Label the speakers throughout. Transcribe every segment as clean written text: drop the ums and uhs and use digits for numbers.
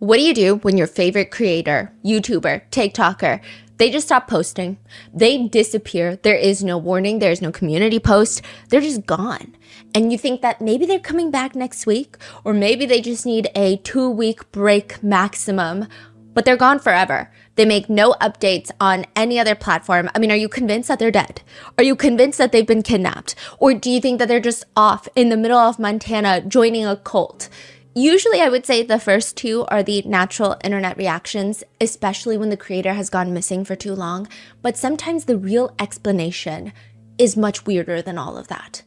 Speaker 1: What do you do when your favorite creator, YouTuber, TikToker, they just stop posting? They disappear. There is no warning. There's no community post. They're just gone. And you think that maybe they're coming back next week, or maybe they just need a 2-week break maximum, but they're gone forever. They make no updates on any other platform. I mean, are you convinced that they're dead? Are you convinced that they've been kidnapped? Or do you think that they're just off in the middle of Montana joining a cult? Usually, I would say the first two are the natural internet reactions, especially when the creator has gone missing for too long. But sometimes the real explanation is much weirder than all of that.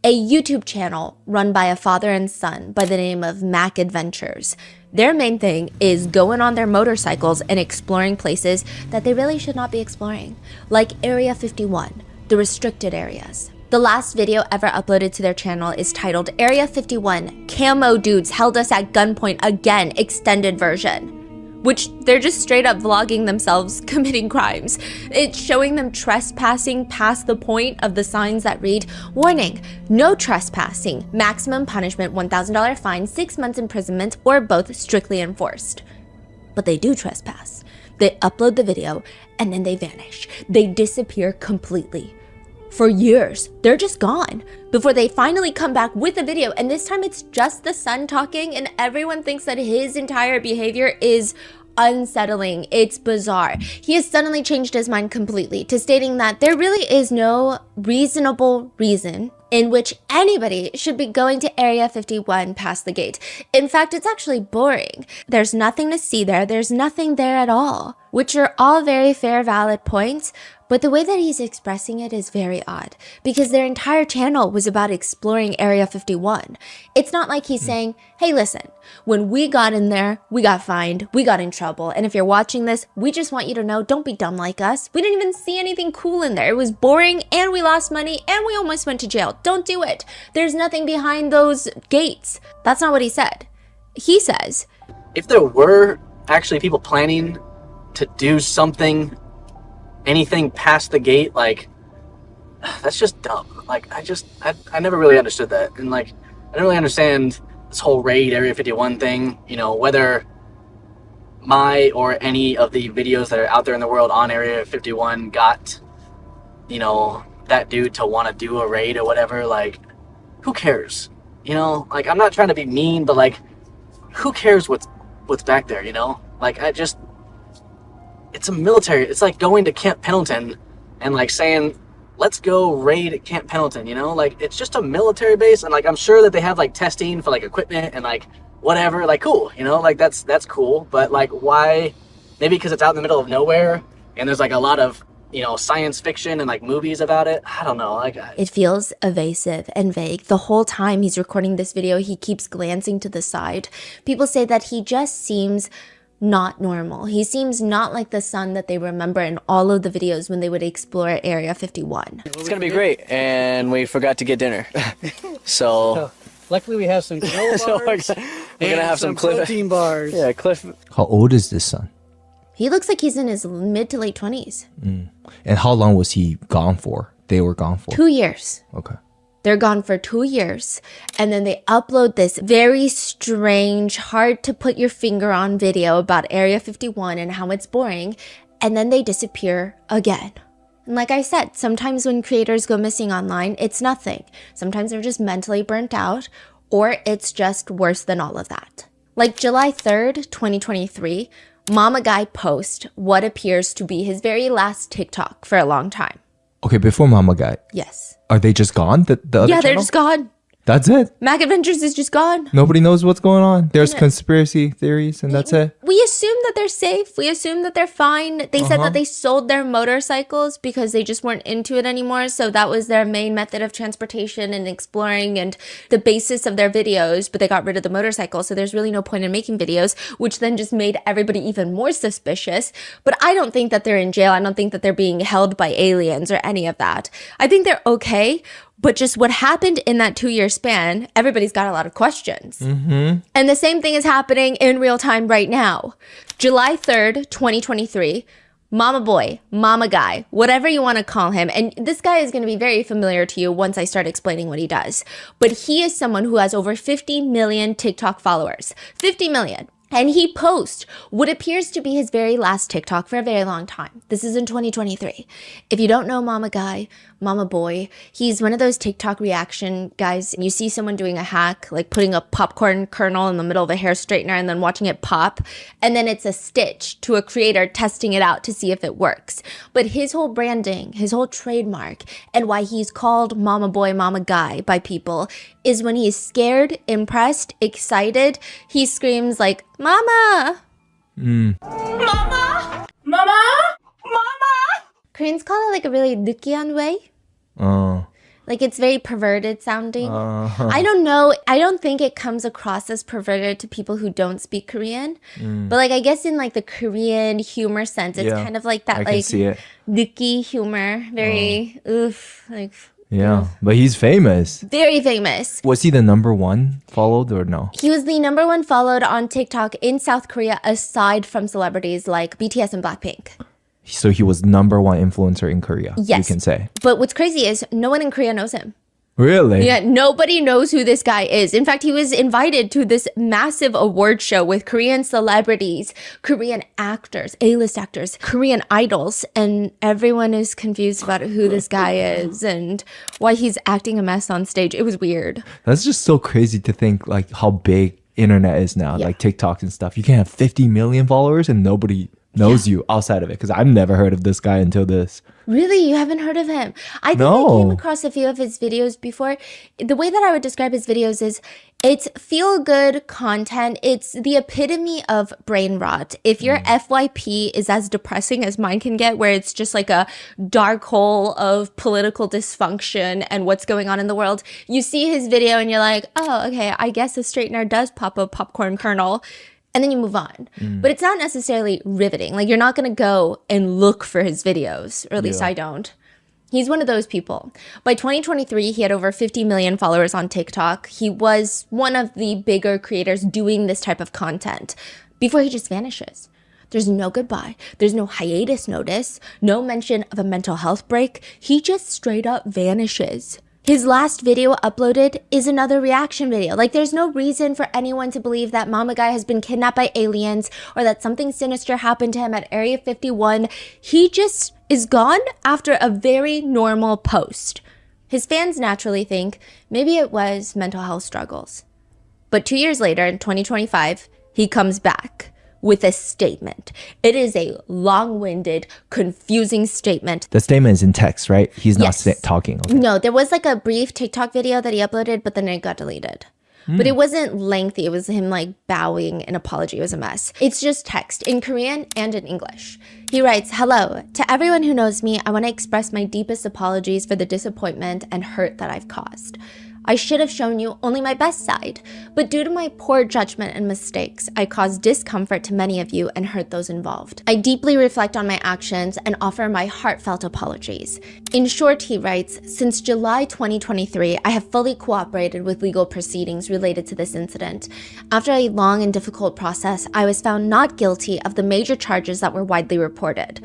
Speaker 1: A YouTube channel run by a father and son by the name of Mac Adventures. Their main thing is going on their motorcycles and exploring places that they really should not be exploring, like Area 51, the restricted areas. The last video ever uploaded to their channel is titled Area 51, Camo Dudes Held Us at Gunpoint Again, Extended Version, which they're just straight up vlogging themselves committing crimes. It's showing them trespassing past the point of the signs that read, "Warning, no trespassing, maximum punishment $1,000 fine, 6 months imprisonment, or both strictly enforced." But they do trespass. They upload the video and then they vanish. They disappear completely. For years, they're just gone before they finally come back with a video. And this time it's just the son talking, and everyone thinks that his entire behavior is unsettling. It's bizarre. He has suddenly changed his mind completely to stating that there really is no reasonable reason in which anybody should be going to Area 51 past the gate. In fact, it's actually boring. There's nothing to see there. There's nothing there at all, which are all very fair, valid points. But the way that he's expressing it is very odd, because their entire channel was about exploring Area 51. It's not like he's saying, hey, listen, when we got in there, we got fined, we got in trouble. And if you're watching this, we just want you to know, don't be dumb like us. We didn't even see anything cool in there. It was boring, and we lost money, and we almost went to jail. Don't do it. There's nothing behind those gates. That's not what he said. He says,
Speaker 2: if there were actually people planning to do anything past the gate, like, that's just dumb. Like, I never really understood that. And like, I don't really understand this whole raid Area 51 thing, you know, whether my or any of the videos that are out there in the world on Area 51 got, you know, that dude to want to do a raid or whatever. Like, who cares? You know, like, I'm not trying to be mean, but like, who cares what's back there, you know? Like, it's a military, it's like going to Camp Pendleton and like saying, let's go raid Camp Pendleton, you know? Like, it's just a military base, and like, I'm sure that they have like testing for like equipment and like whatever, like, cool, you know? Like, that's cool, but like, why? Maybe because it's out in the middle of nowhere and there's like a lot of, you know, science fiction and like movies about it. I don't know, like,
Speaker 1: it feels evasive and vague. The whole time he's recording this video, he keeps glancing to the side. People say that he just seems not normal. He seems not like the son that they remember in all of the videos when they would explore Area 51.
Speaker 3: It's gonna be great, and we forgot to get dinner. So
Speaker 4: luckily we have some granola bars.
Speaker 3: We're gonna have some
Speaker 4: protein bars.
Speaker 3: Yeah, Cliff.
Speaker 5: How old is this son?
Speaker 1: He looks like he's in his mid to late 20s.
Speaker 5: And how long was he gone for? They were gone for?
Speaker 1: 2 years.
Speaker 5: Okay.
Speaker 1: They're gone for 2 years, and then they upload this very strange, hard to put your finger on video about Area 51 and how it's boring, and then they disappear again. And like I said, sometimes when creators go missing online, it's nothing. Sometimes they're just mentally burnt out, or it's just worse than all of that. Like July 3rd, 2023, Mama Guy posts what appears to be his very last TikTok for a long time.
Speaker 5: Okay, before Mama Guy.
Speaker 1: Yes.
Speaker 5: Are they just gone? The other
Speaker 1: Yeah, they're
Speaker 5: channel?
Speaker 1: just gone.
Speaker 5: That's it?
Speaker 1: Mac Adventures is just gone.
Speaker 5: Nobody knows what's going on. There's conspiracy theories and that's it?
Speaker 1: We assume that they're safe. We assume that they're fine. They said that they sold their motorcycles because they just weren't into it anymore. So that was their main method of transportation and exploring and the basis of their videos. But they got rid of the motorcycle. So there's really no point in making videos, which then just made everybody even more suspicious. But I don't think that they're in jail. I don't think that they're being held by aliens or any of that. I think they're okay. But just what happened in that 2-year span, everybody's got a lot of questions. And the same thing is happening in real time right now. July 3rd, 2023, Mama Boy, Mama Guy, whatever you want to call him. And this guy is going to be very familiar to you once I start explaining what he does. But he is someone who has over 50 million TikTok followers. 50 million. And he posts what appears to be his very last TikTok for a very long time. This is in 2023. If you don't know Mama Guy, Mama Boy, he's one of those TikTok reaction guys. You see someone doing a hack, like putting a popcorn kernel in the middle of a hair straightener and then watching it pop. And then it's a stitch to a creator testing it out to see if it works. But his whole branding, his whole trademark, and why he's called Mama Boy, Mama Guy by people is when he's scared, impressed, excited, he screams like, Mama! Mama! Mama! Mama! Koreans call it like a really 느끼한 way. Like it's very perverted sounding. I don't know. I don't think it comes across as perverted to people who don't speak Korean. But like I guess in like the Korean humor sense, it's kind of like that
Speaker 5: I
Speaker 1: like
Speaker 5: can see it.
Speaker 1: 느끼 humor. Very oof. Like
Speaker 5: Yeah, but he's famous.
Speaker 1: very famous.
Speaker 5: Was he the number one followed or no?
Speaker 1: He was the number one followed on TikTok in South Korea aside from celebrities like BTS and Blackpink.
Speaker 5: So he was number one influencer in Korea.
Speaker 1: Yes.
Speaker 5: You can say.
Speaker 1: But what's crazy is no one in Korea knows him.
Speaker 5: Really?
Speaker 1: Yeah, nobody knows who this guy is. In fact, he was invited to this massive award show with Korean celebrities, Korean actors, A-list actors, Korean idols, and everyone is confused about who this guy is and why he's acting a mess on stage. It was weird.
Speaker 5: That's just so crazy to think like how big internet is now, like TikTok and stuff. You can have 50 million followers and nobody knows you outside of it because I've never heard of this guy until this.
Speaker 1: Really? You haven't heard of him? I think I came across a few of his videos before. The way that I would describe his videos is it's feel-good content. It's the epitome of brain rot. If your FYP is as depressing as mine can get, where it's just like a dark hole of political dysfunction and what's going on in the world, you see his video and you're like, oh, okay, I guess a straightener does pop a popcorn kernel. And then you move on. But it's not necessarily riveting. Like, you're not going to go and look for his videos, or at least I don't. He's one of those people. By 2023, he had over 50 million followers on TikTok. He was one of the bigger creators doing this type of content before he just vanishes. There's no goodbye. There's no hiatus notice. No mention of a mental health break. He just straight up vanishes. His last video uploaded is another reaction video. Like, there's no reason for anyone to believe that Mama Guy has been kidnapped by aliens or that something sinister happened to him at Area 51. He just is gone after a very normal post. His fans naturally think maybe it was mental health struggles. But 2 years later, in 2025, he comes back with a statement. It is a long-winded, confusing statement.
Speaker 5: The statement is in text, right? He's not talking. Okay.
Speaker 1: No, there was like a brief TikTok video that he uploaded, but then it got deleted. But it wasn't lengthy. It was him like bowing an apology. It was a mess. It's just text in Korean and in English. He writes, "Hello, to everyone who knows me, I want to express my deepest apologies for the disappointment and hurt that I've caused. I should have shown you only my best side, but due to my poor judgment and mistakes, I caused discomfort to many of you and hurt those involved. I deeply reflect on my actions and offer my heartfelt apologies." In short, he writes, "Since July 2023, I have fully cooperated with legal proceedings related to this incident. After a long and difficult process, I was found not guilty of the major charges that were widely reported."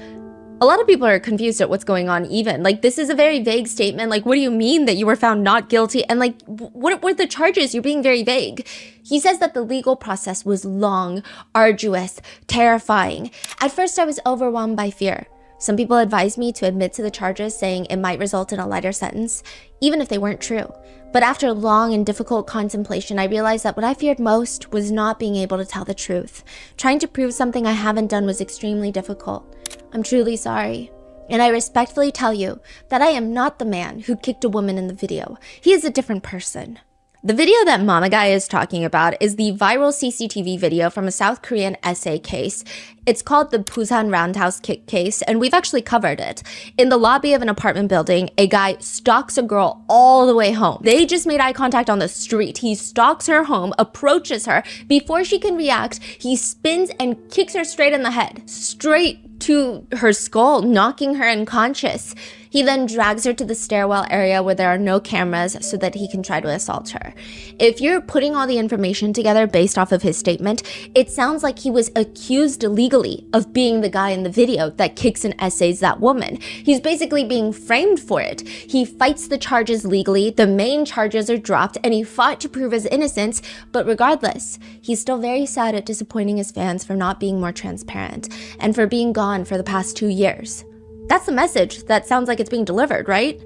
Speaker 1: A lot of people are confused at what's going on even. Like, this is a very vague statement. Like, what do you mean that you were found not guilty? And like, what were the charges? You're being very vague. He says that the legal process was long, arduous, terrifying. At first, I was overwhelmed by fear. Some people advised me to admit to the charges, saying it might result in a lighter sentence, even if they weren't true. But after long and difficult contemplation, I realized that what I feared most was not being able to tell the truth. Trying to prove something I haven't done was extremely difficult. I'm truly sorry. And I respectfully tell you that I am not the man who kicked a woman in the video. He is a different person. The video that Mama Guy is talking about is the viral CCTV video from a South Korean essay case. It's called the Busan Roundhouse Kick case, and we've actually covered it. In the lobby of an apartment building, a guy stalks a girl all the way home. They just made eye contact on the street. He stalks her home, approaches her. Before she can react, he spins and kicks her straight in the head, straight to her skull, knocking her unconscious. He He then drags her to the stairwell area where there are no cameras so that he can try to assault her. If you're putting all the information together based off of his statement, it sounds like he was accused legally of being the guy in the video that kicks and essays that woman. He's basically being framed for it. He fights the charges legally, the main charges are dropped, and he fought to prove his innocence, but regardless, he's still very sad at disappointing his fans for not being more transparent and for being gone for the past 2 years. That's the message that sounds like it's being delivered, right?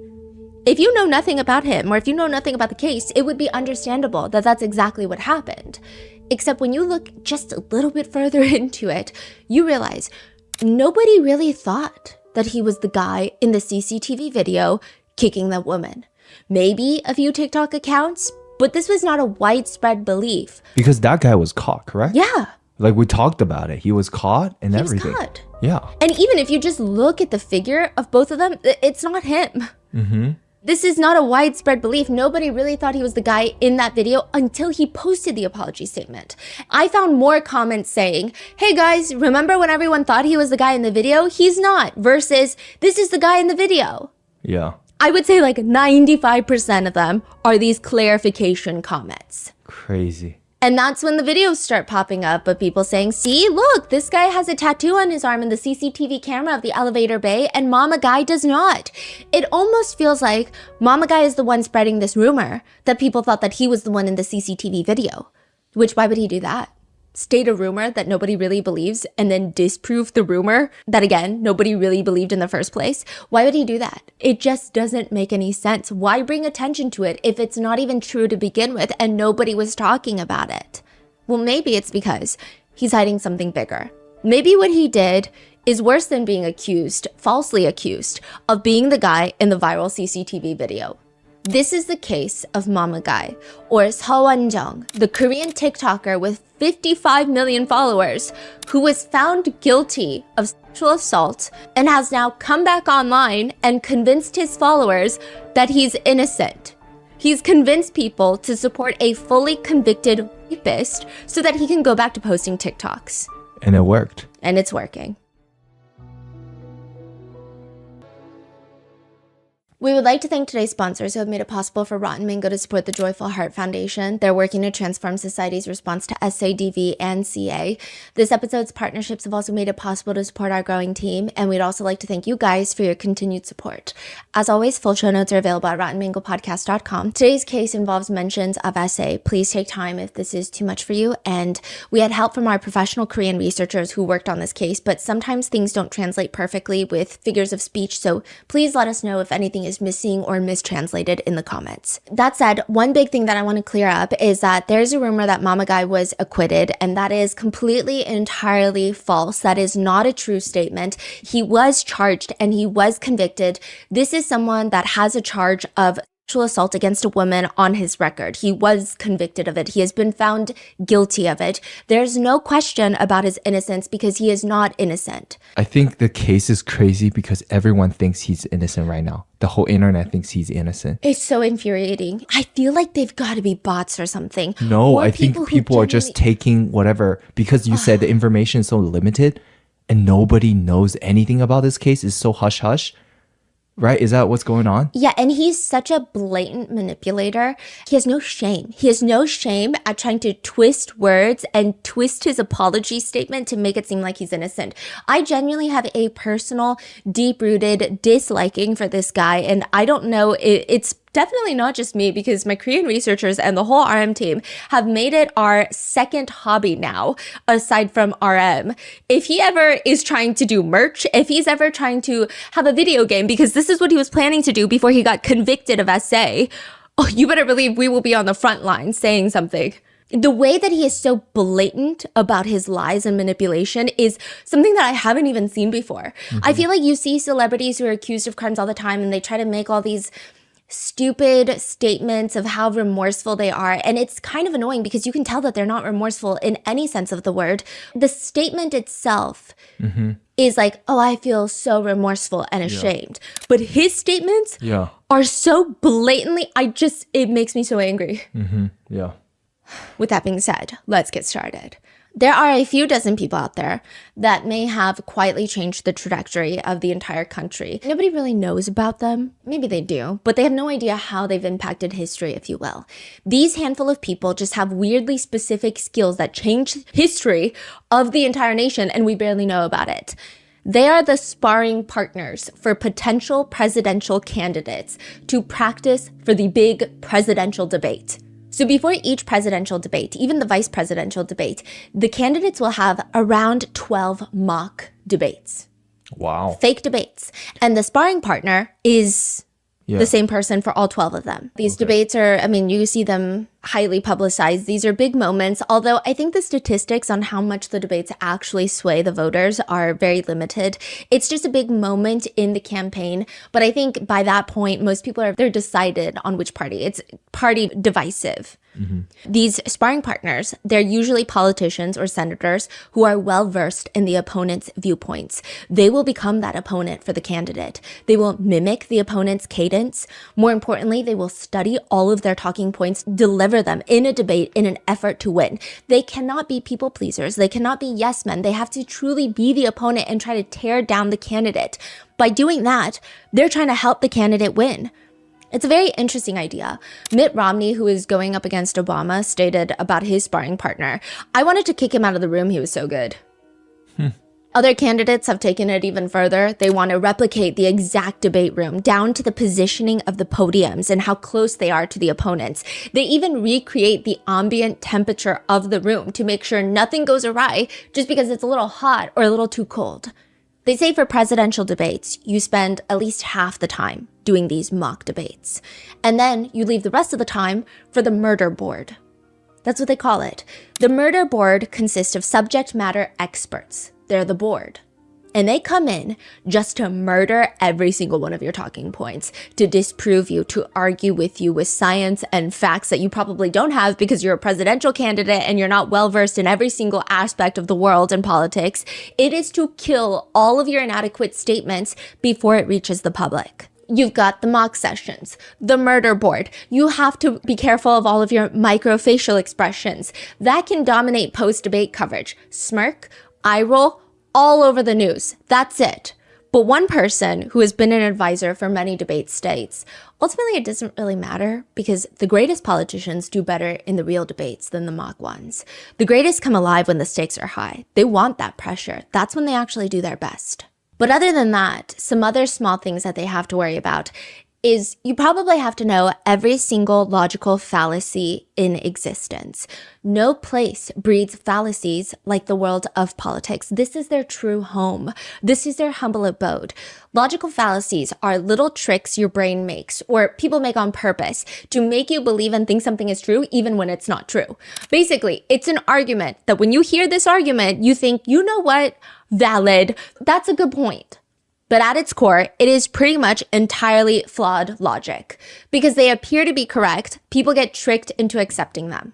Speaker 1: If you know nothing about him or if you know nothing about the case, it would be understandable that that's exactly what happened. Except when you look just a little bit further into it, you realize nobody really thought that he was the guy in the CCTV video kicking that woman. Maybe a few TikTok accounts, but this was not a widespread belief.
Speaker 5: Because that guy was caught, correct?
Speaker 1: Yeah.
Speaker 5: Like we talked about it. He was caught and everything.
Speaker 1: He was caught.
Speaker 5: Yeah.
Speaker 1: And even if you just look at the figure of both of them, it's not him. This is not a widespread belief. Nobody really thought he was the guy in that video until he posted the apology statement. I found more comments saying, hey guys, remember when everyone thought he was the guy in the video? He's not. Versus, this is the guy in the video.
Speaker 5: Yeah.
Speaker 1: I would say like 95% of them are these clarification comments.
Speaker 5: Crazy.
Speaker 1: And that's when the videos start popping up of people saying, see, look, this guy has a tattoo on his arm in the CCTV camera of the elevator bay and Mama Guy does not. It almost feels like Mama Guy is the one spreading this rumor that people thought that he was the one in the CCTV video. Which, why would he do that? State a rumor that nobody really believes and then disprove the rumor that, again, nobody really believed in the first place? Why would he do that? It just doesn't make any sense. Why bring attention to it if it's not even true to begin with and nobody was talking about it? Well, maybe it's because he's hiding something bigger. Maybe what he did is worse than being accused, falsely accused, of being the guy in the viral CCTV video. This is the case of Mama Guy, or Seo Won-jung, the Korean TikToker with 55 million followers, who was found guilty of sexual assault and has now come back online and convinced his followers that he's innocent. He's convinced people to support a fully convicted rapist so that he can go back to posting TikToks.
Speaker 5: And it worked.
Speaker 1: And it's working. We would like to thank today's sponsors who have made it possible for Rotten Mango to support the Joyful Heart Foundation. They're working to transform society's response to SADV and CA. This episode's partnerships have also made it possible to support our growing team, and we'd also like to thank you guys for your continued support. As always, full show notes are available at RottenMangoPodcast.com. Today's case involves mentions of SA. Please take time if this is too much for you. And we had help from our professional Korean researchers who worked on this case, but sometimes things don't translate perfectly with figures of speech, so please let us know if anything is missing or mistranslated in the comments. That said, one big thing that I want to clear up is that there's a rumor that Mama Guy was acquitted, and that is completely entirely false. That is not a true statement. He was charged and he was convicted. This is someone that has a charge of sexual assault against a woman on his record. He was convicted of it. He has been found guilty of it. There's no question about his innocence because he is not innocent.
Speaker 5: I think the case is crazy because everyone thinks he's innocent right now. The whole internet thinks he's innocent.
Speaker 1: It's so infuriating. I feel like they've got to be bots or something.
Speaker 5: No,
Speaker 1: Or
Speaker 5: I think people are just taking whatever, because you said the information is so limited and nobody knows anything about this case. It's so hush-hush. Right? Is that what's going on?
Speaker 1: Yeah, and he's such a blatant manipulator. He has no shame. He has no shame at trying to twist words and twist his apology statement to make it seem like he's innocent. I genuinely have a personal, deep-rooted disliking for this guy, and I don't know, it's definitely not just me, because my Korean researchers and the whole RM team have made it our second hobby now, aside from RM. If he ever is trying to do merch, if he's ever trying to have a video game, because this is what he was planning to do before he got convicted of SA, oh, you better believe we will be on the front line saying something. The way that he is so blatant about his lies and manipulation is something that I haven't even seen before. I feel like you see celebrities who are accused of crimes all the time and they try to make all these stupid statements of how remorseful they are. And it's kind of annoying because you can tell that they're not remorseful in any sense of the word. The statement itself is like, oh, I feel so remorseful and ashamed. But his statements are so blatantly, it makes me so angry.
Speaker 5: Yeah.
Speaker 1: With that being said, let's get started. There are a few dozen people out there that may have quietly changed the trajectory of the entire country. Nobody really knows about them. Maybe they do, but they have no idea how they've impacted history, if you will. These handful of people just have weirdly specific skills that change history of the entire nation, and we barely know about it. They are the sparring partners for potential presidential candidates to practice for the big presidential debate. So before each presidential debate, even the vice presidential debate, the candidates will have around 12 mock debates.
Speaker 5: Wow.
Speaker 1: Fake debates. And the sparring partner is the same person for all 12 of them. These debates are, I mean, you see them highly publicized. These are big moments, although I think the statistics on how much the debates actually sway the voters are very limited. It's just a big moment in the campaign, but I think by that point, most people they're decided on which party. It's party divisive. These sparring partners, they're usually politicians or senators who are well versed in the opponent's viewpoints. They will become that opponent for the candidate. They will mimic the opponent's cadence. More importantly, they will study all of their talking points, deliver them in a debate in an effort to win. They cannot be people pleasers. They cannot be yes men. They have to truly be the opponent and try to tear down the candidate. By doing that, they're trying to help the candidate win. It's a very interesting idea. Mitt Romney, who is going up against Obama, stated about his sparring partner, "I wanted to kick him out of the room. He was so good." Other candidates have taken it even further. They want to replicate the exact debate room down to the positioning of the podiums and how close they are to the opponents. They even recreate the ambient temperature of the room to make sure nothing goes awry just because it's a little hot or a little too cold. They say for presidential debates, you spend at least half the time doing these mock debates. And then you leave the rest of the time for the murder board. That's what they call it. The murder board consists of subject matter experts. They're the board. And they come in just to murder every single one of your talking points, to disprove you, to argue with you with science and facts that you probably don't have because you're a presidential candidate and you're not well versed in every single aspect of the world and politics. It is to kill all of your inadequate statements before it reaches the public. You've got the mock sessions, the murder board. You have to be careful of all of your microfacial expressions. That can dominate post-debate coverage. Smirk, eye roll, all over the news. That's it. But one person who has been an advisor for many debates states, ultimately it doesn't really matter because the greatest politicians do better in the real debates than the mock ones. The greatest come alive when the stakes are high. They want that pressure. That's when they actually do their best. But other than that, some other small things that they have to worry about is you probably have to know every single logical fallacy in existence. No place breeds fallacies like the world of politics. This is their true home. This is their humble abode. Logical fallacies are little tricks your brain makes or people make on purpose to make you believe and think something is true even when it's not true. Basically, it's an argument that when you hear this argument, you think, you know what? Valid. That's a good point. But at its core, it is pretty much entirely flawed logic. Because they appear to be correct, people get tricked into accepting them.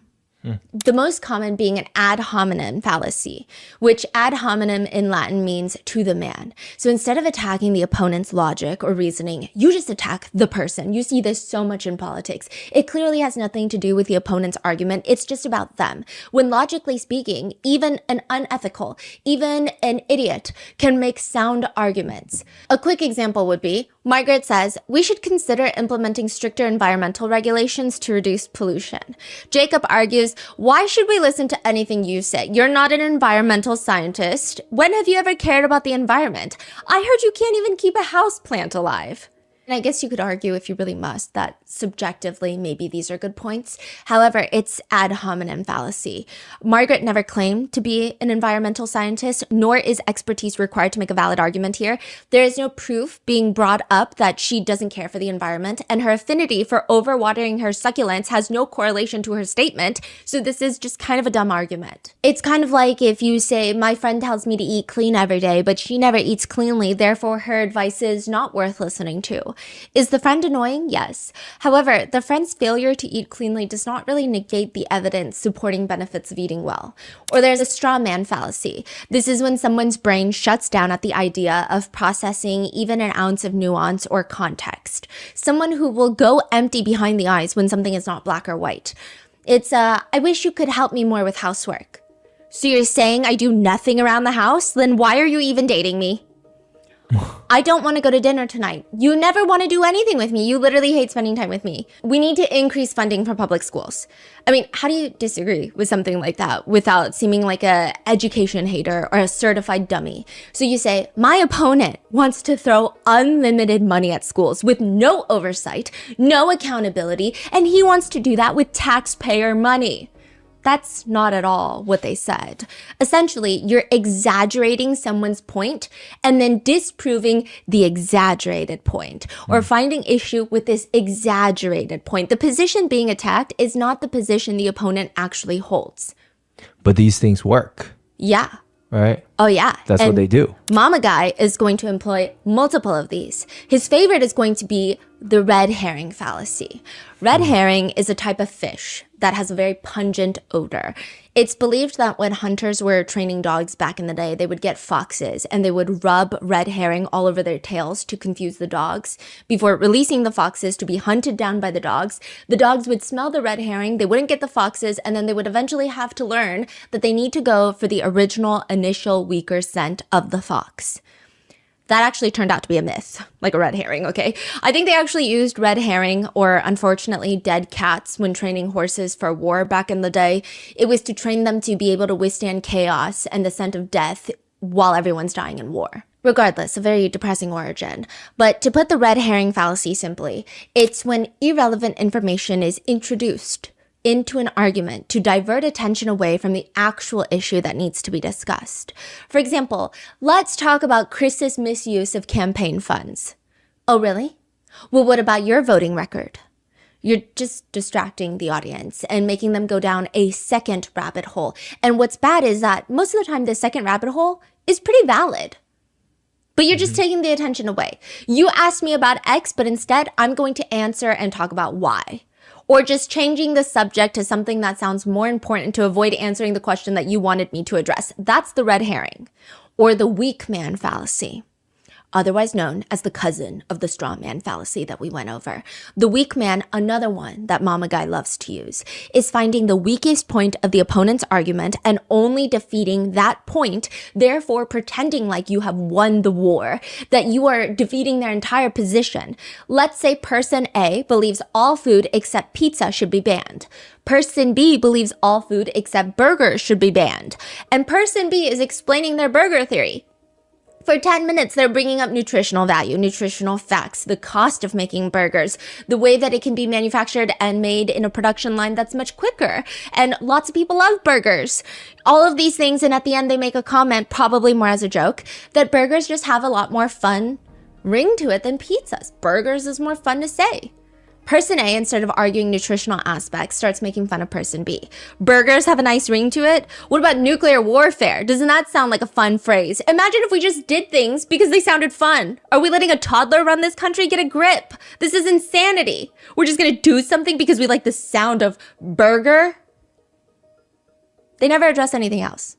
Speaker 1: The most common being an ad hominem fallacy, which ad hominem in Latin means to the man. So instead of attacking the opponent's logic or reasoning, you just attack the person. You see this so much in politics. It clearly has nothing to do with the opponent's argument. It's just about them. When logically speaking, even an unethical, even an idiot can make sound arguments. A quick example would be, Margaret says, we should consider implementing stricter environmental regulations to reduce pollution. Jacob argues, why should we listen to anything you say? You're not an environmental scientist. When have you ever cared about the environment? I heard you can't even keep a house plant alive. And I guess you could argue, if you really must, that subjectively maybe these are good points. However, it's ad hominem fallacy. Margaret never claimed to be an environmental scientist, nor is expertise required to make a valid argument here. There is no proof being brought up that she doesn't care for the environment, and her affinity for overwatering her succulents has no correlation to her statement, so this is just kind of a dumb argument. It's kind of like if you say, my friend tells me to eat clean every day, but she never eats cleanly, therefore her advice is not worth listening to. Is the friend annoying? Yes. However, the friend's failure to eat cleanly does not really negate the evidence supporting benefits of eating well. Or there's a straw man fallacy. This is when someone's brain shuts down at the idea of processing even an ounce of nuance or context. Someone who will go empty behind the eyes when something is not black or white. It's I wish you could help me more with housework. So you're saying I do nothing around the house? Then why are you even dating me? I don't want to go to dinner tonight. You never want to do anything with me. You literally hate spending time with me. We need to increase funding for public schools. I mean, how do you disagree with something like that without seeming like a education hater or a certified dummy? So you say, my opponent wants to throw unlimited money at schools with no oversight, no accountability, and he wants to do that with taxpayer money. That's not at all what they said. Essentially, you're exaggerating someone's point and then disproving the exaggerated point or finding issue with this exaggerated point. The position being attacked is not the position the opponent actually holds.
Speaker 5: But these things work,
Speaker 1: Yeah.
Speaker 5: right?
Speaker 1: Oh, yeah.
Speaker 5: That's what they do.
Speaker 1: Mama Guy is going to employ multiple of these. His favorite is going to be the red herring fallacy. Red herring is a type of fish that has a very pungent odor. It's believed that when hunters were training dogs back in the day, they would get foxes and they would rub red herring all over their tails to confuse the dogs. Before releasing the foxes to be hunted down by the dogs would smell the red herring, they wouldn't get the foxes, and then they would eventually have to learn that they need to go for the original initial weaker scent of the fox. That actually turned out to be a myth, like a red herring, okay? I think they actually used red herring or, unfortunately, dead cats when training horses for war back in the day. It was to train them to be able to withstand chaos and the scent of death while everyone's dying in war. Regardless, a very depressing origin. But to put the red herring fallacy simply, it's when irrelevant information is introduced into an argument to divert attention away from the actual issue that needs to be discussed. For example, let's talk about Chris's misuse of campaign funds. Oh, really? Well, what about your voting record? You're just distracting the audience and making them go down a second rabbit hole. And what's bad is that most of the time, the second rabbit hole is pretty valid. But you're just taking the attention away. You asked me about X, but instead I'm going to answer and talk about Y. Or just changing the subject to something that sounds more important to avoid answering the question that you wanted me to address. That's the red herring. Or the weak man fallacy, otherwise known as the cousin of the straw man fallacy that we went over. The weak man, another one that Mama Guy loves to use, is finding the weakest point of the opponent's argument and only defeating that point, therefore pretending like you have won the war, that you are defeating their entire position. Let's say person A believes all food except pizza should be banned. Person B believes all food except burgers should be banned. And person B is explaining their burger theory. For 10 minutes, they're bringing up nutritional value, nutritional facts, the cost of making burgers, the way that it can be manufactured and made in a production line that's much quicker. And lots of people love burgers. All of these things, and at the end, they make a comment, probably more as a joke, that burgers just have a lot more fun ring to it than pizzas. Burgers is more fun to say. Person A, instead of arguing nutritional aspects, starts making fun of person B. Burgers have a nice ring to it. What about nuclear warfare? Doesn't that sound like a fun phrase? Imagine if we just did things because they sounded fun. Are we letting a toddler run this country? Get a grip. This is insanity. We're just gonna do something because we like the sound of burger? They never address anything else.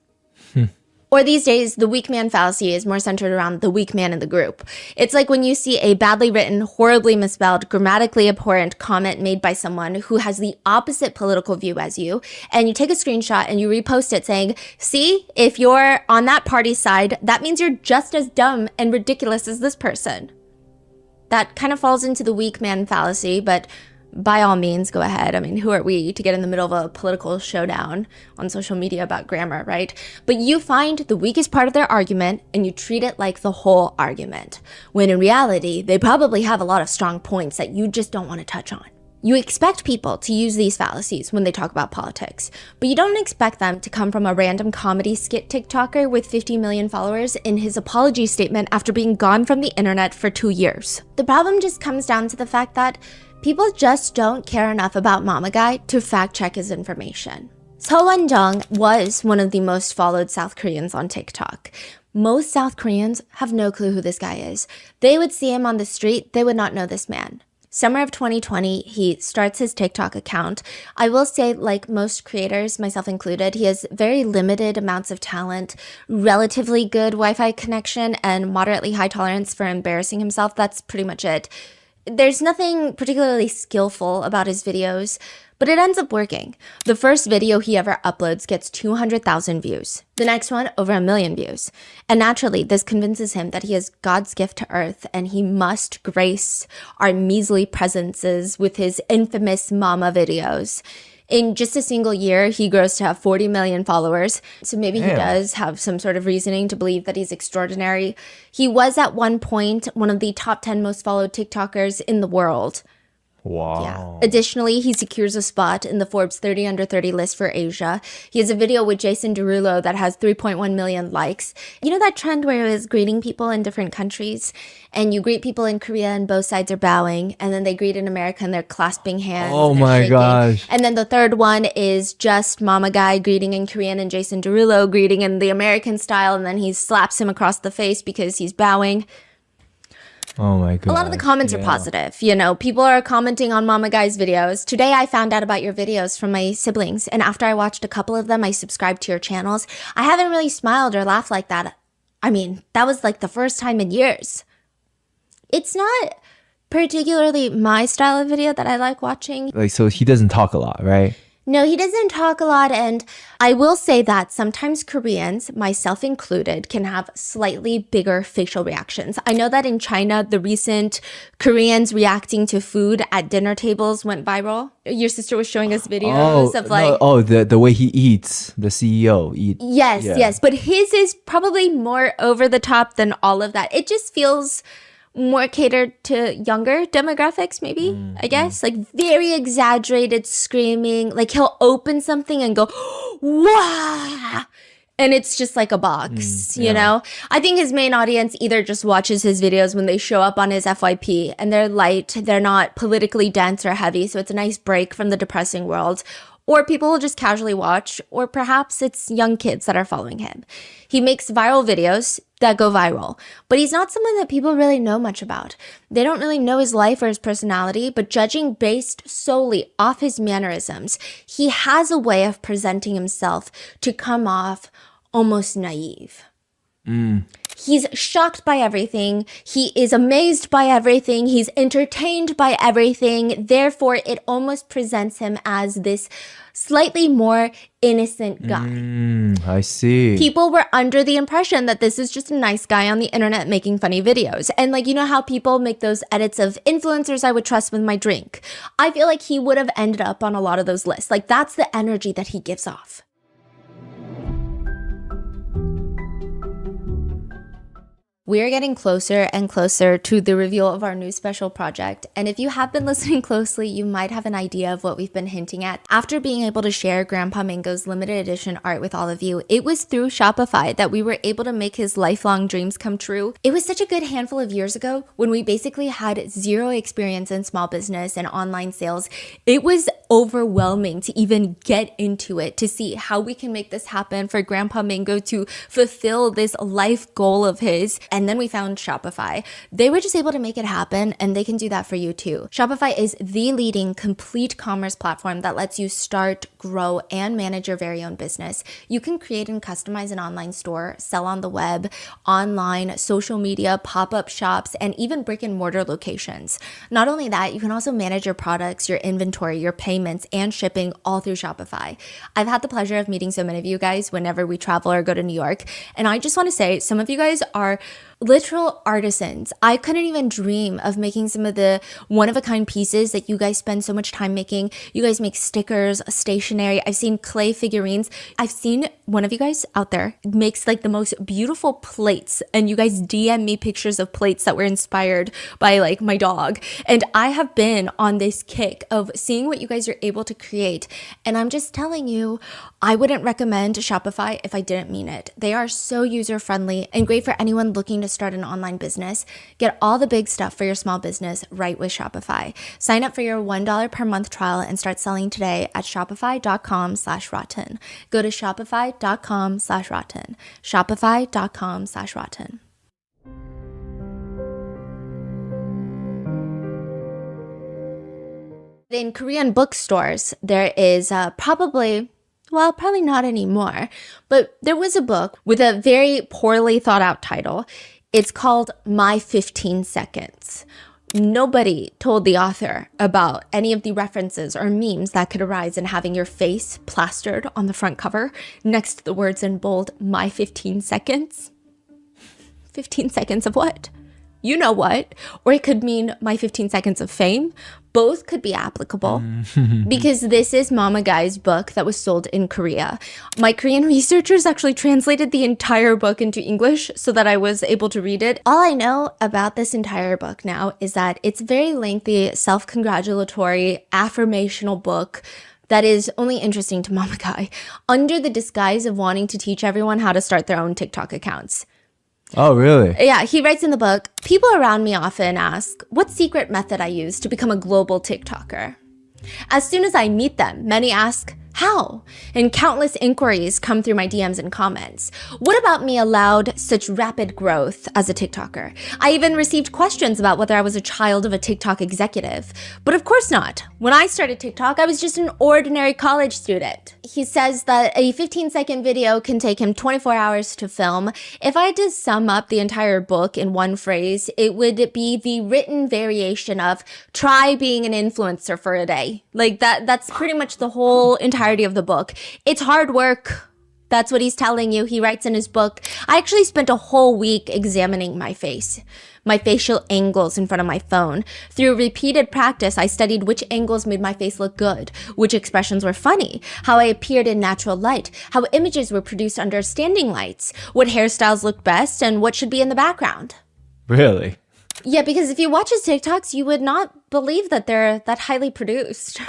Speaker 1: Or these days, the weak man fallacy is more centered around the weak man in the group. It's like when you see a badly written, horribly misspelled, grammatically abhorrent comment made by someone who has the opposite political view as you, and you take a screenshot and you repost it saying, see, if you're on that party's side, that means you're just as dumb and ridiculous as this person. That kind of falls into the weak man fallacy, but by all means, go ahead. I mean, who are we to get in the middle of a political showdown on social media about grammar, right? But you find the weakest part of their argument and you treat it like the whole argument, when in reality, they probably have a lot of strong points that you just don't want to touch on. You expect people to use these fallacies when they talk about politics, but you don't expect them to come from a random comedy skit TikToker with 50 million followers in his apology statement after being gone from the internet for 2 years. The problem just comes down to the fact that people just don't care enough about Mama Guy to fact check his information. Seo Won-jung was one of the most followed South Koreans on TikTok. Most South Koreans have no clue who this guy is. They would see him on the street, they would not know this man. Summer of 2020, he starts his TikTok account. I will say, like most creators, myself included, he has very limited amounts of talent, relatively good Wi-Fi connection, and moderately high tolerance for embarrassing himself. That's pretty much it. There's nothing particularly skillful about his videos, But it ends up working. The first video he ever uploads gets 200,000 views. The next one, over 1 million views. And naturally, this convinces him that he is God's gift to earth and he must grace our measly presences with his infamous mama videos. In just a single year, he grows to have 40 million followers. So maybe he does have some sort of reasoning to believe that he's extraordinary. He was at one point one of the top 10 most followed TikTokers in the world.
Speaker 5: Wow.
Speaker 1: Yeah. Additionally, he secures a spot in the Forbes 30 Under 30 list for Asia. He has a video with Jason Derulo that has 3.1 million likes. You know that trend where it was greeting people in different countries? And you greet people in Korea and both sides are bowing. And then they greet in America and they're clasping hands.
Speaker 5: Oh
Speaker 1: they're
Speaker 5: my
Speaker 1: shaking.
Speaker 5: gosh.
Speaker 1: And then the third one is just Mama Guy greeting in Korean and Jason Derulo greeting in the American style. And then he slaps him across the face because he's bowing.
Speaker 5: Oh my god.
Speaker 1: A lot of the comments are positive. You know, people are commenting on Mama Guy's videos. Today, I found out about your videos from my siblings. And after I watched a couple of them, I subscribed to your channels. I haven't really smiled or laughed like that. I mean, that was like the first time in years. It's not particularly my style of video that I like watching.
Speaker 5: Like, so he doesn't talk a lot, right?
Speaker 1: No, he doesn't talk a lot. And I will say that sometimes Koreans, myself included, can have slightly bigger facial reactions. I know that in China, the recent Koreans reacting to food at dinner tables went viral. Your sister was showing us videos of like...
Speaker 5: the way he eats, the CEO eat.
Speaker 1: Yes, yes. But his is probably more over the top than all of that. It just feels more catered to younger demographics, maybe, I guess. Like very exaggerated screaming. Like he'll open something and go, wow. And it's just like a box, you know? I think his main audience either just watches his videos when they show up on his FYP and they're light, they're not politically dense or heavy. So it's a nice break from the depressing world. Or people will just casually watch, or perhaps it's young kids that are following him. He makes viral videos that go viral, but he's not someone that people really know much about. They don't really know his life or his personality, but judging based solely off his mannerisms, he has a way of presenting himself to come off almost naive. He's shocked by everything. He is amazed by everything. He's entertained by everything. Therefore, it almost presents him as this slightly more innocent guy.
Speaker 5: I see.
Speaker 1: People were under the impression that this is just a nice guy on the internet making funny videos. And like, you know how people make those edits of influencers I would trust with my drink? I feel like he would have ended up on a lot of those lists. Like that's the energy that he gives off. We are getting closer and closer to the reveal of our new special project. And if you have been listening closely, you might have an idea of what we've been hinting at. After being able to share Grandpa Mango's limited edition art with all of you, it was through Shopify that we were able to make his lifelong dreams come true. It was such a good handful of years ago when we basically had zero experience in small business and online sales. It was overwhelming to even get into it, to see how we can make this happen for Grandpa Mango to fulfill this life goal of his. And then we found Shopify. They were just able to make it happen, and they can do that for you too. Shopify is the leading complete commerce platform that lets you start, grow, and manage your very own business. You can create and customize an online store, sell on the web, online, social media, pop-up shops, and even brick and mortar locations. Not only that, you can also manage your products, your inventory, your payments, and shipping all through Shopify. I've had the pleasure of meeting so many of you guys whenever we travel or go to New York, and I just want to say some of you guys are literal artisans. I couldn't even dream of making some of the one-of-a-kind pieces that you guys spend so much time making. You guys make stickers, stationery. I've seen clay figurines. I've seen one of you guys out there makes like the most beautiful plates, and you guys DM me pictures of plates that were inspired by like my dog. And I have been on this kick of seeing what you guys are able to create. And I'm just telling you, I wouldn't recommend Shopify if I didn't mean it. They are so user-friendly and great for anyone looking to start an online business. Get all the big stuff for your small business right with Shopify. Sign up for your $1 per month trial and start selling today at shopify.com/rotten. Go to shopify.com/rotten. Shopify.com/rotten. In Korean bookstores, there is probably not anymore, but there was a book with a very poorly thought out title. It's called My 15 Seconds. Nobody told the author about any of the references or memes that could arise in having your face plastered on the front cover next to the words in bold, my 15 seconds. 15 seconds of what? You know what? Or it could mean my 15 seconds of fame. Both could be applicable because this is Mama Guy's book that was sold in Korea. My Korean researchers actually translated the entire book into English so that I was able to read it. All I know about this entire book now is that it's a very lengthy, self-congratulatory, affirmational book that is only interesting to Mama Guy under the disguise of wanting to teach everyone how to start their own TikTok accounts.
Speaker 5: Oh, really?
Speaker 1: Yeah, he writes in the book, people around me often ask what secret method I use to become a global TikToker. As soon as I meet them, many ask, how? And countless inquiries come through my DMs and comments. What about me allowed such rapid growth as a TikToker? I even received questions about whether I was a child of a TikTok executive. But of course not. When I started TikTok, I was just an ordinary college student. He says that a 15-second video can take him 24 hours to film. If I had to sum up the entire book in one phrase, it would be the written variation of try being an influencer for a day. Like that's pretty much the whole entirety of the book. It's hard work. That's what he's telling you. He writes in his book, I actually spent a whole week examining my face, my facial angles in front of my phone. Through repeated practice, I studied which angles made my face look good, which expressions were funny, how I appeared in natural light, how images were produced under standing lights, what hairstyles looked best, and what should be in the background.
Speaker 5: Really?
Speaker 1: Yeah, because if you watch his TikToks, you would not believe that they're that highly produced.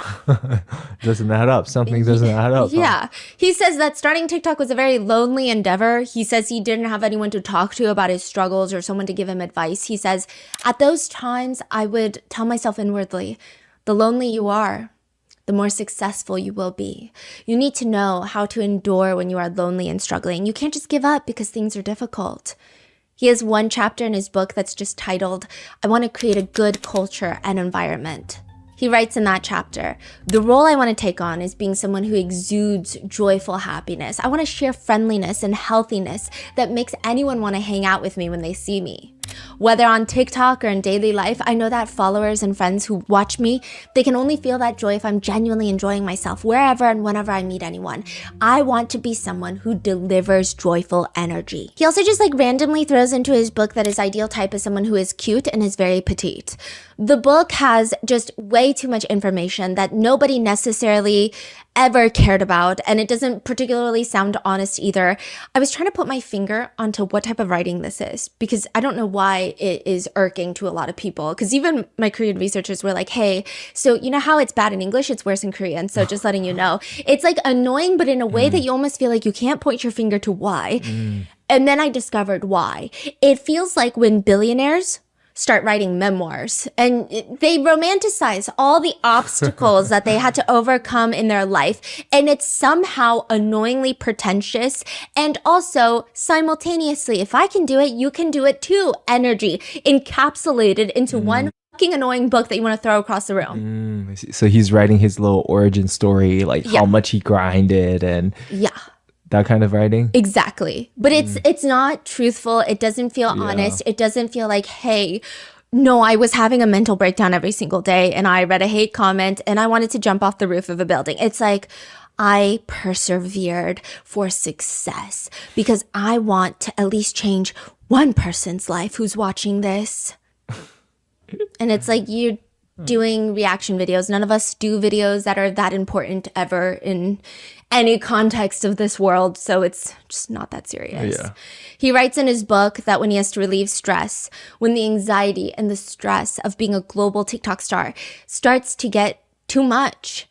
Speaker 5: Doesn't add up. Something doesn't add up.
Speaker 1: Yeah. He says that starting TikTok was a very lonely endeavor. He says he didn't have anyone to talk to about his struggles or someone to give him advice. He says, at those times, I would tell myself inwardly, the lonely you are, the more successful you will be. You need to know how to endure when you are lonely and struggling. You can't just give up because things are difficult. He has one chapter in his book that's just titled, I want to create a good culture and environment. He writes in that chapter, the role I want to take on is being someone who exudes joyful happiness. I want to share friendliness and healthiness that makes anyone want to hang out with me when they see me. Whether on TikTok or in daily life, I know that followers and friends who watch me, they can only feel that joy if I'm genuinely enjoying myself wherever and whenever I meet anyone. I want to be someone who delivers joyful energy. He also just randomly throws into his book that his ideal type is someone who is cute and is very petite. The book has just way too much information that nobody necessarily ever cared about, and it doesn't particularly sound honest either. I was trying to put my finger onto what type of writing this is because I don't know why it is irking to a lot of people, because even my Korean researchers were like, hey, so you know how it's bad in English, it's worse in Korean, so just letting you know. It's annoying, but in a way that you almost feel like you can't point your finger to why. And then I discovered why. It feels like when billionaires start writing memoirs and they romanticize all the obstacles that they had to overcome in their life, and it's somehow annoyingly pretentious and also simultaneously, if I can do it, you can do it too energy encapsulated into one fucking annoying book that you want to throw across the room.
Speaker 5: So he's writing his little origin story, how much he grinded and that kind of writing?
Speaker 1: Exactly. But it's not truthful. It doesn't feel honest. It doesn't feel like, hey, no, I was having a mental breakdown every single day and I read a hate comment and I wanted to jump off the roof of a building. It's like, I persevered for success because I want to at least change one person's life who's watching this. And it's like, you're doing reaction videos. None of us do videos that are that important ever in any context of this world, so it's just not that serious.
Speaker 5: Yeah.
Speaker 1: He writes in his book that when he has to relieve stress, when the anxiety and the stress of being a global TikTok star starts to get too much,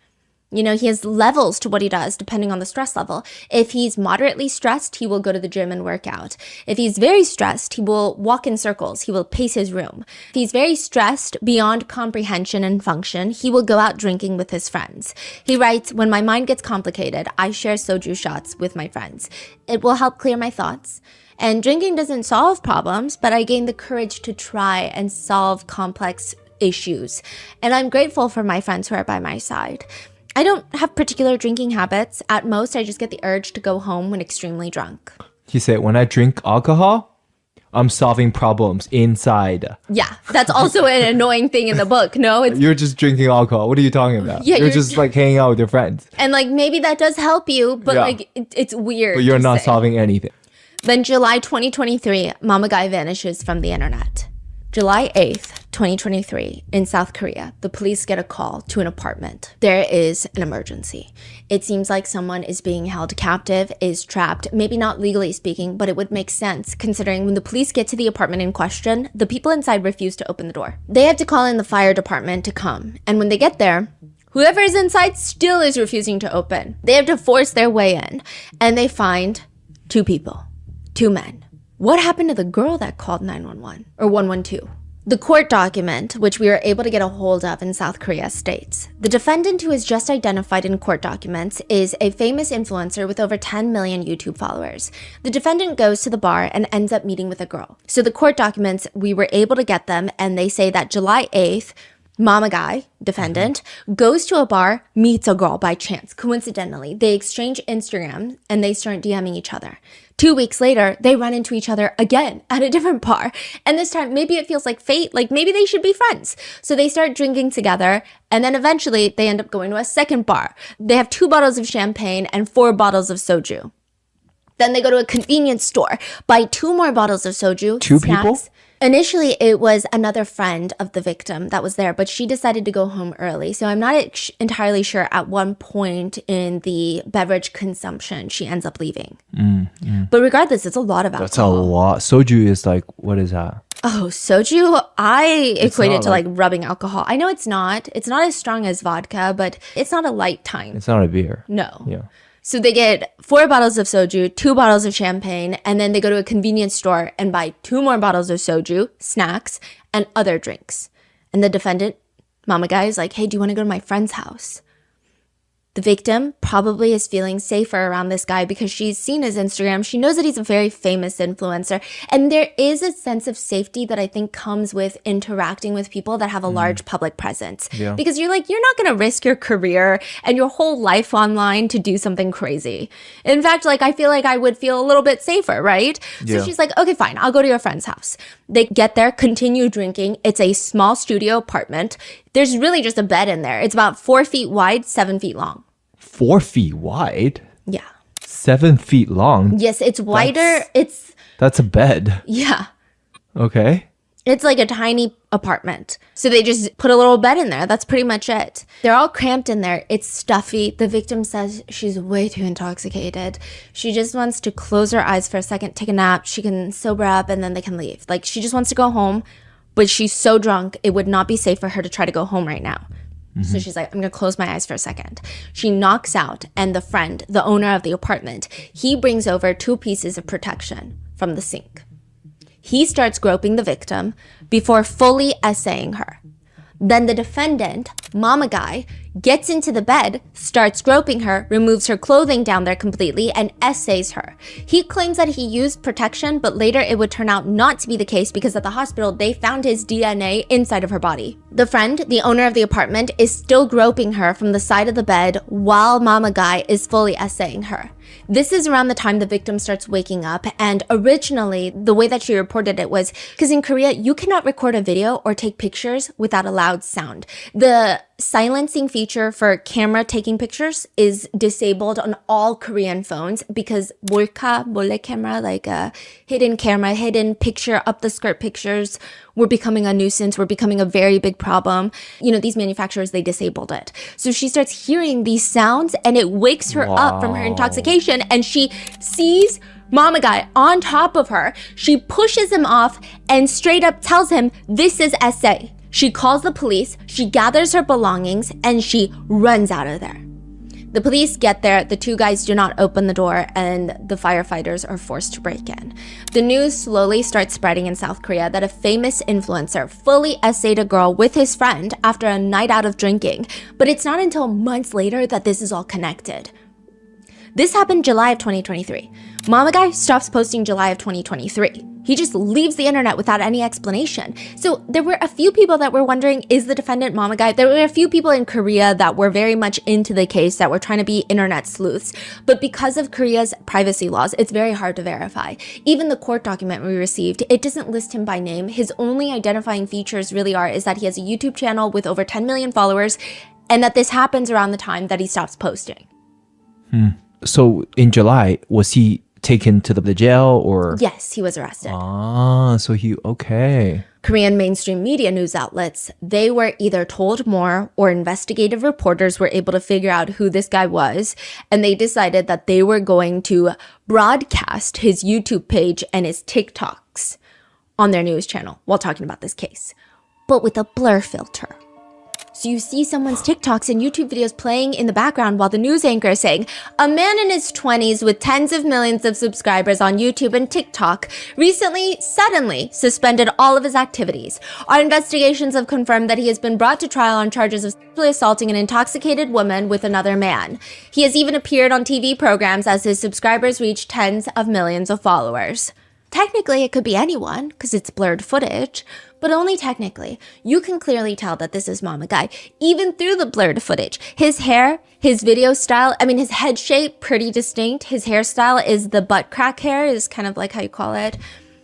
Speaker 1: he has levels to what he does depending on the stress level. If he's moderately stressed, he will go to the gym and work out. If he's very stressed, he will walk in circles. He will pace his room. If he's very stressed beyond comprehension and function, he will go out drinking with his friends. He writes, when my mind gets complicated, I share soju shots with my friends. It will help clear my thoughts. And drinking doesn't solve problems, but I gain the courage to try and solve complex issues. And I'm grateful for my friends who are by my side. I don't have particular drinking habits. At most, I just get the urge to go home when extremely drunk.
Speaker 5: He said, when I drink alcohol, I'm solving problems inside.
Speaker 1: Yeah, that's also an annoying thing in the book. No, it's
Speaker 5: You're just drinking alcohol. What are you talking about?
Speaker 1: Yeah,
Speaker 5: you're
Speaker 1: you're
Speaker 5: just like hanging out with your friends,
Speaker 1: and like maybe that does help you, but
Speaker 5: Yeah.
Speaker 1: like it's weird.
Speaker 5: but you're
Speaker 1: to
Speaker 5: not
Speaker 1: say.
Speaker 5: solving anything.
Speaker 1: Then July 2023, Mama Guy vanishes from the internet. July 8th, 2023, in South Korea, the police get a call to an apartment. There is an emergency. It seems like someone is being held captive, is trapped, maybe not legally speaking, but it would make sense considering when the police get to the apartment in question, the people inside refuse to open the door. They have to call in the fire department to come, and when they get there, whoever is inside still is refusing to open. They have to force their way in, and they find two people, two men. What happened to the girl that called 911 or 112? The court document, which we were able to get a hold of in South Korea, states the defendant who is just identified in court documents is a famous influencer with over 10 million YouTube followers. The defendant goes to the bar and ends up meeting with a girl. So the court documents, we were able to get them, and they say that July 8th, Mama Guy, defendant, goes to a bar, meets a girl by chance. Coincidentally, they exchange Instagram and they start DMing each other. 2 weeks later, they run into each other again at a different bar. And this time, maybe it feels like fate, like maybe they should be friends. So they start drinking together, and then eventually they end up going to a second bar. They have 2 bottles of champagne and 4 bottles of soju. Then they go to a convenience store, buy 2 more bottles of soju.
Speaker 5: Two people?
Speaker 1: Initially, it was another friend of the victim that was there, but she decided to go home early. So I'm not entirely sure at one point in the beverage consumption she ends up leaving. But regardless, it's a lot of alcohol.
Speaker 5: That's a lot. Soju is like, what is that?
Speaker 1: Oh, soju, I equate it
Speaker 5: not
Speaker 1: to like rubbing alcohol. I know it's not. It's not as strong as vodka, but it's not a light time.
Speaker 5: It's not a beer.
Speaker 1: No.
Speaker 5: Yeah.
Speaker 1: So they get 4 bottles of soju, 2 bottles of champagne, and then they go to a convenience store and buy 2 more bottles of soju, snacks, and other drinks. And the defendant, Mama Guy, is like, hey, do you want to go to my friend's house? The victim probably is feeling safer around this guy because she's seen his Instagram. She knows that he's a very famous influencer. And there is a sense of safety that I think comes with interacting with people that have a large public presence.
Speaker 5: Yeah.
Speaker 1: Because you're like, you're not going to risk your career and your whole life online to do something crazy. In fact, like, I feel like I would feel a little bit safer, right?
Speaker 5: Yeah.
Speaker 1: So she's like, okay, fine, I'll go to your friend's house. They get there, continue drinking. It's a small studio apartment. There's really just a bed in there. It's about 4 feet wide, 7 feet long.
Speaker 5: 4 feet wide,
Speaker 1: Yeah.
Speaker 5: 7 feet long.
Speaker 1: Yes, it's wider.
Speaker 5: That's a bed.
Speaker 1: Yeah.
Speaker 5: Okay.
Speaker 1: It's like a tiny apartment. So they just put a little bed in there. That's pretty much it. They're all cramped in there. It's stuffy. The victim says she's way too intoxicated. She just wants to close her eyes for a second, take a nap. She can sober up and then they can leave. Like, she just wants to go home, but she's so drunk, it would not be safe for her to try to go home right now. So she's like, I'm going to close my eyes for a second. She knocks out, and the friend, the owner of the apartment, he brings over 2 pieces of protection from the sink. He starts groping the victim before fully essaying her. Then the defendant, Mama Guy, gets into the bed, starts groping her, removes her clothing down there completely, and essays her. He claims that he used protection, but later it would turn out not to be the case because at the hospital they found his DNA inside of her body. The friend, the owner of the apartment, is still groping her from the side of the bed while Mama Guy is fully essaying her. This is around the time the victim starts waking up, and originally, the way that she reported it was, because in Korea, you cannot record a video or take pictures without a loud sound. The silencing feature for camera taking pictures is disabled on all Korean phones because 몰래 camera, like a hidden camera, hidden picture, up the skirt pictures, were becoming a nuisance, were becoming a very big problem. You know, these manufacturers, they disabled it. So she starts hearing these sounds and it wakes her up from her intoxication, and she sees Mama Guy on top of her. She pushes him off and straight up tells him, this is SA. She calls the police, she gathers her belongings, and she runs out of there. The police get there, the 2 guys do not open the door, and the firefighters are forced to break in. The news slowly starts spreading in South Korea that a famous influencer fully essayed a girl with his friend after a night out of drinking, but it's not until months later that this is all connected. This happened July of 2023. Mama Guy stops posting July of 2023. He just leaves the internet without any explanation. So there were a few people that were wondering, is the defendant Mama Guy? There were a few people in Korea that were very much into the case, that were trying to be internet sleuths. But because of Korea's privacy laws, it's very hard to verify. Even the court document we received, it doesn't list him by name. His only identifying features really is that he has a YouTube channel with over 10 million followers, and that this happens around the time that he stops posting.
Speaker 5: So in July, was he taken to the jail or?
Speaker 1: Yes, he was arrested.
Speaker 5: So okay.
Speaker 1: Korean mainstream media news outlets, they were either told more or investigative reporters were able to figure out who this guy was, and they decided that they were going to broadcast his YouTube page and his TikToks on their news channel while talking about this case, but with a blur filter. So you see someone's TikToks and YouTube videos playing in the background while the news anchor is saying, a man in his 20s with tens of millions of subscribers on YouTube and TikTok recently, suddenly suspended all of his activities. Our investigations have confirmed that he has been brought to trial on charges of sexually assaulting an intoxicated woman with another man. He has even appeared on TV programs as his subscribers reach tens of millions of followers. Technically, it could be anyone because it's blurred footage, but only technically. You can clearly tell that this is Mama Guy, even through the blurred footage. His hair, his video style, his head shape, pretty distinct. His hairstyle is the butt crack hair, is kind of like how you call it.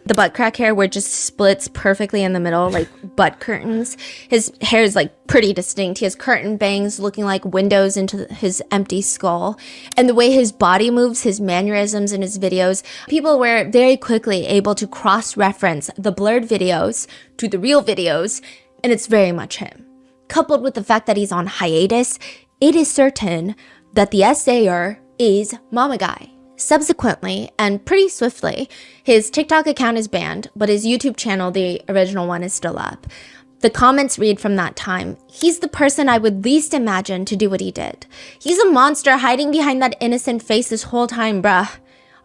Speaker 1: The butt crack hair where it just splits perfectly in the middle, like butt curtains. His hair is like pretty distinct. He has curtain bangs looking like windows into his empty skull. And the way his body moves, his mannerisms in his videos, people were very quickly able to cross-reference the blurred videos to the real videos, and it's very much him. Coupled with the fact that he's on hiatus, it is certain that the essayer is Mama Guy. Subsequently, and pretty swiftly, his TikTok account is banned, but his YouTube channel, the original one, is still up. The comments read from that time, he's the person I would least imagine to do what he did. He's a monster hiding behind that innocent face this whole time, bruh.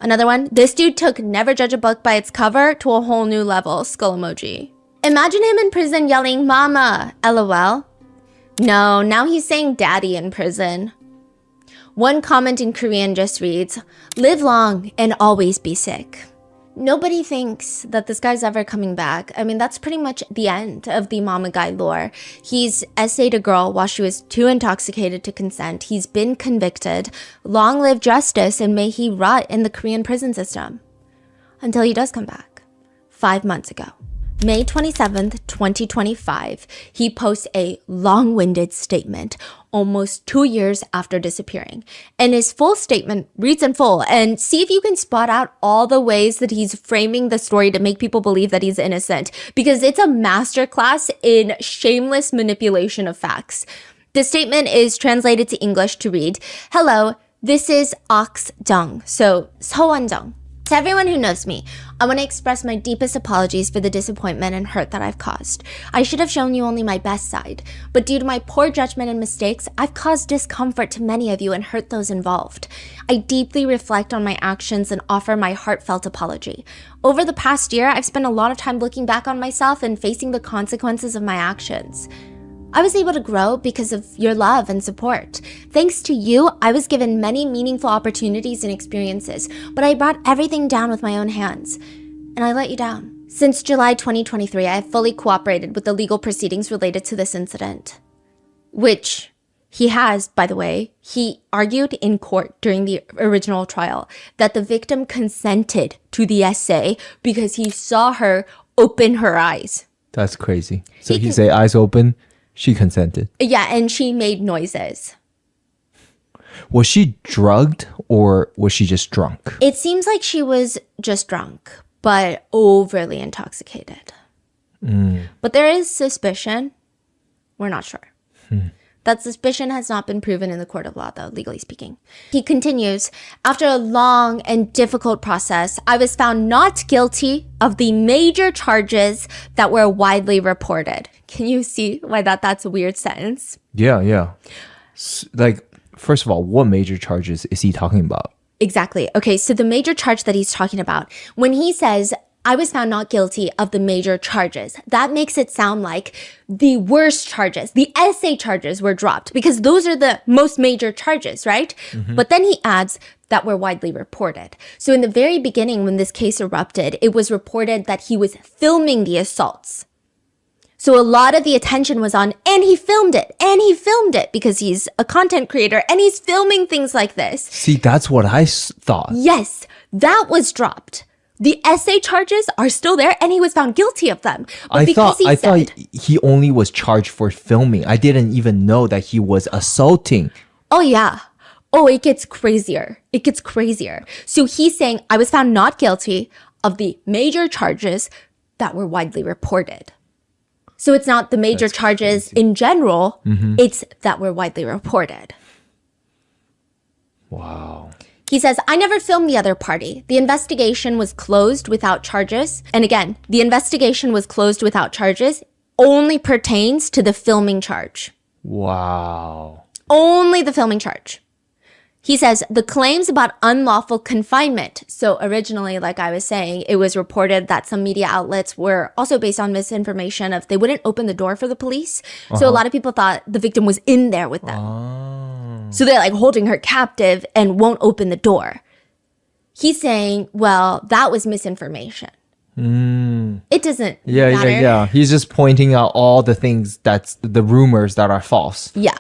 Speaker 1: Another one, this dude took never judge a book by its cover to a whole new level, skull emoji. Imagine him in prison yelling, Mama, LOL. No, now he's saying daddy in prison. One comment in Korean just reads, live long and always be sick. Nobody thinks that this guy's ever coming back. That's pretty much the end of the Mama Guy lore. He's essayed a girl while she was too intoxicated to consent. He's been convicted. Long live justice, and may he rot in the Korean prison system. Until he does come back. 5 months ago. May 27th, 2025, he posts a long-winded statement almost 2 years after disappearing. And his full statement reads in full, and see if you can spot out all the ways that he's framing the story to make people believe that he's innocent, because it's a masterclass in shameless manipulation of facts. The statement is translated to English to read, hello, this is Ox Jung, so Seo Jung. To everyone who knows me, I want to express my deepest apologies for the disappointment and hurt that I've caused. I should have shown you only my best side, but due to my poor judgment and mistakes, I've caused discomfort to many of you and hurt those involved. I deeply reflect on my actions and offer my heartfelt apology. Over the past year, I've spent a lot of time looking back on myself and facing the consequences of my actions. I was able to grow because of your love and support. Thanks to you, I was given many meaningful opportunities and experiences, but I brought everything down with my own hands. And I let you down. Since July 2023, I have fully cooperated with the legal proceedings related to this incident. Which he has, by the way, he argued in court during the original trial that the victim consented to the essay because he saw her open her eyes.
Speaker 5: That's crazy. So he say eyes open. She consented.
Speaker 1: Yeah, and she made noises.
Speaker 5: Was she drugged or was she just drunk?
Speaker 1: It seems like she was just drunk, but overly intoxicated. But there is suspicion. We're not sure. That suspicion has not been proven in the court of law, though, legally speaking. He continues, after a long and difficult process, I was found not guilty of the major charges that were widely reported. Can you see why that's a weird sentence?
Speaker 5: Yeah. First of all, what major charges is he talking about?
Speaker 1: Exactly. Okay, so the major charge that he's talking about, when he says I was found not guilty of the major charges. That makes it sound like the worst charges, the essay charges were dropped because those are the most major charges, right? But then he adds that were widely reported. So in the very beginning, when this case erupted, it was reported that he was filming the assaults. So a lot of the attention was on, and he filmed it because he's a content creator and he's filming things like this.
Speaker 5: See, that's what I thought.
Speaker 1: Yes, that was dropped. The essay charges are still there, and he was found guilty of them. But
Speaker 5: I thought he only was charged for filming. I didn't even know that he was assaulting.
Speaker 1: Oh, yeah. Oh, it gets crazier. It gets crazier. So he's saying, I was found not guilty of the major charges that were widely reported. So it's not the major charges in general, it's that were widely reported.
Speaker 5: Wow.
Speaker 1: He says, I never filmed the other party. The investigation was closed without charges. And again, the investigation was closed without charges only pertains to the filming charge.
Speaker 5: Wow.
Speaker 1: Only the filming charge. He says the claims about unlawful confinement. So originally, like I was saying, it was reported that some media outlets were also based on misinformation of they wouldn't open the door for the police. So a lot of people thought the victim was in there with them. So they're like holding her captive and won't open the door. He's saying, well, that was misinformation. It doesn't matter.
Speaker 5: Yeah. He's just pointing out all the things that's the rumors that are false.
Speaker 1: Yeah.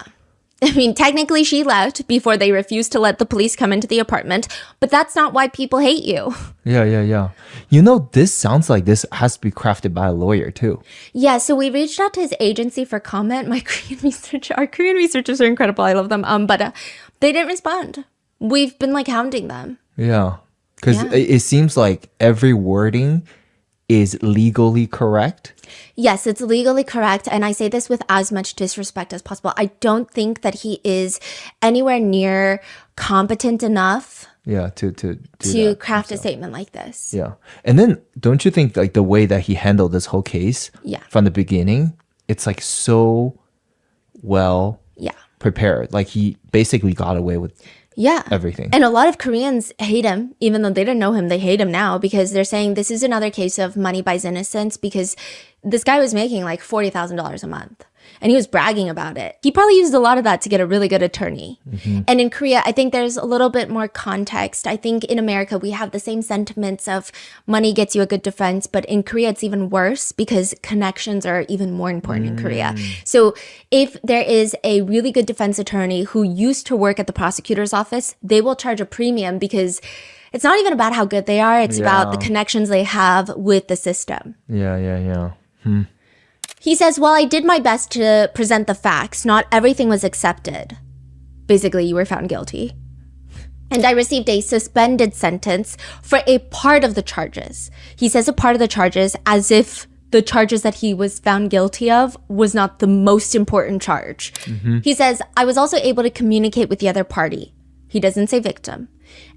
Speaker 1: I mean, technically she left before they refused to let the police come into the apartment, but that's not why people hate you.
Speaker 5: Yeah. You know, this sounds like this has to be crafted by a lawyer too.
Speaker 1: Yeah, so we reached out to his agency for comment. Our Korean researchers are incredible. I love them. But they didn't respond. We've been like hounding them.
Speaker 5: Yeah. Because it seems like every wording is legally correct.
Speaker 1: Yes, it's legally correct. And I say this with as much disrespect as possible. I don't think that he is anywhere near competent enough to craft a statement like this.
Speaker 5: Yeah. And then don't you think like the way that he handled this whole case from the beginning, it's like so well prepared. Like he basically got away with everything.
Speaker 1: And a lot of Koreans hate him, even though they didn't know him. They hate him now because they're saying this is another case of money buys innocence because this guy was making like $40,000 a month and he was bragging about it. He probably used a lot of that to get a really good attorney. And in Korea, I think there's a little bit more context. I think in America, we have the same sentiments of money gets you a good defense, but in Korea, it's even worse because connections are even more important in Korea. So if there is a really good defense attorney who used to work at the prosecutor's office, they will charge a premium because it's not even about how good they are. It's about the connections they have with the system.
Speaker 5: Yeah.
Speaker 1: He says, well, I did my best to present the facts. Not everything was accepted. Basically, you were found guilty. And I received a suspended sentence for a part of the charges. He says a part of the charges as if the charges that he was found guilty of was not the most important charge. He says, I was also able to communicate with the other party. He doesn't say victim.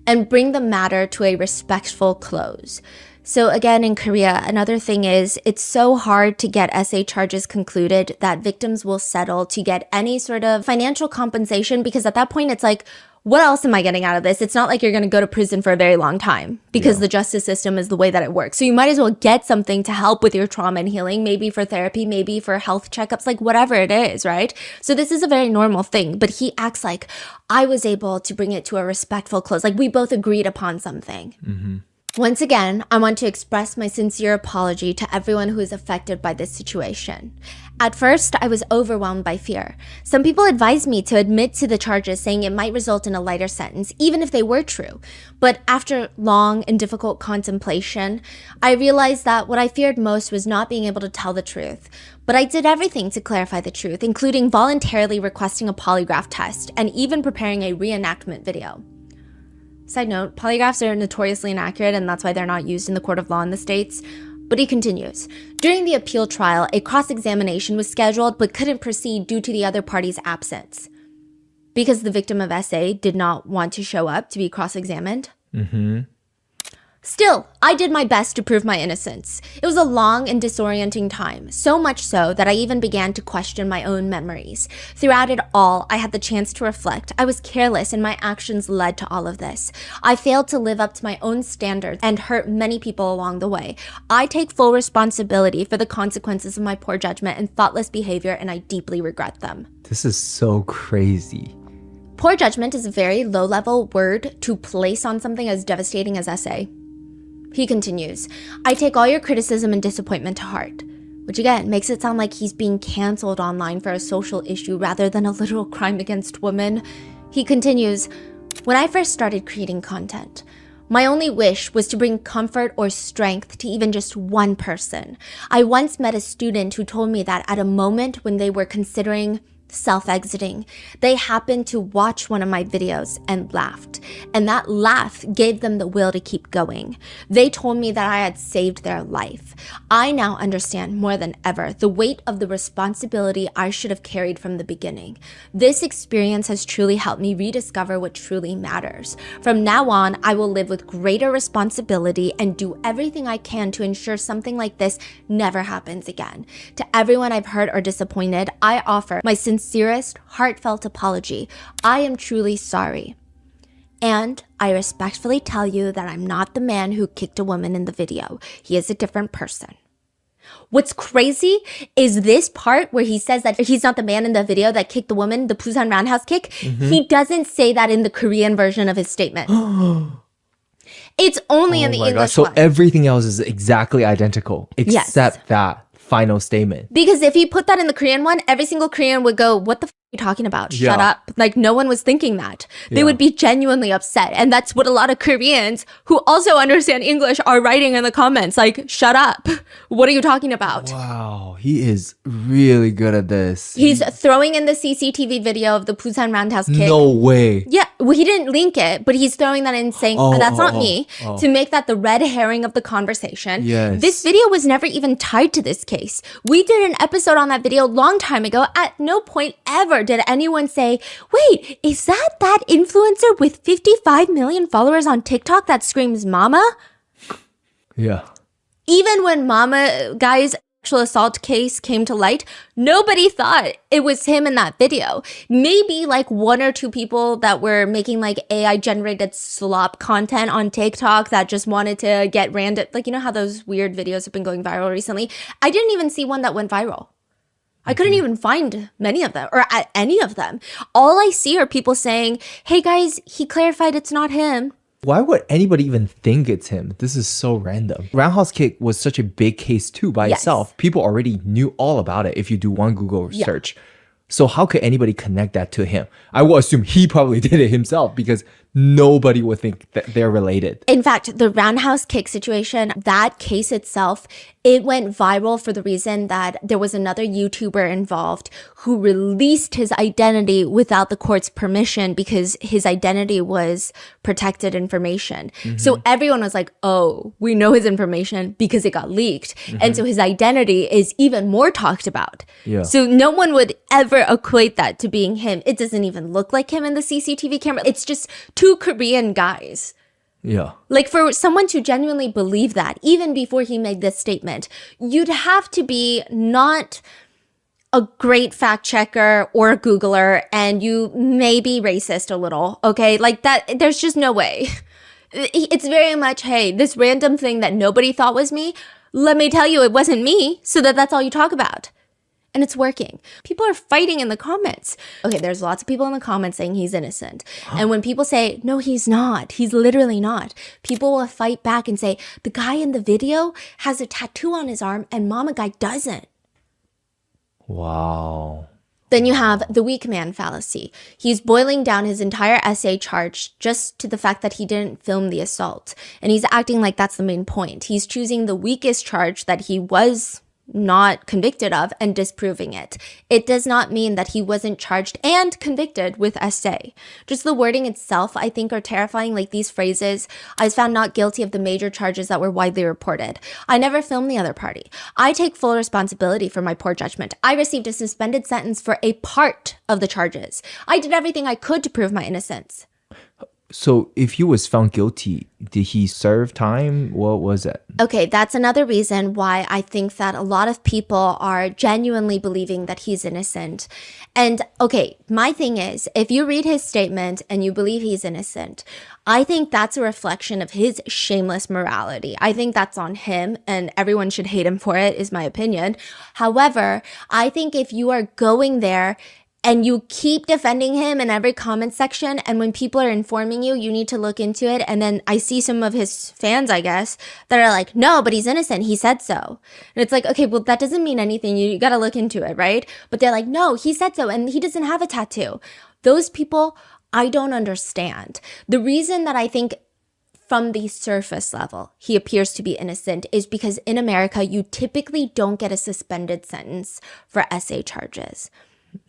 Speaker 1: And bring the matter to a respectful close. So again, in Korea, another thing is it's so hard to get essay charges concluded that victims will settle to get any sort of financial compensation because at that point it's like, what else am I getting out of this? It's not like you're going to go to prison for a very long time because the justice system is the way that it works. So you might as well get something to help with your trauma and healing, maybe for therapy, maybe for health checkups, like whatever it is, right? So this is a very normal thing, but he acts like I was able to bring it to a respectful close. Like we both agreed upon something. Once again, I want to express my sincere apology to everyone who is affected by this situation. At first, I was overwhelmed by fear. Some people advised me to admit to the charges, saying it might result in a lighter sentence, even if they were true. But after long and difficult contemplation, I realized that what I feared most was not being able to tell the truth. But I did everything to clarify the truth, including voluntarily requesting a polygraph test and even preparing a reenactment video. Side note, polygraphs are notoriously inaccurate and that's why they're not used in the court of law in the States. But he continues. During the appeal trial, a cross-examination was scheduled but couldn't proceed due to the other party's absence. Because the victim of SA did not want to show up to be cross-examined. Still, I did my best to prove my innocence. It was a long and disorienting time, so much so that I even began to question my own memories. Throughout it all, I had the chance to reflect. I was careless and my actions led to all of this. I failed to live up to my own standards and hurt many people along the way. I take full responsibility for the consequences of my poor judgment and thoughtless behavior, and I deeply regret them.
Speaker 5: This is so crazy.
Speaker 1: Poor judgment is a very low-level word to place on something as devastating as SA. He continues, I take all your criticism and disappointment to heart, which again makes it sound like he's being canceled online for a social issue rather than a literal crime against women. He continues, when I first started creating content, my only wish was to bring comfort or strength to even just one person. I once met a student who told me that at a moment when they were considering self-exiting, they happened to watch one of my videos and laughed, and that laugh gave them the will to keep going. They told me that I had saved their life. I now understand more than ever the weight of the responsibility I should have carried from the beginning. This experience has truly helped me rediscover what truly matters. From now on, I will live with greater responsibility and do everything I can to ensure something like this never happens again. To everyone I've hurt or disappointed, I offer my sincerest, heartfelt apology. I am truly sorry. And I respectfully tell you that I'm not the man who kicked a woman in the video. He is a different person. What's crazy is this part where he says that he's not the man in the video that kicked the woman, the Busan roundhouse kick. He doesn't say that in the Korean version of his statement. It's only in the English one.
Speaker 5: So everything else is exactly identical except that final statement.
Speaker 1: Because if he put that in the Korean one, every single Korean would go, what the f are you talking about? Shut up. Like, no one was thinking that. They would be genuinely upset. And that's what a lot of Koreans who also understand English are writing in the comments. Like, shut up. What are you talking about?
Speaker 5: Wow, he is really good at this.
Speaker 1: He's throwing in the CCTV video of the Busan roundhouse kick.
Speaker 5: No way.
Speaker 1: Yeah, well, he didn't link it, but he's throwing that in saying, that's not me, to make that the red herring of the conversation.
Speaker 5: Yes.
Speaker 1: This video was never even tied to this case. We did an episode on that video a long time ago. At no point ever did anyone say, wait, is that influencer with 55 million followers on TikTok that screams mama?
Speaker 5: Yeah.
Speaker 1: Even when Mama Guy's sexual assault case came to light, nobody thought it was him in that video. Maybe like one or two people that were making like AI generated slop content on TikTok that just wanted to get random, like, you know how those weird videos have been going viral recently? I didn't even see one that went viral. I couldn't even find many of them or any of them. All I see are people saying, hey guys, he clarified it's not him.
Speaker 5: Why would anybody even think it's him? This is so random. Roundhouse kick was such a big case too by itself. People already knew all about it if you do one Google search. So how could anybody connect that to him? I will assume he probably did it himself because nobody would think that they're related.
Speaker 1: In fact, the roundhouse kick situation, that case itself, it went viral for the reason that there was another YouTuber involved who released his identity without the court's permission because his identity was protected information. So everyone was like, oh, we know his information because it got leaked. And so his identity is even more talked about. So no one would ever equate that to being him. It doesn't even look like him in the CCTV camera. It's just two Korean guys. Like for someone to genuinely believe that, even before he made this statement, you'd have to be not a great fact checker or a Googler, and you may be racist a little, okay? Like that, there's just no way. It's very much, hey, this random thing that nobody thought was me, let me tell you it wasn't me, so that's all you talk about. And it's working. People are fighting in the comments. Okay, there's lots of people in the comments saying he's innocent. And when people say, no, he's not, he's literally not, people will fight back and say, the guy in the video has a tattoo on his arm and Mama Guy doesn't.
Speaker 5: Wow.
Speaker 1: Then you have the weak man fallacy. He's boiling down his entire essay charge just to the fact that he didn't film the assault. And he's acting like that's the main point. He's choosing the weakest charge that he was not convicted of and disproving it. It does not mean that he wasn't charged and convicted with SA. Just the wording itself, I think, are terrifying. Like these phrases, I was found not guilty of the major charges that were widely reported. I never filmed the other party. I take full responsibility for my poor judgment. I received a suspended sentence for a part of the charges. I did everything I could to prove my innocence.
Speaker 5: So if he was found guilty, did he serve time? What was it?
Speaker 1: Okay, that's another reason why I think that a lot of people are genuinely believing that he's innocent. And okay, my thing is, if you read his statement and you believe he's innocent, I think that's a reflection of his shameless morality. I think that's on him and everyone should hate him for it, is my opinion. However, I think if you are going there and you keep defending him in every comment section, and when people are informing you, you need to look into it. And then I see some of his fans, I guess, that are like, no, but he's innocent. He said so. And it's like, okay, well, that doesn't mean anything. You got to look into it, right? But they're like, no, he said so. And he doesn't have a tattoo. Those people, I don't understand. The reason that I think from the surface level, he appears to be innocent is because in America, you typically don't get a suspended sentence for SA charges.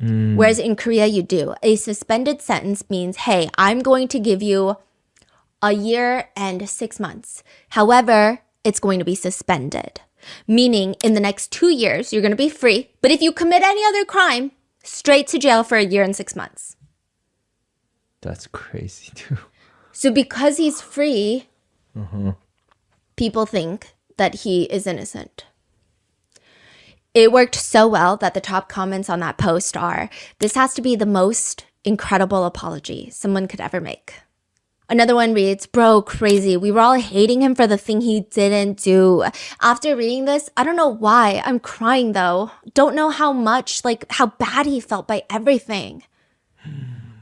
Speaker 1: Whereas in Korea, you do. A suspended sentence means, hey, I'm going to give you a year and 6 months. However, it's going to be suspended. Meaning in the next 2 years, you're going to be free. But if you commit any other crime, straight to jail for a year and 6 months.
Speaker 5: That's crazy too.
Speaker 1: So because he's free, people think that he is innocent. It worked so well that the top comments on that post are, this has to be the most incredible apology someone could ever make. Another one reads, bro, crazy. We were all hating him for the thing he didn't do. After reading this, I don't know why. I'm crying though. Don't know how much, like how bad he felt by everything.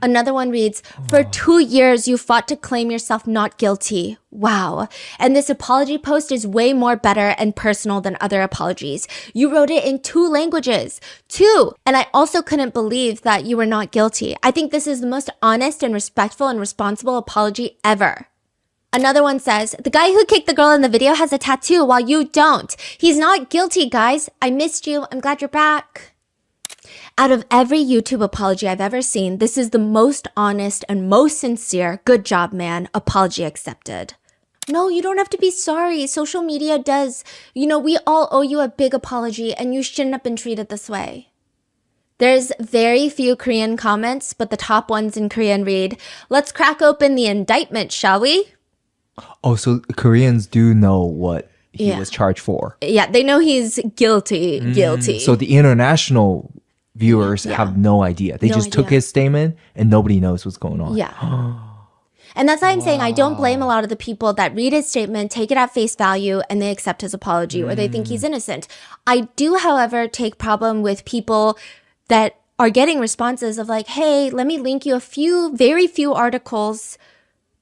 Speaker 1: Another one reads, for 2 years, you fought to claim yourself not guilty. Wow. And this apology post is way more better and personal than other apologies. You wrote it in 2 languages. 2. And I also couldn't believe that you were not guilty. I think this is the most honest and respectful and responsible apology ever. Another one says, the guy who kicked the girl in the video has a tattoo while you don't. He's not guilty, guys. I missed you. I'm glad you're back. Out of every YouTube apology I've ever seen, this is the most honest and most sincere, good job, man, apology accepted. No, you don't have to be sorry. Social media does. You know, we all owe you a big apology and you shouldn't have been treated this way. There's very few Korean comments, but the top ones in Korean read, let's crack open the indictment, shall we?
Speaker 5: Oh, so Koreans do know what he was charged for.
Speaker 1: Yeah, they know he's guilty.
Speaker 5: So the international viewers have no idea. They just took his statement and nobody knows what's going on.
Speaker 1: Yeah. And that's why I'm saying I don't blame a lot of the people that read his statement, take it at face value, and they accept his apology or they think he's innocent. I do, however, take problem with people that are getting responses of like, hey, let me link you very few articles,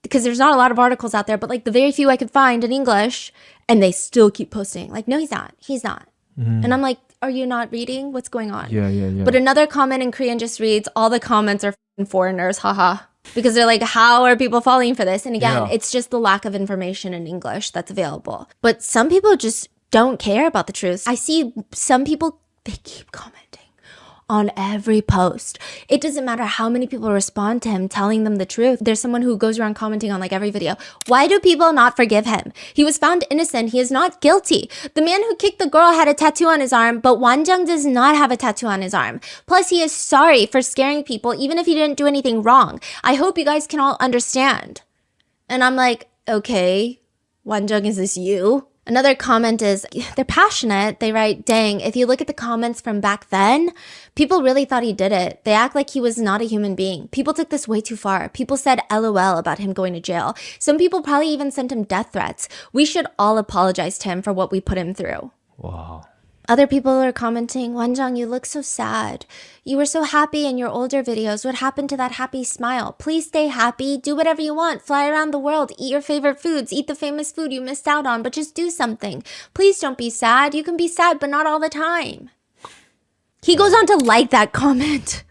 Speaker 1: because there's not a lot of articles out there, but like the very few I could find in English, and they still keep posting. Like, no, he's not. He's not. And I'm like, are you not reading? What's going on?
Speaker 5: Yeah.
Speaker 1: But another comment in Korean just reads, all the comments are foreigners, haha. Because they're like, how are people falling for this? And again, it's just the lack of information in English that's available. But some people just don't care about the truth. I see some people, they keep commenting on every post. It doesn't matter how many people respond to him telling them the truth. There's someone who goes around commenting on like every video. Why do people not forgive him? He was found innocent. He is not guilty. The man who kicked the girl had a tattoo on his arm, but Wanjung does not have a tattoo on his arm. Plus, he is sorry for scaring people, even if he didn't do anything wrong. I hope you guys can all understand. And I'm like, okay, Wanjung, is this you? Another comment is, they're passionate. They write, dang, if you look at the comments from back then, people really thought he did it. They act like he was not a human being. People took this way too far. People said LOL about him going to jail. Some people probably even sent him death threats. We should all apologize to him for what we put him through.
Speaker 5: Wow.
Speaker 1: Other people are commenting, Wanjung, you look so sad. You were so happy in your older videos. What happened to that happy smile? Please stay happy. Do whatever you want. Fly around the world. Eat your favorite foods. Eat the famous food you missed out on, but just do something. Please don't be sad. You can be sad, but not all the time. He goes on to like that comment.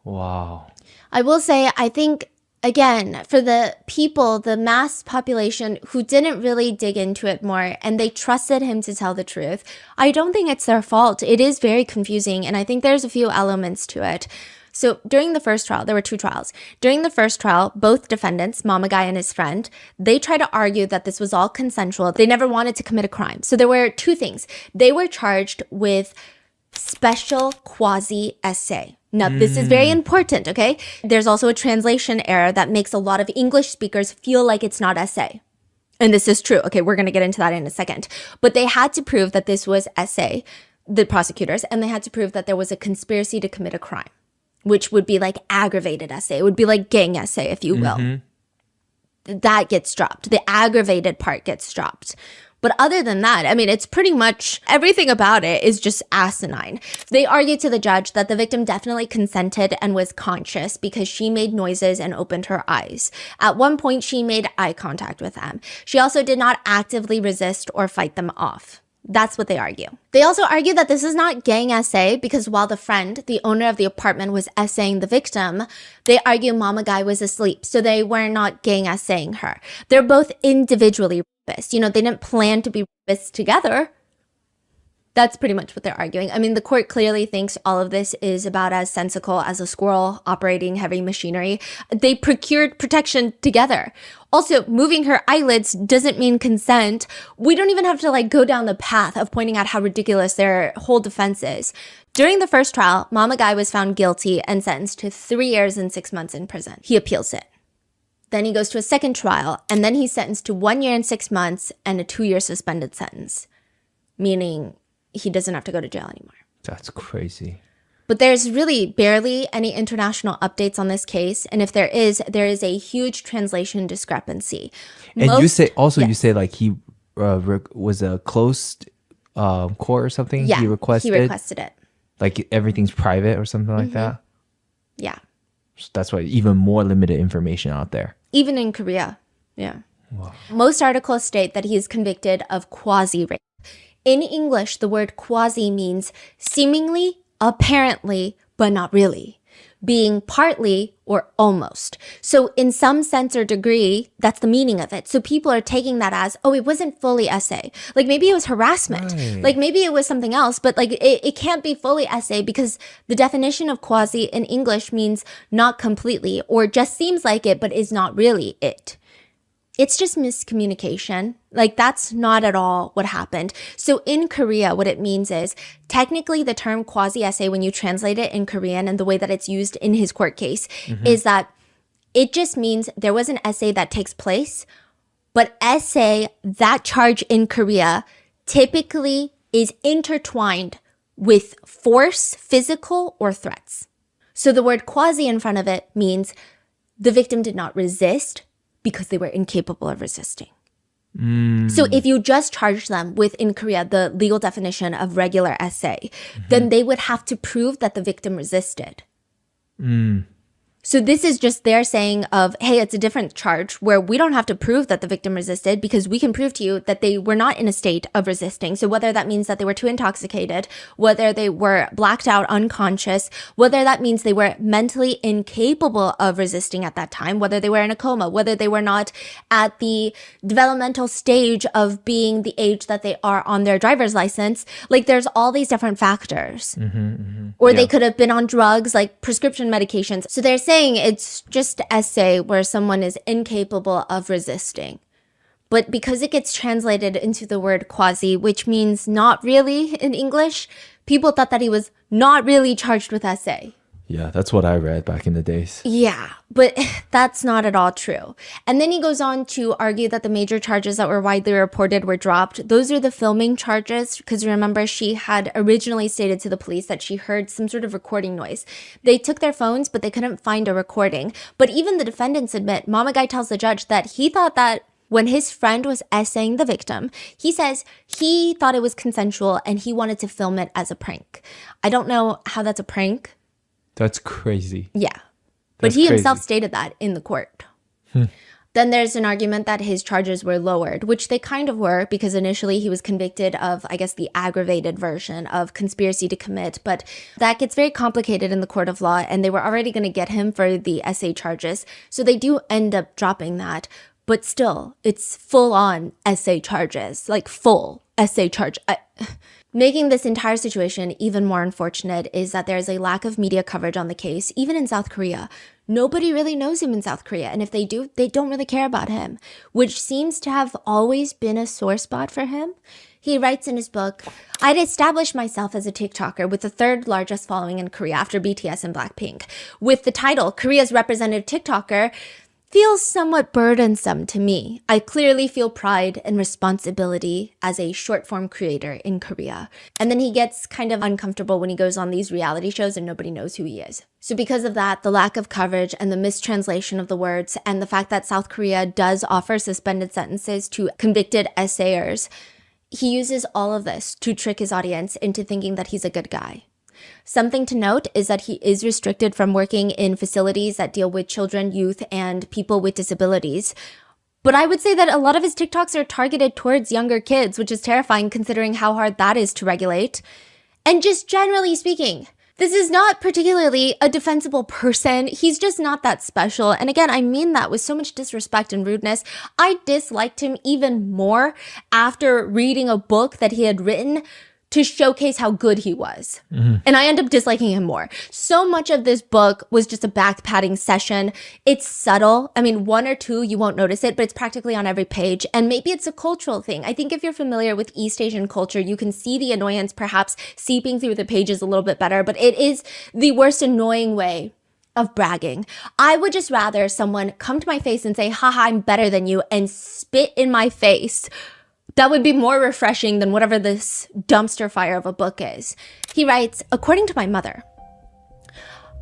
Speaker 5: Wow.
Speaker 1: I will say, I think, again, for the people, the mass population who didn't really dig into it more and they trusted him to tell the truth, I don't think it's their fault. It is very confusing, and I think there's a few elements to it. So during the first trial, there were 2 trials. During the first trial, both defendants, Mama Guy and his friend, they tried to argue that this was all consensual. They never wanted to commit a crime. So there were 2 things. They were charged with special quasi-essay. Now, this is very important, okay? There's also a translation error that makes a lot of English speakers feel like it's not essay. And this is true. Okay, we're going to get into that in a second. But they had to prove that this was essay, the prosecutors, and they had to prove that there was a conspiracy to commit a crime, which would be like aggravated essay. It would be like gang essay, if you will. That gets dropped. The aggravated part gets dropped. But other than that, I mean, it's pretty much everything about it is just asinine. They argued to the judge that the victim definitely consented and was conscious because she made noises and opened her eyes. At one point, she made eye contact with them. She also did not actively resist or fight them off. That's what they argue. They also argue that this is not gang essay because while the friend, the owner of the apartment, was essaying the victim, they argue Mama Guy was asleep, so they were not gang essaying her. They're both individually rapists. You know, they didn't plan to be rapists together. That's pretty much what they're arguing. I mean, the court clearly thinks all of this is about as sensical as a squirrel operating heavy machinery. They procured protection together. Also, moving her eyelids doesn't mean consent. We don't even have to go down the path of pointing out how ridiculous their whole defense is. During the first trial, Mama Guy was found guilty and sentenced to 3 years and 6 months in prison. He appeals it. Then he goes to a second trial, and then he's sentenced to 1 year and 6 months and a 2-year suspended sentence, meaning he doesn't have to go to jail anymore.
Speaker 5: That's crazy.
Speaker 1: But there's really barely any international updates on this case. And if there is a huge translation discrepancy.
Speaker 5: And you say he was a closed court or something?
Speaker 1: Yeah,
Speaker 5: he requested
Speaker 1: it.
Speaker 5: Like everything's private or something like that?
Speaker 1: Yeah.
Speaker 5: So that's why even more limited information out there.
Speaker 1: Even in Korea. Yeah. Wow. Most articles state that he is convicted of quasi-rape. In English, the word quasi means seemingly, apparently, but not really, being partly or almost. So in some sense or degree, that's the meaning of it. So people are taking that as, oh, it wasn't fully essay. Like maybe it was harassment. Right. Like maybe it was something else, but it can't be fully essay because the definition of quasi in English means not completely or just seems like it, but is not really it. It's just miscommunication. That's not at all what happened. So in Korea, what it means is technically the term quasi-essay, when you translate it in Korean and the way that it's used in his court case, is that it just means there was an essay that takes place, but essay, that charge in Korea, typically is intertwined with force, physical, or threats. So the word quasi in front of it means the victim did not resist, because they were incapable of resisting. So if you just charge them with, in Korea, the legal definition of regular essay, then they would have to prove that the victim resisted. So this is just their saying of, hey, it's a different charge where we don't have to prove that the victim resisted because we can prove to you that they were not in a state of resisting. So whether that means that they were too intoxicated, whether they were blacked out, unconscious, whether that means they were mentally incapable of resisting at that time, whether they were in a coma, whether they were not at the developmental stage of being the age that they are on their driver's license. There's all these different factors. Or they could have been on drugs, like prescription medications. So they're saying it's just essay where someone is incapable of resisting. But because it gets translated into the word quasi, which means not really in English, people thought that he was not really charged with essay.
Speaker 5: Yeah, that's what I read back in the days.
Speaker 1: Yeah, but that's not at all true. And then he goes on to argue that the major charges that were widely reported were dropped. Those are the filming charges, because remember, she had originally stated to the police that she heard some sort of recording noise. They took their phones, but they couldn't find a recording. But even the defendants admit, Mama Guy tells the judge that he thought that when his friend was essaying the victim, he says he thought it was consensual and he wanted to film it as a prank. I don't know how that's a prank.
Speaker 5: That's crazy.
Speaker 1: Yeah. But he himself stated that in the court. Then there's an argument that his charges were lowered, which they kind of were because initially he was convicted of, I guess, the aggravated version of conspiracy to commit. But that gets very complicated in the court of law, and they were already going to get him for the essay charges. So they do end up dropping that. But still, it's full-on essay charges, full essay charge. Making this entire situation even more unfortunate is that there is a lack of media coverage on the case, even in South Korea. Nobody really knows him in South Korea. And if they do, they don't really care about him, which seems to have always been a sore spot for him. He writes in his book, I'd established myself as a TikToker with the third largest following in Korea after BTS and Blackpink. With the title, Korea's representative TikToker, feels somewhat burdensome to me. I clearly feel pride and responsibility as a short-form creator in Korea. And then he gets kind of uncomfortable when he goes on these reality shows and nobody knows who he is. So because of that, the lack of coverage and the mistranslation of the words and the fact that South Korea does offer suspended sentences to convicted essayers, he uses all of this to trick his audience into thinking that he's a good guy. Something to note is that he is restricted from working in facilities that deal with children, youth, and people with disabilities. But I would say that a lot of his TikToks are targeted towards younger kids, which is terrifying considering how hard that is to regulate. And just generally speaking, this is not particularly a defensible person. He's just not that special. And again, I mean that with so much disrespect and rudeness. I disliked him even more after reading a book that he had written to showcase how good he was. Mm-hmm. And I end up disliking him more. So much of this book was just a back-patting session. It's subtle. I mean, one or two, you won't notice it, but it's practically on every page. And maybe it's a cultural thing. I think if you're familiar with East Asian culture, you can see the annoyance perhaps seeping through the pages a little bit better, but it is the worst annoying way of bragging. I would just rather someone come to my face and say, haha, I'm better than you, and spit in my face. That would be more refreshing than whatever this dumpster fire of a book is. He writes, according to my mother,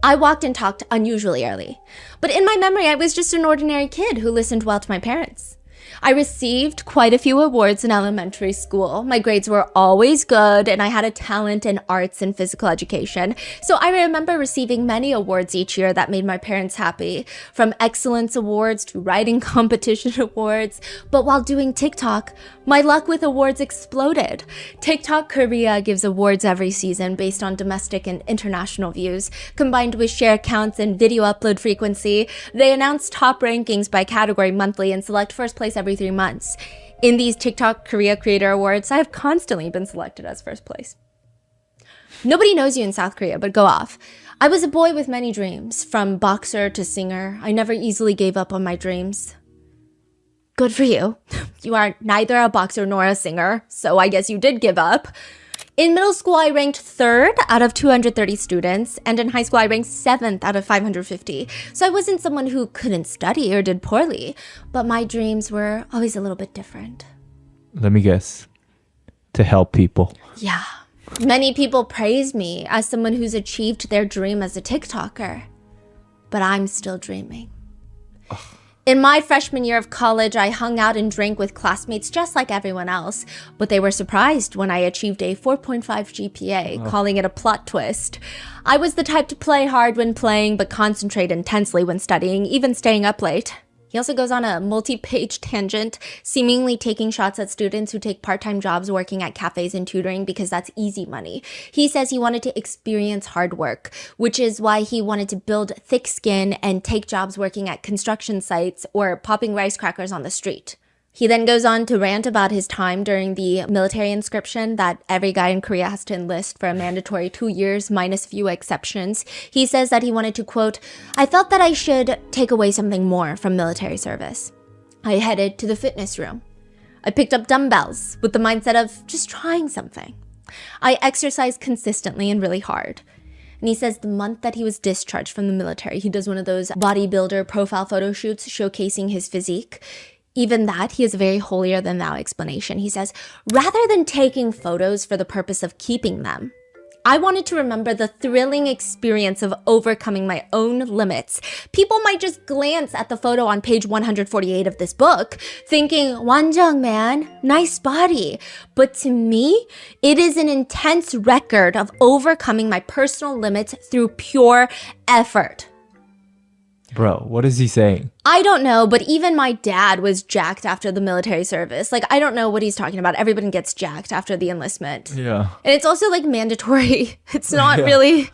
Speaker 1: I walked and talked unusually early, but in my memory, I was just an ordinary kid who listened well to my parents. I received quite a few awards in elementary school. My grades were always good, and I had a talent in arts and physical education. So I remember receiving many awards each year that made my parents happy, from excellence awards to writing competition awards. But while doing TikTok, my luck with awards exploded. TikTok Korea gives awards every season based on domestic and international views. Combined with share counts and video upload frequency, they announce top rankings by category monthly and select first place every 3 months. In these TikTok Korea Creator Awards, I have constantly been selected as first place. Nobody knows you in South Korea, but go off. I was a boy with many dreams, from boxer to singer. I never easily gave up on my dreams. Good for you. You are neither a boxer nor a singer, so I guess you did give up. In middle school, I ranked 3rd out of 230 students, and in high school, I ranked 7th out of 550. So I wasn't someone who couldn't study or did poorly, but my dreams were always a little bit different.
Speaker 5: Let me guess. To help people.
Speaker 1: Yeah. Many people praise me as someone who's achieved their dream as a TikToker, but I'm still dreaming. Ugh. In my freshman year of college, I hung out and drank with classmates just like everyone else, but they were surprised when I achieved a 4.5 GPA, calling it a plot twist. I was the type to play hard when playing, but concentrate intensely when studying, even staying up late. He also goes on a multi-page tangent, seemingly taking shots at students who take part-time jobs working at cafes and tutoring because that's easy money. He says he wanted to experience hard work, which is why he wanted to build thick skin and take jobs working at construction sites or popping rice crackers on the street. He then goes on to rant about his time during the military conscription that every guy in Korea has to enlist for a mandatory 2 years minus few exceptions. He says that he wanted to, quote, I felt that I should take away something more from military service. I headed to the fitness room. I picked up dumbbells with the mindset of just trying something. I exercised consistently and really hard. And he says the month that he was discharged from the military, he does one of those bodybuilder profile photo shoots showcasing his physique. Even that, he has a very holier-than-thou explanation. He says, rather than taking photos for the purpose of keeping them, I wanted to remember the thrilling experience of overcoming my own limits. People might just glance at the photo on page 148 of this book, thinking, 완전 man, nice body. But to me, it is an intense record of overcoming my personal limits through pure effort.
Speaker 5: Bro, what is he saying?
Speaker 1: I don't know, but even my dad was jacked after the military service. Like, I don't know what he's talking about. Everyone gets jacked after the enlistment.
Speaker 5: Yeah.
Speaker 1: And it's also like mandatory. It's not really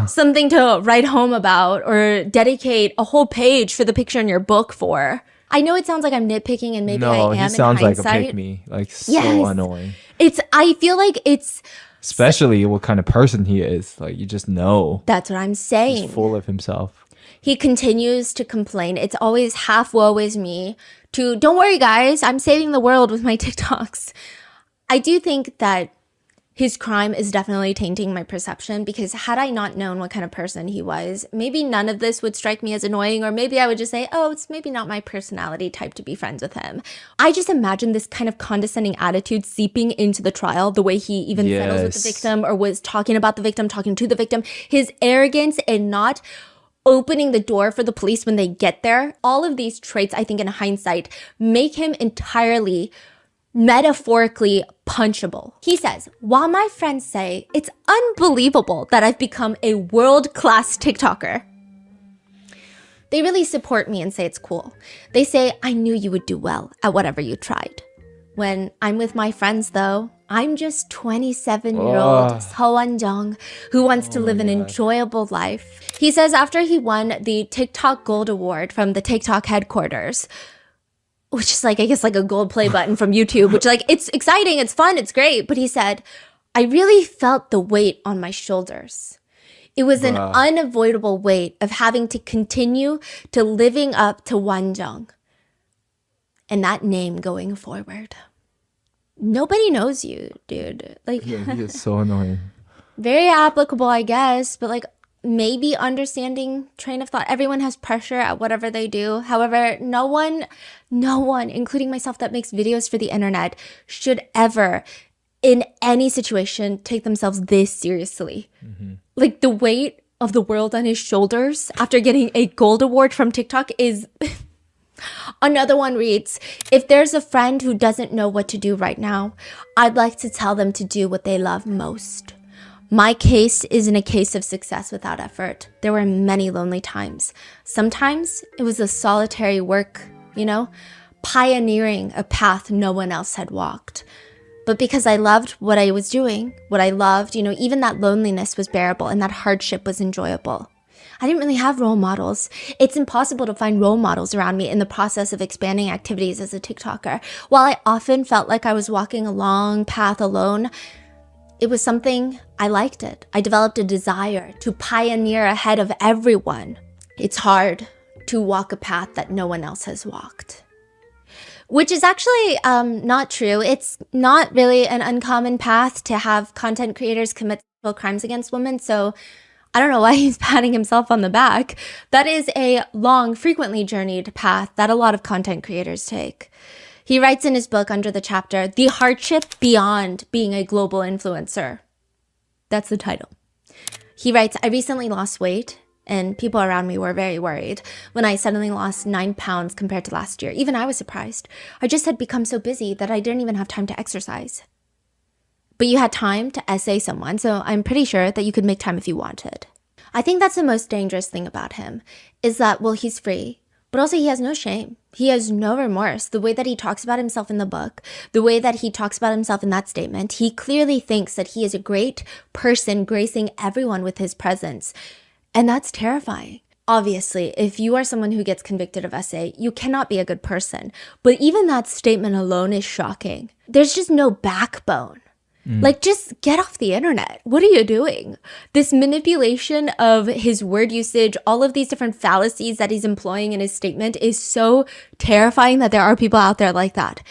Speaker 1: something to write home about or dedicate a whole page for the picture in your book for. I know it sounds like I'm nitpicking and maybe I am in hindsight. No, he sounds
Speaker 5: like a pick-me. Like, so annoying.
Speaker 1: I feel like it's...
Speaker 5: Especially what kind of person he is. Like, you just know.
Speaker 1: That's what I'm saying.
Speaker 5: He's full of himself.
Speaker 1: He continues to complain. It's always half woe is me to, don't worry guys, I'm saving the world with my TikToks. I do think that his crime is definitely tainting my perception, because had I not known what kind of person he was, maybe none of this would strike me as annoying, or maybe I would just say, oh, it's maybe not my personality type to be friends with him. I just imagine this kind of condescending attitude seeping into the trial, the way he even settles with the victim or was talking about the victim, talking to the victim, his arrogance and not opening the door for the police when they get there. All of these traits, I think in hindsight, make him entirely metaphorically punchable. He says, while my friends say it's unbelievable that I've become a world-class TikToker, they really support me and say it's cool. They say, I knew you would do well at whatever you tried. When I'm with my friends though, I'm just 27-year-old Seo Wan-jung who wants to live an enjoyable life. He says after he won the TikTok Gold Award from the TikTok headquarters, which is like, I guess like a gold play button from YouTube, which like, it's exciting, it's fun, it's great. But he said, I really felt the weight on my shoulders. It was an unavoidable weight of having to continue to living up to Wan-jung and that name going forward. Nobody knows you, dude. Like,
Speaker 5: yeah, he is so annoying.
Speaker 1: Very applicable, I guess, but like, maybe understanding train of thought. Everyone has pressure at whatever they do. However, no one, including myself that makes videos for the internet, should ever, in any situation, take themselves this seriously. Like the weight of the world on his shoulders after getting a gold award from TikTok is... Another one reads, if there's a friend who doesn't know what to do right now, I'd like to tell them to do what they love most. My case isn't a case of success without effort. There were many lonely times. Sometimes it was a solitary work, pioneering a path no one else had walked. But because I loved what I was doing, what I loved, even that loneliness was bearable and that hardship was enjoyable. I didn't really have role models. It's impossible to find role models around me in the process of expanding activities as a TikToker. While I often felt like I was walking a long path alone, it was something I liked it. I developed a desire to pioneer ahead of everyone. It's hard to walk a path that no one else has walked. Which is actually not true. It's not really an uncommon path to have content creators commit sexual crimes against women, so I don't know why he's patting himself on the back. That is a long, frequently journeyed path that a lot of content creators take. He writes in his book under the chapter, The Hardship Beyond Being a Global Influencer. That's the title. He writes, I recently lost weight and people around me were very worried when I suddenly lost 9 pounds compared to last year. Even I was surprised. I just had become so busy that I didn't even have time to exercise. But you had time to essay someone, so I'm pretty sure that you could make time if you wanted. I think that's the most dangerous thing about him, is that, well, he's free, but also he has no shame. He has no remorse. The way that he talks about himself in the book, the way that he talks about himself in that statement, he clearly thinks that he is a great person gracing everyone with his presence. And that's terrifying. Obviously, if you are someone who gets convicted of SA, you cannot be a good person. But even that statement alone is shocking. There's just no backbone. Like, just get off the internet. What are you doing? This manipulation of his word usage, all of these different fallacies that he's employing in his statement is so terrifying that there are people out there like that.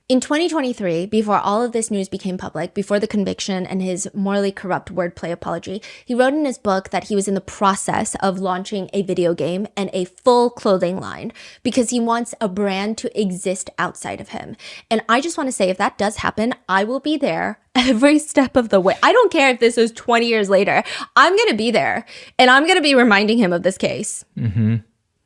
Speaker 1: In 2023, before all of this news became public, before the conviction and his morally corrupt wordplay apology, he wrote in his book that he was in the process of launching a video game and a full clothing line because he wants a brand to exist outside of him. And I just want to say, if that does happen, I will be there every step of the way. I don't care if this is 20 years later. I'm going to be there and I'm going to be reminding him of this case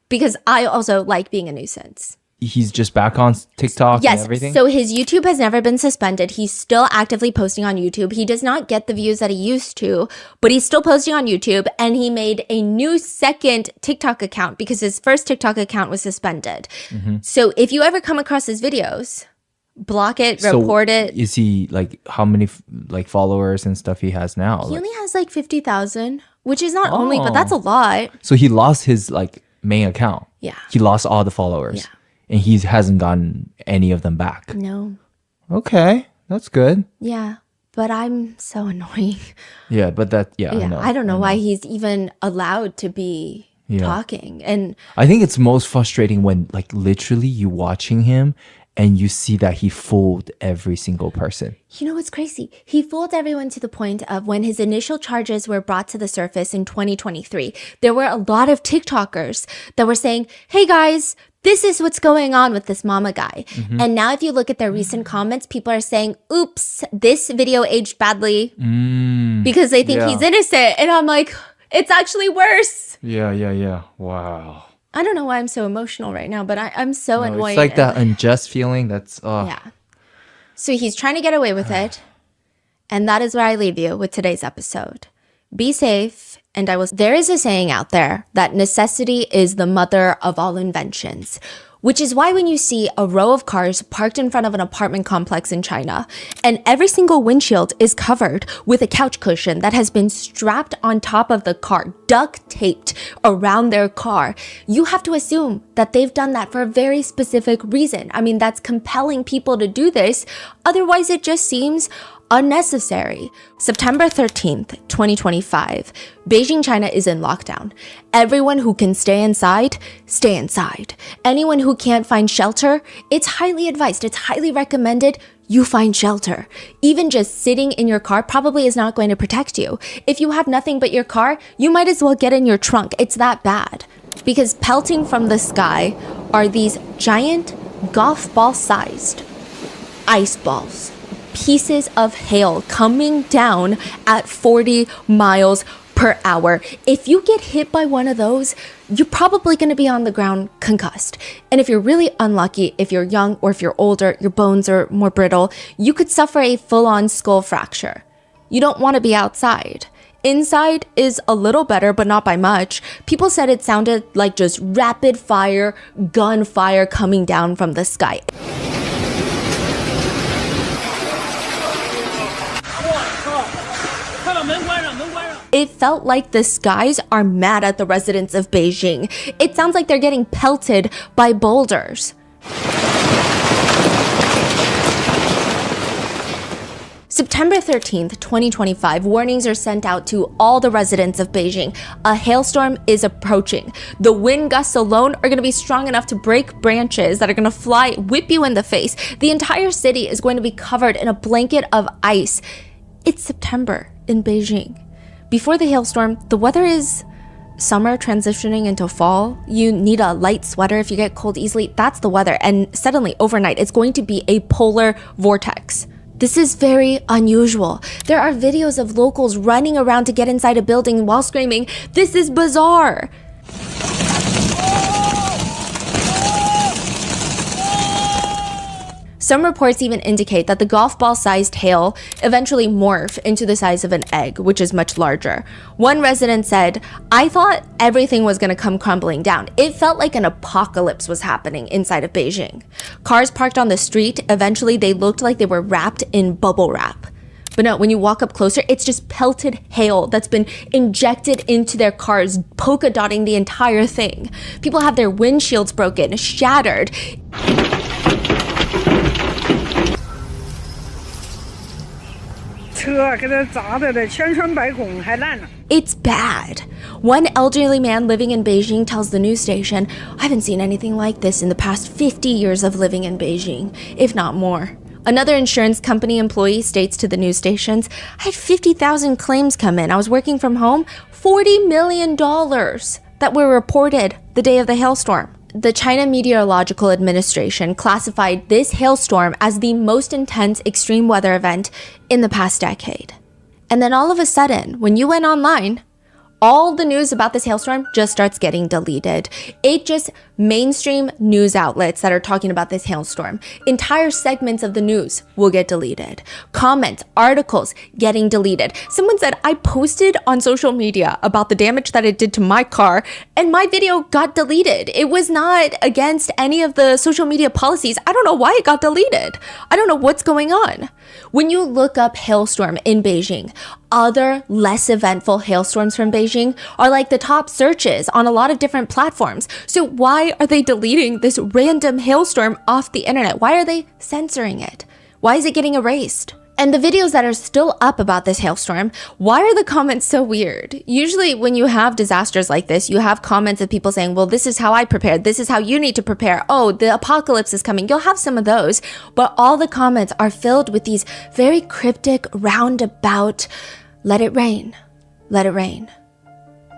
Speaker 1: because I also like being a nuisance.
Speaker 5: He's just back on TikTok and everything?
Speaker 1: So his YouTube has never been suspended. He's still actively posting on YouTube. He does not get the views that he used to, but he's still posting on YouTube, and he made a new second TikTok account because his first TikTok account was suspended. So if you ever come across his videos, block it, report it.
Speaker 5: Is he like, how many like followers and stuff he has now?
Speaker 1: He only has like 50,000, which is not only, but that's a lot.
Speaker 5: So he lost his like main account.
Speaker 1: Yeah.
Speaker 5: He lost all the followers.
Speaker 1: Yeah.
Speaker 5: And he hasn't gotten any of them back.
Speaker 1: No.
Speaker 5: Okay, that's good.
Speaker 1: Yeah, but I'm so annoying.
Speaker 5: Yeah, but that, I know.
Speaker 1: I don't know why he's even allowed to be talking. And
Speaker 5: I think it's most frustrating when like literally you watching him and you see that he fooled every single person.
Speaker 1: You know what's crazy? He fooled everyone to the point of when his initial charges were brought to the surface in 2023, there were a lot of TikTokers that were saying, hey guys, this is what's going on with this mama guy. And now if you look at their recent comments, people are saying, oops, this video aged badly because they think he's innocent. And I'm like, it's actually worse.
Speaker 5: Yeah. Wow.
Speaker 1: I don't know why I'm so emotional right now, but I'm so annoyed.
Speaker 5: It's like that unjust feeling that's...
Speaker 1: Yeah. So he's trying to get away with it. And that is where I leave you with today's episode. Be safe. And there is a saying out there that necessity is the mother of all inventions, which is why when you see a row of cars parked in front of an apartment complex in China, and every single windshield is covered with a couch cushion that has been strapped on top of the car, duct taped around their car, you have to assume that they've done that for a very specific reason. I mean, that's compelling people to do this. Otherwise, it just seems unnecessary. September 13th, 2025, Beijing, China is in lockdown. Everyone who can stay inside, stay inside. Anyone who can't find shelter, it's highly advised, it's highly recommended you find shelter. Even just sitting in your car probably is not going to protect you. If you have nothing but your car, you might as well get in your trunk. It's that bad. Because pelting from the sky are these giant golf ball sized ice balls. Pieces of hail coming down at 40 miles per hour. If you get hit by one of those, you're probably going to be on the ground concussed. And if you're really unlucky, if you're young or if you're older, your bones are more brittle, you could suffer a full-on skull fracture. You don't want to be outside. Inside is a little better, but not by much. People said it sounded like just rapid fire, gunfire coming down from the sky. It felt like the skies are mad at the residents of Beijing. It sounds like they're getting pelted by boulders. September 13th, 2025, warnings are sent out to all the residents of Beijing. A hailstorm is approaching. The wind gusts alone are going to be strong enough to break branches that are going to fly, whip you in the face. The entire city is going to be covered in a blanket of ice. It's September in Beijing. Before the hailstorm, the weather is summer transitioning into fall. You need a light sweater if you get cold easily. That's the weather. And suddenly, overnight, it's going to be a polar vortex. This is very unusual. There are videos of locals running around to get inside a building while screaming, "This is bizarre!" Some reports even indicate that the golf ball-sized hail eventually morph into the size of an egg, which is much larger. One resident said, "I thought everything was going to come crumbling down. It felt like an apocalypse was happening inside of Beijing." Cars parked on the street, eventually they looked like they were wrapped in bubble wrap. But no, when you walk up closer, it's just pelted hail that's been injected into their cars, polka dotting the entire thing. People have their windshields broken, shattered. It's bad. One elderly man living in Beijing tells the news station, "I haven't seen anything like this in the past 50 years of living in Beijing, if not more." Another insurance company employee states to the news stations, "I had 50,000 claims come in. I was working from home. $40 million that were reported the day of the hailstorm." The China Meteorological Administration classified this hailstorm as the most intense extreme weather event in the past decade. And then all of a sudden, when you went online, all the news about this hailstorm just starts getting deleted. It just mainstream news outlets that are talking about this hailstorm. Entire segments of the news will get deleted. Comments, articles getting deleted. Someone said, "I posted on social media about the damage that it did to my car and my video got deleted. It was not against any of the social media policies. I don't know why it got deleted. I don't know what's going on." When you look up hailstorm in Beijing, other less eventful hailstorms from Beijing are like the top searches on a lot of different platforms. So why are they deleting this random hailstorm off the internet? Why are they censoring it? Why is it getting erased? And the videos that are still up about this hailstorm, why are the comments so weird? Usually when you have disasters like this, you have comments of people saying, well, this is how I prepared. This is how you need to prepare. Oh, the apocalypse is coming. You'll have some of those. But all the comments are filled with these very cryptic, roundabout, let it rain. Let it rain.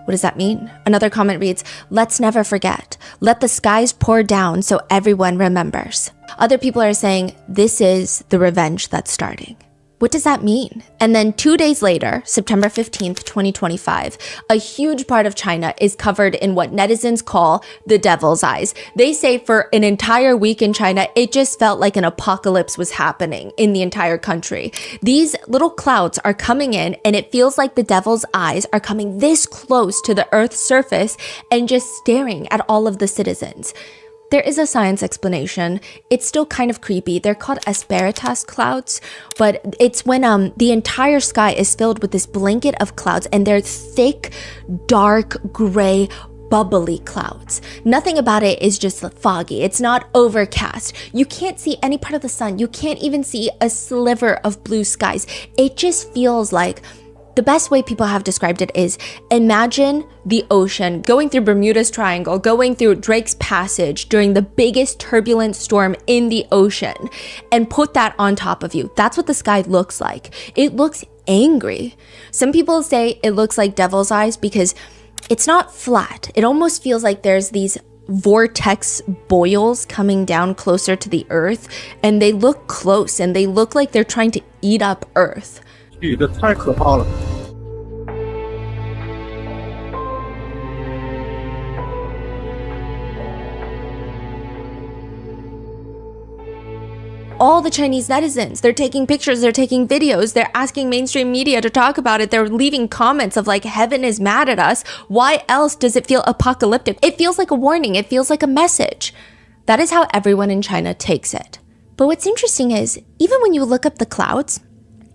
Speaker 1: What does that mean? Another comment reads, let's never forget. Let the skies pour down so everyone remembers. Other people are saying, this is the revenge that's starting. What does that mean? And then 2 days later, September 15th, 2025, a huge part of China is covered in what netizens call the devil's eyes. They say for an entire week in China, it just felt like an apocalypse was happening in the entire country. These little clouds are coming in and it feels like the devil's eyes are coming this close to the Earth's surface and just staring at all of the citizens. There is a science explanation. It's still kind of creepy. They're called asperitas clouds, but it's when the entire sky is filled with this blanket of clouds and they're thick, dark, gray, bubbly clouds. Nothing about it is just foggy. It's not overcast. You can't see any part of the sun. You can't even see a sliver of blue skies. It just feels like the best way people have described it is imagine the ocean going through Bermuda's Triangle, going through Drake's Passage during the biggest turbulent storm in the ocean, and put that on top of you. That's what the sky looks like. It looks angry. Some people say it looks like devil's eyes because it's not flat. It almost feels like there's these vortex boils coming down closer to the earth, and they look close and they look like they're trying to eat up earth.
Speaker 4: 雨的太可怕了。
Speaker 1: All the Chinese netizens, they're taking pictures, they're taking videos, they're asking mainstream media to talk about it, they're leaving comments of like, heaven is mad at us. Why else does it feel apocalyptic? It feels like a warning, it feels like a message. That is how everyone in China takes it. But what's interesting is, even when you look up the clouds,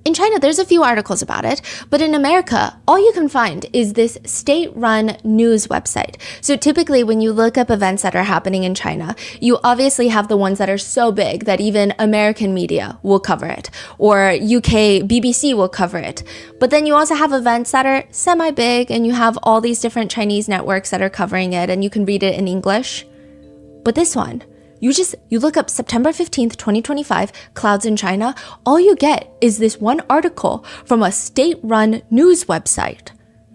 Speaker 1: in China, there's a few articles about it, but in America, all you can find is this state-run news website. So typically when you look up events that are happening in China, you obviously have the ones that are so big that even American media will cover it, or UK BBC will cover it. But then you also have events that are semi-big, and you have all these different Chinese networks that are covering it, and you can read it in English. But this one, you look up September 15th, 2025, clouds in China, all you get is this one article from a state-run news website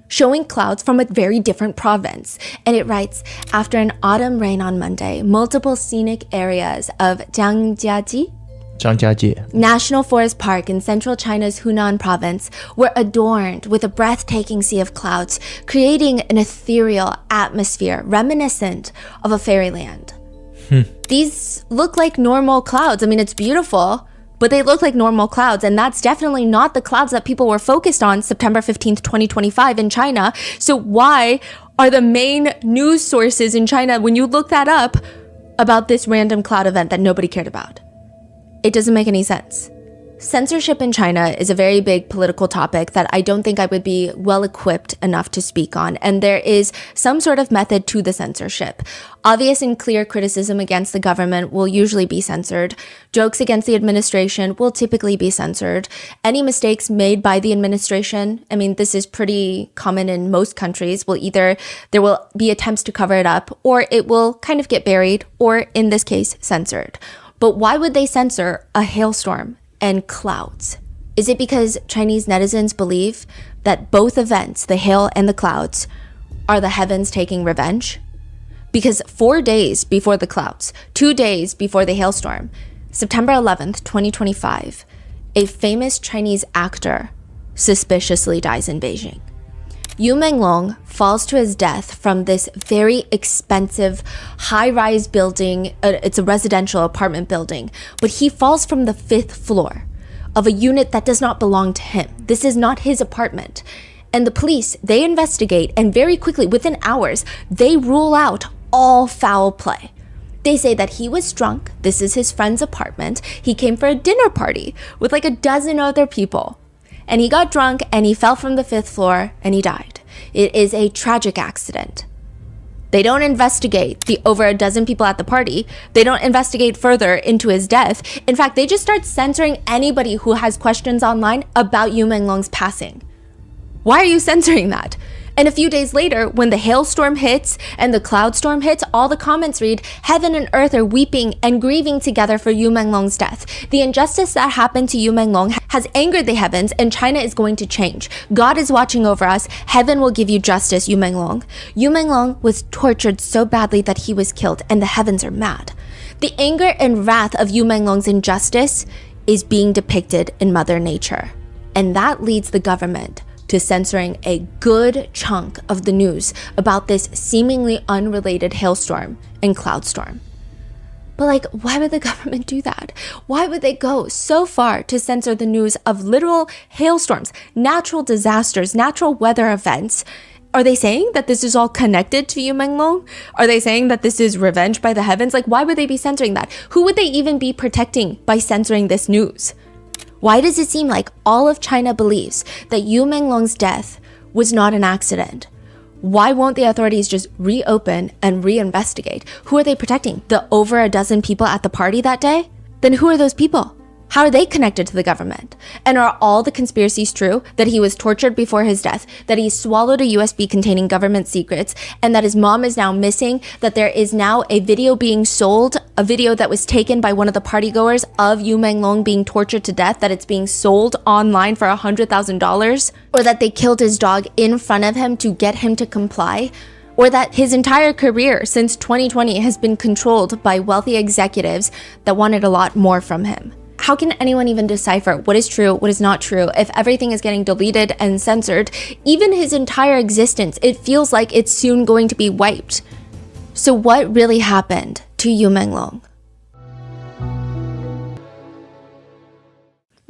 Speaker 1: showing clouds from a very different province. And it writes, after an autumn rain on Monday, multiple scenic areas of Zhangjiajie National Forest Park in central China's Hunan province were adorned with a breathtaking sea of clouds, creating an ethereal atmosphere reminiscent of a fairyland. These look like normal clouds. I mean, it's beautiful, but they look like normal clouds. And that's definitely not the clouds that people were focused on September 15th, 2025 in China. So why are the main news sources in China, when you look that up, about this random cloud event that nobody cared about? It doesn't make any sense. Censorship in China is a very big political topic that I don't think I would be well equipped enough to speak on, and there is some sort of method to the censorship. Obvious and clear criticism against the government will usually be censored. Jokes against the administration will typically be censored. Any mistakes made by the administration, I mean, this is pretty common in most countries, there will be attempts to cover it up, or it will kind of get buried, or in this case, censored. But why would they censor a hailstorm and clouds? Is it because Chinese netizens believe that both events, the hail and the clouds, are the heavens taking revenge? Because 4 days before the clouds, 2 days before the hailstorm, September 11th, 2025, a famous Chinese actor suspiciously dies in Beijing. Yu Menglong falls to his death from this very expensive high-rise building. It's a residential apartment building, but he falls from the 5th floor of a unit that does not belong to him. This is not his apartment. And the police, they investigate, and very quickly, within hours, they rule out all foul play. They say that he was drunk. This is his friend's apartment. He came for a dinner party with like a dozen other people. And he got drunk and he fell from the 5th floor and he died. It is a tragic accident. They don't investigate the over a dozen people at the party. They don't investigate further into his death. In fact, they just start censoring anybody who has questions online about Yu Menglong's passing. Why are you censoring that? And a few days later, when the hailstorm hits and the cloud storm hits, all the comments read, heaven and earth are weeping and grieving together for Yu Menglong's death. The injustice that happened to Yu Menglong has angered the heavens, and China is going to change. God is watching over us. Heaven will give you justice, Yu Menglong. Yu Menglong was tortured so badly that he was killed, and the heavens are mad. The anger and wrath of Yu Menglong's injustice is being depicted in Mother Nature. And that leads the government to censoring a good chunk of the news about this seemingly unrelated hailstorm and cloud storm. But like, why would the government do that? Why would they go so far to censor the news of literal hailstorms, natural disasters, natural weather events? Are they saying that this is all connected to Yu Menglong? Are they saying that this is revenge by the heavens? Like, why would they be censoring that? Who would they even be protecting by censoring this news? Why does it seem like all of China believes that Yu Menglong's death was not an accident? Why won't the authorities just reopen and reinvestigate? Who are they protecting? The over a dozen people at the party that day? Then who are those people? How are they connected to the government? And are all the conspiracies true? That he was tortured before his death, that he swallowed a USB containing government secrets, and that his mom is now missing, that there is now a video being sold, a video that was taken by one of the partygoers of Yu Menglong being tortured to death, that it's being sold online for $100,000, or that they killed his dog in front of him to get him to comply, or that his entire career since 2020 has been controlled by wealthy executives that wanted a lot more from him. How can anyone even decipher what is true, what is not true, if everything is getting deleted and censored? Even his entire existence, it feels like it's soon going to be wiped. So what really happened to Yu Menglong?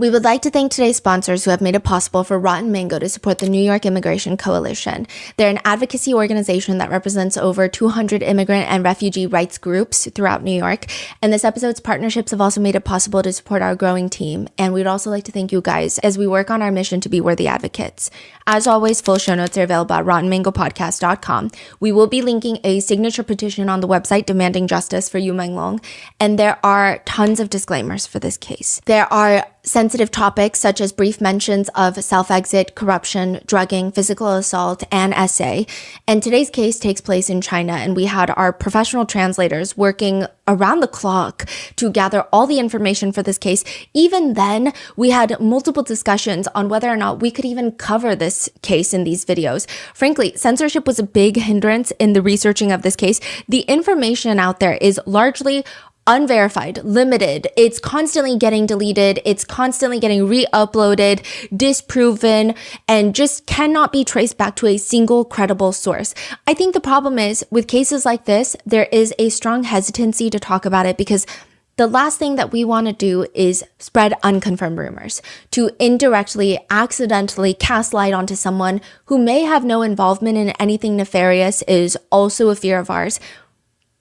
Speaker 1: We would like to thank today's sponsors who have made it possible for Rotten Mango to support the New York Immigration Coalition. They're an advocacy organization that represents over 200 immigrant and refugee rights groups throughout New York. And this episode's partnerships have also made it possible to support our growing team. And we'd also like to thank you guys as we work on our mission to be worthy advocates. As always, full show notes are available at RottenMangoPodcast.com. We will be linking a signature petition on the website demanding justice for Yu Menglong. And there are tons of disclaimers for this case. There are sensitive topics such as brief mentions of self-exit, corruption, drugging, physical assault, and essay. And today's case takes place in China, and we had our professional translators working around the clock to gather all the information for this case. Even then, we had multiple discussions on whether or not we could even cover this case in these videos. Frankly, censorship was a big hindrance in the researching of this case. The information out there is largely unverified, limited. It's constantly getting deleted. It's constantly getting re-uploaded, disproven, and just cannot be traced back to a single credible source. I think the problem is with cases like this, there is a strong hesitancy to talk about it because the last thing that we want to do is spread unconfirmed rumors, to indirectly, accidentally cast light onto someone who may have no involvement in anything nefarious is also a fear of ours.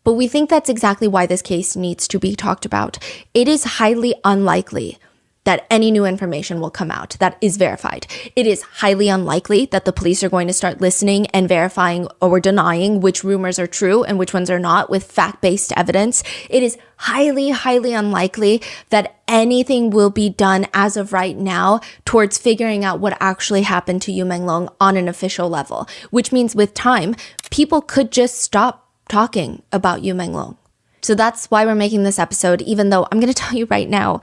Speaker 1: But we think that's exactly why this case needs to be talked about. It is highly unlikely that any new information will come out that is verified. It is highly unlikely that the police are going to start listening and verifying or denying which rumors are true and which ones are not with fact-based evidence. It is highly, highly unlikely that anything will be done as of right now towards figuring out what actually happened to Yu Menglong on an official level, which means with time, people could just stop talking about Yu Menglong. So that's why we're making this episode, even though I'm going to tell you right now,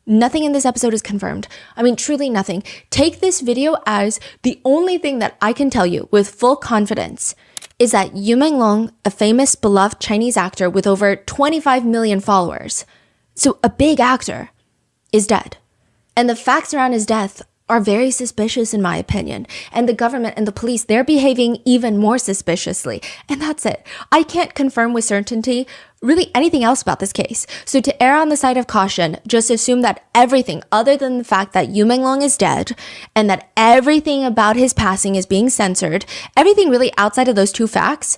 Speaker 1: nothing in this episode is confirmed. I mean, truly nothing. Take this video as the only thing that I can tell you with full confidence is that Yu Menglong, a famous, beloved Chinese actor with over 25 million followers, so a big actor, is dead. And the facts around his death are very suspicious in my opinion. And the government and the police, they're behaving even more suspiciously. And that's it. I can't confirm with certainty really anything else about this case. So to err on the side of caution, just assume that everything other than the fact that Yu Menglong is dead and that everything about his passing is being censored, everything really outside of those two facts,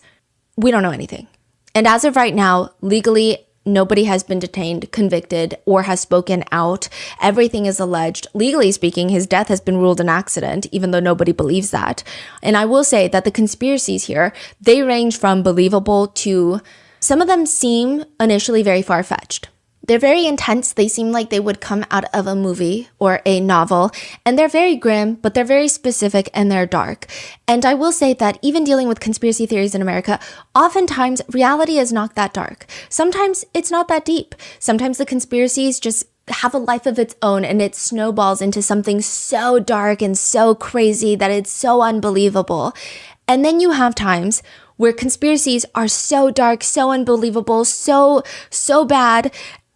Speaker 1: we don't know anything. And as of right now, legally, nobody has been detained, convicted, or has spoken out. Everything is alleged. Legally speaking, his death has been ruled an accident, even though nobody believes that. And I will say that the conspiracies here, they range from believable to, some of them seem initially very far-fetched. They're very intense. They seem like they would come out of a movie or a novel, and they're very grim, but they're very specific and they're dark. And I will say that even dealing with conspiracy theories in America, oftentimes reality is not that dark. Sometimes it's not that deep. Sometimes the conspiracies just have a life of its own and it snowballs into something so dark and so crazy that it's so unbelievable. And then you have times where conspiracies are so dark, so unbelievable, so bad,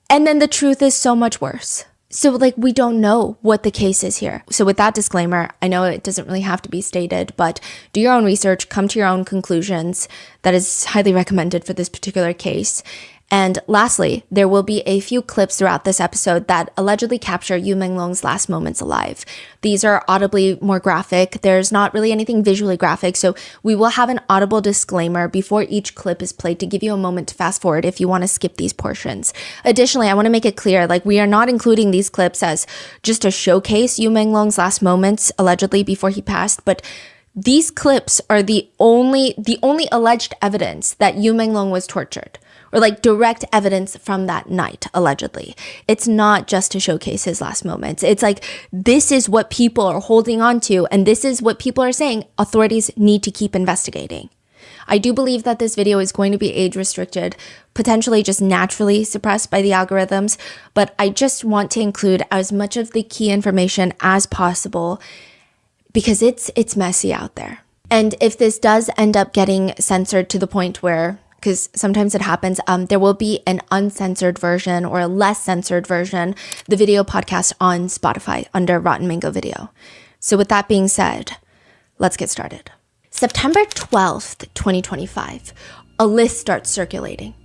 Speaker 1: and then the truth is so much worse. So like, we don't know what the case is here. So with that disclaimer, I know it doesn't really have to be stated, but do your own research, come to your own conclusions. That is highly recommended for this particular case. And lastly, there will be a few clips throughout this episode that allegedly capture Yu Menglong's last moments alive. These are audibly more graphic. There's not really anything visually graphic, so we will have an audible disclaimer before each clip is played to give you a moment to fast forward if you want to skip these portions. Additionally, I want to make it clear, like, we are not including these clips as just to showcase Yu Menglong's last moments allegedly before he passed, but these clips are the only alleged evidence that Yu Menglong was tortured, or like direct evidence from that night, allegedly. It's not just to showcase his last moments. It's like, this is what people are holding on to, and this is what people are saying authorities need to keep investigating. I do believe that this video is going to be age restricted, potentially just naturally suppressed by the algorithms, but I just want to include as much of the key information as possible because it's messy out there. And if this does end up getting censored to the point where, because sometimes it happens, there will be an uncensored version or a less censored version, the video podcast on Spotify under Rotten Mango Video. So with that being said, let's get started. September 12th, 2025, a list starts circulating.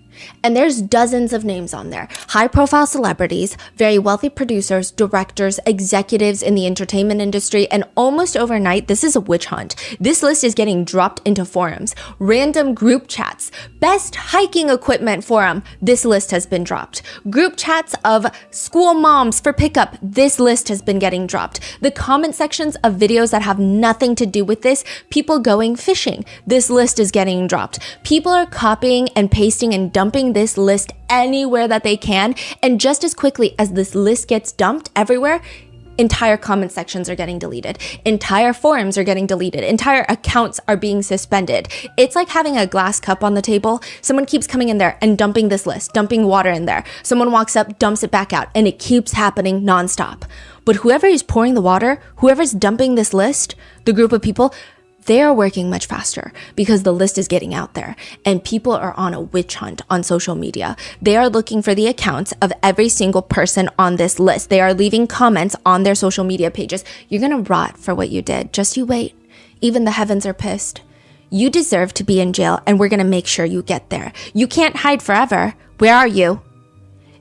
Speaker 1: And there's dozens of names on there. High-profile celebrities, very wealthy producers, directors, executives in the entertainment industry, and almost overnight, this is a witch hunt. This list is getting dropped into forums, random group chats, best hiking equipment forum, this list has been dropped. Group chats of school moms for pickup, this list has been getting dropped. The comment sections of videos that have nothing to do with this, people going fishing, this list is getting dropped. People are copying and pasting and dumping this list anywhere that they can, and just as quickly as this list gets dumped everywhere, entire comment sections are getting deleted, entire forums are getting deleted, entire accounts are being suspended. It's like having a glass cup on the table. Someone keeps coming in there and dumping this list, dumping water in there. Someone walks up, dumps it back out, and it keeps happening nonstop. But whoever is pouring the water, whoever's dumping this list, the group of people, they are working much faster because the list is getting out there and people are on a witch hunt on social media. They are looking for the accounts of every single person on this list. They are leaving comments on their social media pages. You're gonna rot for what you did. Just you wait. Even the heavens are pissed. You deserve to be in jail and we're gonna make sure you get there. You can't hide forever. Where are you?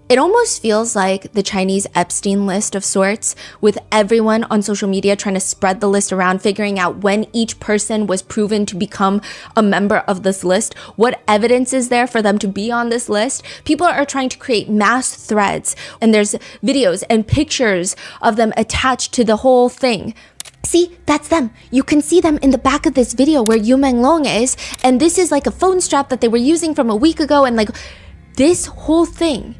Speaker 1: It almost feels like the Chinese Epstein list of sorts, with everyone on social media trying to spread the list around, figuring out when each person was proven to become a member of this list, what evidence is there for them to be on this list. People are trying to create mass threads, and there's videos and pictures of them attached to the whole thing. See, that's them. You can see them in the back of this video where Yu Menglong is, and this is like a phone strap that they were using from a week ago, and like this whole thing,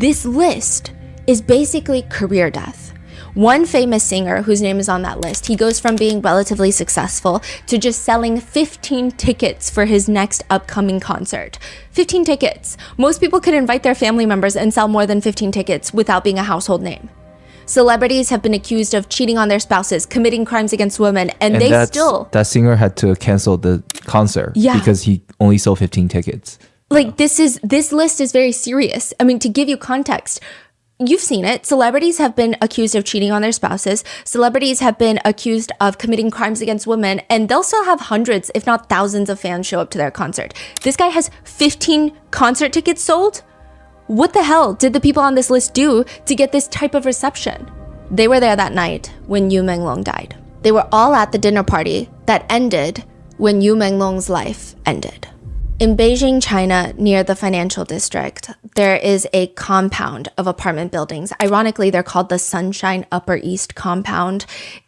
Speaker 1: this list is basically career death. One famous singer whose name is on that list, he goes from being relatively successful to just selling 15 tickets for his next upcoming concert. 15 tickets. Most people could invite their family members and sell more than 15 tickets without being a household name. Celebrities have been accused of cheating on their spouses, committing crimes against women, and they still...
Speaker 5: That singer had to cancel the concert because he only sold 15 tickets.
Speaker 1: Like, this list is very serious. I mean, to give you context, you've seen it. Celebrities have been accused of cheating on their spouses. Celebrities have been accused of committing crimes against women, and they'll still have hundreds, if not thousands of fans show up to their concert. This guy has 15 concert tickets sold? What the hell did the people on this list do to get this type of reception? They were there that night when Yu Menglong died. They were all at the dinner party that ended when Yu Menglong's life ended. In Beijing, China, near the financial district, there is a compound of apartment buildings. Ironically, they're called the Sunshine Upper East Compound.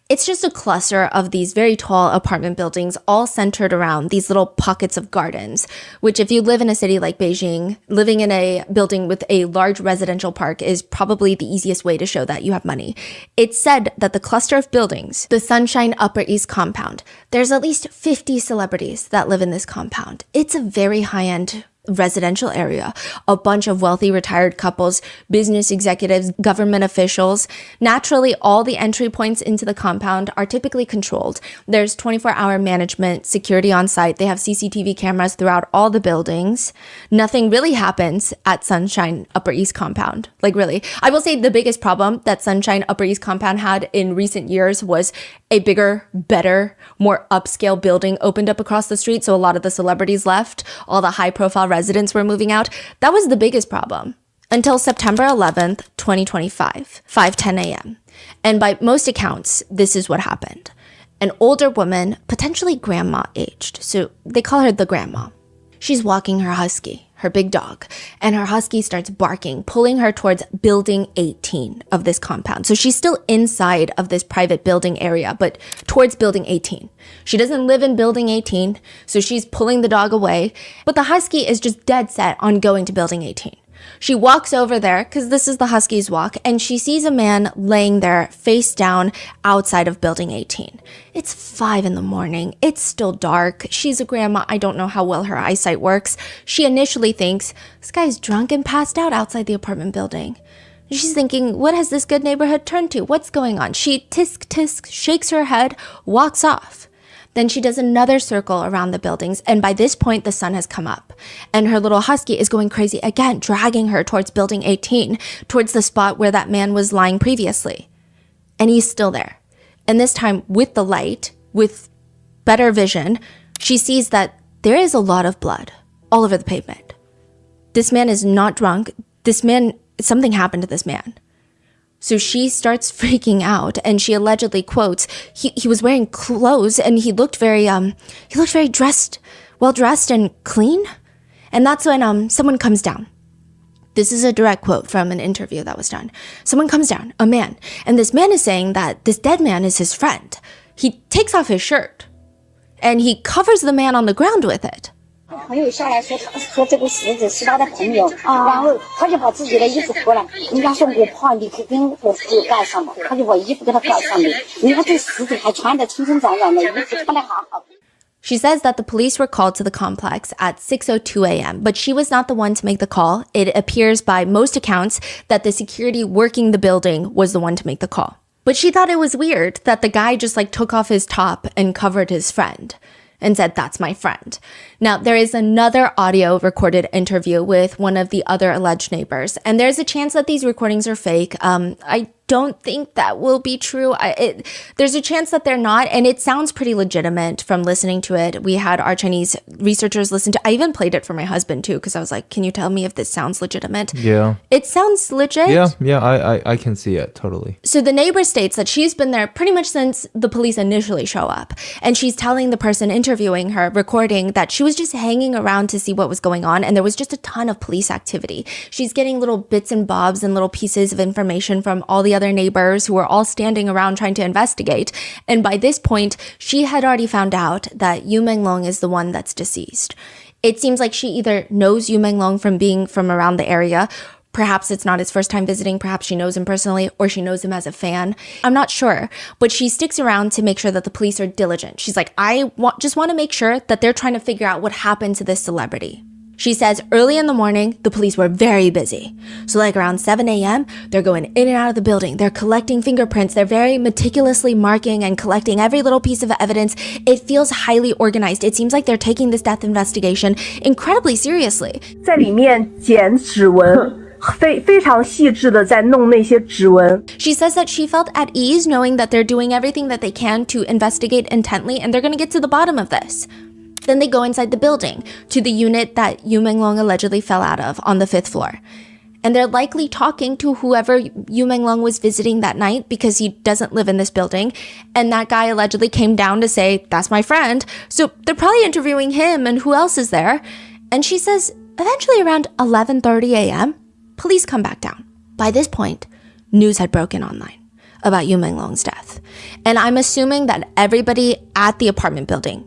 Speaker 1: It's just a cluster of these very tall apartment buildings, all centered around these little pockets of gardens, which if you live in a city like Beijing, living in a building with a large residential park is probably the easiest way to show that you have money. It's said that the cluster of buildings, the Sunshine Upper East Compound, there's at least 50 celebrities that live in this compound. It's a very high-end residential area, a bunch of wealthy retired couples, business executives, government officials. Naturally, all the entry points into the compound are typically controlled. There's 24-hour management, security on site. They have CCTV cameras throughout all the buildings. Nothing really happens at Sunshine Upper East Compound. Like really. I will say the biggest problem that Sunshine Upper East Compound had in recent years was a bigger, better, more upscale building opened up across the street. So a lot of the celebrities left. All the high-profile residents were moving out. That was the biggest problem until September 11th, 2025, 5:10 a.m. And by most accounts, this is what happened. An older woman, potentially grandma aged, so they call her the grandma. She's walking her husky, her big dog, and her husky starts barking, pulling her towards building 18 of this compound. So she's still inside of this private building area, but towards building 18. She doesn't live in building 18, so she's pulling the dog away, but the husky is just dead set on going to building 18. She walks over there, because this is the husky's walk, and she sees a man laying there face down outside of building 18. It's 5 a.m. It's still dark. She's a grandma. I don't know how well her eyesight works. She initially thinks, this guy's drunk and passed out outside the apartment building. She's thinking, what has this good neighborhood turned to? What's going on? She tisk, shakes her head, walks off. Then she does another circle around the buildings, and by this point, the sun has come up. And her little husky is going crazy again, dragging her towards building 18, towards the spot where that man was lying previously. And he's still there. And this time, with the light, with better vision, she sees that there is a lot of blood all over the pavement. This man is not drunk. Something happened to this man. So she starts freaking out, and she allegedly quotes, he was wearing clothes and he looked very well dressed and clean. And that's when someone comes down. This is a direct quote from an interview that was done. Someone comes down, a man, and this man is saying that this dead man is his friend. He takes off his shirt and he covers the man on the ground with it.
Speaker 6: 朋友下来说这个是他的朋友，然后他就把自己的衣服脱了。人家说我怕你跟我朋友盖上嘛，他就把衣服给他盖上面。你看这死者还穿得清清爽爽的，衣服穿得好好。
Speaker 1: She says that the police were called to the complex at 6:02 a.m., but she was not the one to make the call. It appears by most accounts that the security working the building was the one to make the call. But she thought it was weird that the guy just took off his top and covered his friend and said, that's my friend. Now, there is another audio recorded interview with one of the other alleged neighbors, and there's a chance that these recordings are fake. I don't think that will be true. There's a chance that they're not, and it sounds pretty legitimate from listening to it. We had our Chinese researchers listen to. I even played it for my husband too, because I was like, "Can you tell me if this sounds legitimate?"
Speaker 5: Yeah,
Speaker 1: it sounds legit.
Speaker 5: Yeah, I can see it totally.
Speaker 1: So the neighbor states that she's been there pretty much since the police initially show up, and she's telling the person interviewing her, recording, that she was just hanging around to see what was going on, and there was just a ton of police activity. She's getting little bits and bobs and little pieces of information from all the other neighbors who were all standing around trying to investigate. And by this point, she had already found out that Yu Menglong is the one that's deceased. It seems like she either knows Yu Menglong from being from around the area, perhaps it's not his first time visiting, perhaps she knows him personally, or she knows him as a fan. I'm not sure, but she sticks around to make sure that the police are diligent. She's like, just want to make sure that they're trying to figure out what happened to this celebrity. She says early in the morning, the police were very busy. So around 7 a.m., they're going in and out of the building. They're collecting fingerprints. They're very meticulously marking and collecting every little piece of evidence. It feels highly organized. It seems like they're taking this death investigation incredibly seriously.
Speaker 7: 在里面剪指纹。非常细致的在弄那些指纹。
Speaker 1: She says that she felt at ease knowing that they're doing everything that they can to investigate intently, and they're going to get to the bottom of this. Then they go inside the building to the unit that Yu Menglong allegedly fell out of on the 5th floor. And they're likely talking to whoever Yu Menglong was visiting that night because he doesn't live in this building. And that guy allegedly came down to say, that's my friend. So they're probably interviewing him, and who else is there? And she says eventually around 11:30 a.m., police come back down. By this point, news had broken online about Yu Menglong's death. And I'm assuming that everybody at the apartment building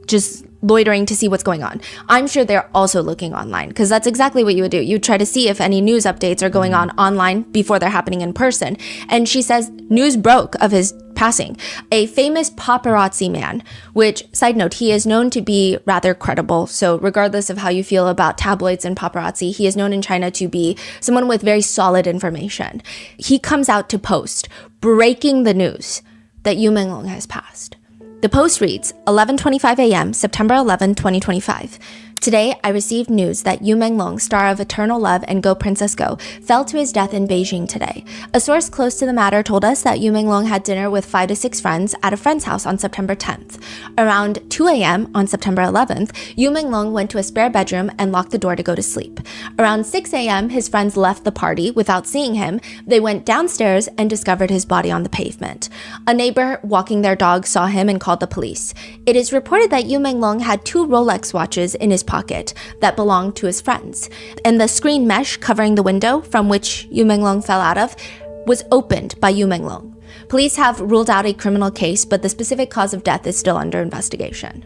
Speaker 1: just loitering to see what's going on. I'm sure they're also looking online because that's exactly what you would do. You try to see if any news updates are going on online before they're happening in person. And she says news broke of his passing. A famous paparazzi man, which, side note, he is known to be rather credible. So regardless of how you feel about tabloids and paparazzi, he is known in China to be someone with very solid information. He comes out to post breaking the news that Yu Menglong has passed. The post reads, 11:25 a.m., September 11, 2025. Today, I received news that Yu Menglong, star of Eternal Love and Go Princess Go, fell to his death in Beijing today. A source close to the matter told us that Yu Menglong had dinner with 5 to 6 friends at a friend's house on September 10th. Around 2 a.m. on September 11th, Yu Menglong went to a spare bedroom and locked the door to go to sleep. Around 6 a.m., his friends left the party without seeing him. They went downstairs and discovered his body on the pavement. A neighbor walking their dog saw him and called the police. It is reported that Yu Menglong had 2 Rolex watches in his pocket that belonged to his friends, and the screen mesh covering the window from which Yu Menglong fell out of was opened by Yu Menglong. Police have ruled out a criminal case, but the specific cause of death is still under investigation.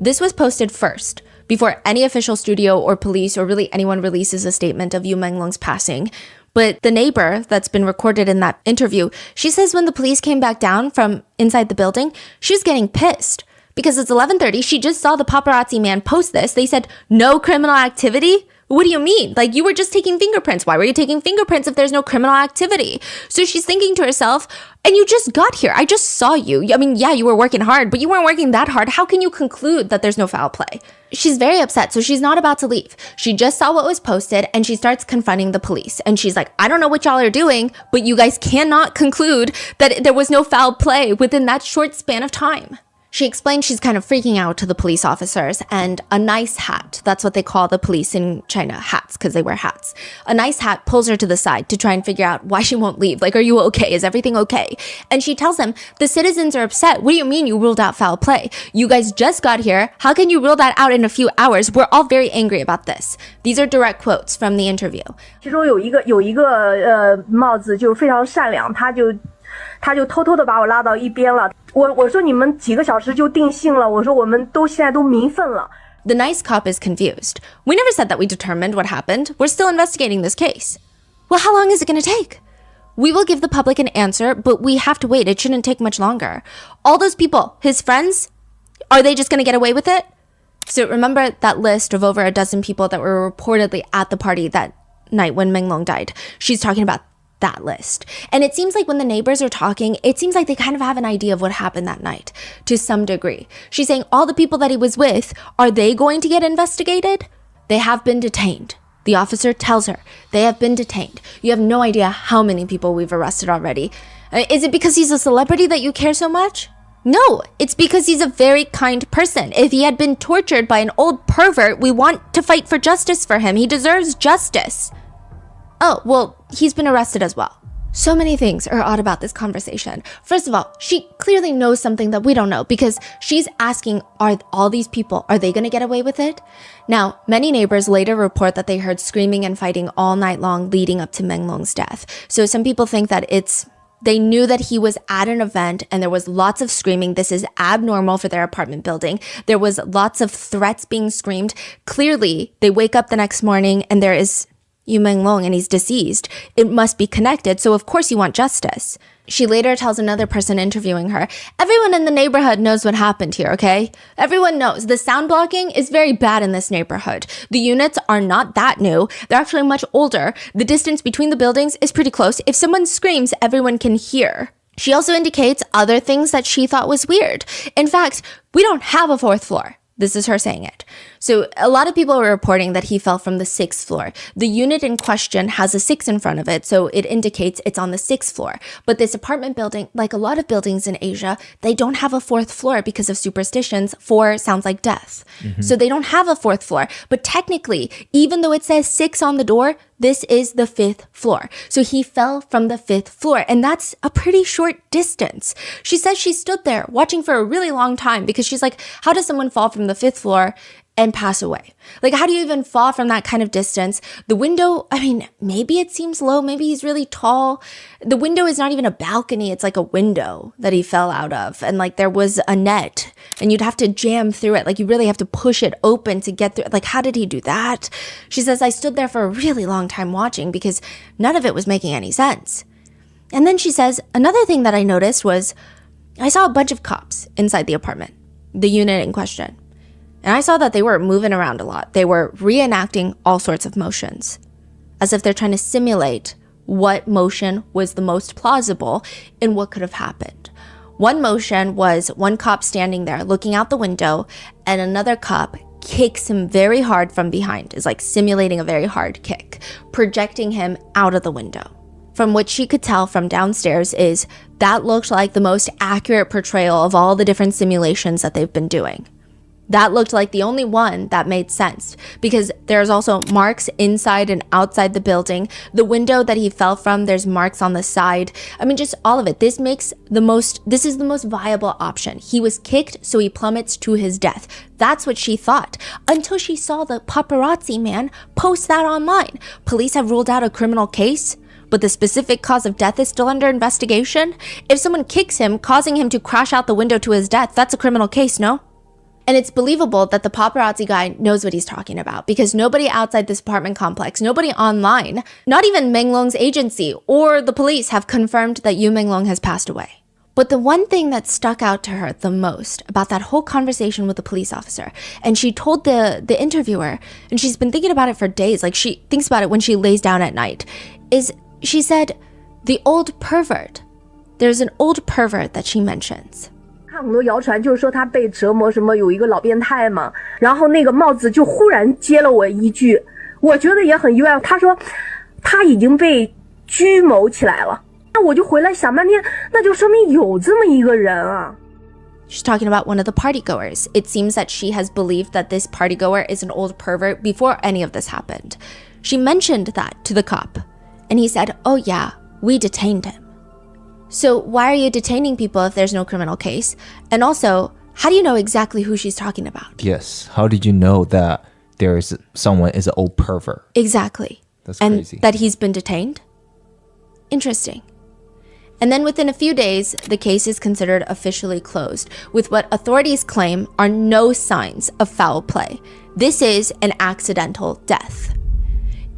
Speaker 1: This was posted first, before any official studio or police or really anyone releases a statement of Yu Menglong's passing. But the neighbor that's been recorded in that interview, she says when the police came back down from inside the building, she was getting pissed. Because it's 11:30, she just saw the paparazzi man post this. They said, no criminal activity? What do you mean? Like, you were just taking fingerprints. Why were you taking fingerprints if there's no criminal activity? So she's thinking to herself, and you just got here. I just saw you. I mean, yeah, you were working hard, but you weren't working that hard. How can you conclude that there's no foul play? She's very upset, so she's not about to leave. She just saw what was posted, and she starts confronting the police. And she's like, I don't know what y'all are doing, but you guys cannot conclude that there was no foul play within that short span of time. She explained she's kind of freaking out to the police officers, and a nice hat, that's what they call the police in China, hats, because they wear hats. A nice hat pulls her to the side to try and figure out why she won't leave. Like, are you okay? Is everything okay? And she tells them, the citizens are upset. What do you mean you ruled out foul play? You guys just got here. How can you rule that out in a few hours? We're all very angry about this. These are direct quotes from the interview.
Speaker 7: 其中有一个帽子就非常善良，他就偷偷的把我拉到一边了。我说你们几个小时就定性了，我说我们现在都民愤了。
Speaker 1: The nice cop is confused. We never said that we determined what happened. We're still investigating this case. Well, how long is it going to take? We will give the public an answer, but we have to wait. It shouldn't take much longer. All those people, his friends, are they just going to get away with it? So remember that list of over a dozen people that were reportedly at the party that night when Menglong died. She's talking about that list. And it seems like when the neighbors are talking, it seems like they kind of have an idea of what happened that night to some degree. She's saying all the people that he was with, are they going to get investigated? They have been detained. The officer tells her they have been detained. You have no idea how many people we've arrested already. Is it because he's a celebrity that you care so much? No, it's because he's a very kind person. If he had been tortured by an old pervert, we want to fight for justice for him. He deserves justice. Oh, well, he's been arrested as well. So many things are odd about this conversation. First of all, she clearly knows something that we don't know because she's asking, are all these people, are they going to get away with it? Now, many neighbors later report that they heard screaming and fighting all night long leading up to Menglong's death. So some people think that they knew that he was at an event and there was lots of screaming. This is abnormal for their apartment building. There was lots of threats being screamed. Clearly, they wake up the next morning and there is Yu Menglong and he's deceased. It must be connected, so of course you want justice. She later tells another person interviewing her, everyone in the neighborhood knows what happened here, okay? Everyone knows. The sound blocking is very bad in this neighborhood. The units are not that new. They're actually much older. The distance between the buildings is pretty close. If someone screams, everyone can hear. She also indicates other things that she thought was weird. In fact, we don't have a 4th floor. This is her saying it. So a lot of people were reporting that he fell from the 6th floor. The unit in question has a 6 in front of it, so it indicates it's on the 6th floor. But this apartment building, like a lot of buildings in Asia, they don't have a 4th floor because of superstitions. 4 sounds like death. So they don't have a 4th floor. But technically, even though it says 6 on the door, this is the 5th floor. So he fell from the 5th floor, and that's a pretty short distance. She says she stood there watching for a really long time because she's like, how does someone fall from the 5th floor and pass away? Like, how do you even fall from that kind of distance? The window, I mean, maybe it seems low. Maybe he's really tall. The window is not even a balcony. It's like a window that he fell out of. And like there was a net and you'd have to jam through it. Like you really have to push it open to get through it. Like, how did he do that? She says, I stood there for a really long time watching because none of it was making any sense. And then she says, another thing that I noticed was I saw a bunch of cops inside the apartment, the unit in question. And I saw that they were moving around a lot. They were reenacting all sorts of motions, as if they're trying to simulate what motion was the most plausible in what could have happened. One motion was one cop standing there looking out the window, and another cop kicks him very hard from behind, is like simulating a very hard kick, projecting him out of the window. From what she could tell from downstairs is that looked like the most accurate portrayal of all the different simulations that they've been doing. That looked like the only one that made sense because there's also marks inside and outside the building. The window that he fell from, there's marks on the side. I mean, just all of it. This is the most viable option. He was kicked, so he plummets to his death. That's what she thought until she saw the paparazzi man post that online. Police have ruled out a criminal case, but the specific cause of death is still under investigation. If someone kicks him, causing him to crash out the window to his death, that's a criminal case, no? And it's believable that the paparazzi guy knows what he's talking about because nobody outside this apartment complex, nobody online, not even Menglong's agency or the police have confirmed that Yu Menglong has passed away. But the one thing that stuck out to her the most about that whole conversation with the police officer, and she told the interviewer, and she's been thinking about it for days, like she thinks about it when she lays down at night, is she said, the old pervert. There's an old pervert that she mentions.
Speaker 7: 看很多谣传就是说他被折磨什么有一个老变态嘛，然后那个帽子就忽然接了我一句，我觉得也很意外，他说他已经被拘谋起来了，那我就回来想半天，那就说明有这么一个人啊。
Speaker 1: She's talking about one of the partygoers. It seems that she has believed that this partygoer is an old pervert before any of this happened. She mentioned that to the cop, and he said, oh yeah, we detained him. So why are you detaining people if there's no criminal case? And also, how do you know exactly who she's talking about?
Speaker 5: Yes. How did you know that someone is an old pervert?
Speaker 1: Exactly.
Speaker 5: That's crazy.
Speaker 1: And that he's been detained? Interesting. And then within a few days, the case is considered officially closed, with what authorities claim are no signs of foul play. This is an accidental death.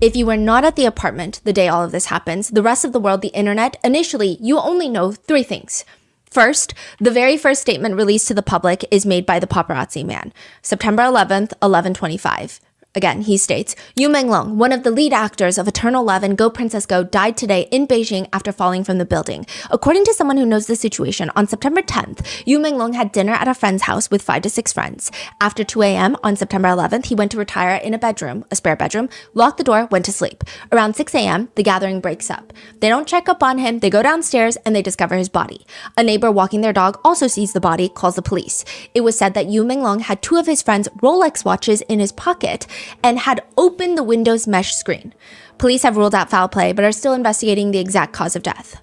Speaker 1: If you were not at the apartment the day all of this happens, the rest of the world, the internet, initially, you only know three things. First, the very first statement released to the public is made by the paparazzi man. September 11th, 11:25. Again, he states, Yu Menglong, one of the lead actors of Eternal Love and Go Princess Go, died today in Beijing after falling from the building. According to someone who knows the situation, on September 10th, Yu Menglong had dinner at a friend's house with 5 to 6 friends. After 2 a.m. on September 11th, he went to retire in a bedroom, a spare bedroom, locked the door, went to sleep. Around 6 a.m., the gathering breaks up. They don't check up on him, they go downstairs, and they discover his body. A neighbor walking their dog also sees the body, calls the police. It was said that Yu Menglong had 2 of his friends' Rolex watches in his pocket, and had opened the window's mesh screen. Police have ruled out foul play, but are still investigating the exact cause of death.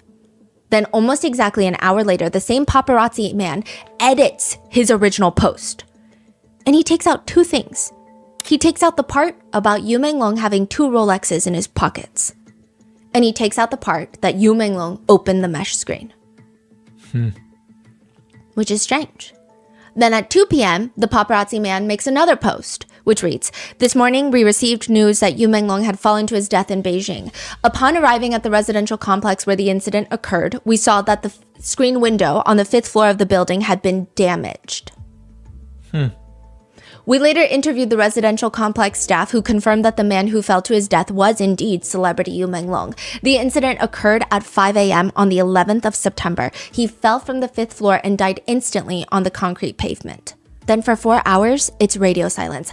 Speaker 1: Then almost exactly an hour later, the same paparazzi man edits his original post. And he takes out 2 things. He takes out the part about Yu Menglong having 2 Rolexes in his pockets. And he takes out the part that Yu Menglong opened the mesh screen. Which is strange. Then at 2 p.m., the paparazzi man makes another post, which reads, this morning we received news that Yu Menglong had fallen to his death in Beijing. Upon arriving at the residential complex where the incident occurred, we saw that the screen window on the 5th floor of the building had been damaged. We later interviewed the residential complex staff who confirmed that the man who fell to his death was indeed celebrity Yu Menglong. The incident occurred at 5 a.m. on the 11th of September. He fell from the 5th floor and died instantly on the concrete pavement. Then for 4 hours, it's radio silence.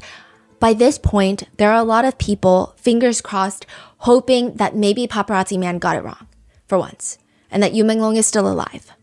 Speaker 1: By this point, there are a lot of people, fingers crossed, hoping that maybe paparazzi man got it wrong, for once, and that Yu Menglong is still alive.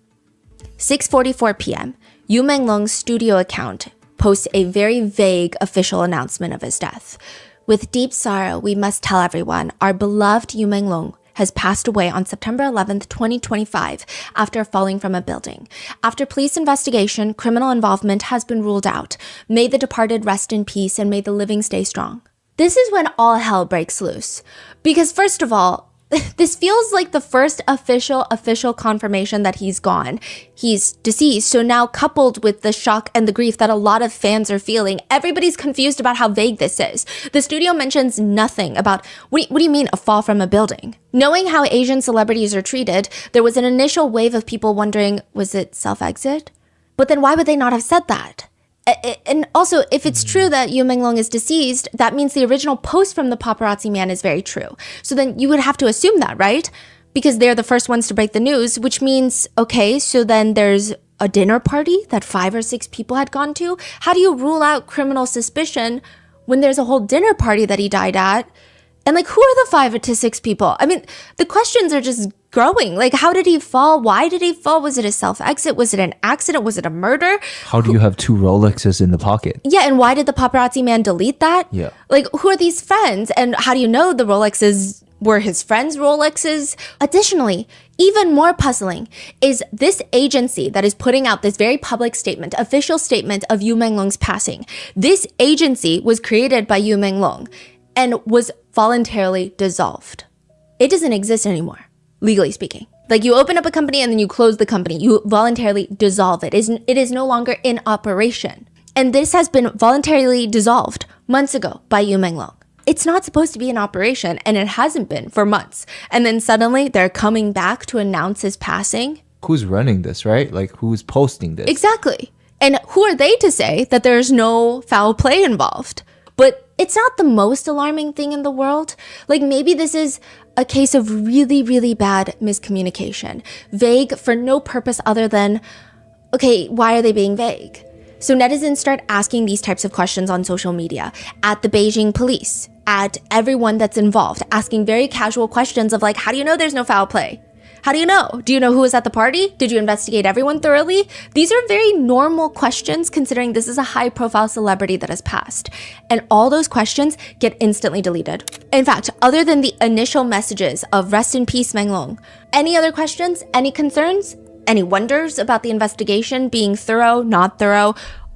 Speaker 1: 6:44 p.m., Yu Menglong's studio account posts a very vague official announcement of his death. With deep sorrow, we must tell everyone our beloved Yu Menglong has passed away on September 11th, 2025, after falling from a building. After police investigation, criminal involvement has been ruled out. May the departed rest in peace and may the living stay strong. This is when all hell breaks loose. Because first of all, this feels like the first official confirmation that he's gone. He's deceased. So now, coupled with the shock and the grief that a lot of fans are feeling, everybody's confused about how vague this is. The studio mentions nothing about, what do you mean a fall from a building? Knowing how Asian celebrities are treated, there was an initial wave of people wondering, was it self-exit? But then why would they not have said that? And also, if it's true that Yu Menglong is deceased, that means the original post from the paparazzi man is very true. So then you would have to assume that, right? Because they're the first ones to break the news, which means, okay, so then there's a dinner party that 5 or 6 people had gone to? How do you rule out criminal suspicion when there's a whole dinner party that he died at? And like, who are the 5 to 6 people? I mean, the questions are just growing. Like, how did he fall? Why did he fall? Was it a self-exit? Was it an accident? Was it a murder?
Speaker 5: How do you have 2 Rolexes in the pocket?
Speaker 1: Yeah, and why did the paparazzi man delete that?
Speaker 5: Yeah.
Speaker 1: Like, who are these friends? And how do you know the Rolexes were his friends' Rolexes? Additionally, even more puzzling is this agency that is putting out this very public statement, official statement of Yu Menglong's passing. This agency was created by Yu Menglong and was voluntarily dissolved. It doesn't exist anymore, legally speaking. Like, you open up a company and then you close the company. You voluntarily dissolve it. It is no longer in operation. And this has been voluntarily dissolved months ago by Yu Menglong. It's not supposed to be in operation, and it hasn't been for months. And then suddenly they're coming back to announce his passing.
Speaker 5: Who's running this, right? Like, who's posting this?
Speaker 1: Exactly. And who are they to say that there's no foul play involved? But it's not the most alarming thing in the world. Like, maybe this is a case of really, really bad miscommunication. Vague for no purpose other than, okay, why are they being vague? So netizens start asking these types of questions on social media, at the Beijing police, at everyone that's involved, asking very casual questions of like, how do you know there's no foul play? How do you know? Do you know who was at the party? Did you investigate everyone thoroughly? These are very normal questions considering this is a high-profile celebrity that has passed. And all those questions get instantly deleted. In fact, other than the initial messages of rest in peace, Menglong, any other questions? Any concerns? Any wonders about the investigation being thorough, not thorough?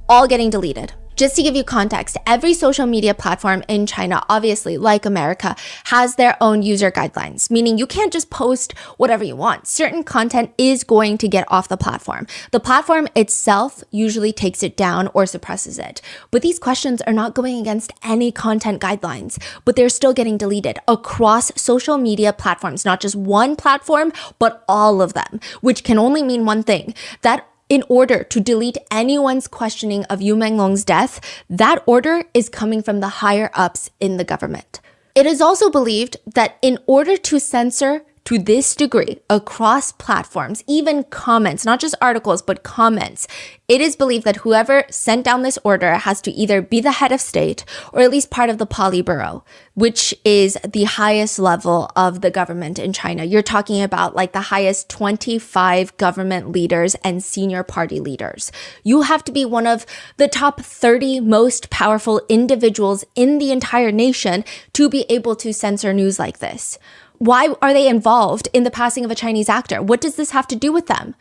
Speaker 1: All getting deleted. Just to give you context, every social media platform in China, obviously, like America, has their own user guidelines, meaning you can't just post whatever you want. Certain content is going to get off the platform. The platform itself usually takes it down or suppresses it. But these questions are not going against any content guidelines, but they're still getting deleted across social media platforms, not just one platform, but all of them, which can only mean one thing, that in order to delete anyone's questioning of Yu Menglong's death, that order is coming from the higher ups in the government. It is also believed that in order to censor to this degree across platforms, even comments, not just articles, but comments, it is believed that whoever sent down this order has to either be the head of state or at least part of the Politburo, which is the highest level of the government in China. You're talking about like the highest 25 government leaders and senior party leaders. You have to be one of the top 30 most powerful individuals in the entire nation to be able to censor news like this. Why are they involved in the passing of a Chinese actor? What does this have to do with them?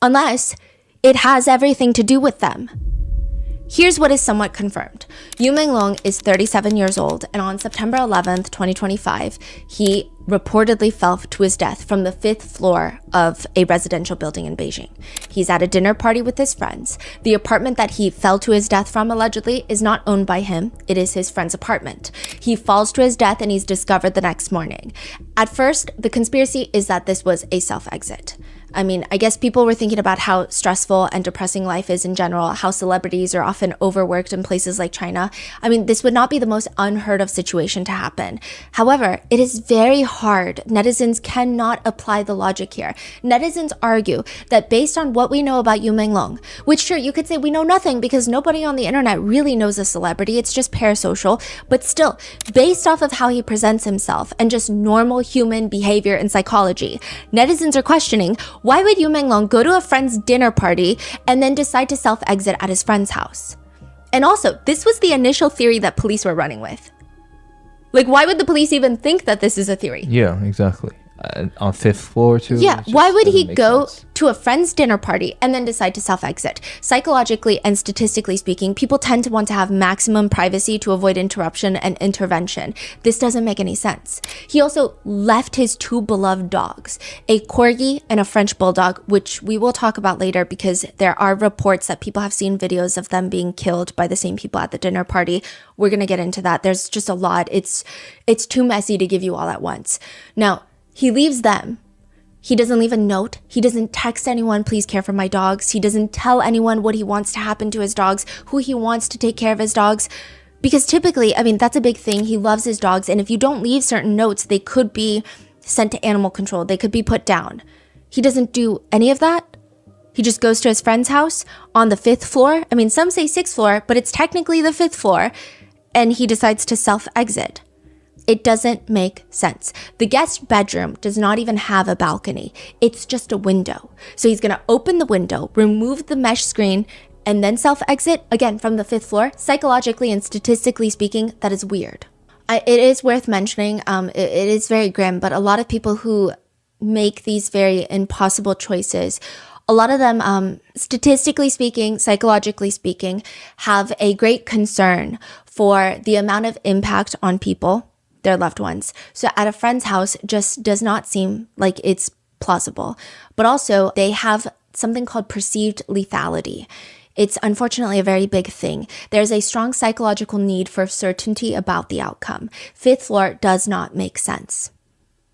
Speaker 1: Unless it has everything to do with them. Here's what is somewhat confirmed. Yu Menglong is 37 years old, and on September 11th, 2025, he reportedly fell to his death from the 5th floor of a residential building in Beijing. He's at a dinner party with his friends. The apartment that he fell to his death from, allegedly, is not owned by him. It is his friend's apartment. He falls to his death and he's discovered the next morning. At first, the conspiracy is that this was a self-exit. I mean, I guess people were thinking about how stressful and depressing life is in general, how celebrities are often overworked in places like China. I mean, this would not be the most unheard of situation to happen. However, it is very hard. Netizens cannot apply the logic here. Netizens argue that based on what we know about Yu Menglong, which sure, you could say we know nothing because nobody on the internet really knows a celebrity, it's just parasocial, but still, based off of how he presents himself and just normal human behavior and psychology, netizens are questioning, why would Yu Menglong go to a friend's dinner party and then decide to self-exit at his friend's house? And also, this was the initial theory that police were running with. Like, why would the police even think that this is a theory?
Speaker 5: Yeah, exactly. on 5th floor too.
Speaker 1: Yeah, why would he go to a friend's dinner party and then decide to self-exit? Psychologically and statistically speaking, people tend to want to have maximum privacy to avoid interruption and intervention. This doesn't make any sense. He also left his 2 beloved dogs, a corgi and a French bulldog, which we will talk about later because there are reports that people have seen videos of them being killed by the same people at the dinner party. We're going to get into that. There's just a lot. It's too messy to give you all at once. Now, he leaves them. He doesn't leave a note. He doesn't text anyone, please care for my dogs. He doesn't tell anyone what he wants to happen to his dogs, who he wants to take care of his dogs. Because typically, I mean, that's a big thing. He loves his dogs. And if you don't leave certain notes, they could be sent to animal control. They could be put down. He doesn't do any of that. He just goes to his friend's house on the 5th floor. I mean, some say 6th floor, but it's technically the 5th floor. And he decides to self-exit. It doesn't make sense. The guest bedroom does not even have a balcony. It's just a window. So he's going to open the window, remove the mesh screen, and then self-exit, again, from the 5th floor. Psychologically and statistically speaking, that is weird. It is worth mentioning, it is very grim, but a lot of people who make these very impossible choices, a lot of them, statistically speaking, psychologically speaking, have a great concern for the amount of impact on people, their loved ones. So at a friend's house just does not seem like it's plausible. But also they have something called perceived lethality. It's unfortunately a very big thing. There's a strong psychological need for certainty about the outcome. 5th floor does not make sense,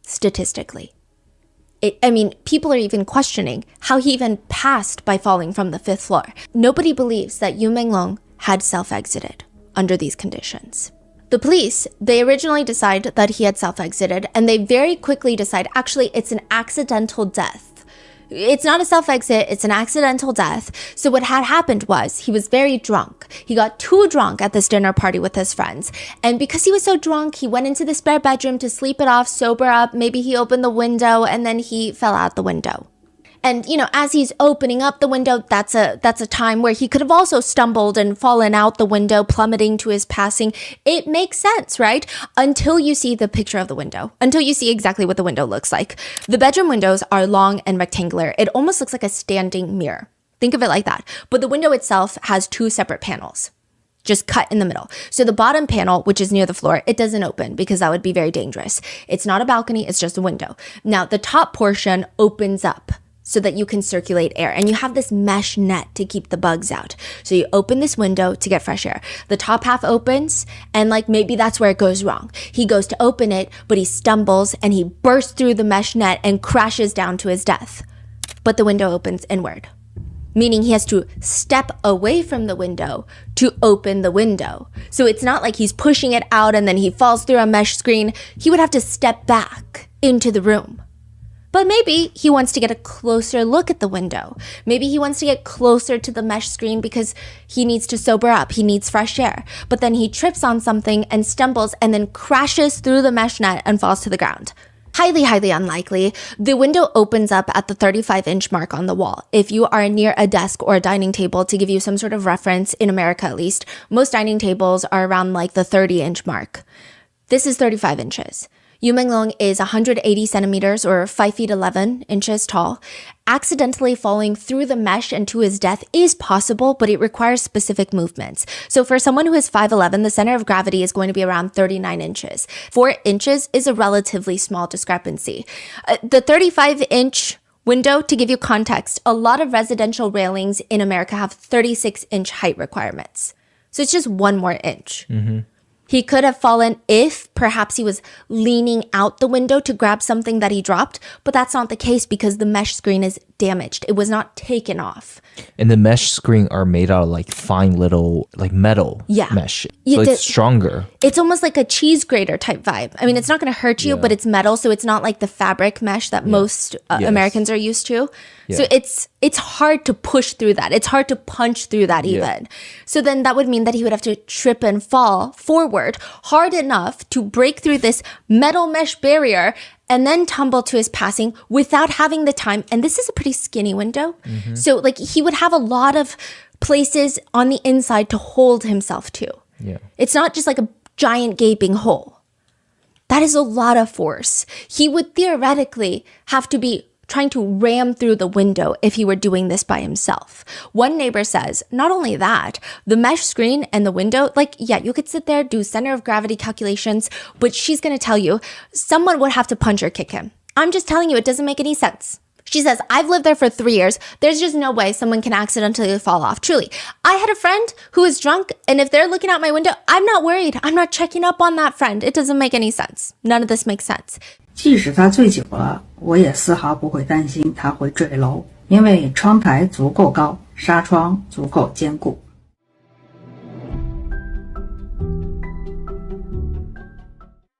Speaker 1: statistically. People are even questioning how he even passed by falling from the 5th floor. Nobody believes that Yu Menglong had self-exited under these conditions. The police, they originally decide that he had self-exited, and they very quickly decide, actually, it's an accidental death. It's not a self-exit, it's an accidental death. So what had happened was he was very drunk. He got too drunk at this dinner party with his friends. And because he was so drunk, he went into the spare bedroom to sleep it off, sober up. Maybe he opened the window and then he fell out the window. And, as he's opening up the window, that's a time where he could have also stumbled and fallen out the window, plummeting to his passing. It makes sense, right? Until you see the picture of the window, until you see exactly what the window looks like. The bedroom windows are long and rectangular. It almost looks like a standing mirror. Think of it like that. But the window itself has 2 separate panels, just cut in the middle. So the bottom panel, which is near the floor, it doesn't open because that would be very dangerous. It's not a balcony, it's just a window. Now, the top portion opens up so that you can circulate air. And you have this mesh net to keep the bugs out. So you open this window to get fresh air. The top half opens, and maybe that's where it goes wrong. He goes to open it, but he stumbles and he bursts through the mesh net and crashes down to his death. But the window opens inward, meaning he has to step away from the window to open the window. So it's not like he's pushing it out and then he falls through a mesh screen. He would have to step back into the room. But maybe he wants to get a closer look at the window. Maybe he wants to get closer to the mesh screen because he needs to sober up. He needs fresh air. But then he trips on something and stumbles and then crashes through the mesh net and falls to the ground. Highly, highly unlikely. The window opens up at the 35-inch mark on the wall. If you are near a desk or a dining table, to give you some sort of reference, in America at least, most dining tables are around the 30-inch mark. This is 35 inches. Yu Menglong is 180 centimeters or 5 feet 11 inches tall. Accidentally falling through the mesh and to his death is possible, but it requires specific movements. So for someone who is 5'11", the center of gravity is going to be around 39 inches. 4 inches is a relatively small discrepancy. The 35-inch window, to give you context, a lot of residential railings in America have 36-inch height requirements. So it's just 1 more inch. Mm-hmm. He could have fallen if perhaps he was leaning out the window to grab something that he dropped, but that's not the case because the mesh screen is damaged. It was not taken off.
Speaker 5: And the mesh screen are made out of fine little metal mesh. So it's stronger. It's
Speaker 1: almost like a cheese grater type vibe. I mean, it's not going to hurt you, but it's metal, so it's not like the fabric mesh that most Americans are used to. Yeah. So it's hard to push through that. It's hard to punch through that even. Yeah. So then that would mean that he would have to trip and fall forward hard enough to break through this metal mesh barrier and then tumble to his passing without having the time. And this is a pretty skinny window. Mm-hmm. So he would have a lot of places on the inside to hold himself to. Yeah. It's not just like a giant gaping hole. That is a lot of force. He would theoretically have to be trying to ram through the window if he were doing this by himself. One neighbor says, not only that, the mesh screen and the window, like, yeah, you could sit there, do center of gravity calculations, but she's going to tell you someone would have to punch or kick him. I'm just telling you, it doesn't make any sense. She says, I've lived there for 3 years. There's just no way someone can accidentally fall off. Truly, I had a friend who is drunk, and if they're looking out my window, I'm not worried. I'm not checking up on that friend. It doesn't make any sense. None of this makes sense.
Speaker 8: 即使他醉酒了，我也丝毫不会担心他会坠楼，因为窗台足够高，纱窗足够坚固。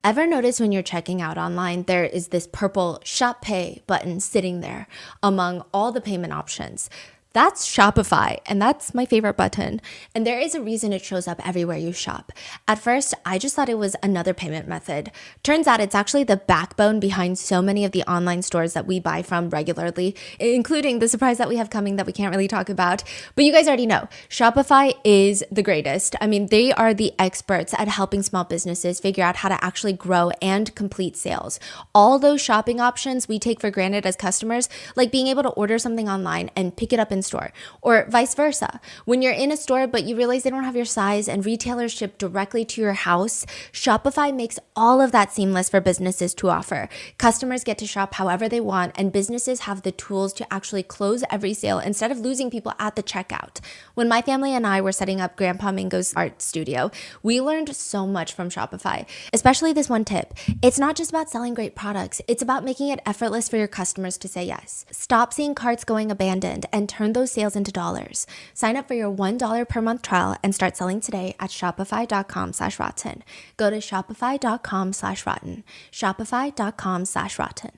Speaker 1: Ever notice when you're checking out online, there is this purple Shop Pay button sitting there among all the payment options? That's Shopify, and that's my favorite button. And there is a reason it shows up everywhere you shop. At first, I just thought it was another payment method. Turns out it's actually the backbone behind so many of the online stores that we buy from regularly, including the surprise that we have coming that we can't really talk about. But you guys already know, Shopify is the greatest. I mean, they are the experts at helping small businesses figure out how to actually grow and complete sales. All those shopping options we take for granted as customers, like being able to order something online and pick it up in store, or vice versa. When you're in a store but you realize they don't have your size and retailers ship directly to your house, Shopify makes all of that seamless for businesses to offer. Customers get to shop however they want, and businesses have the tools to actually close every sale instead of losing people at the checkout. When my family and I were setting up Grandpa Mingo's art studio, we learned so much from Shopify, especially this one tip. It's not just about selling great products, it's about making it effortless for your customers to say yes. Stop seeing carts going abandoned and turn those sales into dollars. Sign up for your $1 per month trial and start selling today at shopify.com/rotten. Go to shopify.com/rotten. Shopify.com/rotten.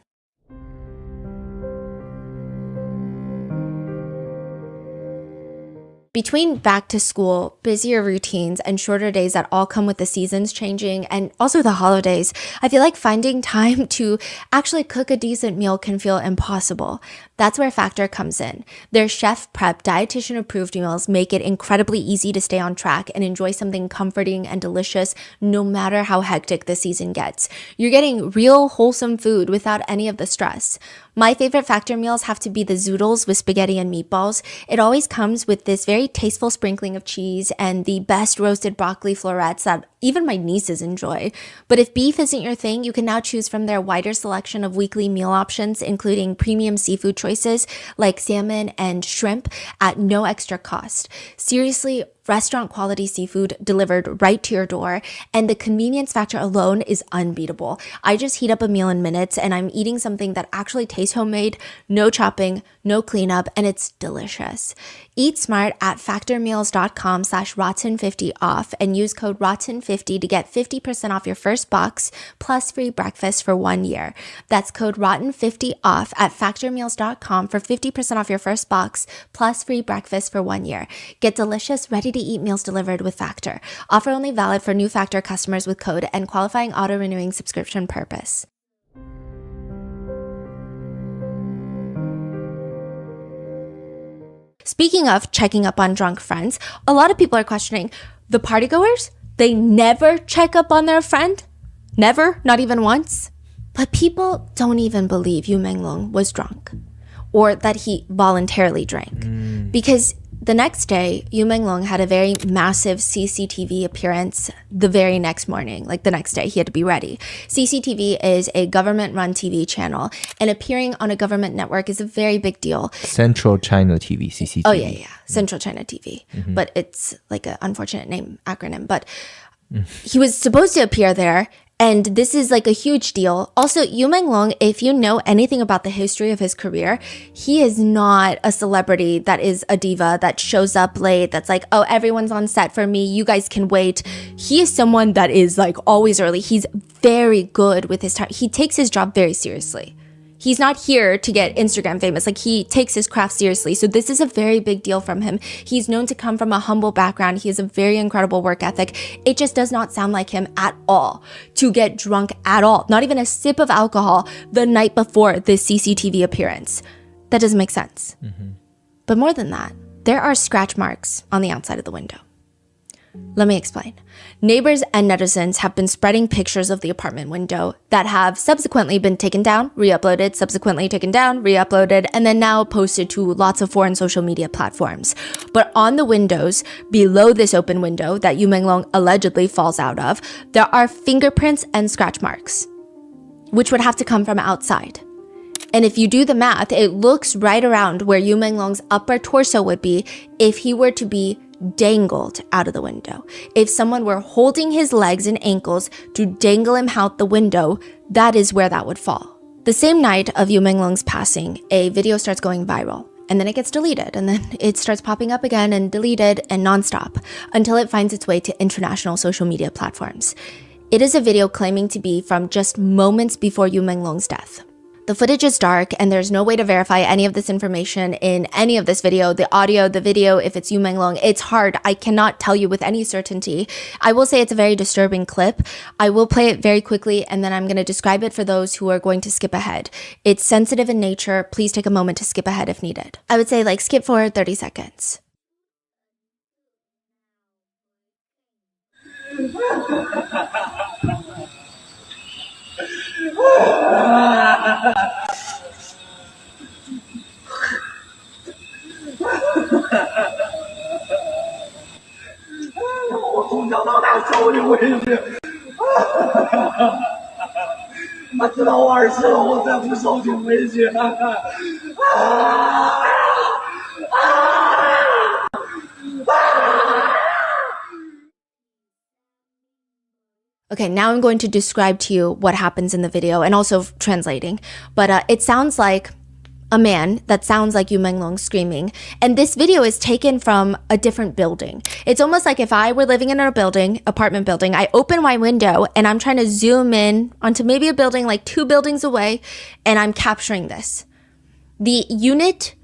Speaker 1: Between back to school, busier routines, and shorter days that all come with the seasons changing and also the holidays, I feel like finding time to actually cook a decent meal can feel impossible. That's where Factor comes in. Their chef prep, dietitian approved meals make it incredibly easy to stay on track and enjoy something comforting and delicious no matter how hectic the season gets. You're getting real wholesome food without any of the stress. My favorite Factor meals have to be the zoodles with spaghetti and meatballs. It always comes with this very tasteful sprinkling of cheese and the best roasted broccoli florets that even my nieces enjoy. But if beef isn't your thing, you can now choose from their wider selection of weekly meal options, including premium seafood choices like salmon and shrimp at no extra cost. Seriously, restaurant quality seafood delivered right to your door, and the convenience factor alone is unbeatable. I just heat up a meal in minutes and I'm eating something that actually tastes homemade, no chopping, no cleanup, and it's delicious. Eat smart at factormeals.com/rotten50 off and use code rotten50 to get 50% off your first box plus free breakfast for 1 year. That's code rotten50 off at factormeals.com for 50% off your first box plus free breakfast for 1 year. Get delicious, ready-to-eat meals delivered with Factor. Offer only valid for new Factor customers with code and qualifying auto-renewing subscription purpose. Speaking of checking up on drunk friends, a lot of people are questioning, the partygoers, they never check up on their friend? Never? Not even once? But people don't even believe Yu Menglong was drunk or that he voluntarily drank. Because the next day, Yu Menglong had a very massive CCTV appearance the very next morning. Like the next day, he had to be ready. CCTV is a government-run TV channel, and appearing on a government network is a very big deal.
Speaker 5: Central China TV, CCTV.
Speaker 1: Oh, yeah. Central China TV. But it's like an unfortunate name, acronym. But he was supposed to appear there, and this is like a huge deal. Also, Yu Menglong, if you know anything about the history of his career, he is not a celebrity that is a diva that shows up late, that's like, oh, everyone's on set for me, you guys can wait. He is someone that is like always early. He's very good with his time. He takes his job very seriously. He's not here to get Instagram famous. Like, he takes his craft seriously. So this is a very big deal from him. He's known to come from a humble background. He has a very incredible work ethic. It just does not sound like him at all to get drunk at all. Not even a sip of alcohol the night before this CCTV appearance. That doesn't make sense. But more than that, there are scratch marks on the outside of the window. Let me explain. Neighbors and netizens have been spreading pictures of the apartment window that have subsequently been taken down, re-uploaded, subsequently taken down, re-uploaded, and then now posted to lots of foreign social media platforms. But on the windows below this open window that Yu Menglong allegedly falls out of, there are fingerprints and scratch marks, which would have to come from outside. And if you do the math, it looks right around where Yu Menglong's upper torso would be if he were to be dangled out of the window. If someone were holding his legs and ankles to dangle him out the window, that is where that would fall. The same night of Yu Menglong's passing, a video starts going viral. And then it gets deleted, and then it starts popping up again and deleted and nonstop until it finds its way to international social media platforms. It is a video claiming to be from just moments before Yu Menglong's death. The footage is dark, and there's no way to verify any of this information in any of this video. The audio, the video, if it's Yu Menglong, it's hard. I cannot tell you with any certainty. I will say it's a very disturbing clip. I will play it very quickly, and then I'm going to describe it for those who are going to skip ahead. It's sensitive in nature. Please take a moment to skip ahead if needed. I would say skip forward 30 seconds. Okay, now I'm going to describe to you what happens in the video and also translating. But it sounds like a man that sounds like Yu Menglong screaming. And this video is taken from a different building. It's almost like if I were living in a building, apartment building, I open my window and I'm trying to zoom in onto maybe a building 2 buildings away, and I'm capturing this. The unit,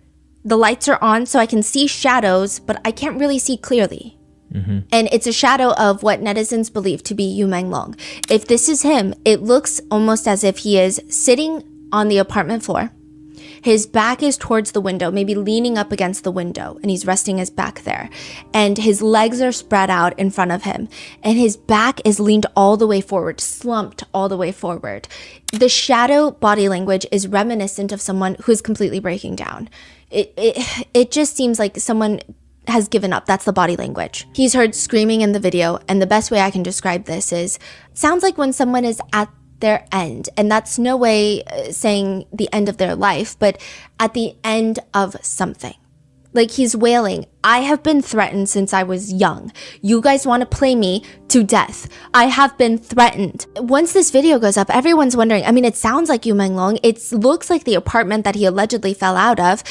Speaker 1: the lights are on so I can see shadows, but I can't really see clearly. And it's a shadow of what netizens believe to be Yu Menglong. If this is him, it looks almost as if he is sitting on the apartment floor. His back is towards the window, maybe leaning up against the window, and he's resting his back there. And his legs are spread out in front of him, and his back is leaned all the way forward, slumped all the way forward. The shadow body language is reminiscent of someone who is completely breaking down. It just seems like someone has given up. That's the body language. He's heard screaming in the video, and the best way I can describe this is, it sounds like when someone is at their end, and that's no way saying the end of their life, but at the end of something. He's wailing, I have been threatened since I was young. You guys want to play me to death. I have been threatened. Once this video goes up, everyone's wondering, it sounds like Yu Menglong. It looks like the apartment that he allegedly fell out of.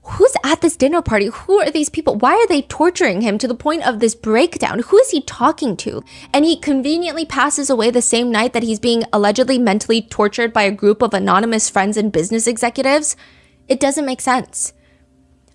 Speaker 1: Who's at this dinner party? Who are these people? Why are they torturing him to the point of this breakdown? Who is he talking to? And he conveniently passes away the same night that he's being allegedly mentally tortured by a group of anonymous friends and business executives. It doesn't make sense.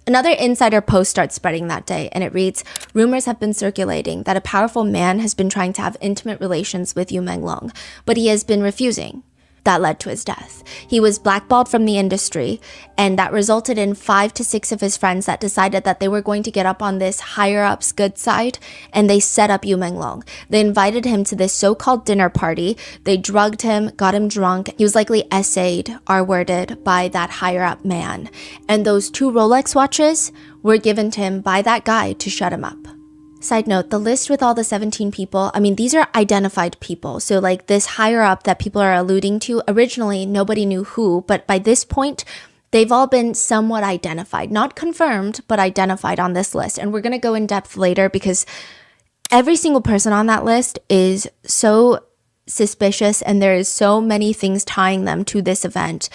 Speaker 1: Another insider post starts spreading that day, and it reads, rumors have been circulating that a powerful man has been trying to have intimate relations with Yu Menglong, but he has been refusing. That led to his death. He was blackballed from the industry, and that resulted in 5 to 6 of his friends that decided that they were going to get up on this higher-up's good side, and they set up Yu Menglong. They invited him to this so-called dinner party. They drugged him, got him drunk. He was likely essayed, R-worded by that higher-up man. And those 2 Rolex watches were given to him by that guy to shut him up. Side note, the list with all the 17 people, these are identified people. So this higher up that people are alluding to, originally nobody knew who, but by this point, they've all been somewhat identified. Not confirmed, but identified on this list. And we're going to go in depth later because every single person on that list is so suspicious, and there is so many things tying them to this event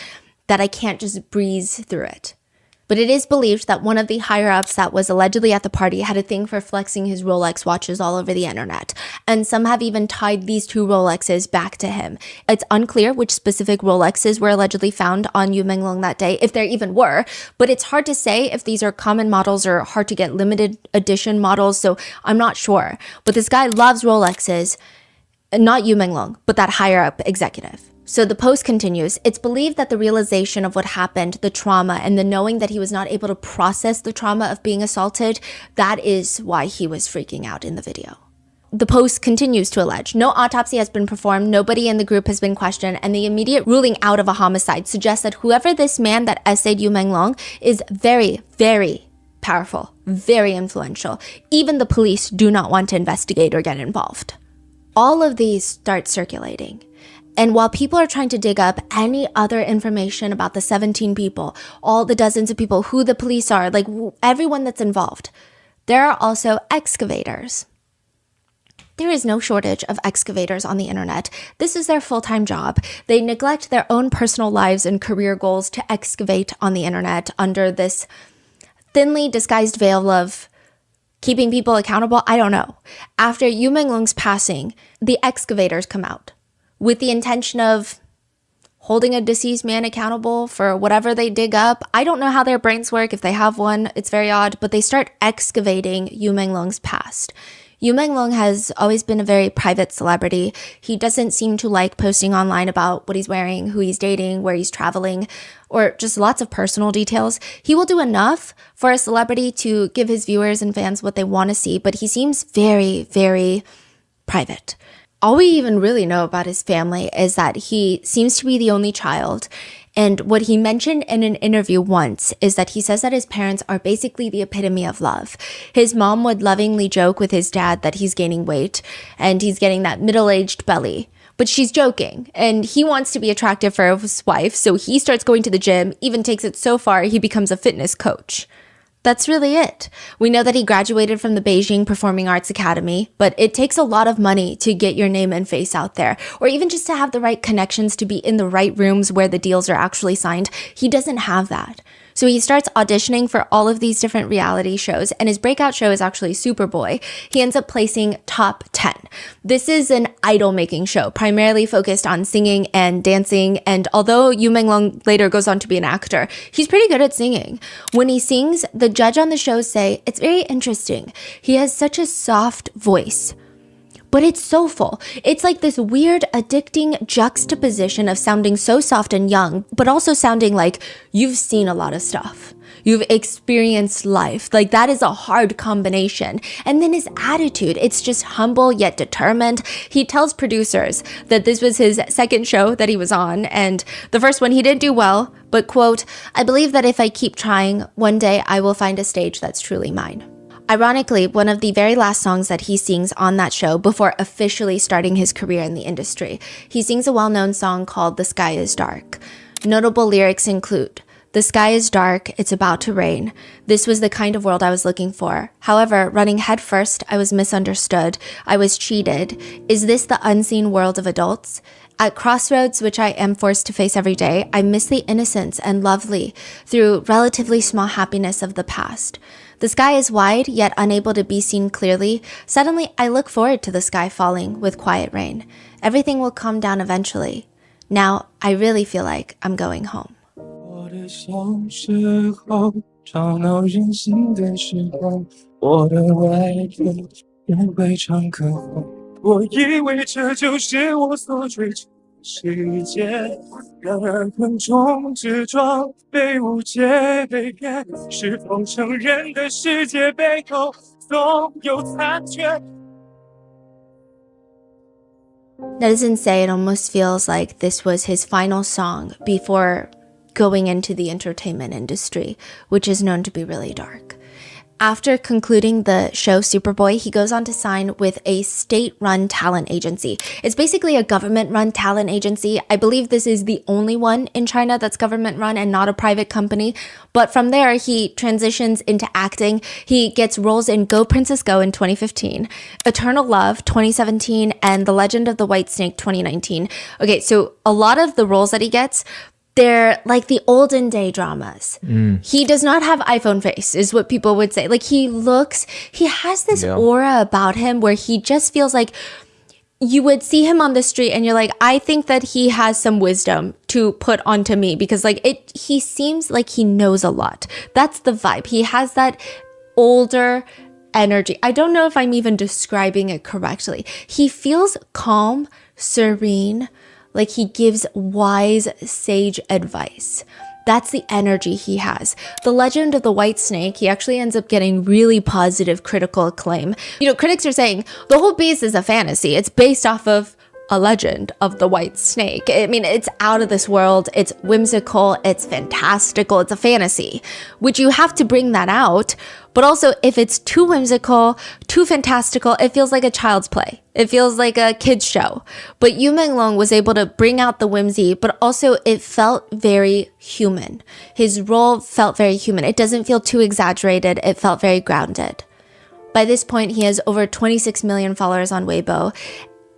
Speaker 1: that I can't just breeze through it. But it is believed that one of the higher-ups that was allegedly at the party had a thing for flexing his Rolex watches all over the internet. And some have even tied these 2 Rolexes back to him. It's unclear which specific Rolexes were allegedly found on Yu Menglong that day, if there even were. But it's hard to say if these are common models or hard to get limited edition models, so I'm not sure. But this guy loves Rolexes, not Yu Menglong, but that higher-up executive. So the post continues, it's believed that the realization of what happened, the trauma, and the knowing that he was not able to process the trauma of being assaulted, that is why he was freaking out in the video. the post continues to allege, no autopsy has been performed, nobody in the group has been questioned, and the immediate ruling out of a homicide suggests that whoever this man that essayed Yu Menglong is very, very powerful, very influential. Even the police do not want to investigate or get involved. All of these start circulating. And while people are trying to dig up any other information about the 17 people, all the dozens of people, who the police are, like everyone that's involved, there are also excavators. There is no shortage of excavators on the internet. This is their full-time job. They neglect their own personal lives and career goals to excavate on the internet under this thinly disguised veil of keeping people accountable. I don't know. After Yu Menglong's passing, the excavators come out with the intention of holding a deceased man accountable for whatever they dig up. I don't know how their brains work, if they have one. It's very odd, but they start excavating Yu Menglong's past. Yu Menglong has always been a very private celebrity. He doesn't seem to like posting online about what he's wearing, who he's dating, where he's traveling, or just lots of personal details. He will do enough for a celebrity to give his viewers and fans what they want to see, but he seems very, very private. All we even really know about his family is that he seems to be the only child. And what he mentioned in an interview once is that he says that his parents are basically the epitome of love. His mom would lovingly joke with his dad that he's gaining weight and he's getting that middle-aged belly. But she's joking, and he wants to be attractive for his wife, so he starts going to the gym, even takes it so far he becomes a fitness coach. That's really it. We know that he graduated from the Beijing Performing Arts Academy, but it takes a lot of money to get your name and face out there, or even just to have the right connections to be in the right rooms where the deals are actually signed. He doesn't have that. So he starts auditioning for all of these different reality shows, and his breakout show is actually Superboy. He ends up placing top 10. This is an idol-making show, primarily focused on singing and dancing, and although Yu Menglong later goes on to be an actor, he's pretty good at singing. When he sings, the judge on the show say, it's very interesting. He has such a soft voice. But it's soulful. It's like this weird, addicting juxtaposition of sounding so soft and young, but also sounding like you've seen a lot of stuff. You've experienced life. Like, that is a hard combination. And then his attitude, it's just humble yet determined. He tells producers that this was his second show that he was on, and the first one he didn't do well, but quote, I believe that if I keep trying, one day I will find a stage that's truly mine. Ironically, one of the very last songs that he sings on that show before officially starting his career in the industry, he sings a well-known song called The Sky is Dark. Notable lyrics include, the sky is dark, it's about to rain. This was the kind of world I was looking for. However, running headfirst, I was misunderstood. I was cheated. Is this the unseen world of adults? At crossroads, which I am forced to face every day, I miss the innocence and lovely through relatively small happiness of the past. The sky is wide, yet unable to be seen clearly. Suddenly, I look forward to the sky falling with quiet rain. Everything will calm down eventually. Now, I really feel like I'm going home.
Speaker 9: 我的小时候，吵闹任性的时候，我的外婆也会唱歌后，我以为这就是我所追求的世界，然而横冲直撞，被误解被骗，是否成人的世界背后总有残缺。
Speaker 1: Doesn't say it almost feels like this was his final song before going into the entertainment industry, which is known to be really dark. After concluding the show Superboy, he goes on to sign with a state-run talent agency. It's basically a government-run talent agency. I believe this is the only one in China that's government-run and not a private company. But from there, he transitions into acting. He gets roles in Go Princess Go in 2015, Eternal Love 2017, and The Legend of the White Snake 2019. Okay, so a lot of the roles that he gets, they're like the olden day dramas. He does not have iPhone face, is what people would say. Like, he has this aura about him where he just feels like you would see him on the street and you're like, I think that he has some wisdom to put onto me, because he seems like he knows a lot. That's the vibe. He has that older energy. I don't know if I'm even describing it correctly. He feels calm, serene, like he gives wise, sage advice. That's the energy he has. The Legend of the White Snake, he actually ends up getting really positive critical acclaim. You know, critics are saying the whole piece is a fantasy. It's based off of a legend of the white snake. I mean, it's out of this world. It's whimsical. It's fantastical. It's a fantasy, which you have to bring that out. But also, if it's too whimsical, too fantastical, it feels like a child's play. It feels like a kid's show. But Yu Menglong was able to bring out the whimsy, but also it felt very human. His role felt very human. It doesn't feel too exaggerated. It felt very grounded. By this point, he has over 26 million followers on Weibo.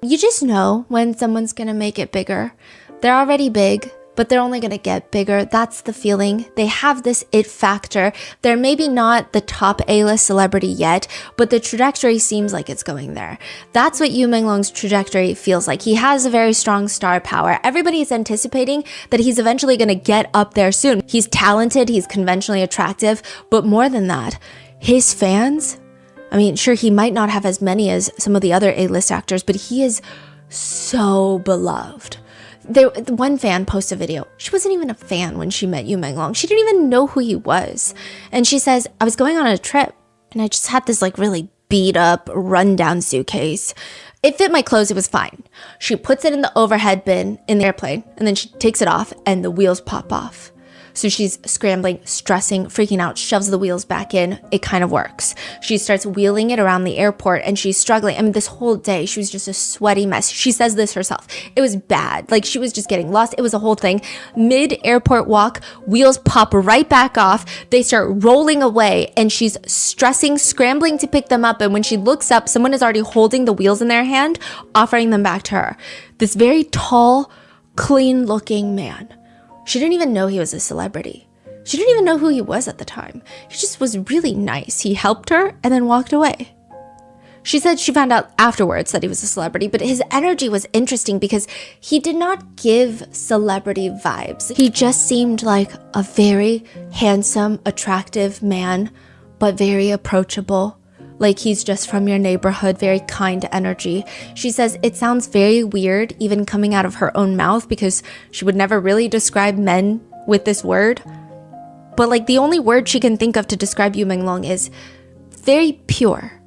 Speaker 1: You just know when someone's gonna make it bigger. They're already big, but they're only gonna get bigger. That's the feeling. They have this it factor. They're maybe not the top A-list celebrity yet, but the trajectory seems like it's going there. That's what Yu Menglong's trajectory feels like. He has a very strong star power. Everybody is anticipating that he's eventually gonna get up there soon. He's talented, he's conventionally attractive, but more than that, his fans, I mean, sure, he might not have as many as some of the other A-list actors, but he is so beloved. One fan posted a video. She wasn't even a fan when she met Yu Menglong. She didn't even know who he was. And she says, I was going on a trip and I just had this like really beat up, rundown suitcase. It fit my clothes. It was fine. She puts it in the overhead bin in the airplane and then she takes it off and the wheels pop off. So she's scrambling, stressing, freaking out, shoves the wheels back in. It kind of works. She starts wheeling it around the airport and she's struggling. I mean, this whole day, she was just a sweaty mess. She says this herself. It was bad. Like she was just getting lost. It was a whole thing. Mid-airport walk, wheels pop right back off. They start rolling away and she's stressing, scrambling to pick them up. And when she looks up, someone is already holding the wheels in their hand, offering them back to her. This very tall, clean-looking man. She didn't even know he was a celebrity. She didn't even know who he was at the time. He just was really nice. He helped her and then walked away. She said she found out afterwards that he was a celebrity, but his energy was interesting because he did not give celebrity vibes. He just seemed like a very handsome, attractive man, but very approachable. Like he's just from your neighborhood, very kind energy. She says it sounds very weird even coming out of her own mouth because she would never really describe men with this word. But like the only word she can think of to describe Yu Menglong is very pure.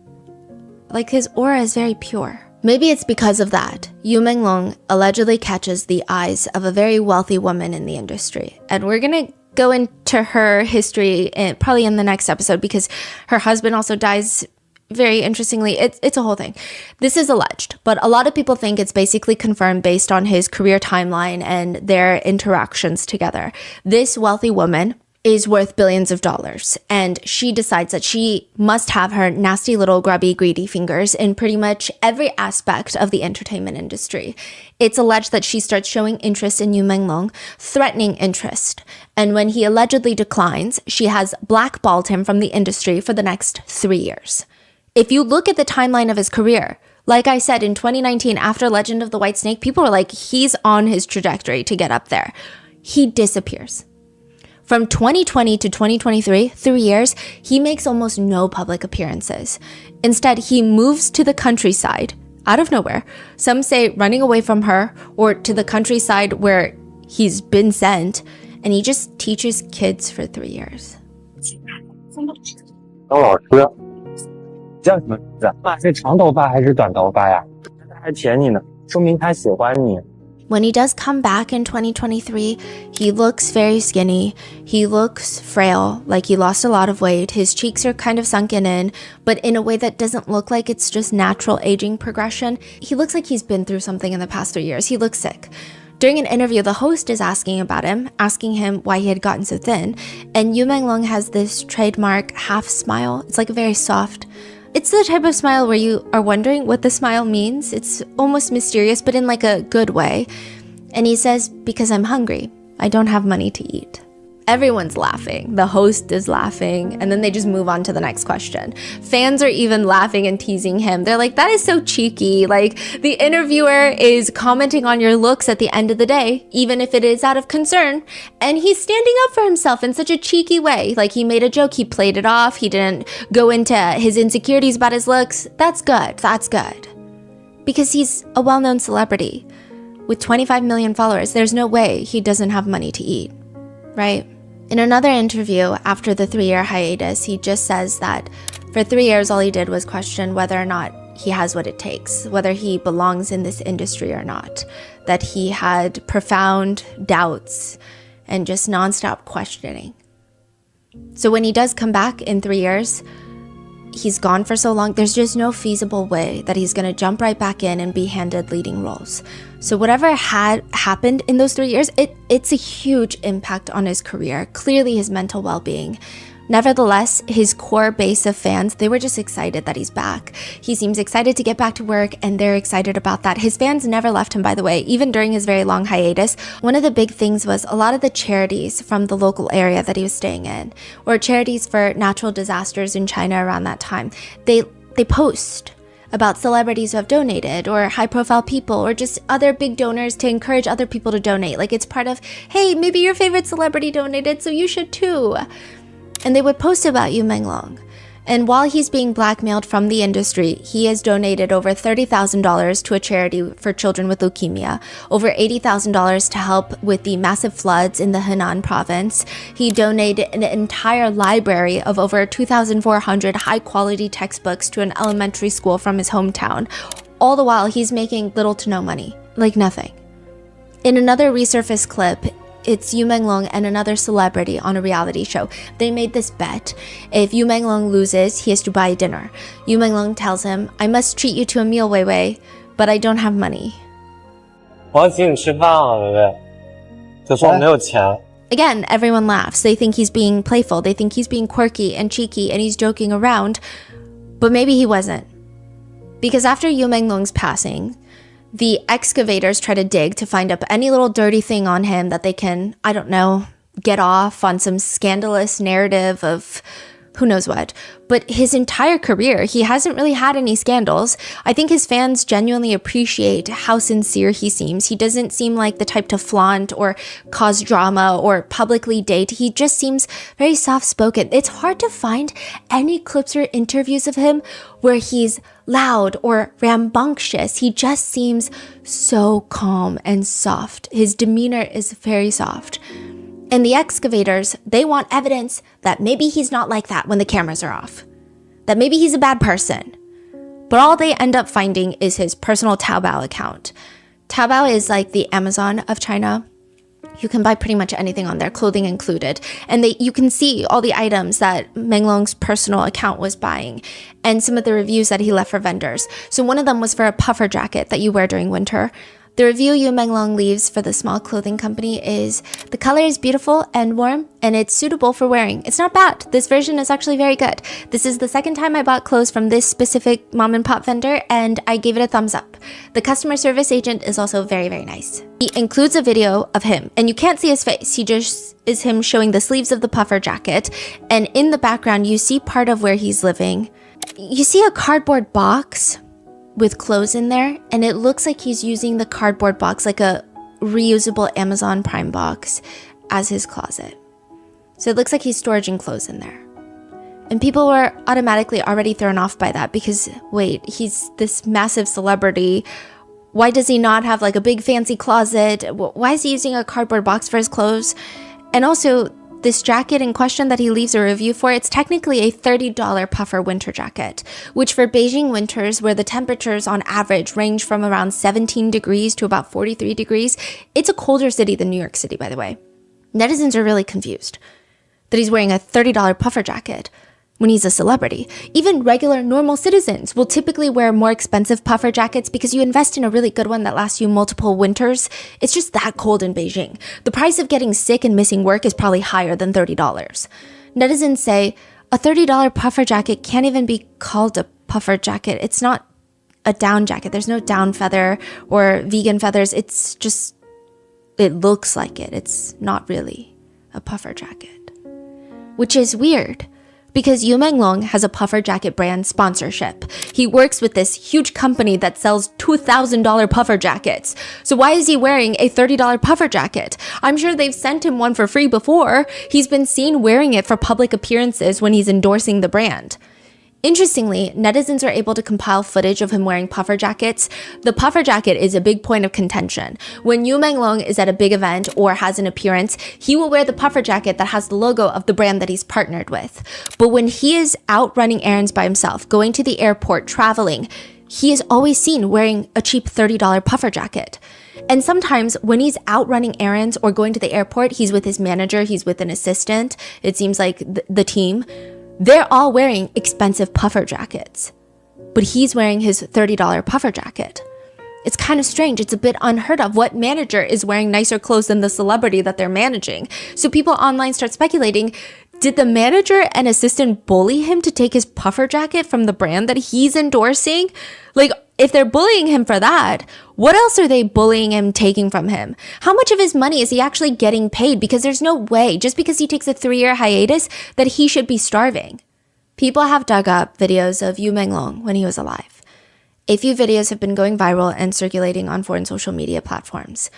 Speaker 1: Like his aura is very pure. Maybe it's because of that. Yu Menglong allegedly catches the eyes of a very wealthy woman in the industry. And we're gonna go into her history probably in the next episode because her husband also dies. Very interestingly, it's a whole thing. This is alleged, but a lot of people think it's basically confirmed based on his career timeline and their interactions together. This wealthy woman is worth billions of dollars, and she decides that she must have her nasty little grubby greedy fingers in pretty much every aspect of the entertainment industry. It's alleged that she starts showing interest in Yu Menglong, threatening interest, and when he allegedly declines, she has blackballed him from the industry for the next 3 years. If you look at the timeline of his career, like I said, in 2019, after Legend of the White Snake, people were like, he's on his trajectory to get up there. He disappears. From 2020 to 2023, 3 years, he makes almost no public appearances. Instead, he moves to the countryside, out of nowhere. Some say running away from her, or to the countryside where he's been sent, and he just teaches kids for 3 years.
Speaker 10: 当老师叫什么名字？是长头发还是短头发呀？他还舔你呢，说明他喜欢你。
Speaker 1: When he does come back in 2023, he looks very skinny. He looks frail, like he lost a lot of weight. His cheeks are kind of sunken in, but in a way that doesn't look like it's just natural aging progression. He looks like he's been through something in the past 3 years. He looks sick. During an interview, the host is asking about him, asking him why he had gotten so thin. And Yu Menglong has this trademark half smile. It's like a very soft. It's the type of smile where you are wondering what the smile means. It's almost mysterious, but in like a good way. And he says, because I'm hungry. I don't have money to eat. Everyone's laughing. The host is laughing. And then they just move on to the next question. Fans are even laughing and teasing him. They're like, that is so cheeky. Like, the interviewer is commenting on your looks at the end of the day, even if it is out of concern. And he's standing up for himself in such a cheeky way. Like, he made a joke. He played it off. He didn't go into his insecurities about his looks. That's good. That's good. Because he's a well-known celebrity. With 25 million followers, there's no way he doesn't have money to eat. right? In another interview after the 3-year hiatus, he just says that for 3 years, all he did was question whether or not he has what it takes, whether he belongs in this industry or not, that he had profound doubts and just nonstop questioning. So when he does come back in 3 years, he's gone for so long, there's just no feasible way that he's going to jump right back in and be handed leading roles. So whatever had happened in those 3 years, it's a huge impact on his career, clearly his mental well-being. Nevertheless, his core base of fans, they were just excited that he's back. He seems excited to get back to work, and they're excited about that. His fans never left him, by the way, even during his very long hiatus. One of the big things was a lot of the charities from the local area that he was staying in, or charities for natural disasters in China around that time, they post about celebrities who have donated, or high-profile people, or just other big donors to encourage other people to donate. Like it's part of, hey, maybe your favorite celebrity donated, so you should too. And they would post about Yu Menglong. And while he's being blackmailed from the industry, he has donated over $30,000 to a charity for children with leukemia, over $80,000 to help with the massive floods in the Henan province. He donated an entire library of over 2,400 high-quality textbooks to an elementary school from his hometown. All the while, he's making little to no money, like nothing. In another resurfaced clip, it's Yu Menglong and another celebrity on a reality show. They made this bet. If Yu Menglong loses, he has to buy dinner. Yu Menglong tells him, I must treat you to a meal, Wei Wei, but I don't have money. Again, everyone laughs. They think he's being playful. They think he's being quirky and cheeky and he's joking around. But maybe he wasn't. Because after Yu Menglong's passing, the excavators try to dig to find up any little dirty thing on him that they can, I don't know, get off on some scandalous narrative of who knows what. But his entire career, he hasn't really had any scandals. I think his fans genuinely appreciate how sincere he seems. He doesn't seem like the type to flaunt or cause drama or publicly date. He just seems very soft-spoken. It's hard to find any clips or interviews of him where he's loud or rambunctious. He just seems so calm and soft. His demeanor is very soft. And the excavators, they want evidence that maybe he's not like that when the cameras are off. That maybe he's a bad person. But all they end up finding is his personal Taobao account. Taobao is like the Amazon of China. You can buy pretty much anything on there, clothing included. And you can see all the items that Menglong's personal account was buying and some of the reviews that he left for vendors. So one of them was for a puffer jacket that you wear during winter. The review Yu Menglong leaves for the small clothing company is, the color is beautiful and warm, and it's suitable for wearing. It's not bad. This version is actually very good. This is the second time I bought clothes from this specific mom and pop vendor, and I gave it a thumbs up. The customer service agent is also very, very nice. He includes a video of him, and you can't see his face. He just is him showing the sleeves of the puffer jacket, and in the background, you see part of where he's living. You see a cardboard box with clothes in there, and it looks like he's using the cardboard box, like a reusable Amazon Prime box, as his closet. So it looks like he's storing clothes in there. And people were automatically already thrown off by that because, wait, he's this massive celebrity. Why does he not have like a big fancy closet? Why is he using a cardboard box for his clothes? And also, this jacket in question that he leaves a review for, it's technically a $30 puffer winter jacket, which for Beijing winters, where the temperatures on average range from around 17 degrees to about 43 degrees, it's a colder city than New York City, by the way. Netizens are really confused that he's wearing a $30 puffer jacket when he's a celebrity. Even regular, normal citizens will typically wear more expensive puffer jackets because you invest in a really good one that lasts you multiple winters. It's just that cold in Beijing. The price of getting sick and missing work is probably higher than $30. Netizens say a $30 puffer jacket can't even be called a puffer jacket. It's not a down jacket. There's no down feather or vegan feathers. It's just, it looks like it. It's not really a puffer jacket, which is weird. Because Yu Menglong has a puffer jacket brand sponsorship. He works with this huge company that sells $2,000 puffer jackets. So why is he wearing a $30 puffer jacket? I'm sure they've sent him one for free before. He's been seen wearing it for public appearances when he's endorsing the brand. Interestingly, netizens were able to compile footage of him wearing puffer jackets. The puffer jacket is a big point of contention. When Yu Menglong is at a big event or has an appearance, he will wear the puffer jacket that has the logo of the brand that he's partnered with. But when he is out running errands by himself, going to the airport, traveling, he is always seen wearing a cheap $30 puffer jacket. And sometimes when he's out running errands or going to the airport, he's with his manager, he's with an assistant, it seems like the team. They're all wearing expensive puffer jackets, but he's wearing his $30 puffer jacket. It's kind of strange. It's a bit unheard of. What manager is wearing nicer clothes than the celebrity that they're managing? So people online start speculating, did the manager and assistant bully him to take his puffer jacket from the brand that he's endorsing? Like, if they're bullying him for that, what else are they bullying him taking from him? How much of his money is he actually getting paid? Because there's no way, just because he takes a 3-year hiatus, that he should be starving. People have dug up videos of Yu Menglong when he was alive. A few videos have been going viral and circulating on foreign social media platforms.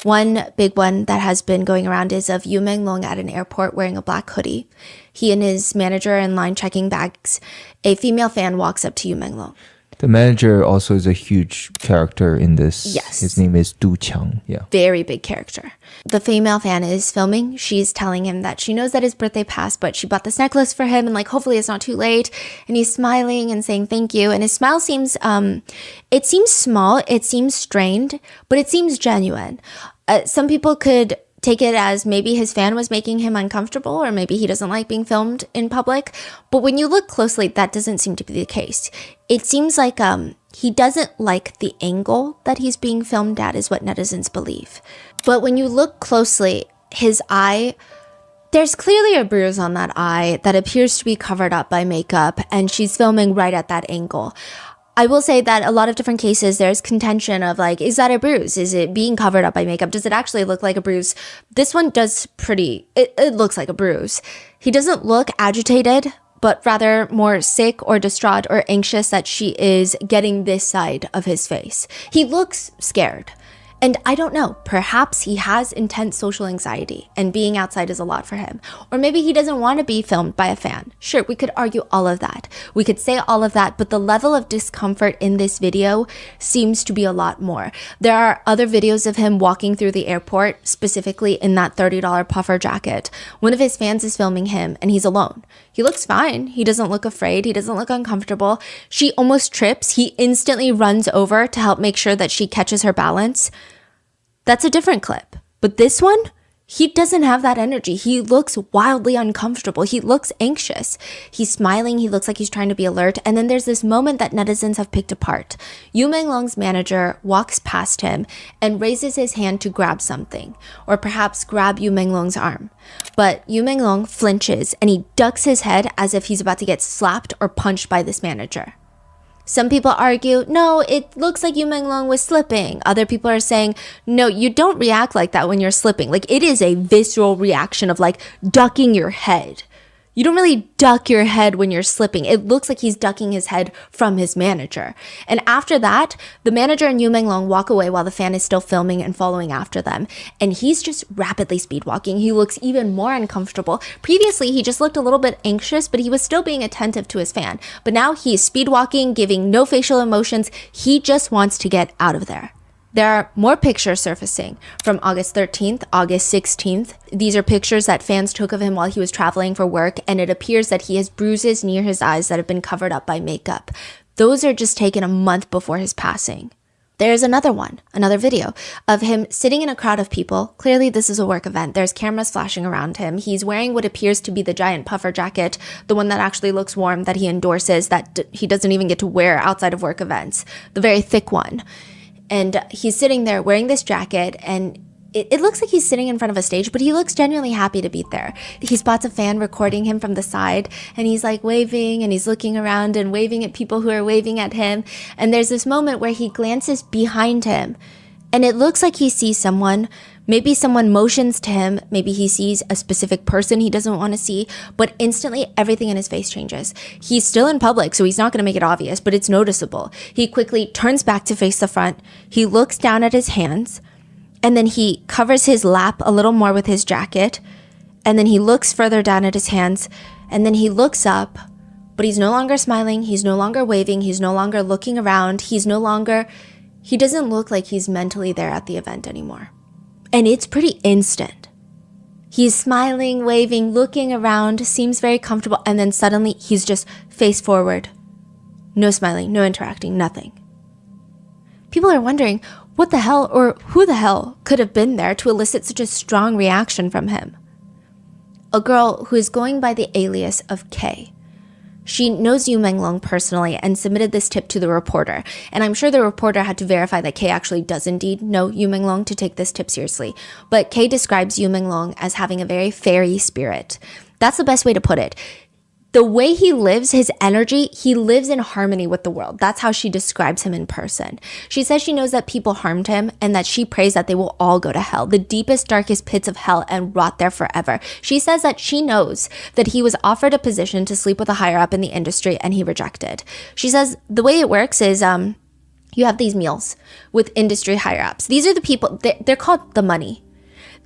Speaker 1: One big one that has been going around is of Yu Menglong at an airport wearing a black hoodie. He and his manager are in line checking bags. A female fan walks up to Yu Menglong.
Speaker 5: The manager also is a huge character in this.
Speaker 1: Yes.
Speaker 5: His name is Du Qiang. Yeah.
Speaker 1: Very big character. The female fan is filming. She's telling him that she knows that his birthday passed, but she bought this necklace for him and like, hopefully it's not too late. And he's smiling and saying thank you. And his smile seems, it seems small, it seems strained, but it seems genuine. Some people could take it as maybe his fan was making him uncomfortable, or maybe he doesn't like being filmed in public. But when you look closely, that doesn't seem to be the case. It seems like he doesn't like the angle that he's being filmed at, is what netizens believe. But when you look closely, his eye, there's clearly a bruise on that eye that appears to be covered up by makeup, and she's filming right at that angle. I will say that a lot of different cases, there's contention of like, is that a bruise? Is it being covered up by makeup? Does it actually look like a bruise? This one does it looks like a bruise. He doesn't look agitated, but rather more sick or distraught or anxious that she is getting this side of his face. He looks scared. And I don't know, perhaps he has intense social anxiety and being outside is a lot for him. Or maybe he doesn't want to be filmed by a fan. Sure, we could argue all of that. We could say all of that, but the level of discomfort in this video seems to be a lot more. There are other videos of him walking through the airport, specifically in that $30 puffer jacket. One of his fans is filming him and he's alone. He looks fine. He doesn't look afraid. He doesn't look uncomfortable. She almost trips. He instantly runs over to help make sure that she catches her balance. That's a different clip. But this one, he doesn't have that energy. He looks wildly uncomfortable. He looks anxious. He's smiling. He looks like he's trying to be alert. And then there's this moment that netizens have picked apart. Yu Menglong's manager walks past him and raises his hand to grab something, or perhaps grab Yu Menglong's arm. But Yu Menglong flinches and he ducks his head as if he's about to get slapped or punched by this manager. Some people argue, no, it looks like Yu Menglong was slipping. Other people are saying, no, you don't react like that when you're slipping. Like, it is a visceral reaction of like ducking your head. You don't really duck your head when you're slipping. It looks like he's ducking his head from his manager. And after that, the manager and Yu Menglong walk away while the fan is still filming and following after them. And he's just rapidly speed walking. He looks even more uncomfortable. Previously, he just looked a little bit anxious, but he was still being attentive to his fan. But now he's speed walking, giving no facial emotions. He just wants to get out of there. There are more pictures surfacing from August 13th, August 16th. These are pictures that fans took of him while he was traveling for work, and it appears that he has bruises near his eyes that have been covered up by makeup. Those are just taken a month before his passing. There's another video of him sitting in a crowd of people. Clearly, this is a work event. There's cameras flashing around him. He's wearing what appears to be the giant puffer jacket, the one that actually looks warm, that he endorses, that he doesn't even get to wear outside of work events, the very thick one. And he's sitting there wearing this jacket, and it looks like he's sitting in front of a stage, but he looks genuinely happy to be there. He spots a fan recording him from the side, and he's like waving, and he's looking around and waving at people who are waving at him. And there's this moment where he glances behind him, and it looks like he sees someone. Maybe someone motions to him. Maybe he sees a specific person he doesn't want to see, but instantly everything in his face changes. He's still in public, so he's not going to make it obvious, but it's noticeable. He quickly turns back to face the front. He looks down at his hands, and then he covers his lap a little more with his jacket, and then he looks further down at his hands, and then he looks up, but he's no longer smiling, he's no longer waving, he's no longer looking around, he doesn't look like he's mentally there at the event anymore. And it's pretty instant. He's smiling, waving, looking around, seems very comfortable, and then suddenly he's just face forward. No smiling, no interacting, nothing. People are wondering what the hell or who the hell could have been there to elicit such a strong reaction from him. A girl who is going by the alias of Kay. She knows Yu Menglong personally and submitted this tip to the reporter. And I'm sure the reporter had to verify that Kay actually does indeed know Yu Menglong to take this tip seriously. But Kay describes Yu Menglong as having a very fairy spirit. That's the best way to put it. The way he lives, his energy, he lives in harmony with the world. That's how she describes him in person. She says she knows that people harmed him and that she prays that they will all go to hell, the deepest, darkest pits of hell, and rot there forever. She says that she knows that he was offered a position to sleep with a higher up in the industry and he rejected. She says the way it works is you have these meals with industry higher ups. These are the people, they're called the money.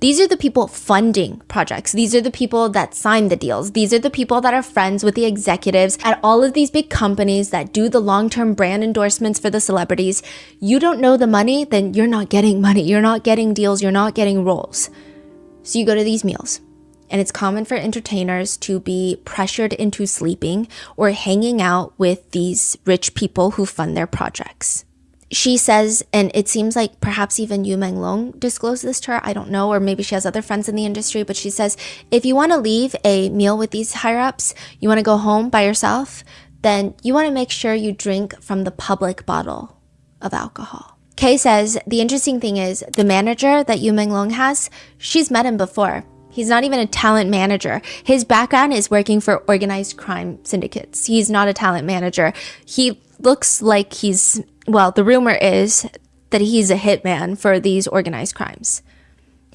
Speaker 1: These are the people funding projects. These are the people that sign the deals. These are the people that are friends with the executives at all of these big companies that do the long-term brand endorsements for the celebrities. You don't know the money, then you're not getting money. You're not getting deals. You're not getting roles. So you go to these meals. And it's common for entertainers to be pressured into sleeping or hanging out with these rich people who fund their projects. She says, and it seems like perhaps even Yu Menglong disclosed this to her, I don't know, or maybe she has other friends in the industry, but she says, if you want to leave a meal with these higher-ups, you want to go home by yourself, then you want to make sure you drink from the public bottle of alcohol. Kay says, the interesting thing is, the manager that Yu Menglong has, she's met him before. He's not even a talent manager. His background is working for organized crime syndicates. He's not a talent manager. He looks like the rumor is that he's a hitman for these organized crimes.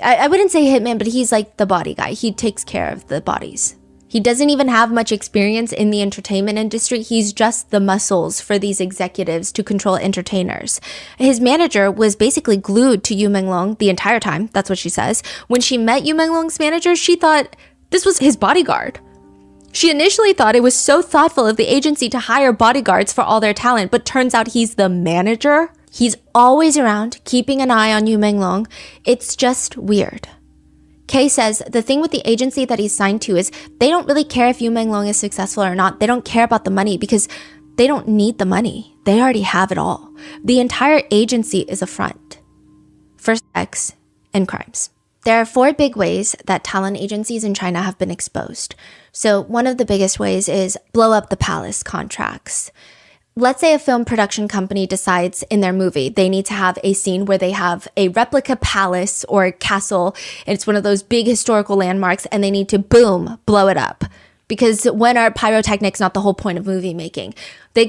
Speaker 1: I wouldn't say hitman, but he's like the body guy. He takes care of the bodies. He doesn't even have much experience in the entertainment industry. He's just the muscles for these executives to control entertainers. His manager was basically glued to Yu Menglong the entire time. That's what she says. When she met Yu Menglong's manager, she thought this was his bodyguard. She initially thought it was so thoughtful of the agency to hire bodyguards for all their talent, but turns out he's the manager. He's always around, keeping an eye on Yu Menglong. It's just weird. Kay says the thing with the agency that he's signed to is they don't really care if Yu Menglong is successful or not. They don't care about the money because they don't need the money. They already have it all. The entire agency is a front for sex and crimes. There are 4 big ways that talent agencies in China have been exposed. So one of the biggest ways is blow up the palace contracts. Let's say a film production company decides in their movie they need to have a scene where they have a replica palace or castle, and it's one of those big historical landmarks, and they need to, boom, blow it up. Because when are pyrotechnics not the whole point of movie making? They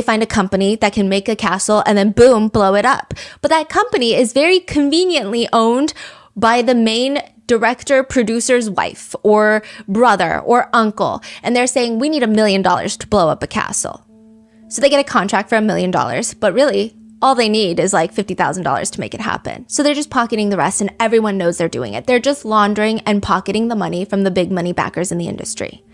Speaker 1: find a company that can make a castle, and then boom, blow it up. But that company is very conveniently owned by the main director, producer's wife, or brother, or uncle. And they're saying, we need $1 million to blow up a castle. So they get a contract for $1 million, but really, all they need is like $50,000 to make it happen. So they're just pocketing the rest, and everyone knows they're doing it. They're just laundering and pocketing the money from the big money backers in the industry.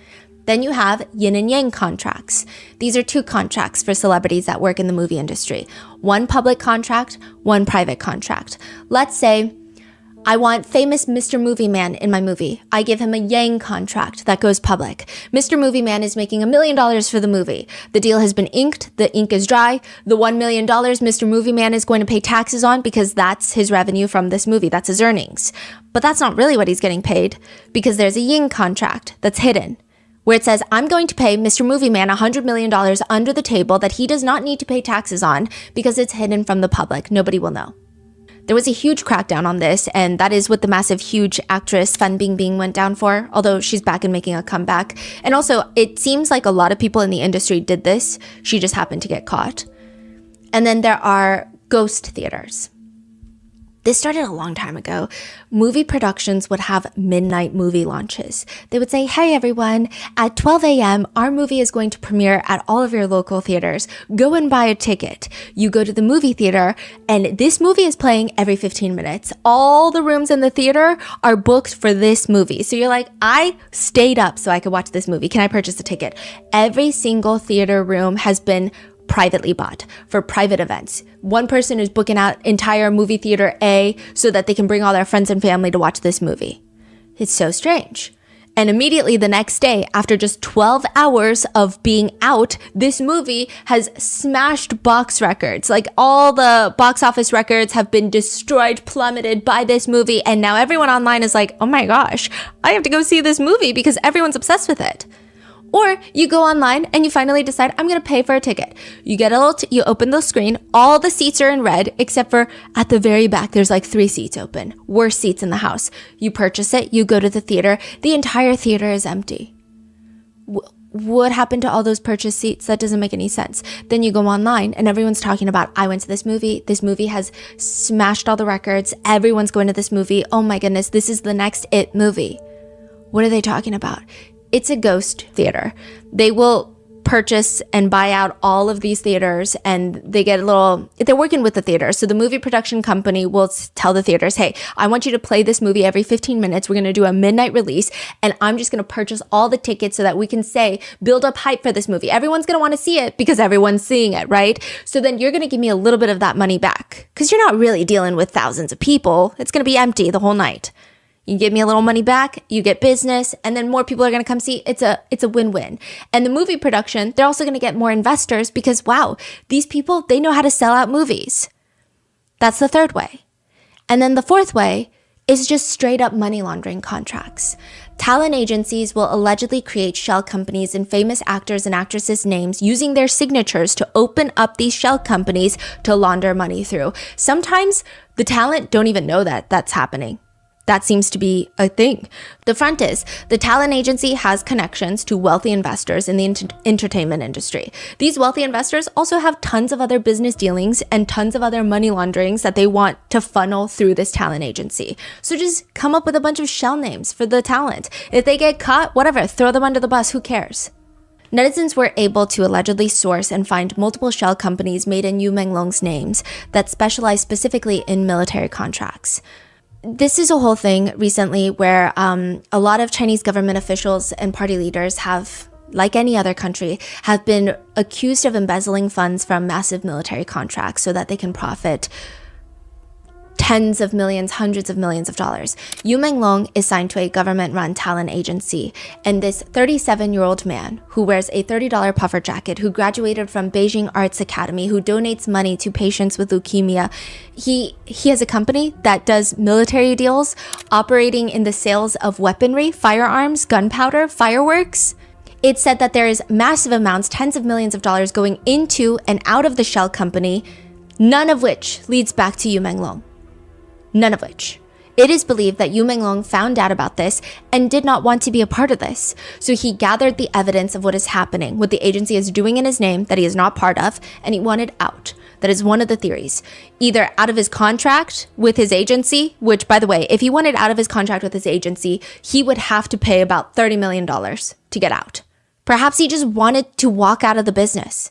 Speaker 1: Then you have yin and yang contracts. These are 2 contracts for celebrities that work in the movie industry. One public contract, one private contract. Let's say I want famous Mr. Movie Man in my movie. I give him a Yang contract that goes public. Mr. Movie Man is making $1 million for the movie. The deal has been inked. The ink is dry. The $1 million Mr. Movie Man is going to pay taxes on because that's his revenue from this movie. That's his earnings. But that's not really what he's getting paid because there's a Ying contract that's hidden where it says, I'm going to pay Mr. Movie Man $100 million under the table that he does not need to pay taxes on because it's hidden from the public. Nobody will know. There was a huge crackdown on this, and that is what the massive, huge actress Fan Bingbing went down for, although she's back and making a comeback. And also, it seems like a lot of people in the industry did this. She just happened to get caught. And then there are ghost theaters. This started a long time ago. Movie productions would have midnight movie launches. They would say, hey everyone, at 12 a.m., our movie is going to premiere at all of your local theaters. Go and buy a ticket. You go to the movie theater, and this movie is playing every 15 minutes. All the rooms in the theater are booked for this movie. So you're like, I stayed up so I could watch this movie. Can I purchase a ticket? Every single theater room has been privately bought for private events. One person is booking out entire movie theater A so that they can bring all their friends and family to watch this movie. It's so strange. And immediately the next day, after just 12 hours of being out, this movie has smashed box records. Like all the box office records have been destroyed, plummeted by this movie. And now everyone online is like, oh my gosh, I have to go see this movie because everyone's obsessed with it. Or you go online and you finally decide, I'm going to pay for a ticket. You get you open the screen, all the seats are in red, except for at the very back, there's like 3 seats open. Worst seats in the house. You purchase it, you go to the theater, the entire theater is empty. What happened to all those purchased seats? That doesn't make any sense. Then you go online and everyone's talking about, I went to this movie. This movie has smashed all the records. Everyone's going to this movie. Oh my goodness, this is the next It movie. What are they talking about? It's a ghost theater. They will purchase and buy out all of these theaters, and they're working with the theater. So the movie production company will tell the theaters, hey, I want you to play this movie every 15 minutes. We're going to do a midnight release, and I'm just going to purchase all the tickets so that we can build up hype for this movie. Everyone's going to want to see it because everyone's seeing it, right? So then you're going to give me a little bit of that money back because you're not really dealing with thousands of people. It's going to be empty the whole night. You give me a little money back, you get business, and then more people are going to come see. It's a win-win. And the movie production, they're also going to get more investors because, wow, these people, they know how to sell out movies. That's the third way. And then the fourth way is just straight up money laundering contracts. Talent agencies will allegedly create shell companies in famous actors and actresses' names using their signatures to open up these shell companies to launder money through. Sometimes the talent don't even know that that's happening. That seems to be a thing. The front is, the talent agency has connections to wealthy investors in the entertainment industry. These wealthy investors also have tons of other business dealings and tons of other money launderings that they want to funnel through this talent agency. So just come up with a bunch of shell names for the talent. If they get caught, whatever, throw them under the bus, who cares? Netizens were able to allegedly source and find multiple shell companies made in Yu Menglong's names that specialize specifically in military contracts. This is a whole thing recently where a lot of Chinese government officials and party leaders have, like any other country, have been accused of embezzling funds from massive military contracts so that they can profit tens of millions, hundreds of millions of dollars. Yu Menglong is signed to a government-run talent agency, and this 37-year-old man who wears a $30 puffer jacket, who graduated from Beijing Arts Academy, who donates money to patients with leukemia, he has a company that does military deals, operating in the sales of weaponry, firearms, gunpowder, fireworks. It's said that there is massive amounts, tens of millions of dollars going into and out of the shell company, none of which leads back to Yu Menglong. None of which. It is believed that Yu Menglong found out about this and did not want to be a part of this. So he gathered the evidence of what is happening, what the agency is doing in his name that he is not part of, and he wanted out. That is one of the theories. Either out of his contract with his agency, which, by the way, if he wanted out of his contract with his agency, he would have to pay about $30 million to get out. Perhaps he just wanted to walk out of the business.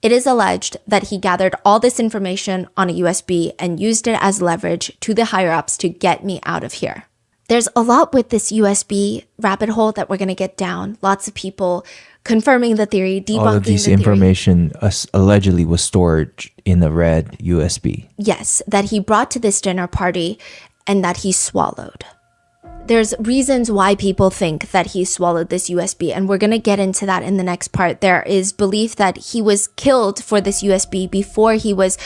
Speaker 1: It is alleged that he gathered all this information on a USB and used it as leverage to the higher-ups to get me out of here. There's a lot with this USB rabbit hole that we're going to get down. Lots of people confirming the theory, debunking the theory.
Speaker 5: All of this information allegedly was stored in a red USB.
Speaker 1: Yes, that he brought to this dinner party and that he swallowed. There's reasons why people think that he swallowed this USB, and we're going to get into that in the next part. There is belief that he was killed for this USB before he was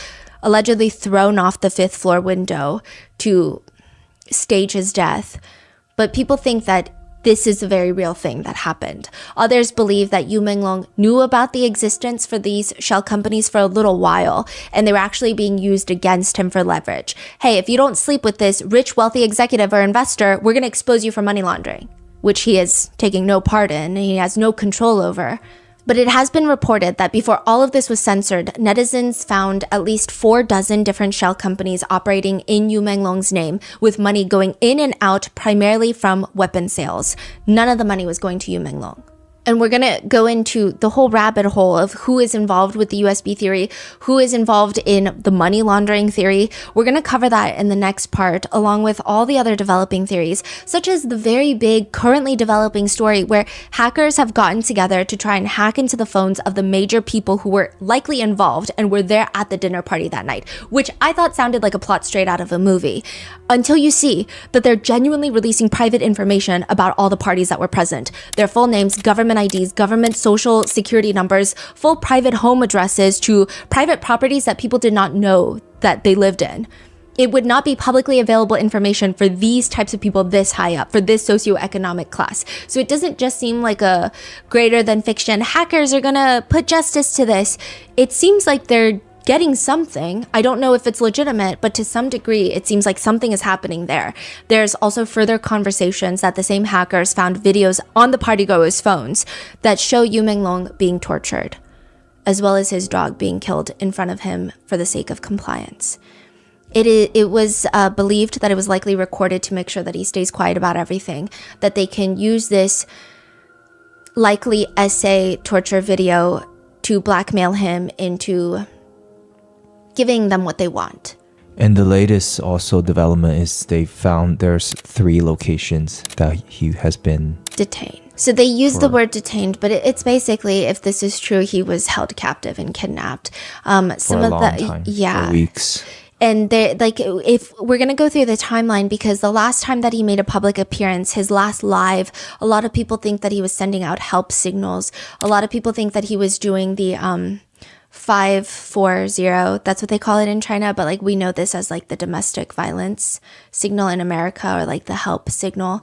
Speaker 1: allegedly thrown off the 5th floor window to stage his death. But people think that this is a very real thing that happened. Others believe that Yu Menglong knew about the existence for these shell companies for a little while, and they were actually being used against him for leverage. Hey, if you don't sleep with this rich, wealthy executive or investor, we're going to expose you for money laundering, which he is taking no part in and he has no control over. But it has been reported that before all of this was censored, netizens found at least 4 dozen different shell companies operating in Yu Menglong's name, with money going in and out primarily from weapon sales. None of the money was going to Yu Menglong. And we're going to go into the whole rabbit hole of who is involved with the USB theory, who is involved in the money laundering theory. We're going to cover that in the next part, along with all the other developing theories, such as the very big, currently developing story where hackers have gotten together to try and hack into the phones of the major people who were likely involved and were there at the dinner party that night, which I thought sounded like a plot straight out of a movie, until you see that they're genuinely releasing private information about all the parties that were present. Their full names, government IDs, government social security numbers, full private home addresses to private properties that people did not know that they lived in. It would not be publicly available information for these types of people this high up, for this socioeconomic class. So it doesn't just seem like a greater than fiction, hackers are gonna put justice to this. It seems like they're getting something. I don't know if it's legitimate, but to some degree, it seems like something is happening there. There's also further conversations that the same hackers found videos on the partygoers' phones that show Yu Menglong being tortured, as well as his dog being killed in front of him for the sake of compliance. It was believed that it was likely recorded to make sure that he stays quiet about everything, that they can use this likely essay torture video to blackmail him into giving them what they want.
Speaker 5: And the latest also development is they found there's 3 locations that he has been
Speaker 1: detained. So they use the word detained, but it's basically, if this is true, he was held captive and kidnapped.
Speaker 5: For a long time, for weeks.
Speaker 1: And they if we're going to go through the timeline, because the last time that he made a public appearance, his last live, a lot of people think that he was sending out help signals. A lot of people think that he was doing the 540, that's what they call it in China, but like we know this as like the domestic violence signal in America, or like the help signal.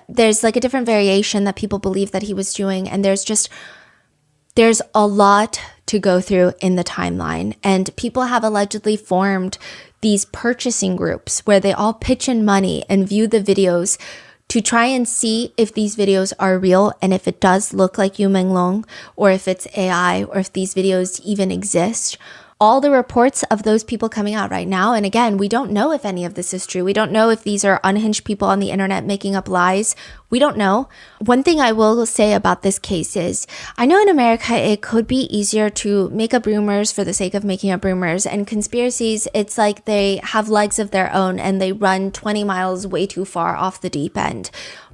Speaker 1: There's like a different variation that people believe that he was doing, and there's a lot to go through in the timeline, and people have allegedly formed these purchasing groups where they all pitch in money and view the videos to try and see if these videos are real, and if it does look like Yu Menglong, or if it's AI, or if these videos even exist. All the reports of those people coming out right now, and again, we don't know if any of this is true. We don't know if these are unhinged people on the internet making up lies. We don't know. One thing I will say about this case is, I know in America it could be easier to make up rumors for the sake of making up rumors, and conspiracies, it's like they have legs of their own and they run 20 miles way too far off the deep end.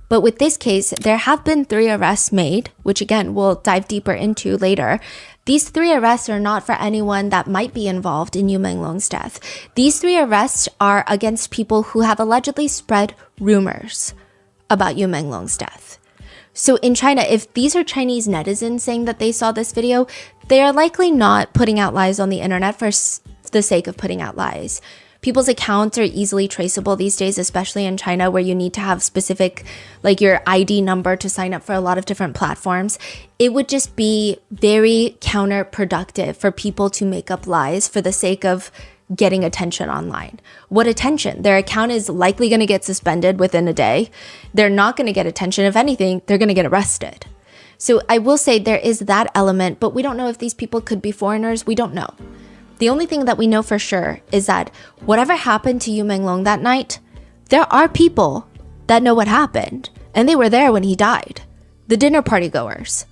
Speaker 1: But with this case, there have been 3 arrests made, which again, we'll dive deeper into later. These 3 arrests are not for anyone that might be involved in Yu Menglong's death. These 3 arrests are against people who have allegedly spread rumors about Yu Menglong's death. So in China, if these are Chinese netizens saying that they saw this video, they are likely not putting out lies on the internet for the sake of putting out lies. People's accounts are easily traceable these days, especially in China, where you need to have specific, like your ID number to sign up for a lot of different platforms. It would just be very counterproductive for people to make up lies for the sake of getting attention online. What attention? Their account is likely going to get suspended within a day. They're not going to get attention. If anything, they're going to get arrested. So I will say there is that element, but we don't know if these people could be foreigners. We don't know. The only thing that we know for sure is that whatever happened to Yu Menglong that night, there are people that know what happened, and they were there when he died. The dinner party goers.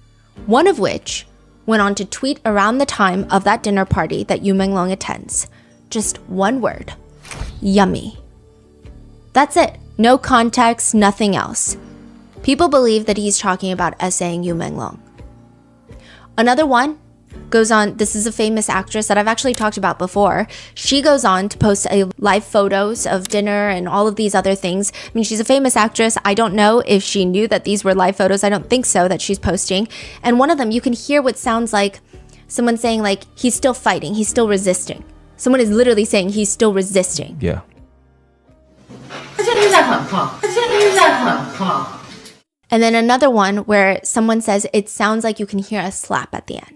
Speaker 1: One of which went on to tweet around the time of that dinner party that Yu Menglong attends. Just one word. Yummy. That's it. No context, nothing else. People believe that he's talking about essaying Yu Menglong. Another one goes on, this is a famous actress that I've actually talked about before. She goes on to post live photos of dinner and all of these other things. I mean, she's a famous actress. I don't know if she knew that these were live photos. I don't think so, that she's posting. And one of them, you can hear what sounds like someone saying like, he's still fighting, he's still resisting. Someone is literally saying he's still resisting.
Speaker 5: Yeah.
Speaker 1: And then another one where someone says, it sounds like you can hear a slap at the end.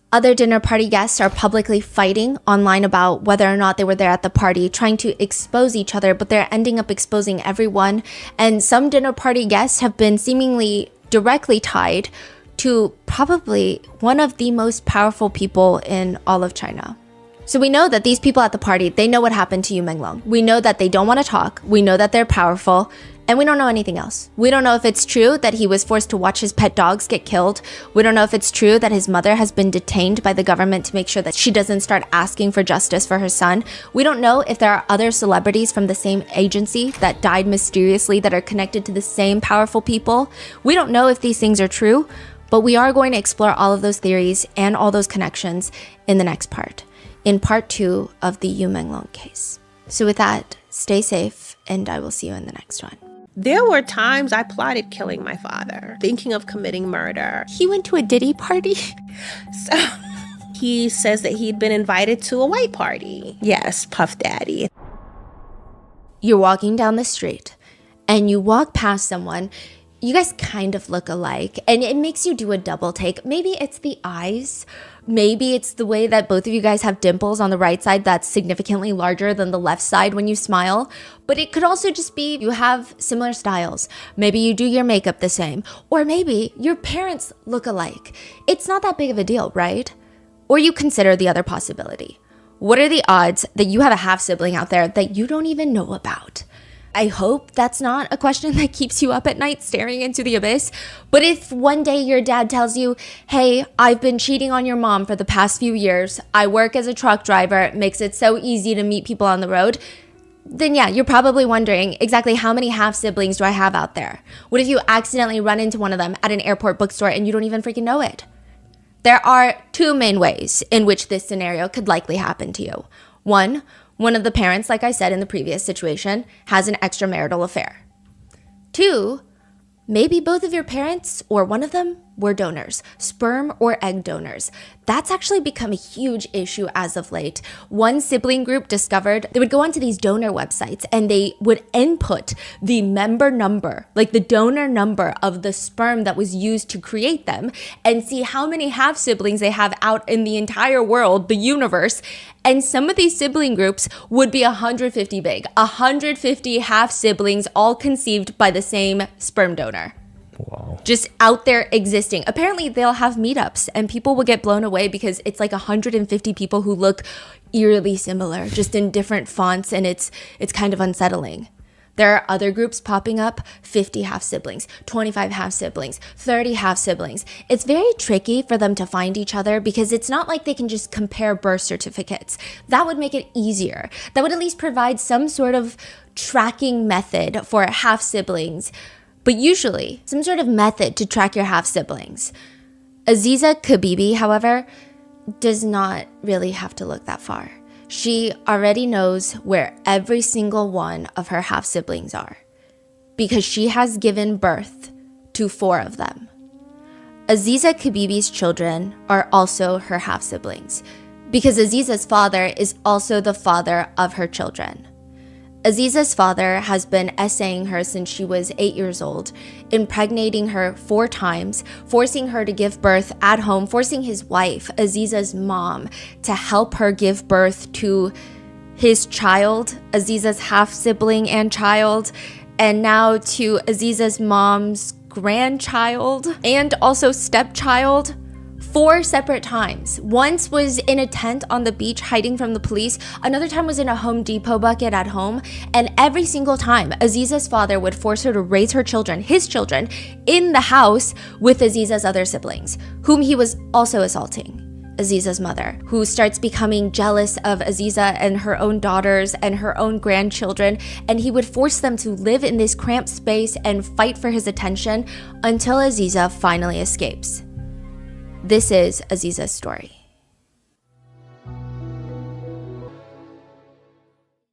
Speaker 1: Other dinner party guests are publicly fighting online about whether or not they were there at the party, trying to expose each other, but they're ending up exposing everyone. And some dinner party guests have been seemingly directly tied to probably one of the most powerful people in all of China. So we know that these people at the party, they know what happened to Yu Menglong. We know that they don't want to talk. We know that they're powerful. And we don't know anything else. We don't know if it's true that he was forced to watch his pet dogs get killed. We don't know if it's true that his mother has been detained by the government to make sure that she doesn't start asking for justice for her son. We don't know if there are other celebrities from the same agency that died mysteriously that are connected to the same powerful people. We don't know if these things are true, but we are going to explore all of those theories and all those connections in the next part, in part 2 of the Yu Menglong case. So with that, stay safe, and I will see you in the next one.
Speaker 11: There were times I plotted killing my father, thinking of committing murder.
Speaker 1: He went to a Diddy party?
Speaker 11: So he says that he'd been invited to a white party. Yes, Puff Daddy.
Speaker 1: You're walking down the street and you walk past someone. You guys kind of look alike, and it makes you do a double take. Maybe it's the eyes. Maybe it's the way that both of you guys have dimples on the right side that's significantly larger than the left side when you smile. But it could also just be you have similar styles. Maybe you do your makeup the same. Or maybe your parents look alike. It's not that big of a deal, right? Or you consider the other possibility. What are the odds that you have a half-sibling out there that you don't even know about? I hope that's not a question that keeps you up at night staring into the abyss. But if one day your dad tells you, hey, I've been cheating on your mom for the past few years, I work as a truck driver, it makes it so easy to meet people on the road, then yeah, you're probably wondering exactly how many half-siblings do I have out there? What if you accidentally run into one of them at an airport bookstore and you don't even freaking know it? There are 2 main ways in which this scenario could likely happen to you. One of the parents, like I said in the previous situation, has an extramarital affair. 2, maybe both of your parents or one of them were donors, sperm or egg donors. That's actually become a huge issue as of late. One sibling group discovered they would go onto these donor websites and they would input the member number, like the donor number of the sperm that was used to create them, and see how many half siblings they have out in the entire world, the universe. And some of these sibling groups would be 150 big, 150 half siblings, all conceived by the same sperm donor.
Speaker 5: Wow.
Speaker 1: Just out there existing. Apparently they'll have meetups and people will get blown away because it's like 150 people who look eerily similar, just in different fonts, and it's kind of unsettling. There are other groups popping up, 50 half-siblings, 25 half-siblings, 30 half-siblings. It's very tricky for them to find each other because it's not like they can just compare birth certificates. That would make it easier. That would at least provide some sort of tracking method for half-siblings, but usually some sort of method to track your half-siblings. Aziza Kabibi, however, does not really have to look that far. She already knows where every single one of her half-siblings are because she has given birth to 4 of them. Aziza Kabibi's children are also her half-siblings because Aziza's father is also the father of her children. Aziza's father has been essaying her since she was 8 years old, impregnating her 4 times, forcing her to give birth at home, forcing his wife, Aziza's mom, to help her give birth to his child, Aziza's half-sibling and child, and now to Aziza's mom's grandchild and also stepchild. 4 separate times. Once was in a tent on the beach hiding from the police. Another time was in a Home Depot bucket at home. And every single time, Aziza's father would force her to raise her children, his children, in the house with Aziza's other siblings, whom he was also assaulting. Aziza's mother, who starts becoming jealous of Aziza and her own daughters and her own grandchildren, and he would force them to live in this cramped space and fight for his attention until Aziza finally escapes. This is Aziza's story.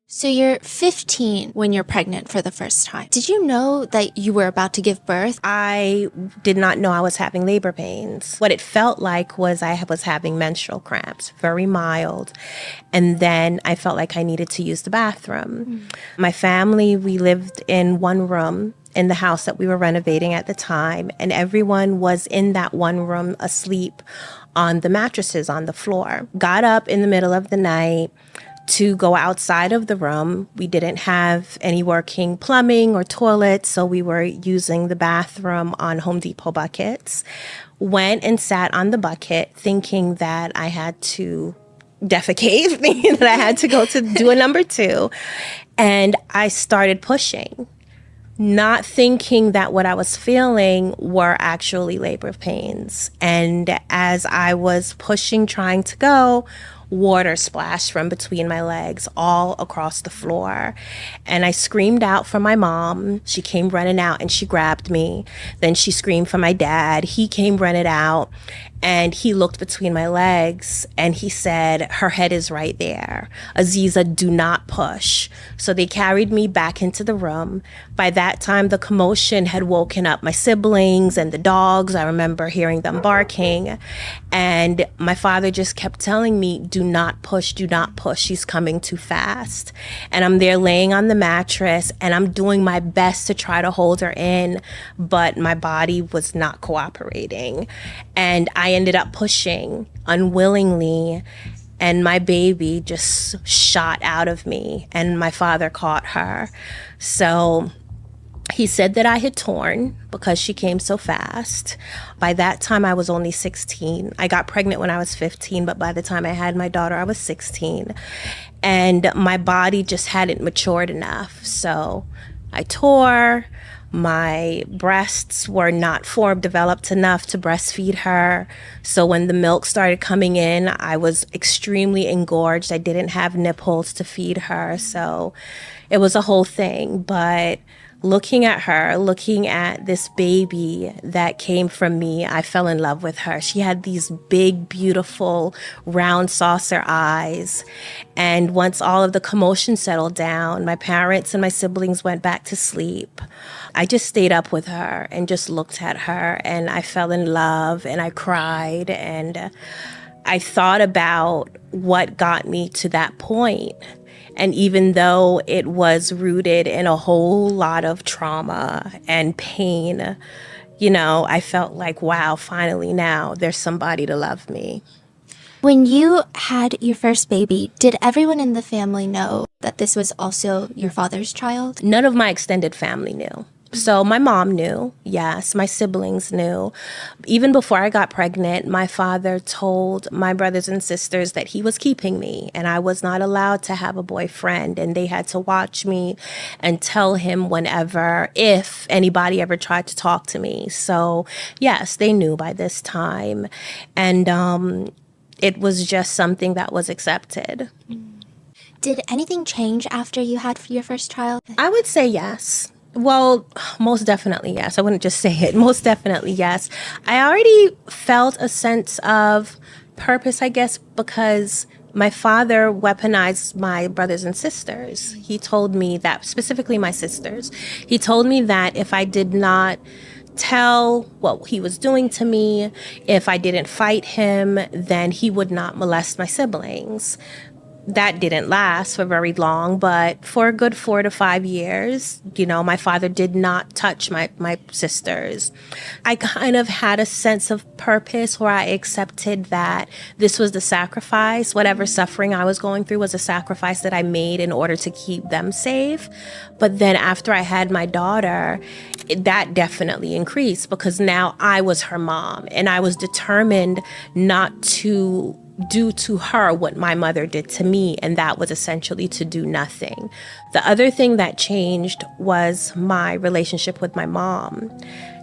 Speaker 1: So you're 15 when you're pregnant for the first time. Did you know that you were about to give birth?
Speaker 11: I did not know I was having labor pains. What it felt like was I was having menstrual cramps, very mild. And then I felt like I needed to use the bathroom. My family, we lived in one room. in the house that we were renovating at the time, and everyone was in that one room asleep on the mattresses on the floor. Got up in the middle of the night to go outside of the room. We didn't have any working plumbing or toilets, so we were using the bathroom on Home Depot buckets. Went and sat on the bucket thinking that I had to defecate, thinking that I had to go to do a number 2. And I started pushing, not thinking that what I was feeling were actually labor pains. And as I was pushing, trying to go, water splashed from between my legs all across the floor. And I screamed out for my mom. She came running out and she grabbed me. Then she screamed for my dad. He came running out and he looked between my legs and he said, "Her head is right there. Aziza, do not push." So they carried me back into the room. By that time, the commotion had woken up my siblings and the dogs. I remember hearing them barking. And my father just kept telling me, "Do not push, do not push. She's coming too fast." And I'm there laying on the mattress and I'm doing my best to try to hold her in, but my body was not cooperating. And I ended up pushing unwillingly, and my baby just shot out of me, and my father caught her. So he said that I had torn because she came so fast. By that time, I was only 16. I got pregnant when I was 15, but by the time I had my daughter, I was 16. And my body just hadn't matured enough. So I tore. My breasts were not developed enough to breastfeed her. So when the milk started coming in, I was extremely engorged. I didn't have nipples to feed her. So it was a whole thing. But looking at her, looking at this baby that came from me, I fell in love with her. She had these big, beautiful, round saucer eyes. And once all of the commotion settled down, my parents and my siblings went back to sleep. I just stayed up with her and just looked at her, and I fell in love and I cried, and I thought about what got me to that point. And even though it was rooted in a whole lot of trauma and pain, you know, I felt like, wow, finally now there's somebody to love me.
Speaker 1: When you had your first baby, did everyone in the family know that this was also your father's child?
Speaker 11: None of my extended family knew. So my mom knew, yes, my siblings knew. Even before I got pregnant, my father told my brothers and sisters that he was keeping me and I was not allowed to have a boyfriend, and they had to watch me and tell him whenever, if anybody ever tried to talk to me. So yes, they knew by this time. And it was just something that was accepted.
Speaker 1: Did anything change after you had your first child?
Speaker 11: I would say yes. Well, most definitely yes. I wouldn't just say it. Most definitely yes. I already felt a sense of purpose, I guess, because my father weaponized my brothers and sisters. He told me that, specifically my sisters, he told me that if I did not tell what he was doing to me, if I didn't fight him, then he would not molest my siblings. That didn't last for very long, but for a good 4 to 5 years, you know, my father did not touch my sisters. I kind of had a sense of purpose where I accepted that this was the sacrifice. Whatever suffering I was going through was a sacrifice that I made in order to keep them safe. But then after I had my daughter, that definitely increased because now I was her mom and I was determined not to do to her what my mother did to me, and that was essentially to do nothing. The other thing that changed was my relationship with my mom.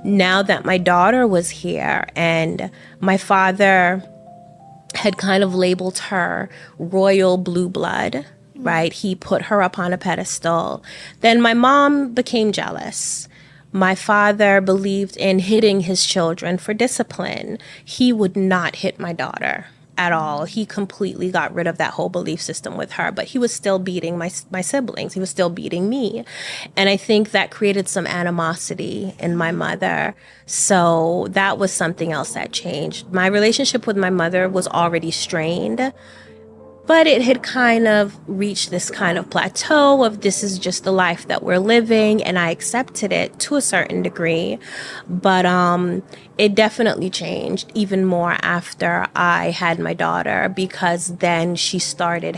Speaker 11: Now that my daughter was here and my father had kind of labeled her royal blue blood, right? He put her up on a pedestal. Then my mom became jealous. My father believed in hitting his children for discipline. He would not hit my daughter at all. He completely got rid of that whole belief system with her, but he was still beating my siblings. He was still beating me. And I think that created some animosity in my mother. So that was something else that changed. My relationship with my mother was already strained. But it had kind of reached this kind of plateau of this is just the life that we're living, and I accepted it to a certain degree. But it definitely changed even more after I had my daughter, because then she started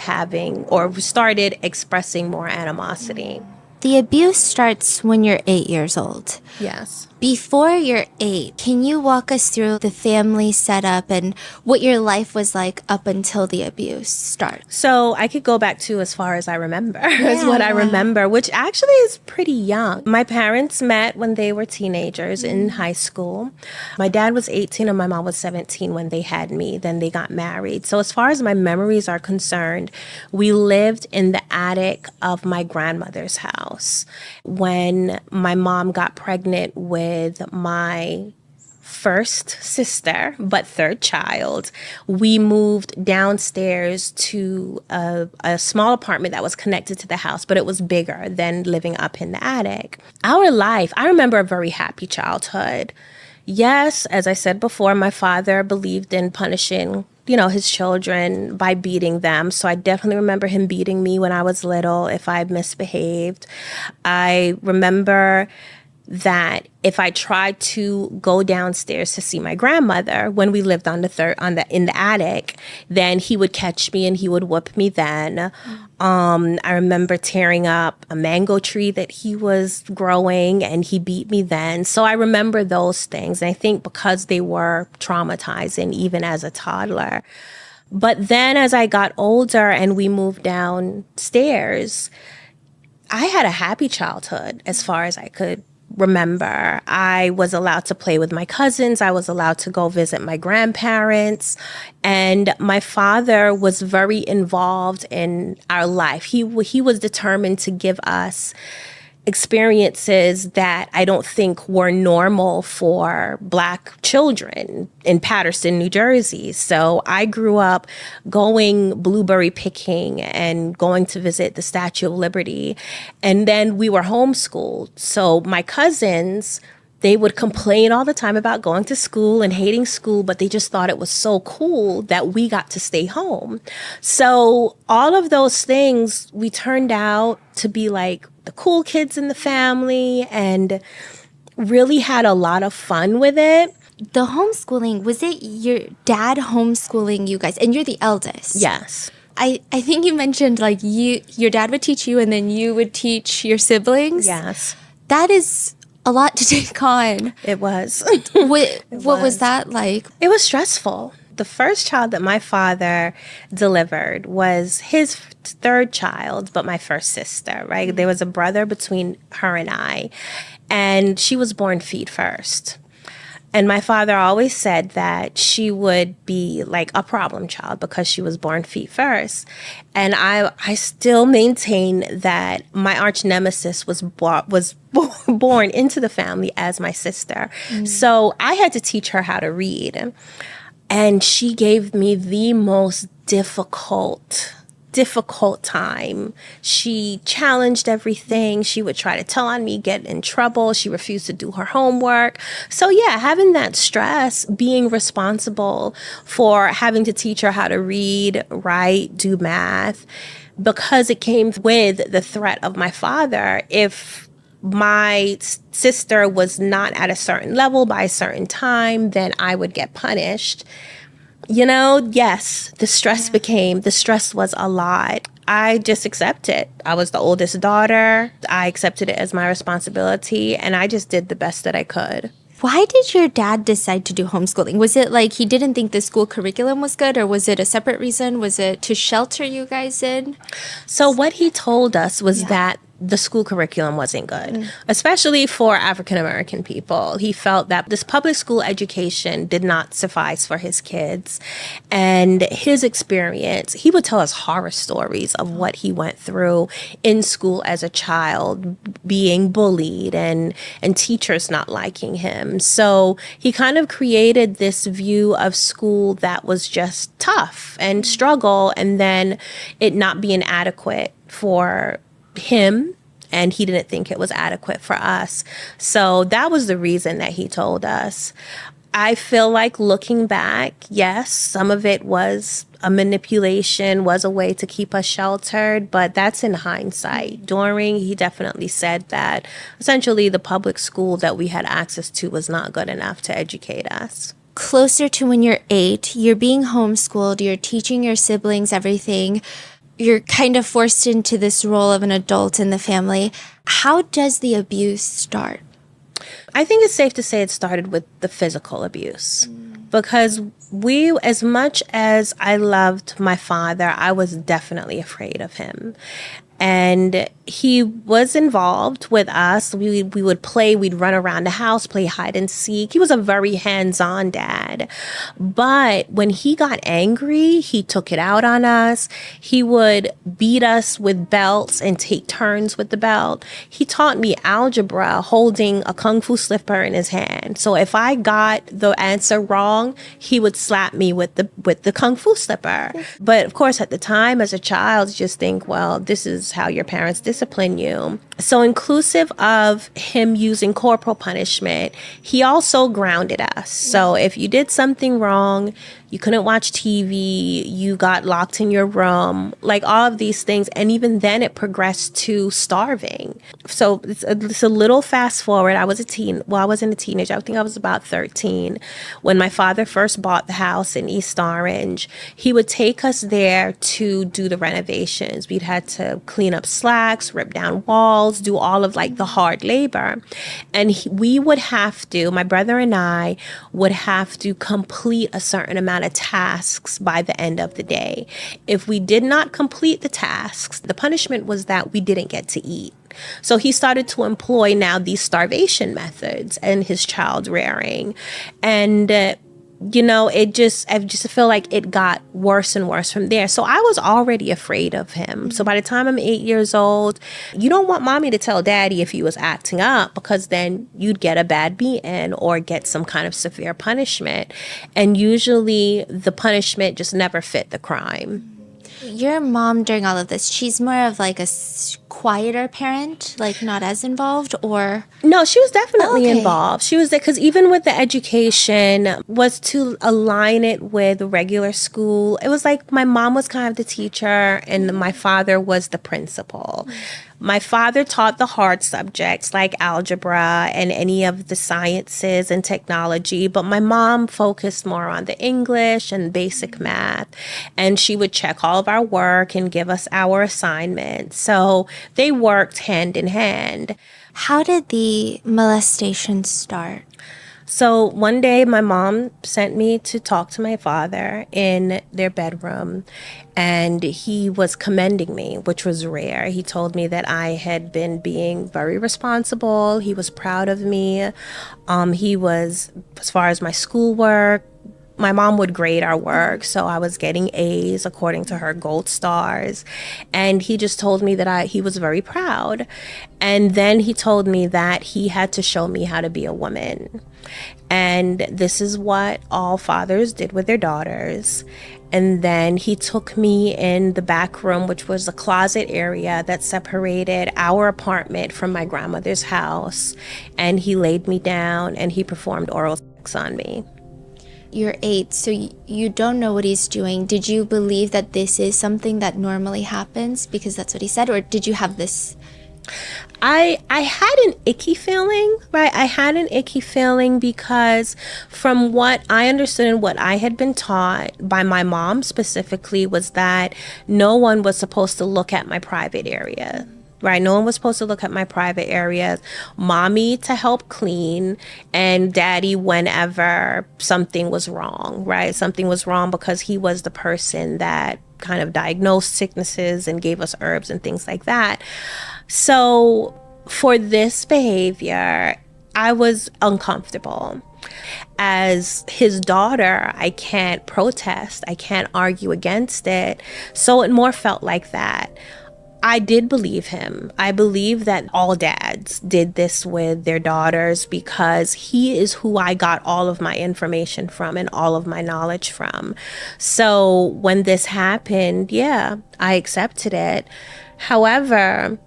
Speaker 11: expressing more animosity.
Speaker 1: The abuse starts when you're 8 years old.
Speaker 11: Yes.
Speaker 1: Before you're 8, can you walk us through the family setup and what your life was like up until the abuse starts?
Speaker 11: So I could go back to as far as I remember, is what I remember, which actually is pretty young. My parents met when they were teenagers in high school. My dad was 18 and my mom was 17 when they had me. Then they got married. So as far as my memories are concerned, we lived in the attic of my grandmother's house. When my mom got pregnant with my first sister, but third child, we moved downstairs to a small apartment that was connected to the house, but it was bigger than living up in the attic. Our life, I remember a very happy childhood. Yes, as I said before, my father believed in punishing his children by beating them. So I definitely remember him beating me when I was little if I misbehaved. I remember that if I tried to go downstairs to see my grandmother when we lived in the attic, then he would catch me and he would whoop me then. I remember tearing up a mango tree that he was growing and he beat me then. So I remember those things. And I think because they were traumatizing even as a toddler. But then as I got older and we moved downstairs, I had a happy childhood as far as I could remember. I was allowed to play with my cousins. I was allowed to go visit my grandparents. And my father was very involved in our life. He was determined to give us experiences that I don't think were normal for Black children in Paterson, New Jersey. So I grew up going blueberry picking and going to visit the Statue of Liberty. And then we were homeschooled. So my cousins, they would complain all the time about going to school and hating school, but they just thought it was so cool that we got to stay home. So all of those things, we turned out to be like the cool kids in the family and really had a lot of fun with it.
Speaker 1: The homeschooling, was it your dad homeschooling you guys? And you're the eldest.
Speaker 11: Yes.
Speaker 1: I think you mentioned like your dad would teach you and then you would teach your siblings.
Speaker 11: Yes.
Speaker 1: That is a lot to take on.
Speaker 11: It was.
Speaker 1: What was that like?
Speaker 11: It was stressful. The first child that my father delivered was his third child, but my first sister, right? There was a brother between her and I, and she was born feet first. And my father always said that she would be like a problem child because she was born feet first. And I still maintain that my arch nemesis was born into the family as my sister. So I had to teach her how to read. And she gave me the most difficult time. She challenged everything. She would try to tell on me, get in trouble. She refused to do her homework. So yeah, having that stress, being responsible for having to teach her how to read, write, do math, because it came with the threat of my father. If my sister was not at a certain level by a certain time, then I would get punished. Yes, the stress was a lot. I just accepted. I was the oldest daughter. I accepted it as my responsibility, and I just did the best that I could.
Speaker 1: Why did your dad decide to do homeschooling? Was it like he didn't think the school curriculum was good, or was it a separate reason? Was it to shelter you guys in?
Speaker 11: So what he told us was that the school curriculum wasn't good, especially for African American people. He felt that this public school education did not suffice for his kids. And his experience, he would tell us horror stories of what he went through in school as a child, being bullied and teachers not liking him. So he kind of created this view of school that was just tough and struggle, and then it not being adequate for him, and he didn't think it was adequate for us. So that was the reason that he told us. I feel like looking back, yes, some of it was a manipulation, was a way to keep us sheltered, but that's in hindsight. During, he definitely said that essentially the public school that we had access to was not good enough to educate us.
Speaker 1: Closer to when you're 8, you're being homeschooled, you're teaching your siblings everything. You're kind of forced into this role of an adult in the family. How does the abuse start?
Speaker 11: I think it's safe to say it started with the physical abuse. Because as much as I loved my father, I was definitely afraid of him. And he was involved with us. We would play, we'd run around the house, play hide and seek. He was a very hands-on dad. But when he got angry, he took it out on us. He would beat us with belts and take turns with the belt. He taught me algebra holding a kung fu slipper in his hand. So if I got the answer wrong, he would slap me with the kung fu slipper. But of course, at the time, as a child, you just think, well, this is how your parents discipline you. So inclusive of him using corporal punishment, he also grounded us. So if you did something wrong, you couldn't watch TV, you got locked in your room, like all of these things. And even then it progressed to starving. So it's a little fast forward. I wasn't a teenager. I think I was about 13 when my father first bought the house in East Orange. He would take us there to do the renovations. We'd had to clean up slacks, rip down walls, do all of like the hard labor. And we would have to, my brother and I would have to complete a certain amount of tasks by the end of the day. If we did not complete the tasks, the punishment was that we didn't get to eat. So he started to employ now these starvation methods in his child rearing. And I just feel like it got worse and worse from there. So I was already afraid of him. So by the time I'm 8 years old, you don't want mommy to tell daddy if he was acting up, because then you'd get a bad beating or get some kind of severe punishment. And usually the punishment just never fit the crime.
Speaker 1: Your mom, during all of this, she's more of like a quieter parent, like not as involved, or?
Speaker 11: No, she was definitely involved. She was there because even with the education was to align it with regular school. It was like my mom was kind of the teacher and my father was the principal. My father taught the hard subjects like algebra and any of the sciences and technology, but my mom focused more on the English and basic math. And she would check all of our work and give us our assignments. So they worked hand in hand.
Speaker 1: How did the molestation start?
Speaker 11: So one day my mom sent me to talk to my father in their bedroom, and he was commending me, which was rare. He told me that I had been being very responsible. He was proud of me. He was, as far as my schoolwork, my mom would grade our work, so I was getting A's according to her gold stars. And he just told me that he was very proud. And then he told me that he had to show me how to be a woman. And this is what all fathers did with their daughters. And then he took me in the back room, which was a closet area that separated our apartment from my grandmother's house. And he laid me down and he performed oral sex on me.
Speaker 1: You're 8, so you don't know what he's doing. Did you believe that this is something that normally happens because that's what he said, or did you have this?
Speaker 11: I had an icky feeling, right? I had an icky feeling because from what I understood and what I had been taught by my mom specifically was that no one was supposed to look at my private area. Right, no one was supposed to look at my private areas. Mommy to help clean, and daddy whenever something was wrong, right? Something was wrong because he was the person that kind of diagnosed sicknesses and gave us herbs and things like that. So for this behavior, I was uncomfortable. As his daughter, I can't protest. I can't argue against it. So it more felt like that. I did believe him. I believe that all dads did this with their daughters because he is who I got all of my information from and all of my knowledge from. So when this happened, yeah, I accepted it. However,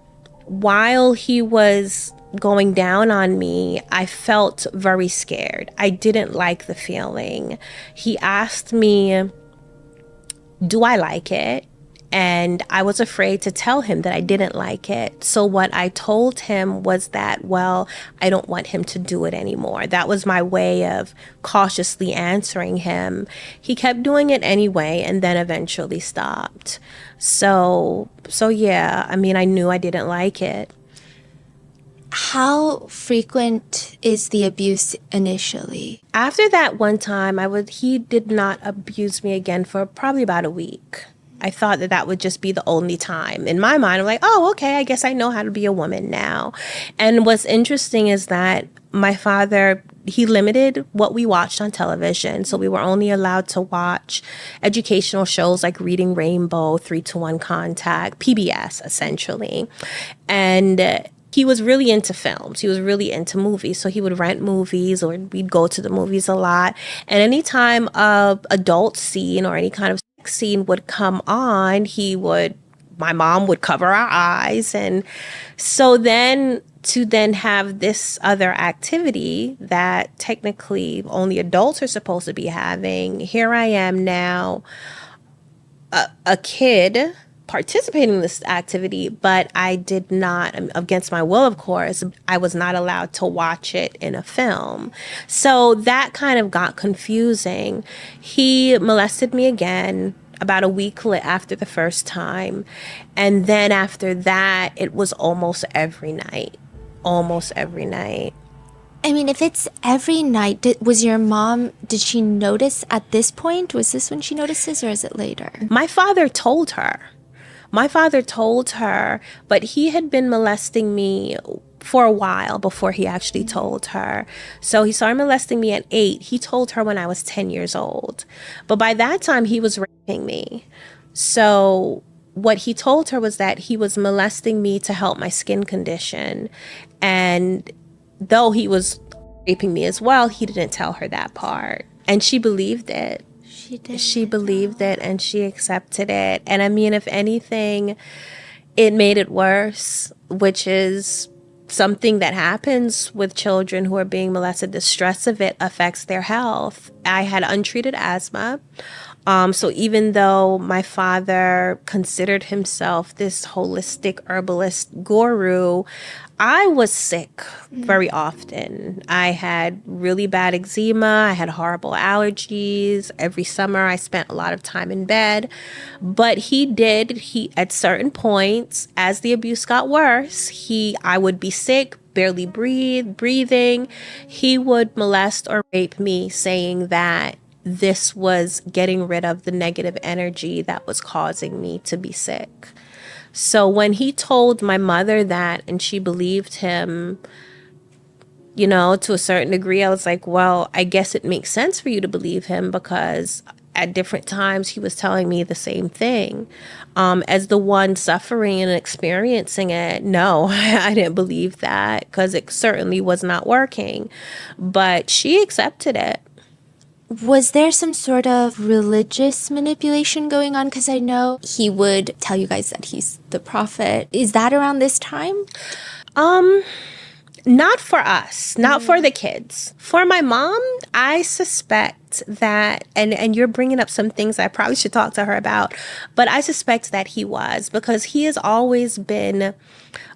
Speaker 11: while he was going down on me, I felt very scared. I didn't like the feeling. He asked me, do I like it? And I was afraid to tell him that I didn't like it. So what I told him was that, well, I don't want him to do it anymore. That was my way of cautiously answering him. He kept doing it anyway and then eventually stopped. So yeah, I mean, I knew I didn't like it.
Speaker 1: How frequent is the abuse initially?
Speaker 11: After that one time, he did not abuse me again for probably about a week. I thought that would just be the only time. In my mind, I'm like, oh, okay, I guess I know how to be a woman now. And what's interesting is that my father, he limited what we watched on television. So we were only allowed to watch educational shows like Reading Rainbow, 3 to 1 Contact, PBS, essentially. And he was really into films. He was really into movies. So he would rent movies or we'd go to the movies a lot. And anytime a adult scene or any kind of sex scene would come on, my mom would cover our eyes. And so then to then have this other activity that technically only adults are supposed to be having, here I am now, a kid participating in this activity, but I did not, against my will, of course, I was not allowed to watch it in a film. So that kind of got confusing. He molested me again about a week after the first time. And then after that, it was almost every night. Almost every night.
Speaker 1: I mean, if it's every night, was your mom, did she notice at this point? Was this when she notices or is it later?
Speaker 11: My father told her. But he had been molesting me for a while before he actually told her. So he started molesting me at 8. He told her when I was 10 years old. But by that time, he was raping me. So what he told her was that he was molesting me to help my skin condition. And though he was raping me as well, he didn't tell her that part. And she believed it. She believed it and she accepted it. And I mean, if anything, it made it worse, which is something that happens with children who are being molested. The stress of it affects their health. I had untreated asthma. So even though my father considered himself this holistic herbalist guru, I was sick very often. I had really bad eczema. I had horrible allergies. Every summer I spent a lot of time in bed. But he at certain points, as the abuse got worse, I would be sick, barely breathing. He would molest or rape me, saying that this was getting rid of the negative energy that was causing me to be sick. So when he told my mother that and she believed him, to a certain degree, I was like, well, I guess it makes sense for you to believe him because at different times he was telling me the same thing. As the one suffering and experiencing it, no, I didn't believe that because it certainly was not working. But she accepted it.
Speaker 1: Was there some sort of religious manipulation going on? Because I know he would tell you guys that he's the prophet. Is that around this time?
Speaker 11: Not for us, not for the kids. For my mom, I suspect that, and you're bringing up some things I probably should talk to her about, but I suspect that he was, because he has always been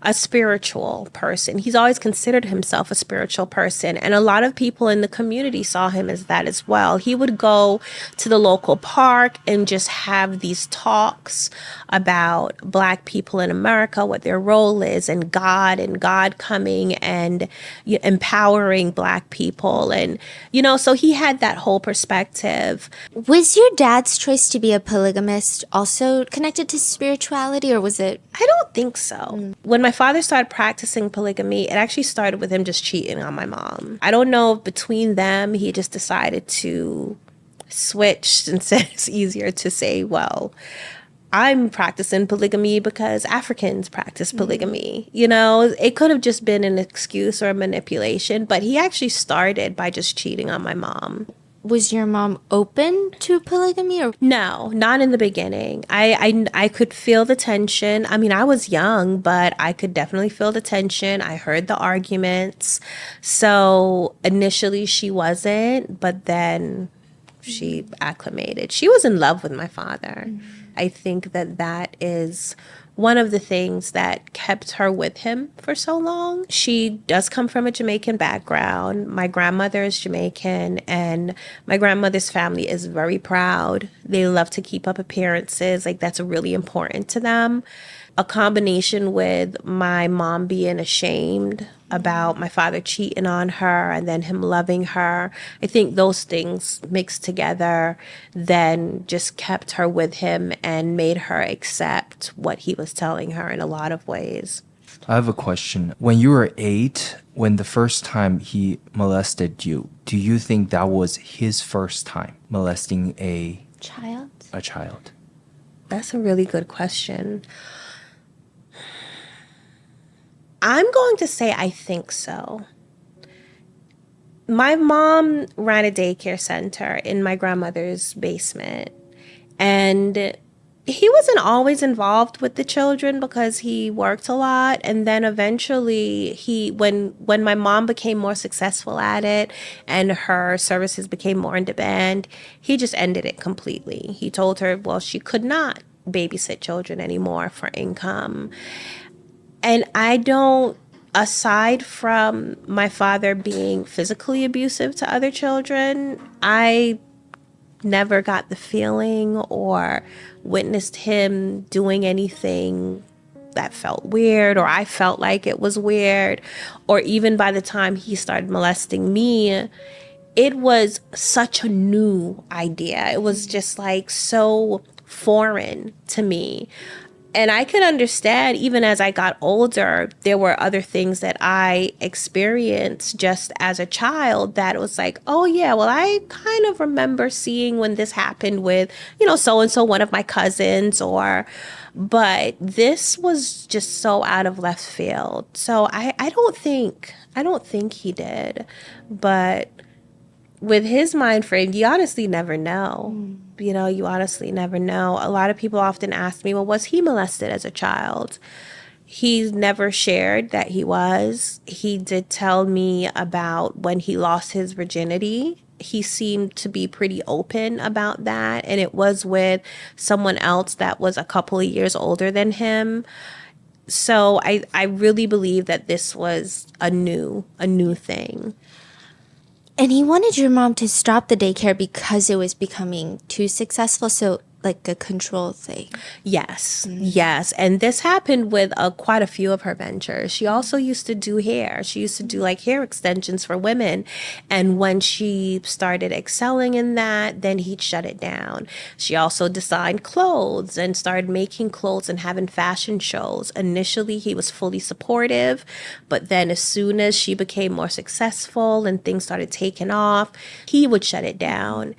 Speaker 11: a spiritual person. He's always considered himself a spiritual person. And a lot of people in the community saw him as that as well. He would go to the local park and just have these talks about Black people in America, what their role is, and God coming and empowering Black people. And, so he had that whole perspective.
Speaker 1: Was your dad's choice to be a polygamist also connected to spirituality, or was it?
Speaker 11: I don't think so. When my father started practicing polygamy, it actually started with him just cheating on my mom. I don't know if between them, he just decided to switch and said it's easier to say, well, I'm practicing polygamy because Africans practice polygamy. It could have just been an excuse or a manipulation, but he actually started by just cheating on my mom.
Speaker 1: Was your mom open to polygamy or
Speaker 11: no, not in the beginning. I could feel the tension. I mean, I was young, but I could definitely feel the tension. I heard the arguments. So initially she wasn't, but then she acclimated. She was in love with my father. I think that is one of the things that kept her with him for so long. She does come from a Jamaican background. My grandmother is Jamaican, and my grandmother's family is very proud. They love to keep up appearances. Like, that's really important to them. A combination with my mom being ashamed about my father cheating on her and then him loving her. I think those things mixed together then just kept her with him and made her accept what he was telling her in a lot of ways.
Speaker 5: I have a question. When you were 8, when the first time he molested you, do you think that was his first time molesting a child?
Speaker 11: That's a really good question. I'm going to say I think so. My mom ran a daycare center in my grandmother's basement, and he wasn't always involved with the children because he worked a lot. And then eventually when my mom became more successful at it and her services became more in demand, he just ended it completely. He told her, well, she could not babysit children anymore for income. And aside from my father being physically abusive to other children, I never got the feeling or witnessed him doing anything that felt weird, or I felt like it was weird. Or even by the time he started molesting me, it was such a new idea. It was just like so foreign to me. And I could understand, even as I got older, there were other things that I experienced just as a child that was like, oh yeah, well, I kind of remember seeing when this happened with, so-and-so, one of my cousins, but this was just so out of left field. So I don't think he did, but with his mind frame, you honestly never know. You honestly never know. A lot of people often ask me, well, was he molested as a child? He's never shared that he was. He did tell me about when he lost his virginity. He seemed to be pretty open about that. And it was with someone else that was a couple of years older than him. So I really believe that this was a new thing.
Speaker 1: And he wanted your mom to stop the daycare because it was becoming too successful. So like a control thing.
Speaker 11: Yes. And this happened with quite a few of her ventures. She also used to do hair. She used to do like hair extensions for women. And when she started excelling in that, then he'd shut it down. She also designed clothes and started making clothes and having fashion shows. Initially, he was fully supportive, but then as soon as she became more successful and things started taking off, he would shut it down.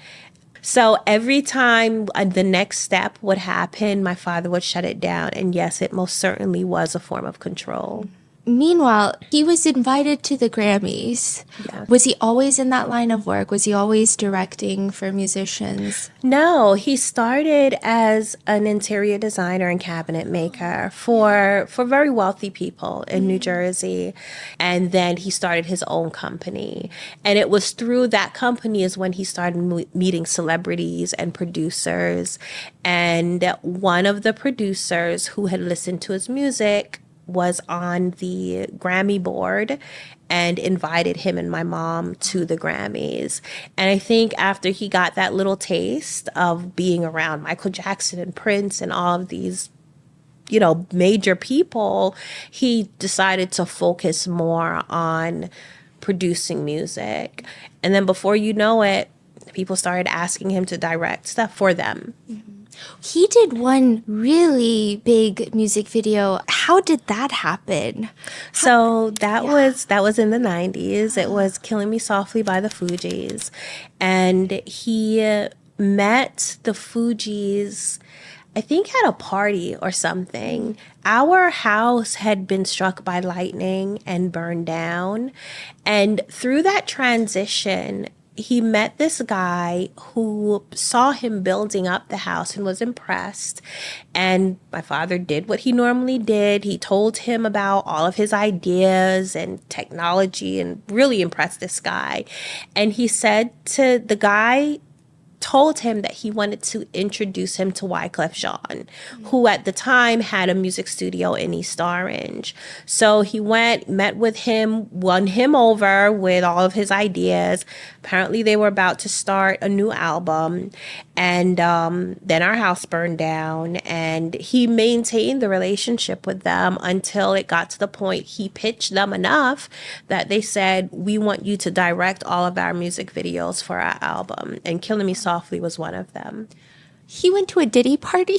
Speaker 11: So every time the next step would happen, my father would shut it down. And yes, it most certainly was a form of control.
Speaker 1: Meanwhile, he was invited to the Grammys. Yeah. Was he always in that line of work? Was he always directing for musicians?
Speaker 11: No, he started as an interior designer and cabinet maker for very wealthy people in New Jersey. And then he started his own company. And it was through that company is when he started meeting celebrities and producers. And one of the producers who had listened to his music was on the Grammy board and invited him and my mom to the Grammys. And I think after he got that little taste of being around Michael Jackson and Prince and all of these, major people, he decided to focus more on producing music. And then before you know it, people started asking him to direct stuff for them. Mm-hmm.
Speaker 1: He did one really big music video. How did that happen?
Speaker 11: So that was in the 90s. It was Killing Me Softly by the Fugees. And he met the Fugees, I think at a party or something. Our house had been struck by lightning and burned down. And through that transition, he met this guy who saw him building up the house and was impressed. And my father did what he normally did. He told him about all of his ideas and technology and really impressed this guy. And he said to the guy, told him that he wanted to introduce him to Wyclef Jean, who at the time had a music studio in East Orange. So he went, met with him, won him over with all of his ideas. Apparently they were about to start a new album. And then our house burned down, and he maintained the relationship with them until it got to the point he pitched them enough that they said, we want you to direct all of our music videos for our album. And Killing Me Softly was one of them.
Speaker 1: He went to a Diddy party?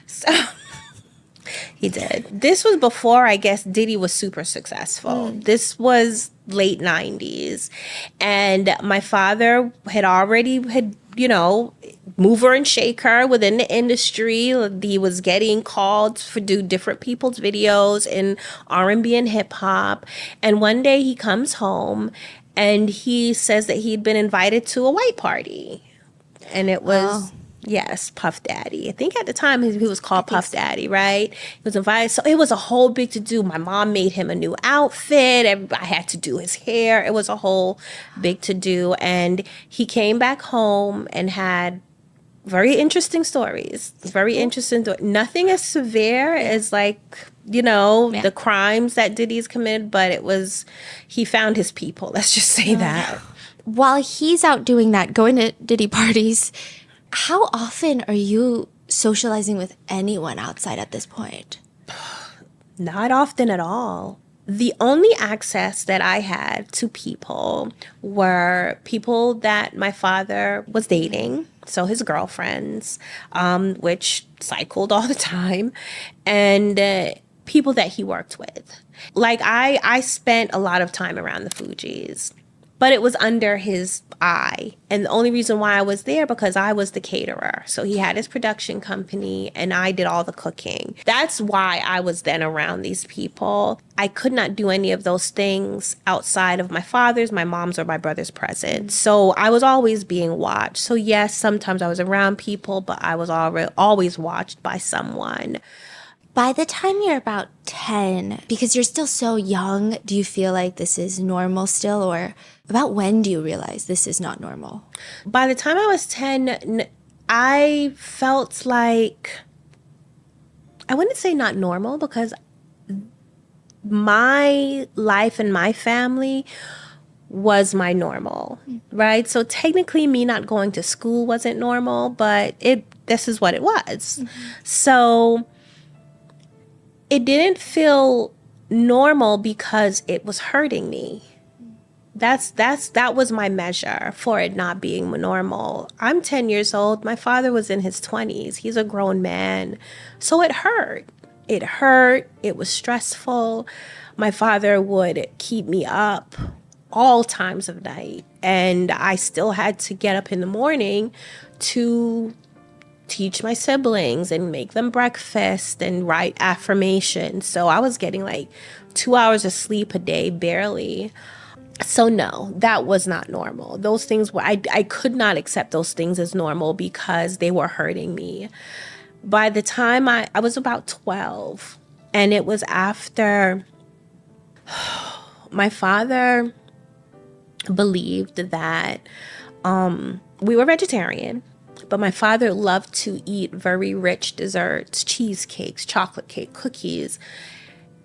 Speaker 11: So he did. This was before, I guess, Diddy was super successful. This was late 90s. And my father had already, mover and shaker within the industry. He was getting called to do different people's videos in R&B and hip hop. And one day he comes home and he says that he'd been invited to a white party. And it was, yes, Puff Daddy. I think at the time he was called Puff Daddy, right? He was invited. So it was a whole big to-do. My mom made him a new outfit. I had to do his hair. It was a whole big to-do. And he came back home and had very interesting stories. Very interesting. Nothing as severe as the crimes that Diddy's committed, but he found his people. Let's just say that.
Speaker 1: While he's out doing that, going to Diddy parties, how often are you socializing with anyone outside at this point?
Speaker 11: Not often at all. The only access that I had to people were people that my father was dating, so his girlfriends, which cycled all the time, and people that he worked with. Like I spent a lot of time around the Fugees, but it was under his eye. And the only reason why I was there because I was the caterer. So he had his production company and I did all the cooking. That's why I was then around these people. I could not do any of those things outside of my father's, my mom's, or my brother's presence. So I was always being watched. So yes, sometimes I was around people, but I was always watched by someone.
Speaker 1: By the time you're about 10, because you're still so young, do you feel like this is normal still? Or about when do you realize this is not normal?
Speaker 11: By the time I was 10, I felt like, I wouldn't say not normal, because my life and my family was my normal, right? So technically me not going to school wasn't normal, but this is what it was. So it didn't feel normal because it was hurting me. That was my measure for it not being normal. I'm 10 years old. My father was in his 20s. He's a grown man. So it hurt. It hurt. It was stressful. My father would keep me up all times of night. And I still had to get up in the morning to teach my siblings and make them breakfast and write affirmations. So I was getting like 2 hours of sleep a day, barely. So no, that was not normal. Those things were, I could not accept those things as normal because they were hurting me. By the time I was about 12, and it was after my father believed that we were vegetarian. But my father loved to eat very rich desserts, cheesecakes, chocolate cake, cookies.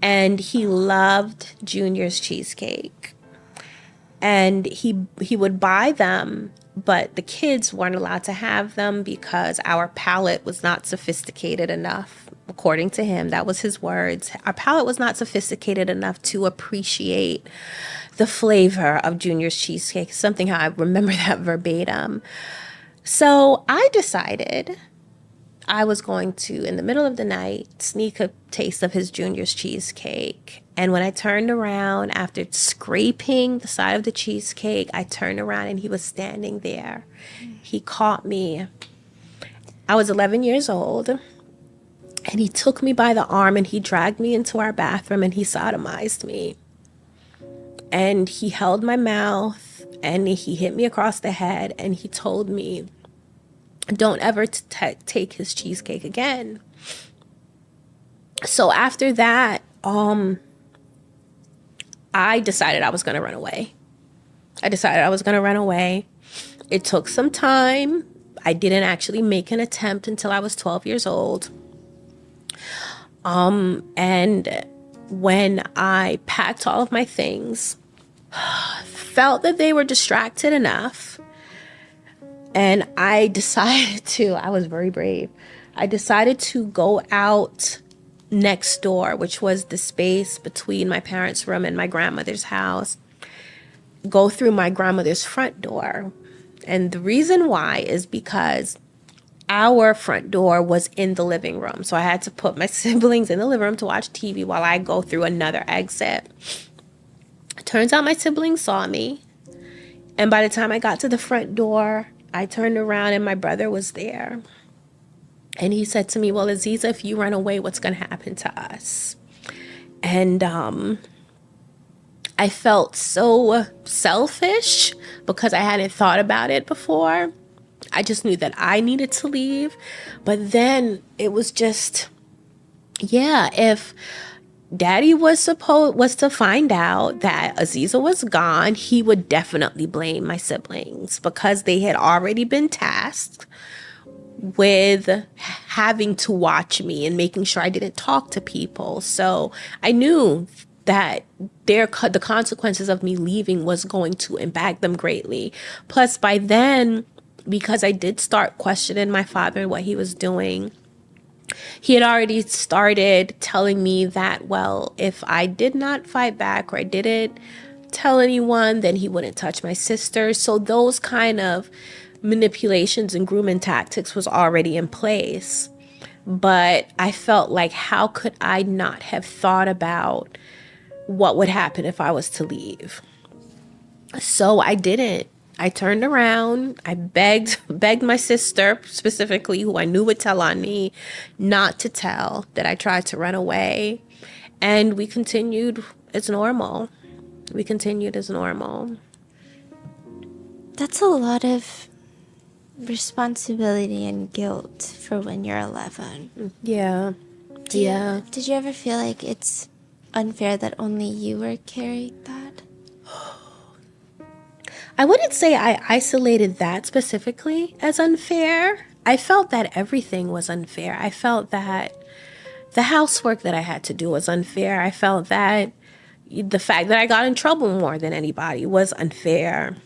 Speaker 11: And he loved Junior's cheesecake. And he would buy them, but the kids weren't allowed to have them because our palate was not sophisticated enough. According to him, that was his words. Our palate was not sophisticated enough to appreciate the flavor of Junior's cheesecake. Something how I remember that verbatim. So I decided I was going to, in the middle of the night, sneak a taste of his Junior's cheesecake. And when I turned around, after scraping the side of the cheesecake, I turned around and he was standing there. He caught me. I was 11 years old. And he took me by the arm and he dragged me into our bathroom and he sodomized me. And he held my mouth And he hit me across the head and he told me, don't ever take his cheesecake again. So after that, I decided I was going to run away. It took some time. I didn't actually make an attempt until I was 12 years old. And when I packed all of my things, felt that they were distracted enough, and I was very brave. I decided to go out next door, which was the space between my parents' room and my grandmother's house, go through my grandmother's front door. And the reason why is because our front door was in the living room. So I had to put my siblings in the living room to watch TV while I go through another exit. Turns out my siblings saw me. And by the time I got to the front door, I turned around and my brother was there. And he said to me, well, Aziza, if you run away, what's going to happen to us? And I felt so selfish because I hadn't thought about it before. I just knew that I needed to leave. But then it was just, if Daddy was to find out that Aziza was gone, he would definitely blame my siblings because they had already been tasked with having to watch me and making sure I didn't talk to people. So I knew that the consequences of me leaving was going to impact them greatly. Plus, by then, because I did start questioning my father and what he was doing, he had already started telling me that, well, if I did not fight back or I didn't tell anyone, then he wouldn't touch my sister. So those kind of manipulations and grooming tactics was already in place. But I felt like, how could I not have thought about what would happen if I was to leave? So I didn't. I turned around. I begged my sister, specifically, who I knew would tell on me, not to tell that I tried to run away. And we continued as normal.
Speaker 1: That's a lot of responsibility and guilt for when you're 11.
Speaker 11: Yeah.
Speaker 1: Did you ever feel like it's unfair that only you were carrying that?
Speaker 11: I wouldn't say I isolated that specifically as unfair. I felt that everything was unfair. I felt that the housework that I had to do was unfair. I felt that the fact that I got in trouble more than anybody was unfair.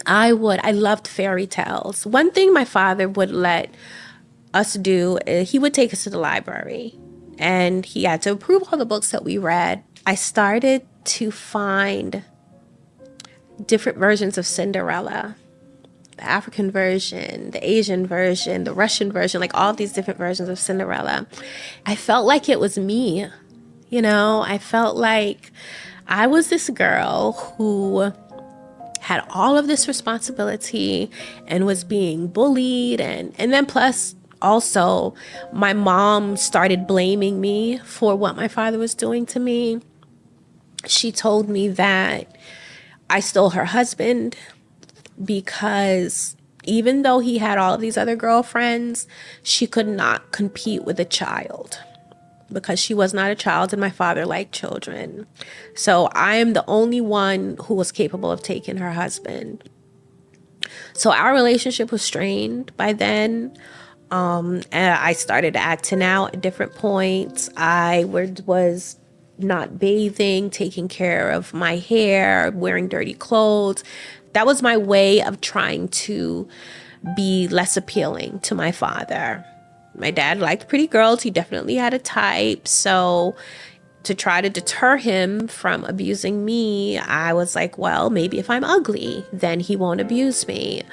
Speaker 11: I loved fairy tales. One thing my father would let us do, he would take us to the library and he had to approve all the books that we read. I started to find different versions of Cinderella, the African version, the Asian version, the Russian version, like all of these different versions of Cinderella. I felt like it was me, I felt like I was this girl who had all of this responsibility and was being bullied. And then plus also my mom started blaming me for what my father was doing to me. She told me that I stole her husband because even though he had all of these other girlfriends, she could not compete with a child because she was not a child and my father liked children. So I am the only one who was capable of taking her husband. So our relationship was strained by then. And I started acting out at different points. I was not bathing, taking care of my hair, wearing dirty clothes. That was my way of trying to be less appealing to my father. My dad liked pretty girls. He definitely had a type. So to try to deter him from abusing me, I was like, well, maybe if I'm ugly, then he won't abuse me.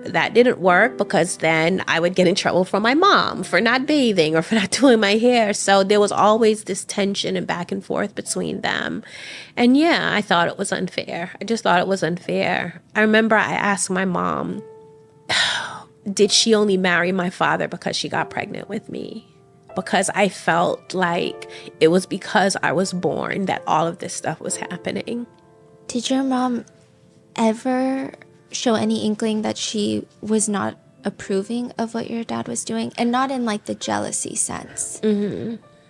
Speaker 11: That didn't work because then I would get in trouble from my mom for not bathing or for not doing my hair. So there was always this tension and back and forth between them. And I thought it was unfair. I just thought it was unfair. I remember I asked my mom, did she only marry my father because she got pregnant with me? Because I felt like it was because I was born that all of this stuff was happening.
Speaker 1: Did your mom ever show any inkling that she was not approving of what your dad was doing? And not in like the jealousy sense,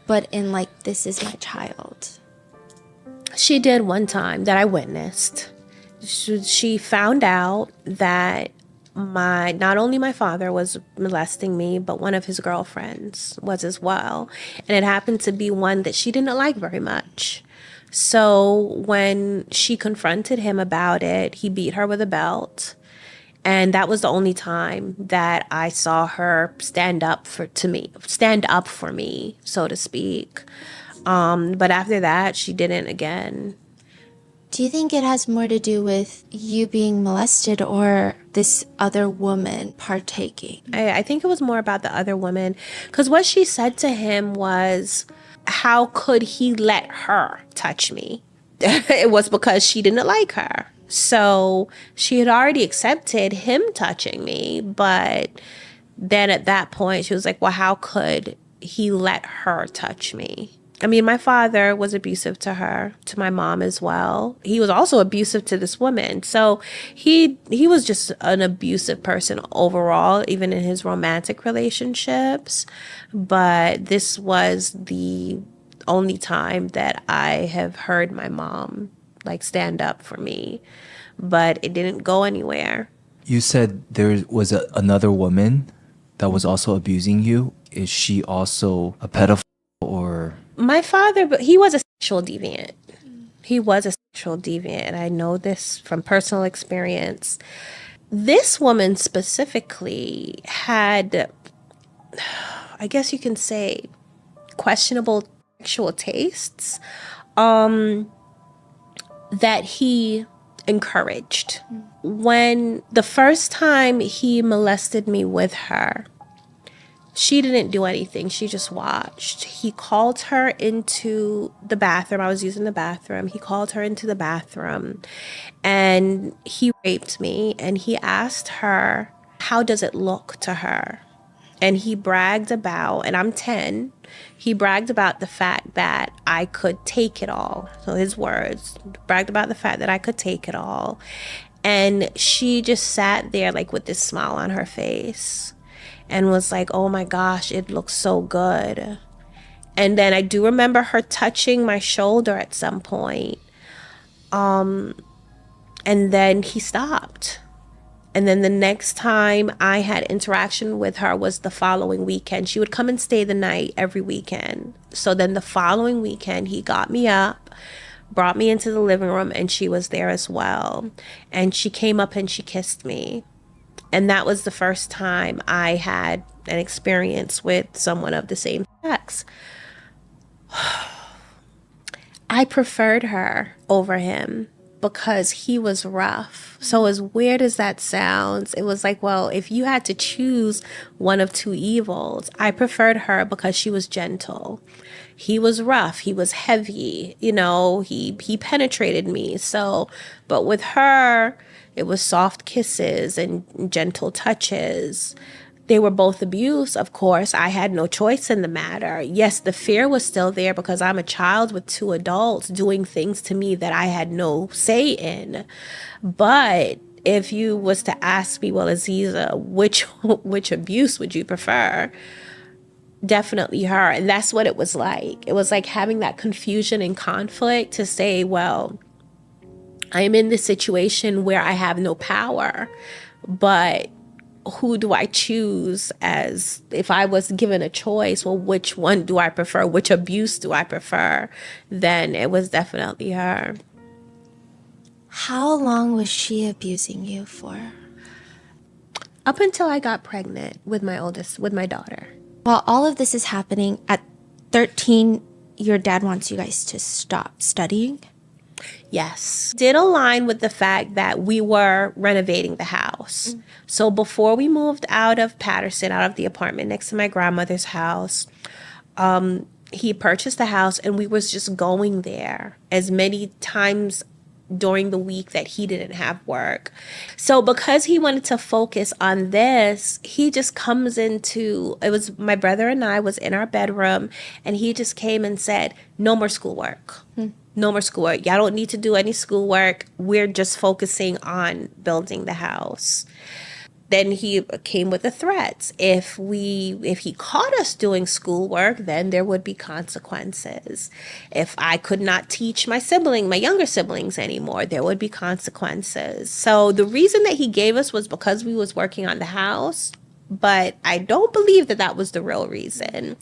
Speaker 1: but in like, this is my child.
Speaker 11: She did one time that I witnessed. She found out that not only my father was molesting me, but one of his girlfriends was as well. And it happened to be one that she didn't like very much. So when she confronted him about it, he beat her with a belt. And that was the only time that I saw her stand up for me, so to speak. But after that, she didn't again.
Speaker 1: Do you think it has more to do with you being molested or this other woman partaking?
Speaker 11: I think it was more about the other woman, because what she said to him was, how could he let her touch me? It was because she didn't like her. So she had already accepted him touching me, but then at that point she was like, well, how could he let her touch me? I mean, my father was abusive to her, to my mom as well. He was also abusive to this woman. So he was just an abusive person overall, even in his romantic relationships. But this was the only time that I have heard my mom like stand up for me. But it didn't go anywhere.
Speaker 5: You said there was another woman that was also abusing you. Is she also a pedophile or...
Speaker 11: My father, but he was a sexual deviant. He was a sexual deviant, and I know this from personal experience. This woman specifically had, I guess you can say, questionable sexual tastes that he encouraged. When the first time he molested me with her, she didn't do anything. She just watched. He called her into the bathroom. I was using the bathroom. He called her into the bathroom and he raped me. And he asked her, how does it look to her? And he bragged about, and I'm 10, he bragged about the fact that I could take it all. So his words, bragged about the fact that I could take it all. And she just sat there like with this smile on her face and was like, oh my gosh, it looks so good. And then I do remember her touching my shoulder at some point. And then he stopped. And then the next time I had interaction with her was the following weekend. She would come and stay the night every weekend. So then the following weekend, he got me up, brought me into the living room, and she was there as well. And she came up and she kissed me. And that was the first time I had an experience with someone of the same sex. I preferred her over him because he was rough. So as weird as that sounds, it was like, well, if you had to choose one of two evils, I preferred her because she was gentle. He was rough. He was heavy. You know, he penetrated me. So, but with her, it was soft kisses and gentle touches. They were both abuse, of course. I had no choice in the matter. Yes, the fear was still there because I'm a child with two adults doing things to me that I had no say in. But if you was to ask me, well, Aziza, which abuse would you prefer? Definitely her. And that's what it was like. It was like having that confusion and conflict to say, well, I am in this situation where I have no power, but who do I choose? As if I was given a choice, well, which one do I prefer? Which abuse do I prefer? Then it was definitely her.
Speaker 1: How long was she abusing you for?
Speaker 11: Up until I got pregnant with my daughter.
Speaker 1: While all of this is happening, at 13, your dad wants you guys to stop studying?
Speaker 11: Yes. Did align with the fact that we were renovating the house. So before we moved out of Patterson, out of the apartment next to my grandmother's house, he purchased the house and we was just going there as many times during the week that he didn't have work. So because he wanted to focus on this, he just comes into, it was my brother and I was in our bedroom and he just came and said, no more schoolwork. No more schoolwork. Y'all don't need to do any schoolwork. We're just focusing on building the house. Then he came with the threats. If he caught us doing schoolwork, then there would be consequences. If I could not teach my younger siblings anymore, there would be consequences. So the reason that he gave us was because we was working on the house, but I don't believe that that was the real reason.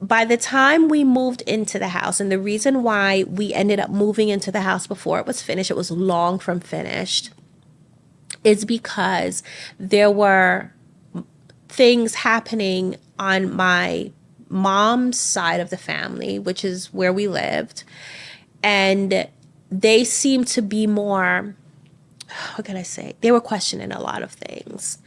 Speaker 11: By the time we moved into the house, and the reason why we ended up moving into the house before it was finished, it was long from finished, is because there were things happening on my mom's side of the family, which is where we lived. And they seemed to be more, what can I say? They were questioning a lot of things.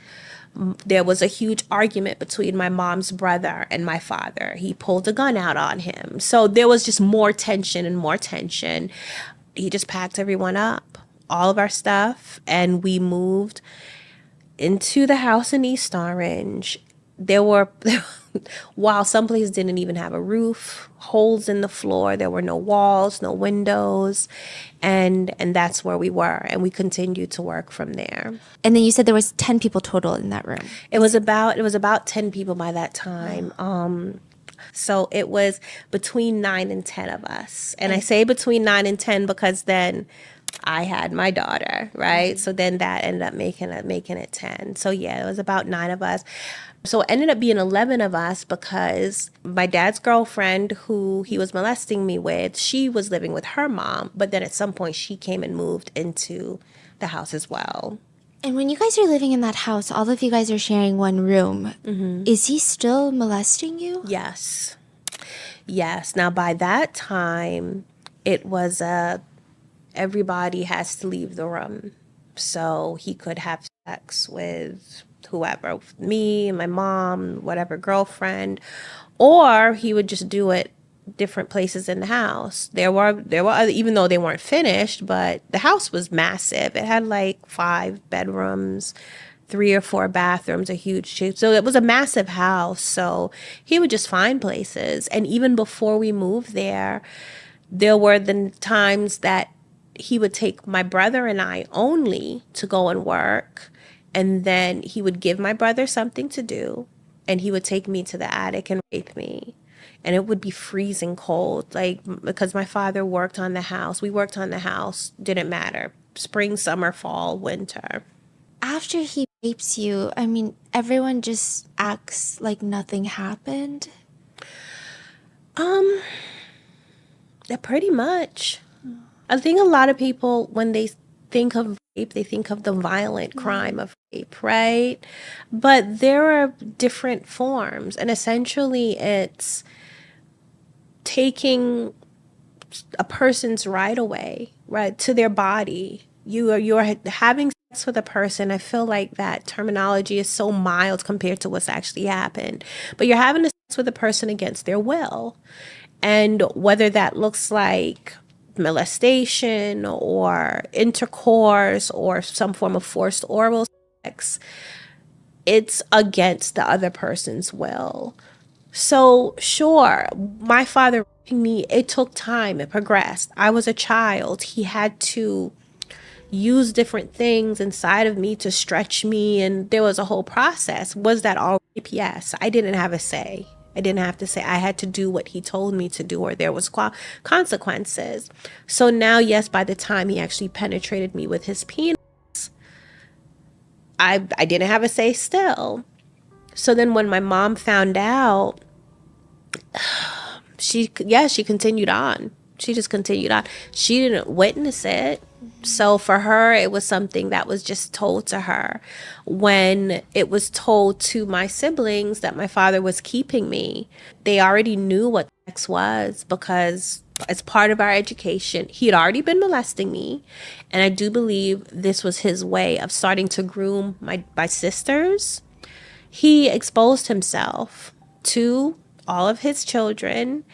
Speaker 11: There was a huge argument between my mom's brother and my father. He pulled a gun out on him. So there was just more tension and more tension. He just packed everyone up, all of our stuff, and we moved into the house in East Orange. There were, while some places didn't even have a roof, holes in the floor, there were no walls, no windows, and that's where we were, and we continued to work from there.
Speaker 1: And then you said there was 10 people total in that room.
Speaker 11: It was about 10 people by that time. So it was between 9 and 10 of us. And I say between 9 and 10 because then I had my daughter, right? So then that ended up making it 10. So yeah, it was about 9 of us. So it ended up being 11 of us because my dad's girlfriend, who he was molesting me with, she was living with her mom. But then at some point she came and moved into the house as well.
Speaker 1: And when you guys are living in that house, all of you guys are sharing one room. Mm-hmm. Is he still molesting you?
Speaker 11: Yes. Now by that time, it was everybody has to leave the room. So he could have sex with whoever, me, my mom, whatever girlfriend, or he would just do it different places in the house. There were other, even though they weren't finished, but the house was massive. It had like 5 bedrooms, 3 or 4 bathrooms, a huge, so it was a massive house. So he would just find places. And even before we moved there were the times that he would take my brother and I only to go and work. And then he would give my brother something to do, and he would take me to the attic and rape me. And it would be freezing cold, like, because my father worked on the house. We worked on the house, didn't matter. Spring, summer, fall, winter.
Speaker 1: After he rapes you, I mean, everyone just acts like nothing happened?
Speaker 11: Pretty much. I think a lot of people, when they think of rape, they think of the violent crime of rape, right? But there are different forms, and essentially it's taking a person's right away, right, to their body. You're having sex with a person. I feel like that terminology is so mild compared to what's actually happened. But you're having sex with a person against their will. And whether that looks like molestation or intercourse or some form of forced oral sex, it's against the other person's will. So sure, my father raping me, it took time, it progressed. I was a child. He had to use different things inside of me to stretch me, and there was a whole process. Was that all rape? Yes. I didn't have a say. I didn't have to say. I had to do what he told me to do, or there was consequences. So now, yes, by the time he actually penetrated me with his penis, I didn't have a say still. So then when my mom found out, she continued on. She just continued on. She didn't witness it. So for her, it was something that was just told to her. When it was told to my siblings that my father was keeping me, they already knew what sex was, because as part of our education, he had already been molesting me. And I do believe this was his way of starting to groom my sisters. He exposed himself to all of his children,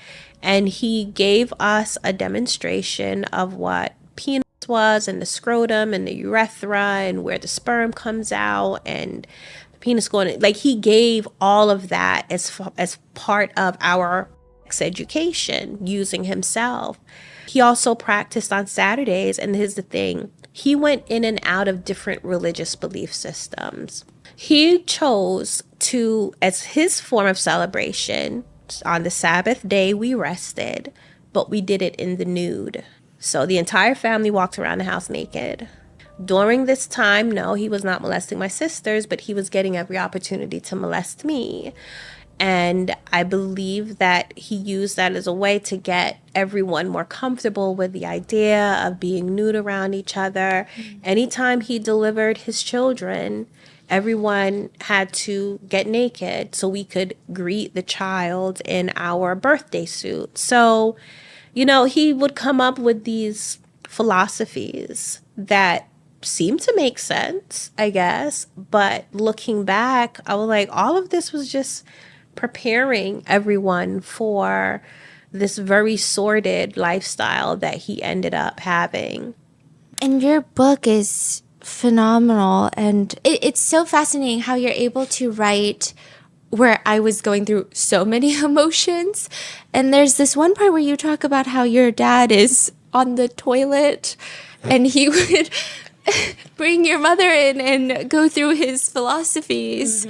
Speaker 11: and he gave us a demonstration of what penis was, and the scrotum and the urethra, and where the sperm comes out, and the penis going, like, he gave all of that as part of our sex education using himself. He also practiced on Saturdays, and here's the thing. He went in and out of different religious belief systems. He chose to, as his form of celebration, on the Sabbath day we rested, but we did it in the nude. So the entire family walked around the house naked. During this time, no, he was not molesting my sisters, but he was getting every opportunity to molest me. And I believe that he used that as a way to get everyone more comfortable with the idea of being nude around each other. Anytime he delivered his children, everyone had to get naked so we could greet the child in our birthday suit. So, he would come up with these philosophies that seemed to make sense, I guess. But looking back, I was like, all of this was just preparing everyone for this very sordid lifestyle that he ended up having.
Speaker 1: And your book is phenomenal. And it's so fascinating how you're able to write where I was going through so many emotions. And there's this one part where you talk about how your dad is on the toilet and he would bring your mother in and go through his philosophies.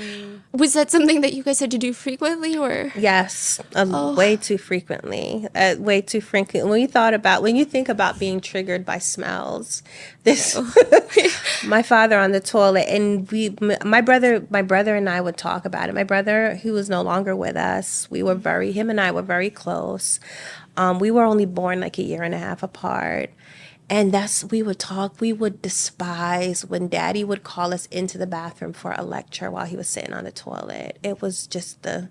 Speaker 1: Was that something that you guys had to do frequently, or?
Speaker 11: Yes, way too frequently. Way too frequently. When you think about being triggered by smells, my father on the toilet, and my brother and I would talk about it. My brother, who was no longer with us, him and I were very close. We were only born like a year and a half apart. And we would despise when Daddy would call us into the bathroom for a lecture while he was sitting on the toilet. It was just it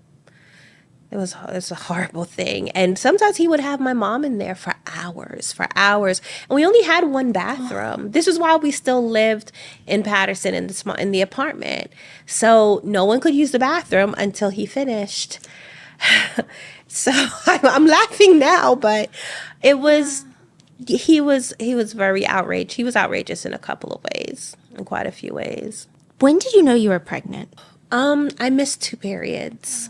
Speaker 11: was a horrible thing. And sometimes he would have my mom in there for hours. And we only had one bathroom. This was while we still lived in Patterson in the apartment. So no one could use the bathroom until he finished. So I'm laughing now, but it was... He was very outraged. He was outrageous in a couple of ways, in quite a few ways.
Speaker 1: When did you know you were pregnant?
Speaker 11: I missed 2 periods.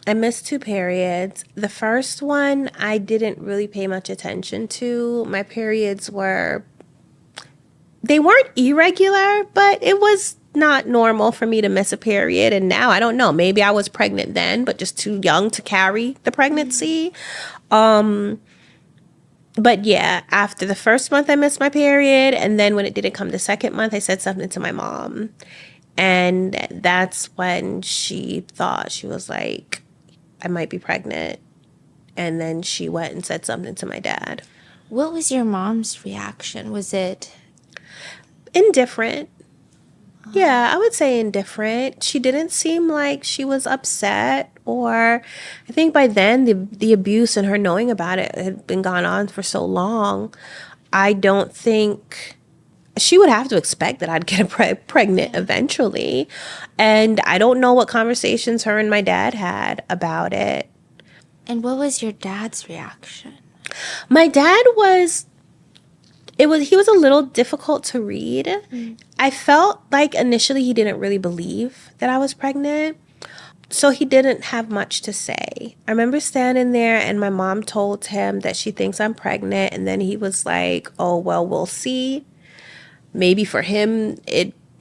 Speaker 11: The first one, I didn't really pay much attention to. My periods weren't irregular, but it was not normal for me to miss a period. And now I don't know, maybe I was pregnant then, but just too young to carry the pregnancy. But yeah, after the first month, I missed my period. And then when it didn't come the second month, I said something to my mom. And that's when she thought, she was like, I might be pregnant. And then she went and said something to my dad.
Speaker 1: What was your mom's reaction? Was it
Speaker 11: indifferent? Yeah, I would say indifferent. She didn't seem like she was upset, or I think by then the abuse and her knowing about it had been gone on for so long. I don't think she would have to expect that I'd get pregnant eventually. And I don't know what conversations her and my dad had about it.
Speaker 1: And what was your dad's reaction?
Speaker 11: My dad he was a little difficult to read. I felt like initially he didn't really believe that I was pregnant. So he didn't have much to say. I remember standing there and my mom told him that she thinks I'm pregnant. And then he was like, oh, well, we'll see. Maybe for him,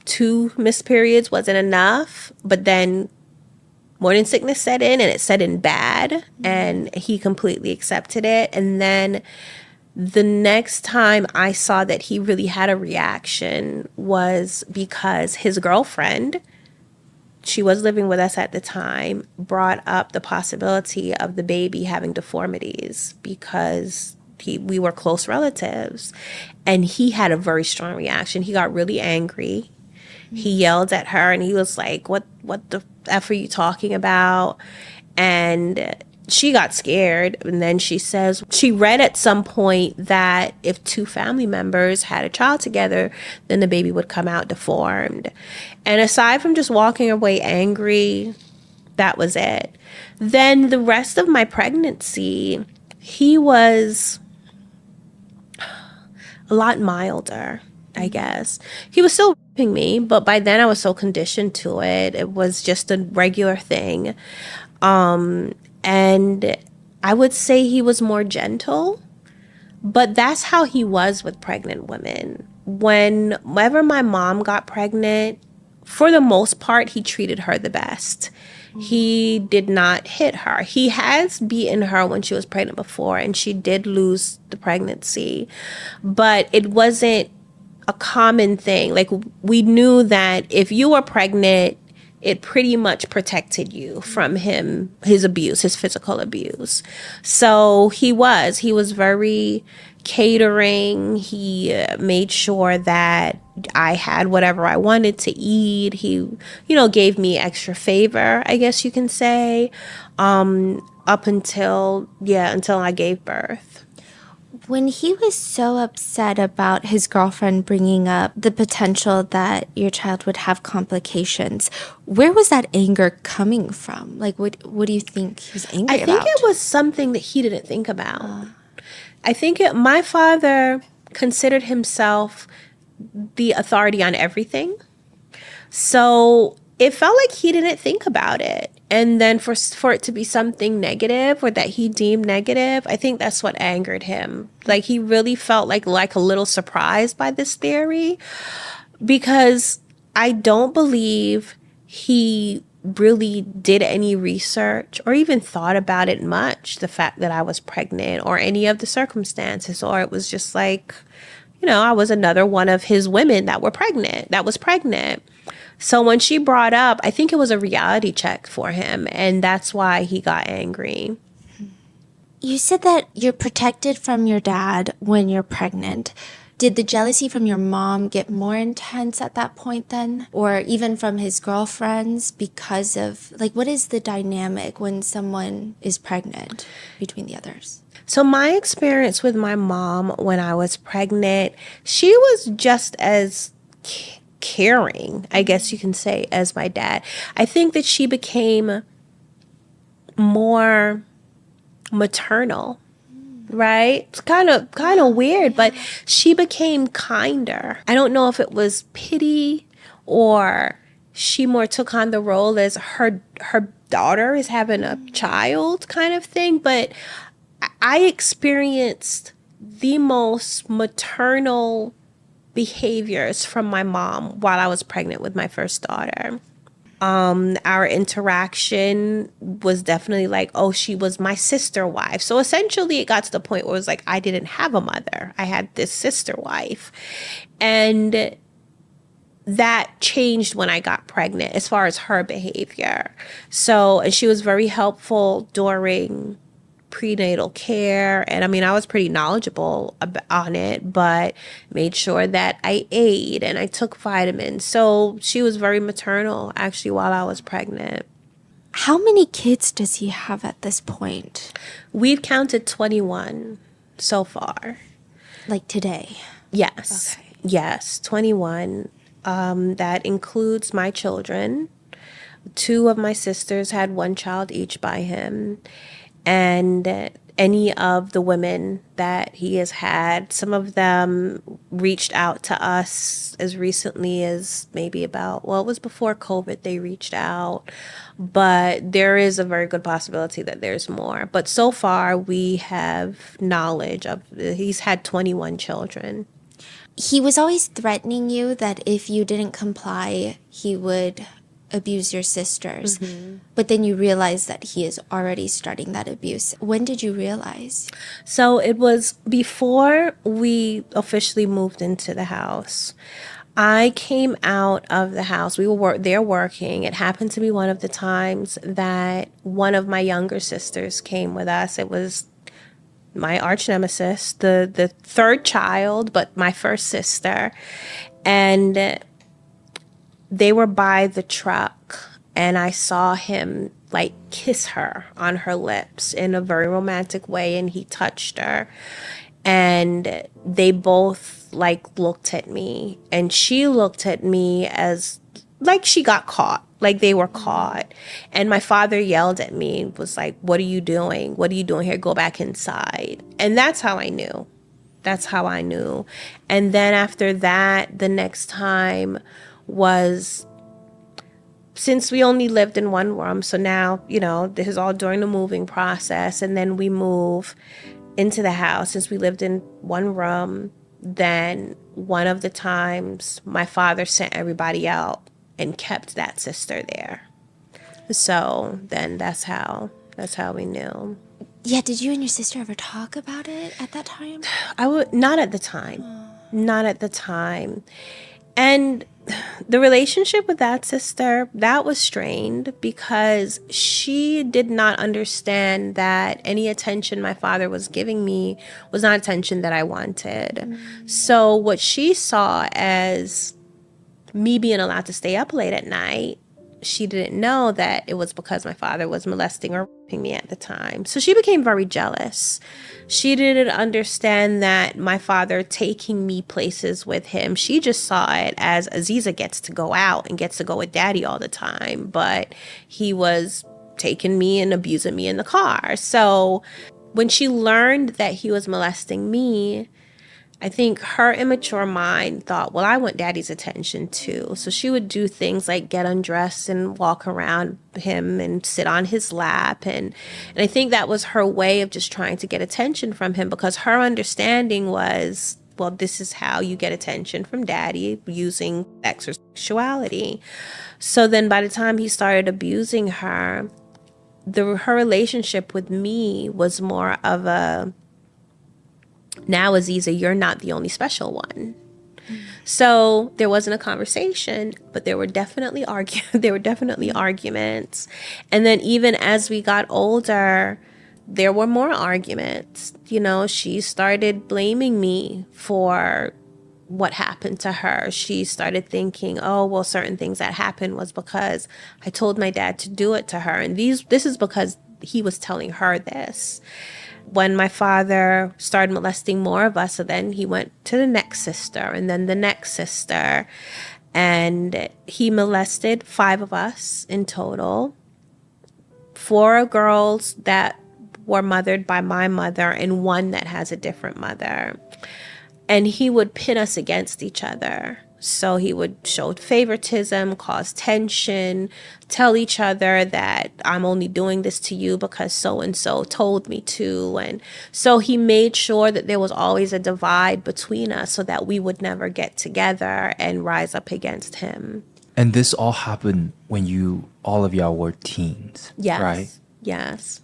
Speaker 11: 2 missed periods wasn't enough. But then morning sickness set in, and it set in bad. And he completely accepted it. And then the next time I saw that he really had a reaction was because his girlfriend, she was living with us at the time, brought up the possibility of the baby having deformities because we were close relatives. And he had a very strong reaction. He got really angry. He yelled at her and he was like, what the F are you talking about? And she got scared, and then she says she read at some point that if 2 family members had a child together, then the baby would come out deformed. And aside from just walking away angry, that was it. Then the rest of my pregnancy, he was a lot milder, I guess. He was still raping me, but by then I was so conditioned to it. It was just a regular thing. And I would say he was more gentle, But that's how he was with pregnant women. Whenever my mom got pregnant, for the most part, he treated her the best. He did not hit her. He has beaten her when she was pregnant before, and she did lose the pregnancy. But it wasn't a common thing. Like, we knew that if you were pregnant, it pretty much protected you from his abuse, his physical abuse. So he was very catering. He made sure that I had whatever I wanted to eat. He, gave me extra favor, I guess you can say, up until I gave birth.
Speaker 1: When he was so upset about his girlfriend bringing up the potential that your child would have complications, where was that anger coming from? Like, what do you think he was angry about?
Speaker 11: I think it was something that he didn't think about. I think my father considered himself the authority on everything. So it felt like he didn't think about it. And then for it to be something negative or that he deemed negative, I think that's what angered him. Like, he really felt like a little surprised by this theory, because I don't believe he really did any research or even thought about it much, the fact that I was pregnant or any of the circumstances, or it was just like, I was another one of his women that was pregnant. So when she brought up, I think it was a reality check for him, and that's why he got angry.
Speaker 1: You said that you're protected from your dad when you're pregnant. Did the jealousy from your mom get more intense at that point then? Or even from his girlfriends because of, what is the dynamic when someone is pregnant between the others?
Speaker 11: So my experience with my mom when I was pregnant, she was just as caring, I guess you can say, as my dad. I think that she became more maternal, right? It's kind of weird, but she became kinder. I don't know if it was pity or she more took on the role as her daughter is having a child kind of thing, but I experienced the most maternal behaviors from my mom while I was pregnant with my first daughter. Our interaction was definitely like, oh, she was my sister wife. So essentially it got to the point where it was like, I didn't have a mother. I had this sister wife. And that changed when I got pregnant as far as her behavior. So, and she was very helpful during prenatal care, and I was pretty knowledgeable on it, but made sure that I ate and I took vitamins. So she was very maternal actually while I was pregnant.
Speaker 1: How many kids does he have at this point?
Speaker 11: We've counted 21 so far.
Speaker 1: Like today?
Speaker 11: Yes.
Speaker 1: Okay.
Speaker 11: Yes, 21. That includes my children. 2 of my sisters had 1 child each by him. And any of the women that he has had, some of them reached out to us as recently as maybe it was before COVID, they reached out. But there is a very good possibility that there's more. But so far, we have knowledge of, he's had 21 children.
Speaker 1: He was always threatening you that if you didn't comply, he would abuse your sisters. Mm-hmm. But then you realize that he is already starting that abuse. When did you realize?
Speaker 11: So it was before we officially moved into the house. I came out of the house. We were there working. It happened to be one of the times that one of my younger sisters came with us. It was my arch nemesis, the third child, but my first sister. And they were by the truck, and I saw him kiss her on her lips in a very romantic way, and he touched her. And they both looked at me, and she looked at me as she got caught, they were caught. And my father yelled at me and was like, "What are you doing? What are you doing here? Go back inside." And that's how I knew. And then after that, the next time was, since we only lived in one room, so now, this is all during the moving process, and then we move. into the house, since we lived in one room, then one of the times my father sent everybody out and kept that sister there. So then that's how we knew.
Speaker 1: Yeah, did you and your sister ever talk about it at that time?
Speaker 11: Not at the time. Not at the time. And the relationship with that sister, that was strained because she did not understand that any attention my father was giving me was not attention that I wanted. So what she saw as me being allowed to stay up late at night, she didn't know that it was because my father was molesting or raping me at the time. So she became very jealous. She didn't understand that my father taking me places with him, she just saw it as Aziza gets to go out and gets to go with daddy all the time. But he was taking me and abusing me in the car. So when she learned that he was molesting me, I think her immature mind thought, well, I want daddy's attention too. So she would do things like get undressed and walk around him and sit on his lap. And I think that was her way of just trying to get attention from him, because her understanding was, well, this is how you get attention from daddy, using sex or sexuality. So then by the time he started abusing her, her relationship with me was more of a, now, Aziza, you're not the only special one. So there wasn't a conversation, but there were definitely arguments. And then even as we got older, there were more arguments. You know, she started blaming me for what happened to her. She started thinking, oh, well, certain things that happened was because I told my dad to do it to her. And this is because he was telling her this. When my father started molesting more of us, so then he went to the next sister and then the next sister. And he molested 5 of us in total. 4 girls that were mothered by my mother and 1 that has a different mother. And he would pit us against each other. So he would show favoritism, cause tension, tell each other that I'm only doing this to you because so-and-so told me to. And so he made sure that there was always a divide between us so that we would never get together and rise up against him.
Speaker 5: And this all happened when all of y'all were teens,
Speaker 11: yes.
Speaker 5: Right?
Speaker 11: Yes.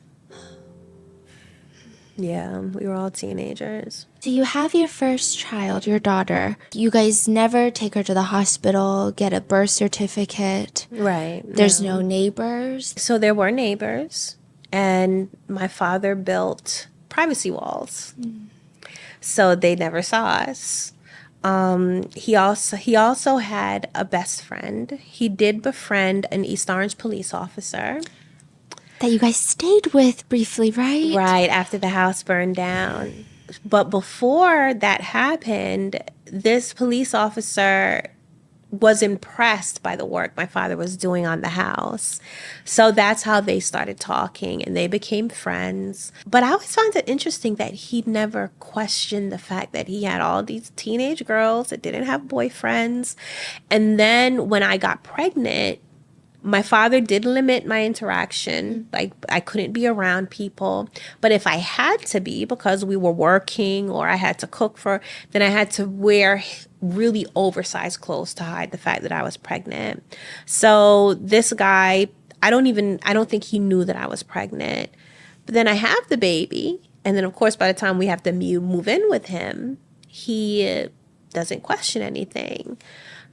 Speaker 11: Yeah, we were all teenagers.
Speaker 1: So you have your first child, your daughter. You guys never take her to the hospital, get a birth certificate.
Speaker 11: Right.
Speaker 1: There's no neighbors.
Speaker 11: So there were neighbors, and my father built privacy walls. So they never saw us. He also had a best friend. He did befriend an East Orange police officer.
Speaker 1: That you guys stayed with briefly, right?
Speaker 11: Right, after the house burned down. But before that happened, this police officer was impressed by the work my father was doing on the house. So that's how they started talking, and they became friends. But I always found it interesting that he never questioned the fact that he had all these teenage girls that didn't have boyfriends. And then when I got pregnant, my father did limit my interaction. Like, I couldn't be around people. But if I had to be, because we were working or I had to cook then I had to wear really oversized clothes to hide the fact that I was pregnant. So this guy, I don't think he knew that I was pregnant. But then I have the baby. And then, of course, by the time we have to move in with him, he doesn't question anything.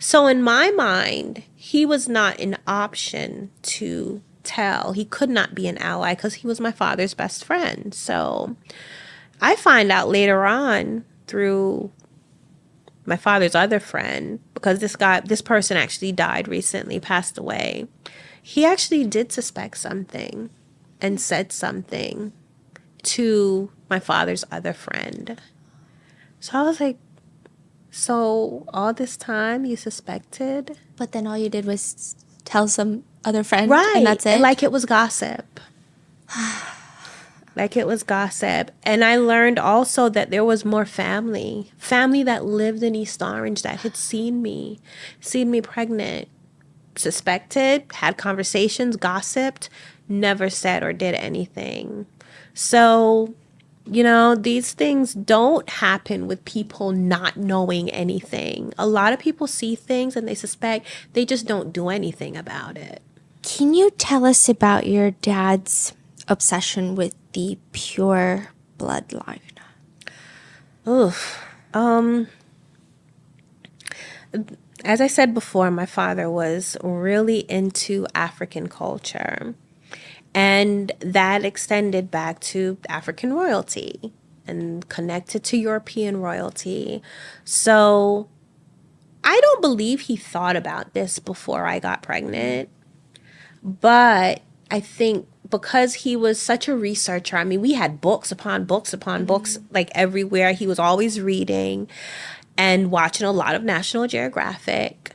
Speaker 11: So in my mind, he was not an option to tell. He could not be an ally because he was my father's best friend. So I find out later on through my father's other friend, because this person actually died recently, passed away. He actually did suspect something and said something to my father's other friend. So I was like, so all this time you suspected?
Speaker 1: But then all you did was tell some other friend,
Speaker 11: right?
Speaker 1: And that's it?
Speaker 11: Like it was gossip. Like it was gossip. And I learned also that there was more family that lived in East Orange that had seen me pregnant, suspected, had conversations, gossiped, never said or did anything. So You know, these things don't happen with people not knowing anything. A lot of people see things and they suspect, they just don't do anything about it.
Speaker 1: Can you tell us about your dad's obsession with the pure bloodline?
Speaker 11: Oof. As I said before, my father was really into African culture. And that extended back to African royalty and connected to European royalty. So I don't believe he thought about this before I got pregnant. But I think because he was such a researcher, I mean, we had books upon books upon books, like everywhere. He was always reading and watching a lot of National Geographic.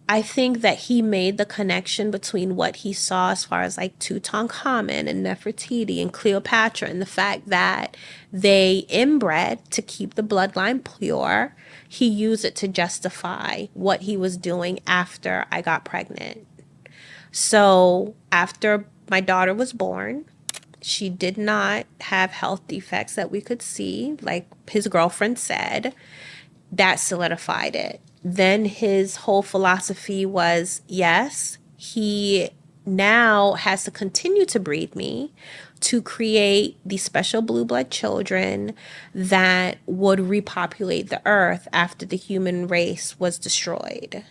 Speaker 11: I think that he made the connection between what he saw as far as like Tutankhamun and Nefertiti and Cleopatra and the fact that they inbred to keep the bloodline pure. He used it to justify what he was doing after I got pregnant. So after my daughter was born, she did not have health defects that we could see, like his girlfriend said. That solidified it. Then his whole philosophy was, yes, he now has to continue to breed me to create these special blue blood children that would repopulate the earth after the human race was destroyed.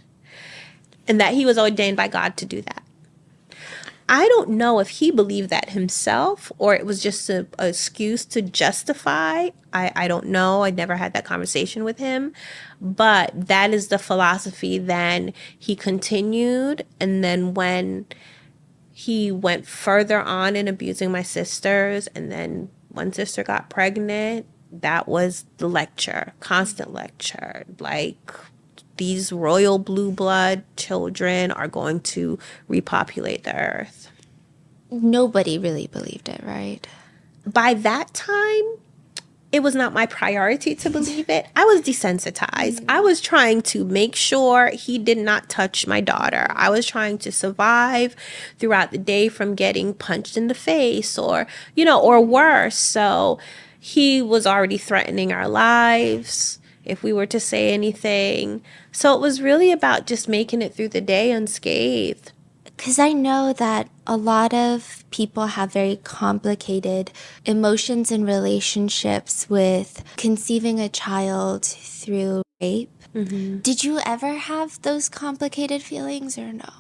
Speaker 11: And that he was ordained by God to do that. I don't know if he believed that himself or it was just an excuse to justify. I don't know. I never had that conversation with him. But that is the philosophy. Then he continued. And then when he went further on in abusing my sisters, and then one sister got pregnant, that was the lecture, constant lecture. Like, these royal blue blood children are going to repopulate the earth.
Speaker 1: Nobody really believed it, right?
Speaker 11: By that time, it was not my priority to believe it. I was desensitized. I was trying to make sure he did not touch my daughter. I was trying to survive throughout the day from getting punched in the face or worse. So he was already threatening our lives if we were to say anything. So it was really about just making it through the day unscathed.
Speaker 1: Because I know that a lot of people have very complicated emotions and relationships with conceiving a child through rape. Mm-hmm. Did you ever have those complicated feelings or no?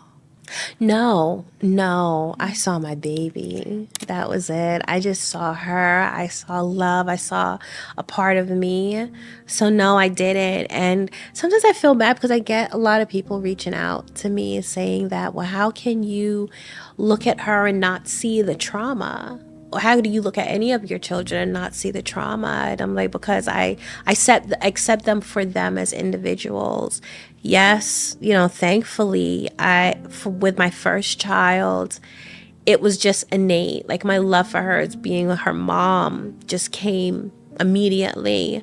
Speaker 11: No. I saw my baby. That was it. I just saw her. I saw love. I saw a part of me. So no, I didn't. And sometimes I feel bad because I get a lot of people reaching out to me saying that, well, how can you look at her and not see the trauma? Or how do you look at any of your children and not see the trauma? And I'm like, because I accept them for them as individuals. Yes, thankfully, with my first child, it was just innate. Like, my love for her as being her mom just came immediately.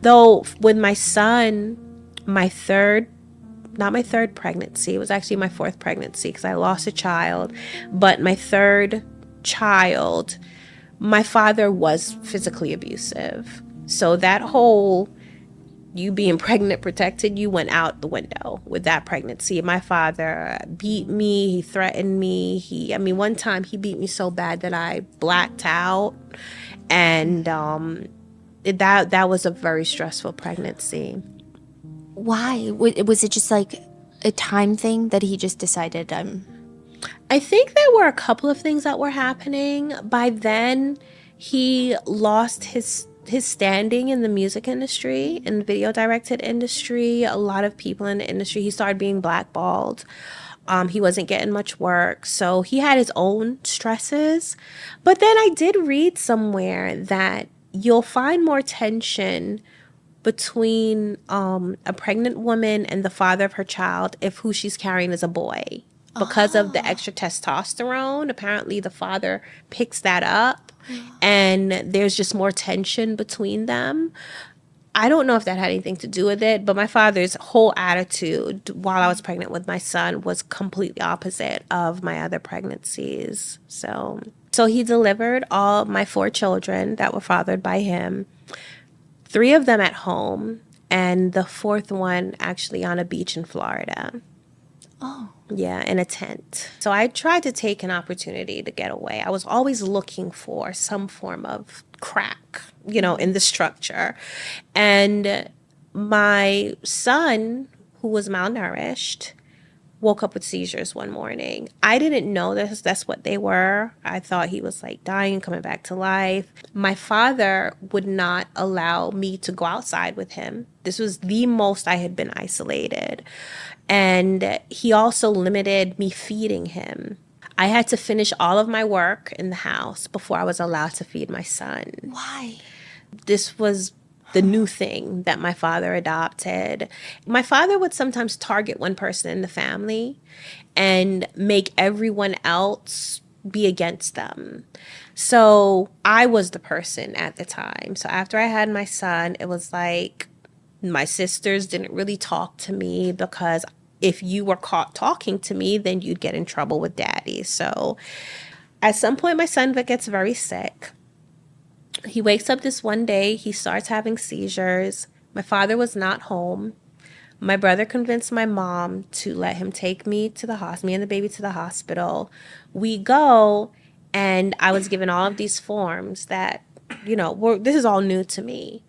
Speaker 11: Though with my son, not my third pregnancy, it was actually my fourth pregnancy because I lost a child. But my third child, my father was physically abusive. So that whole you being pregnant protected, you went out the window with that pregnancy. My father beat me, he threatened me. One time he beat me so bad that I blacked out. And that was a very stressful pregnancy.
Speaker 1: Why? Was it just like a time thing that he just decided
Speaker 11: I think there were a couple of things that were happening. By then, he lost his standing in the music industry, in the video directed industry. A lot of people in the industry, he started being blackballed. He wasn't getting much work. So he had his own stresses. But then I did read somewhere that you'll find more tension between a pregnant woman and the father of her child if who she's carrying is a boy. Because of the extra testosterone, apparently the father picks that up and there's just more tension between them. I don't know if that had anything to do with it, but my father's whole attitude while I was pregnant with my son was completely opposite of my other pregnancies. So So he delivered all my 4 children that were fathered by him, 3 of them at home, and the 4th one actually on a beach in Florida.
Speaker 1: Oh.
Speaker 11: Yeah, in a tent. So I tried to take an opportunity to get away. I was always looking for some form of crack, in the structure. And my son, who was malnourished, woke up with seizures one morning. I didn't know that's what they were. I thought he was like dying and coming back to life. My father would not allow me to go outside with him. This was the most I had been isolated. And he also limited me feeding him. I had to finish all of my work in the house before I was allowed to feed my son.
Speaker 1: Why?
Speaker 11: This was the new thing that my father adopted. My father would sometimes target one person in the family and make everyone else be against them. So I was the person at the time. So after I had my son, it was like my sisters didn't really talk to me because if you were caught talking to me, then you'd get in trouble with daddy. So at some point, my son gets very sick. He wakes up this one day, he starts having seizures. My father was not home. My brother convinced my mom to let him take me to the hospital, me and the baby to the hospital. We go, and I was given all of these forms that, this is all new to me.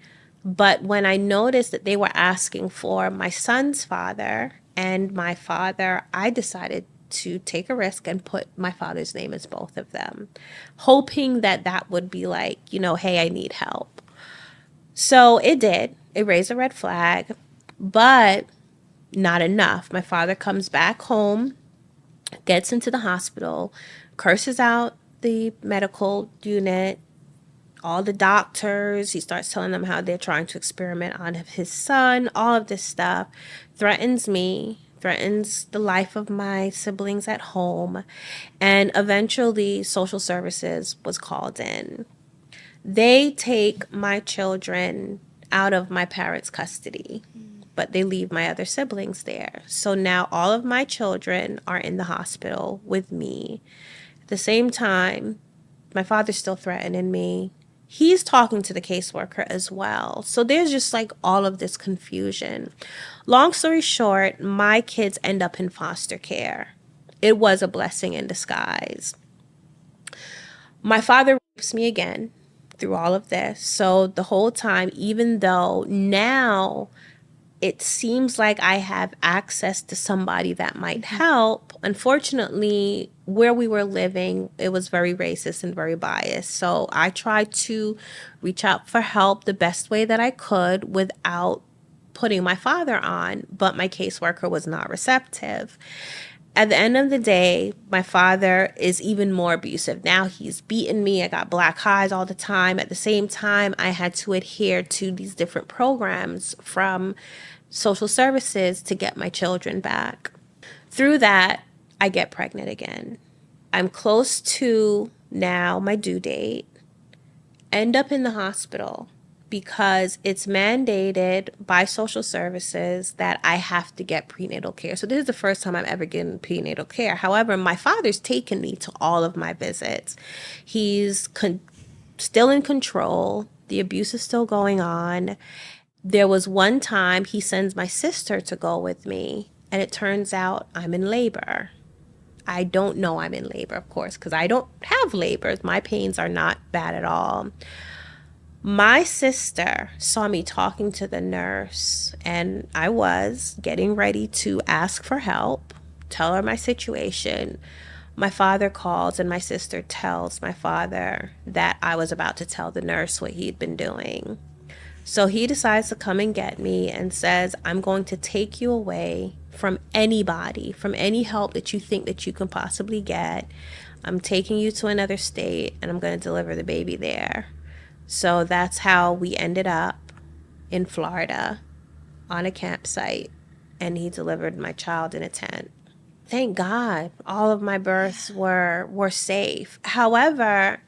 Speaker 11: But when I noticed that they were asking for my son's father and my father, I decided to take a risk and put my father's name as both of them, hoping that would be like, hey, I need help. So it did. It raised a red flag, but not enough. My father comes back home, gets into the hospital, curses out the medical unit, all the doctors. He starts telling them how they're trying to experiment on his son, all of this stuff, threatens me, threatens the life of my siblings at home, and eventually social services was called in. They take my children out of my parents' custody, but they leave my other siblings there. So now all of my children are in the hospital with me. At the same time, my father's still threatening me. He's talking to the caseworker as well. So there's just like all of this confusion. Long story short, my kids end up in foster care. It was a blessing in disguise. My father rapes me again through all of this. So the whole time, even though now it seems like I have access to somebody that might help, unfortunately, where we were living, it was very racist and very biased. So I tried to reach out for help the best way that I could without putting my father on, but my caseworker was not receptive. At the end of the day, my father is even more abusive. Now he's beating me. I got black eyes all the time. At the same time, I had to adhere to these different programs from social services to get my children back. Through that, I get pregnant again. I'm close to now my due date. End up in the hospital because it's mandated by social services that I have to get prenatal care. So this is the first time I've ever gotten prenatal care. However, my father's taken me to all of my visits. He's still in control. The abuse is still going on. There was one time he sends my sister to go with me, and it turns out I'm in labor. I don't know I'm in labor, of course, because I don't have labors. My pains are not bad at all. My sister saw me talking to the nurse, and I was getting ready to ask for help, tell her my situation. My father calls, and my sister tells my father that I was about to tell the nurse what he'd been doing. So he decides to come and get me and says, I'm going to take you away from anybody, from any help that you think that you can possibly get. I'm taking you to another state, and I'm going to deliver the baby there. So that's how we ended up in Florida on a campsite, and he delivered my child in a tent. Thank God all of my births were safe. However,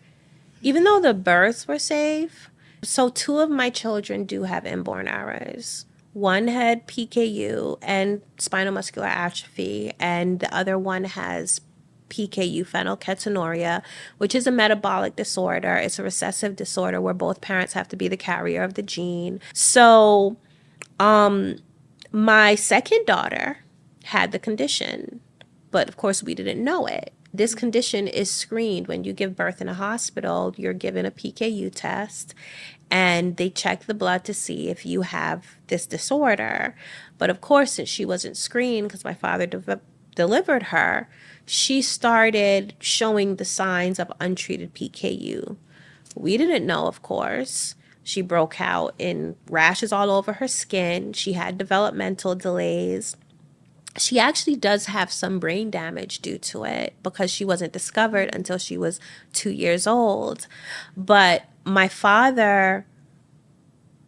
Speaker 11: even though the births were safe, so 2 of my children do have inborn errors. One had PKU and spinal muscular atrophy, and the other one has PKU, phenylketonuria, which is a metabolic disorder. It's a recessive disorder where both parents have to be the carrier of the gene. So my second daughter had the condition, but of course we didn't know it. This condition is screened when you give birth in a hospital. You're given a PKU test and they check the blood to see if you have this disorder. But of course, since she wasn't screened because my father delivered her, she started showing the signs of untreated PKU. We didn't know, of course. She broke out in rashes all over her skin. She had developmental delays. She actually does have some brain damage due to it because she wasn't discovered until she was 2 years old. But my father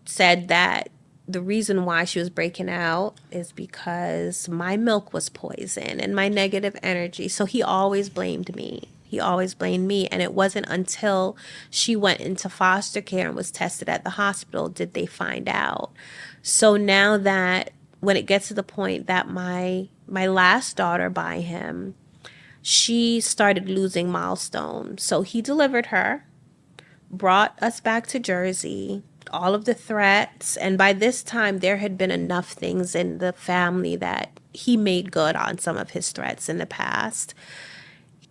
Speaker 11: said that the reason why she was breaking out is because my milk was poison and my negative energy. So he always blamed me. He always blamed me. And it wasn't until she went into foster care and was tested at the hospital did they find out. So now that when it gets to the point that my last daughter by him, she started losing milestones. So he delivered her, brought us back to Jersey, all of the threats. And by this time, there had been enough things in the family that he made good on some of his threats in the past.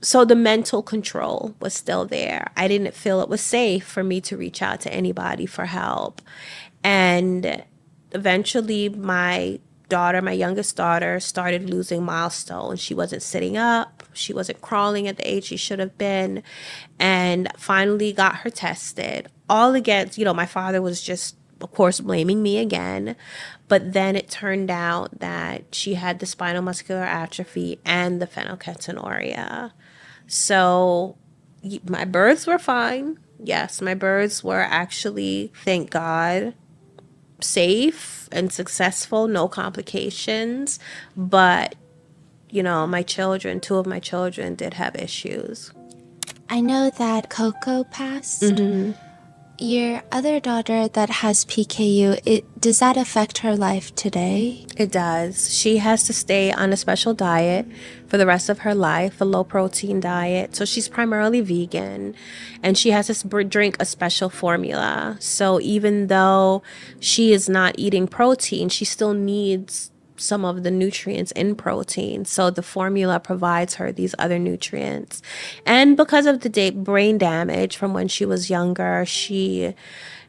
Speaker 11: So the mental control was still there. I didn't feel it was safe for me to reach out to anybody for help. And eventually my youngest daughter, started losing milestones. She wasn't sitting up. She wasn't crawling at the age she should have been. And finally got her tested. All against, my father was just, of course, blaming me again. But then it turned out that she had the spinal muscular atrophy and the phenylketonuria. So my births were fine. Yes, my births were actually, thank God, safe and successful, no complications. But, my children, 2 of my children did have issues.
Speaker 1: I know that Coco passed.
Speaker 11: Mm-hmm.
Speaker 1: Your other daughter that has PKU, does that affect her life today?
Speaker 11: It does. She has to stay on a special diet for the rest of her life, a low protein diet. So she's primarily vegan and she has to drink a special formula. So even though she is not eating protein, she still needs some of the nutrients in protein. So the formula provides her these other nutrients. And because of the brain damage from when she was younger, she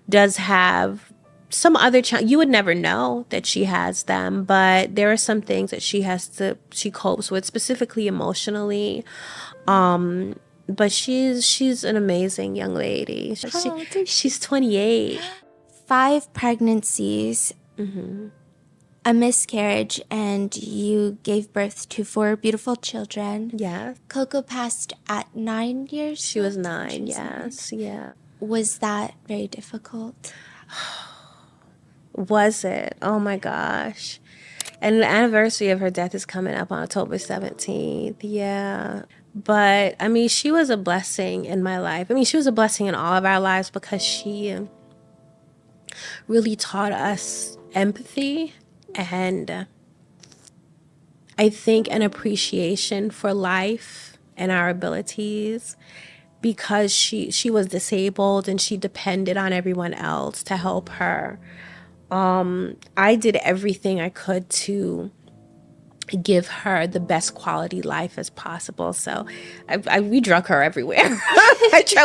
Speaker 11: does have some other you would never know that she has them, but there are some things that she copes with, specifically emotionally. But she's an amazing young lady. She's 28.
Speaker 1: 5 pregnancies.
Speaker 11: Mm-hmm.
Speaker 1: A miscarriage, and you gave birth to 4 beautiful children.
Speaker 11: Yeah.
Speaker 1: Coco passed at 9 years.
Speaker 11: She was 9, yes. Yeah.
Speaker 1: Was that very difficult?
Speaker 11: Was it? Oh my gosh. And the anniversary of her death is coming up on October 17th. Yeah. But she was a blessing in my life. She was a blessing in all of our lives because she really taught us empathy. And I think an appreciation for life and our abilities, because she was disabled and she depended on everyone else to help her. I did everything I could to give her the best quality life as possible. So we drug her everywhere.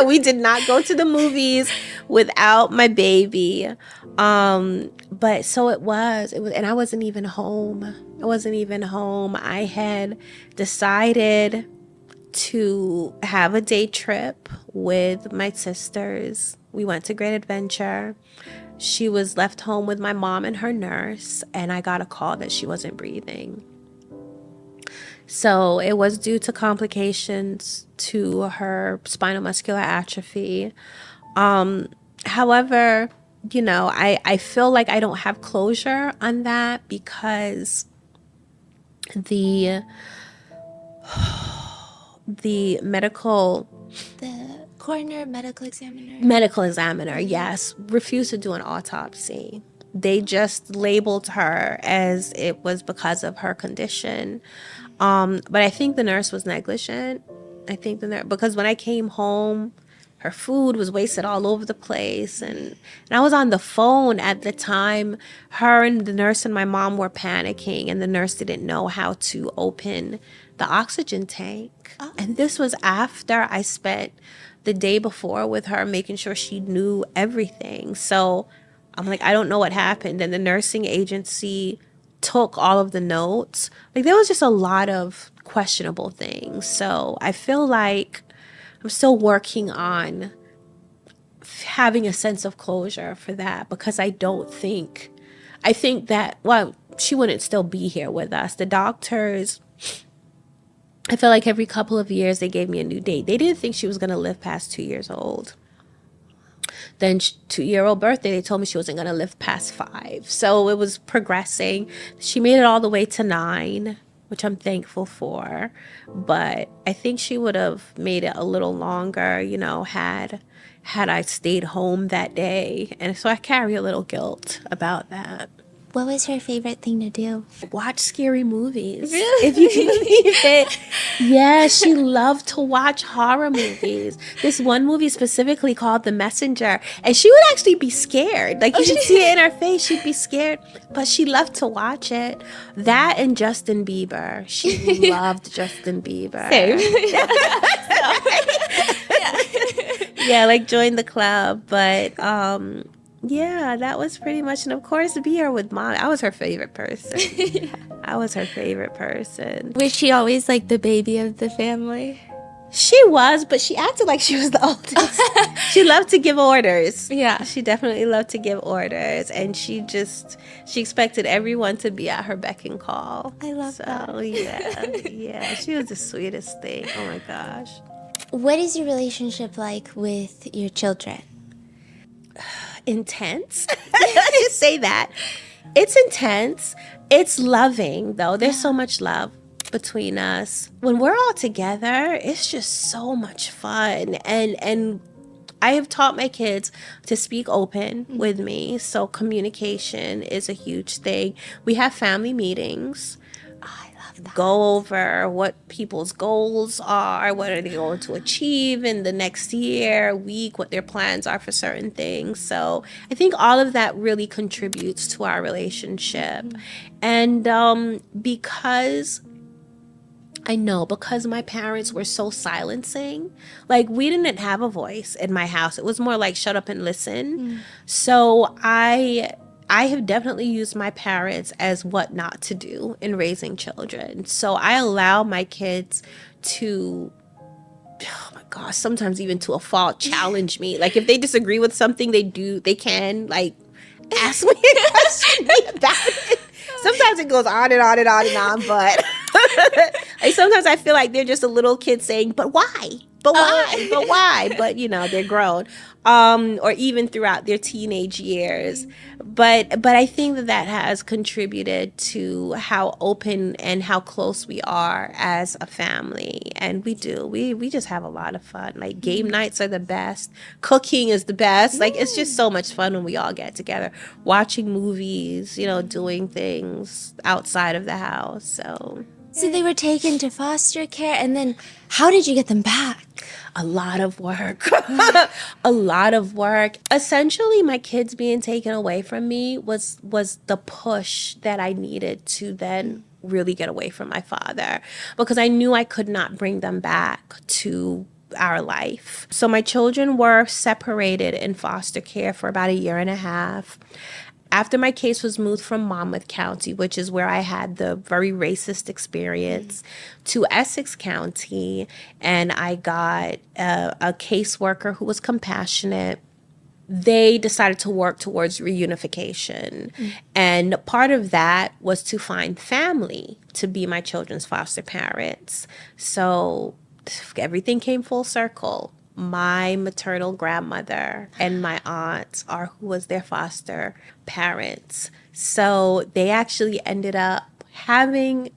Speaker 11: We did not go to the movies without my baby. But so it was, and I wasn't even home. I had decided to have a day trip with my sisters. We went to Great Adventure. She was left home with my mom and her nurse, and I got a call that she wasn't breathing. So it was due to complications to her spinal muscular atrophy. However, I feel like I don't have closure on that because the
Speaker 1: coroner medical examiner,
Speaker 11: yes, refused to do an autopsy. They just labeled her as it was because of her condition. But I think the nurse was negligent. I think the nurse, because when I came home, her food was wasted all over the place. And I was on the phone at the time. Her and the nurse and my mom were panicking, and the nurse didn't know how to open the oxygen tank. Oh. And this was after I spent the day before with her, making sure she knew everything. So I'm like, I don't know what happened. And the nursing agency took all of the notes. Like, there was just a lot of questionable things. So I feel like I'm still working on having a sense of closure for that, because I think that, well, she wouldn't still be here with us. The doctors, I feel like every couple of years they gave me a new date. They didn't think she was going to live past 2 years old. Then 2-year-old birthday, they told me she wasn't going to live past 5. So it was progressing. She made it all the way to 9, which I'm thankful for. But I think she would have made it a little longer, you know, had I stayed home that day. And so I carry a little guilt about that.
Speaker 1: What was her favorite thing to do?
Speaker 11: Watch scary movies. Really? If you can believe it. Yeah, she loved to watch horror movies. This one movie specifically called The Messenger. And she would actually be scared. Like, you should see it in her face. She'd be scared. But she loved to watch it. That and Justin Bieber. She loved Justin Bieber.
Speaker 1: Same.
Speaker 11: Yeah, like join the club. But yeah, that was pretty much, and of course, be here with Mom. I was her favorite person. Yeah. I was her favorite person.
Speaker 1: Was she always like the baby of the family?
Speaker 11: She was, but she acted like she was the oldest. She loved to give orders.
Speaker 1: Yeah.
Speaker 11: She definitely loved to give orders, and she expected everyone to be at her beck and call.
Speaker 1: I love that.
Speaker 11: So, yeah, she was the sweetest thing. Oh my gosh.
Speaker 1: What is your relationship like with your children?
Speaker 11: Intense. Let's just say that. It's intense. It's loving, though. There's so much love between us. When we're all together, it's just so much fun. And I have taught my kids to speak open with me. So communication is a huge thing. We have family meetings. Go over what people's goals are, what are they going to achieve in the next year, week, what their plans are for certain things. So I think all of that really contributes to our relationship. And because my parents were so silencing, like, we didn't have a voice in my house. It was more like shut up and listen. So I have definitely used my parents as what not to do in raising children. So I allow my kids to, oh my gosh, sometimes even to a fault, challenge me. Like, if they disagree with something, they can, like, ask me a question about it. Sometimes it goes on and on and on and on, but like, sometimes I feel like they're just a little kid saying, but why? But why? But why? But, you know, they're grown. Or even throughout their teenage years. But I think that has contributed to how open and how close we are as a family. And we just have a lot of fun. Like, game nights are the best. Cooking is the best. Like, it's just so much fun when we all get together. Watching movies, you know, doing things outside of the house. So
Speaker 1: they were taken to foster care, and then how did you get them back?
Speaker 11: A lot of work. A lot of work. Essentially, my kids being taken away from me was the push that I needed to then really get away from my father, because I knew I could not bring them back to our life. So my children were separated in foster care for about 1.5 years. After my case was moved from Monmouth County, which is where I had the very racist experience, to Essex County, and I got a caseworker who was compassionate, they decided to work towards reunification. And part of that was to find family to be my children's foster parents. So everything came full circle. My maternal grandmother and my aunt are who was their foster parents. So they actually ended up having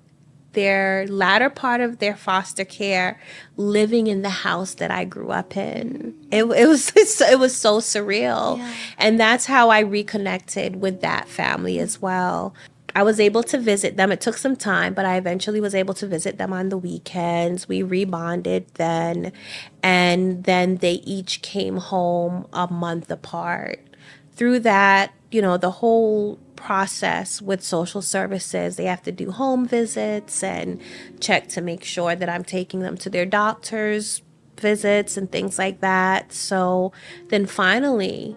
Speaker 11: their latter part of their foster care living in the house that I grew up in. It was so surreal. Yeah. And that's how I reconnected with that family as well. I was able to visit them. It took some time, but I eventually was able to visit them on the weekends. We rebonded then, and then they each came home a month apart. Through that, you know, the whole process with social services, they have to do home visits and check to make sure that I'm taking them to their doctor's visits and things like that. So then finally,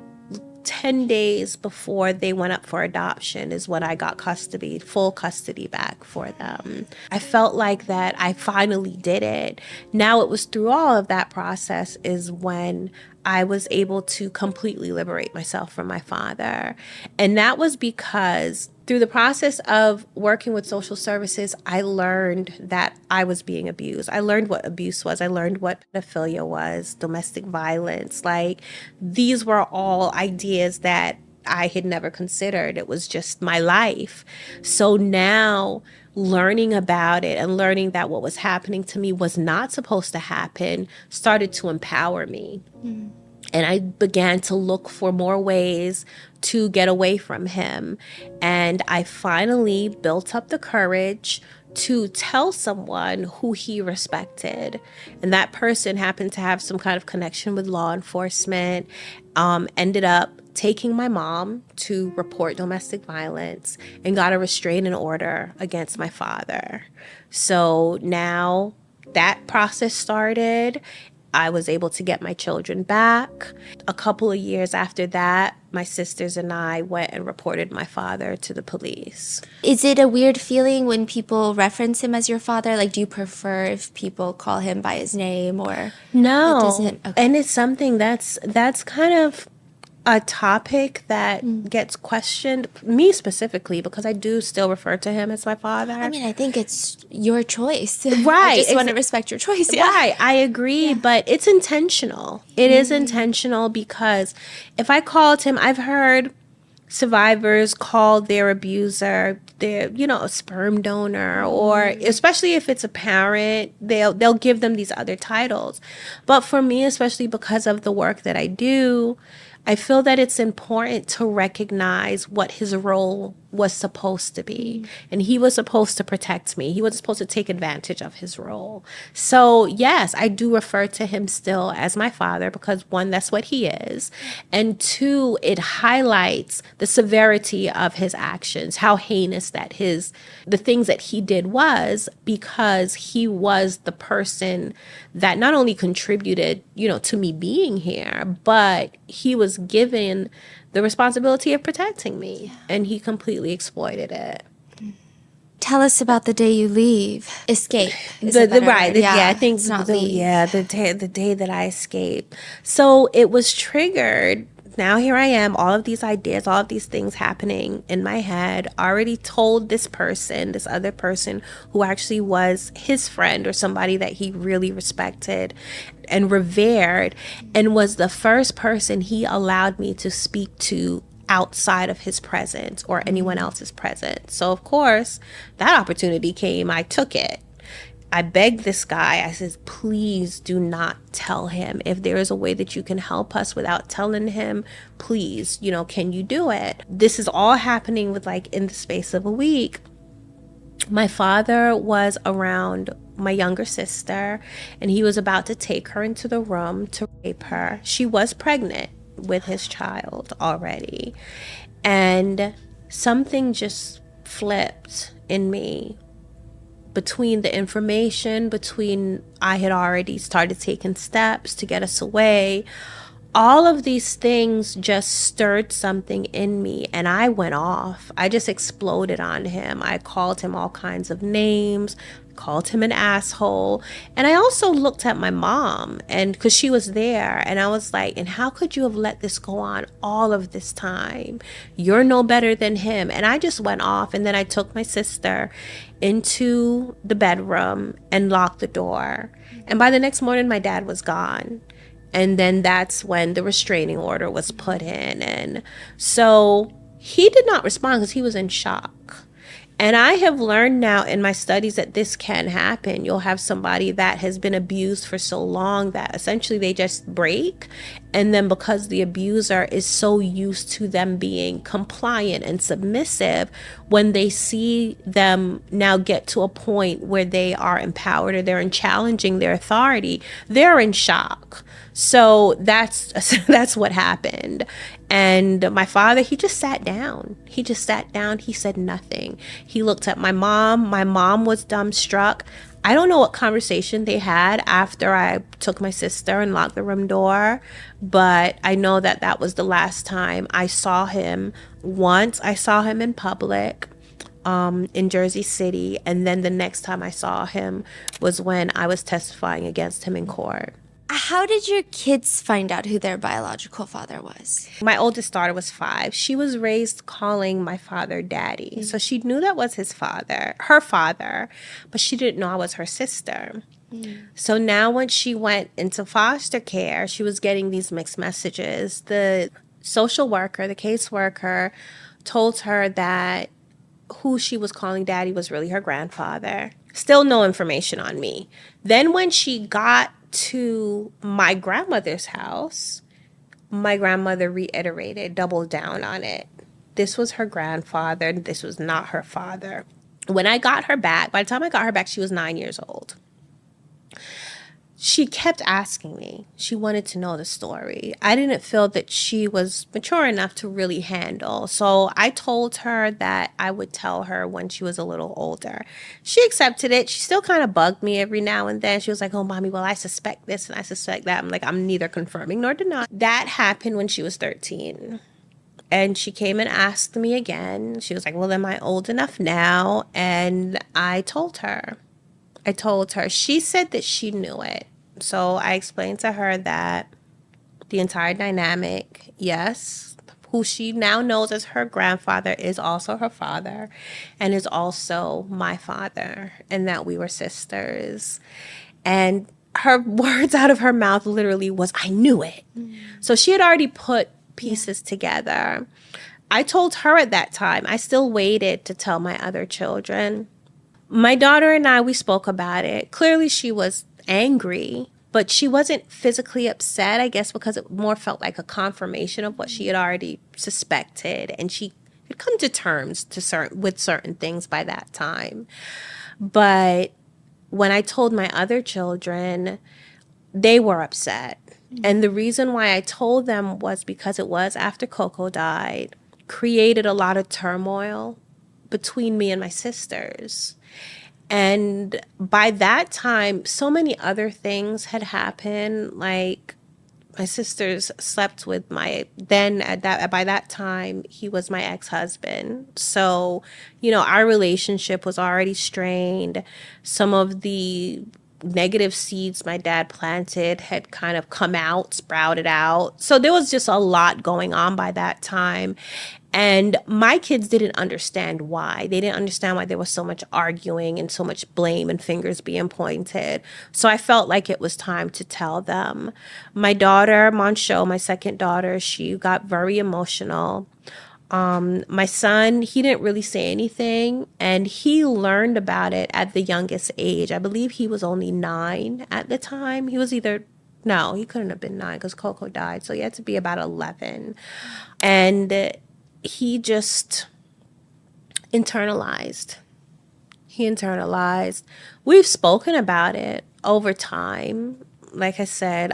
Speaker 11: 10 days before they went up for adoption is when I got custody, full custody back for them. I felt like that I finally did it. Now it was through all of that process is when I was able to completely liberate myself from my father. And that was because through the process of working with social services, I learned that I was being abused. I learned what abuse was. I learned what pedophilia was, domestic violence. Like, these were all ideas that I had never considered. It was just my life. So now learning about it and learning that what was happening to me was not supposed to happen started to empower me. Mm. And I began to look for more ways to get away from him. And I finally built up the courage to tell someone who he respected. And that person happened to have some kind of connection with law enforcement, ended up taking my mom to report domestic violence and got a restraining order against my father. So now that process started. I was able to get my children back. A couple of years after that, my sisters and I went and reported my father to the police.
Speaker 1: Is it a weird feeling when people reference him as your father? Like, do you prefer if people call him by his name or?
Speaker 11: No.
Speaker 1: It doesn't? Okay.
Speaker 11: And it's something that's kind of a topic that gets questioned, me specifically, because I do still refer to him as my father.
Speaker 1: I mean, I think it's your choice.
Speaker 11: Right.
Speaker 1: I just want to respect your choice. Yeah.
Speaker 11: Right. I agree, but it's intentional. It is intentional because if I called him, I've heard survivors call their abuser their, a sperm donor, or especially if it's a parent, they'll give them these other titles. But for me, especially because of the work that I do, I feel that it's important to recognize what his role was supposed to be. And he was supposed to protect me. He was supposed to take advantage of his role. So yes, I do refer to him still as my father because one, that's what he is. And two, it highlights the severity of his actions, how heinous that the things that he did was, because he was the person that not only contributed, to me being here, but he was given the responsibility of protecting me, and he completely exploited it.
Speaker 1: Tell us about the day you leave. Escape.
Speaker 11: I think
Speaker 1: it's not leave.
Speaker 11: The day that I escaped. So it was triggered. Now here I am, all of these ideas, all of these things happening in my head, already told this other person who actually was his friend or somebody that he really respected and revered, and was the first person he allowed me to speak to outside of his presence or anyone else's presence. So of course, that opportunity came, I took it. I begged this guy, I said, please do not tell him. If there is a way that you can help us without telling him, please, can you do it? This is all happening with in the space of a week. My father was around my younger sister, and he was about to take her into the room to rape her. She was pregnant with his child already. And something just flipped in me. Between the information, I had already started taking steps to get us away, all of these things just stirred something in me, and I went off. I just exploded on him. I called him all kinds of names, called him an asshole. And I also looked at my mom, and because she was there, and I was like, and how could you have let this go on all of this time? You're no better than him. And I just went off, and then I took my sister into the bedroom and locked the door. And by the next morning, my dad was gone. And then that's when the restraining order was put in. And so he did not respond because he was in shock. And I have learned now in my studies that this can happen. You'll have somebody that has been abused for so long that essentially they just break And then because the abuser is so used to them being compliant and submissive, when they see them now get to a point where they are empowered or they're challenging their authority, they're in shock. So that's what happened. And my father, he just sat down. He said nothing. He looked at my mom. My mom was dumbstruck. I don't know what conversation they had after I took my sister and locked the room door, but I know that that was the last time I saw him. Once I saw him in public in Jersey City, and then the next time I saw him was when I was testifying against him in court.
Speaker 1: How did your kids find out who their biological father was?
Speaker 11: My oldest daughter was 5. She was raised calling my father daddy. Mm-hmm. So she knew that was her father, but she didn't know I was her sister. Mm-hmm. So now when she went into foster care, she was getting these mixed messages. The social worker, the caseworker, told her that who she was calling daddy was really her grandfather. Still no information on me. Then when she got to my grandmother's house, my grandmother reiterated, doubled down on it. This was her grandfather. This was not her father. When I got her back, by the time I got her back, she was 9 years old. She kept asking me. She wanted to know the story. I didn't feel that she was mature enough to really handle. So I told her that I would tell her when she was a little older. She accepted it. She still kind of bugged me every now and then. She was like, oh, mommy, well, I suspect this and I suspect that. I'm like, I'm neither confirming nor denying. That happened when she was 13. And she came and asked me again. She was like, well, am I old enough now? And I told her. She said that she knew it. So I explained to her that the entire dynamic, yes, who she now knows as her grandfather is also her father and is also my father, and that we were sisters. And her words out of her mouth literally was, I knew it. Mm. So she had already put pieces together. I told her at that time. I still waited to tell my other children. My daughter and I, we spoke about it. Clearly she was angry, but she wasn't physically upset, I guess, because it more felt like a confirmation of what she had already suspected. And she had come to terms with certain things by that time. But when I told my other children, they were upset. Mm-hmm. And the reason why I told them was because it was after Coco died, created a lot of turmoil between me and my sisters. And by that time, so many other things had happened. Like my sisters slept with by that time, he was my ex-husband. So, our relationship was already strained. Some of the negative seeds my dad planted had kind of come out, sprouted out. So there was just a lot going on by that time. And my kids didn't understand why. They didn't understand why there was so much arguing and so much blame and fingers being pointed. So I felt like it was time to tell them. My daughter, Moncho, my second daughter, she got very emotional. My son, he didn't really say anything, and he learned about it at the youngest age. I believe he was only 9 at the time. He was he couldn't have been 9 because Coco died. So he had to be about 11. And he just internalized. We've spoken about it over time. Like I said,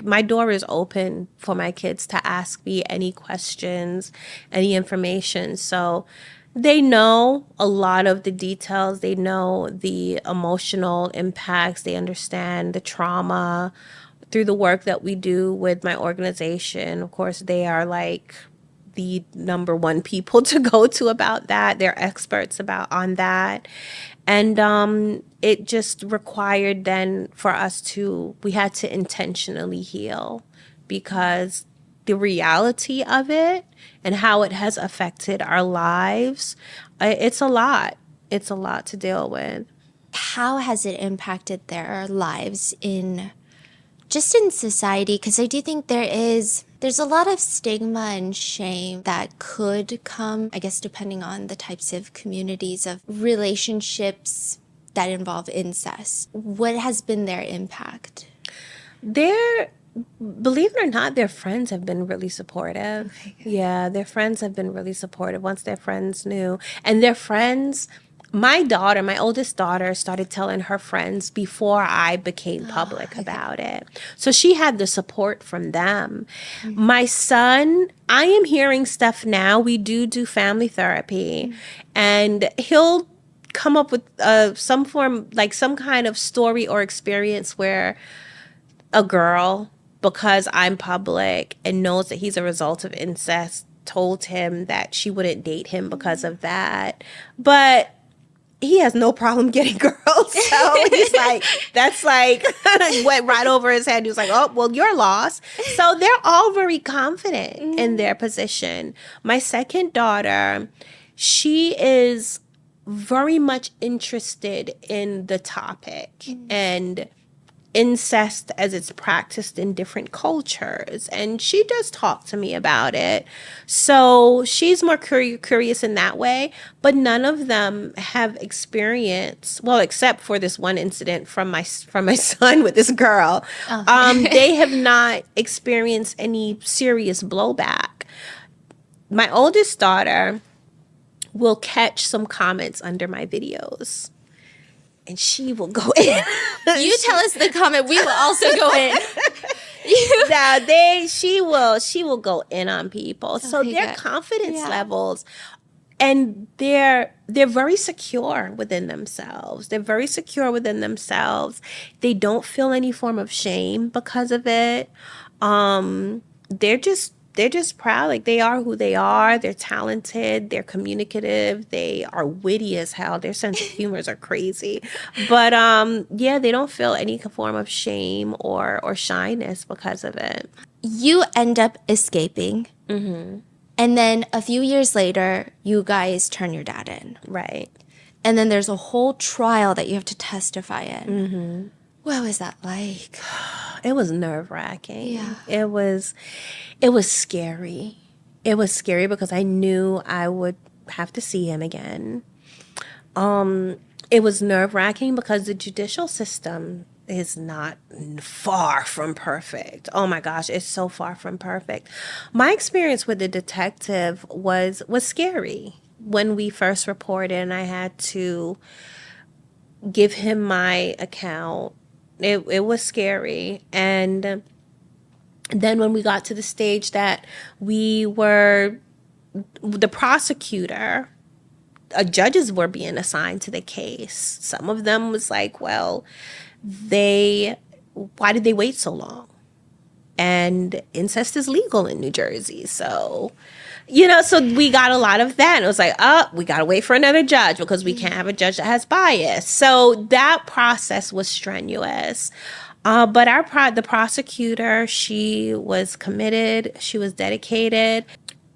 Speaker 11: my door is open for my kids to ask me any questions, any information. So they know a lot of the details. They know the emotional impacts. They understand the trauma through the work that we do with my organization. Of course, they are like the number one people to go to about that. They're experts on that. And it just required then for us we had to intentionally heal, because the reality of it and how it has affected our lives, it's a lot. It's a lot to deal with.
Speaker 1: How has it impacted their lives in society? Because I do think there's a lot of stigma and shame that could come, I guess, depending on the types of communities of relationships that involve incest. What has been their impact?
Speaker 11: Their Believe it or not, their friends have been really supportive. Yeah, their friends have been really supportive once their friends knew. And their friends, my oldest daughter, started telling her friends before I became public about it. So she had the support from them. My son, I am hearing stuff now. We do family therapy, and he'll come up with some kind of story or experience where a girl, because I'm public and knows that he's a result of incest, told him that she wouldn't date him because of that. But he has no problem getting girls. So he's like, that's like, went right over his head. He was like, oh, well, your loss. So they're all very confident in their position. My second daughter, she is very much interested in the topic and incest as it's practiced in different cultures, and she does talk to me about it. So she's more curious in that way, but none of them have experience, well, except for this one incident from my son with this girl. They have not experienced any serious blowback. My oldest daughter will catch some comments under my videos, and she will go in.
Speaker 1: You tell us the comment, we will also go in.
Speaker 11: She will go in on people. So their confidence levels, and they're very secure within themselves. They're very secure within themselves. They don't feel any form of shame because of it. They're just proud. Like, they are who they are. They're talented. They're communicative. They are witty as hell. Their sense of humors are crazy. But they don't feel any form of shame or shyness because of it.
Speaker 1: You end up escaping. Mm-hmm. And then a few years later, you guys turn your dad in.
Speaker 11: Right.
Speaker 1: And then there's a whole trial that you have to testify in. Mm-hmm. What was that like?
Speaker 11: It was nerve-wracking.
Speaker 1: Yeah.
Speaker 11: It was scary. It was scary because I knew I would have to see him again. It was nerve-wracking because the judicial system is not far from perfect. Oh my gosh, it's so far from perfect. My experience with the detective was scary. When we first reported and I had to give him my account, it was scary. And then when we got to the stage that the prosecutor, judges were being assigned to the case. Some of them was like, well, why did they wait so long? And incest is legal in New Jersey. So, so we got a lot of that. And it was like, we got to wait for another judge because we can't have a judge that has bias. So that process was strenuous. But the prosecutor, she was committed. She was dedicated.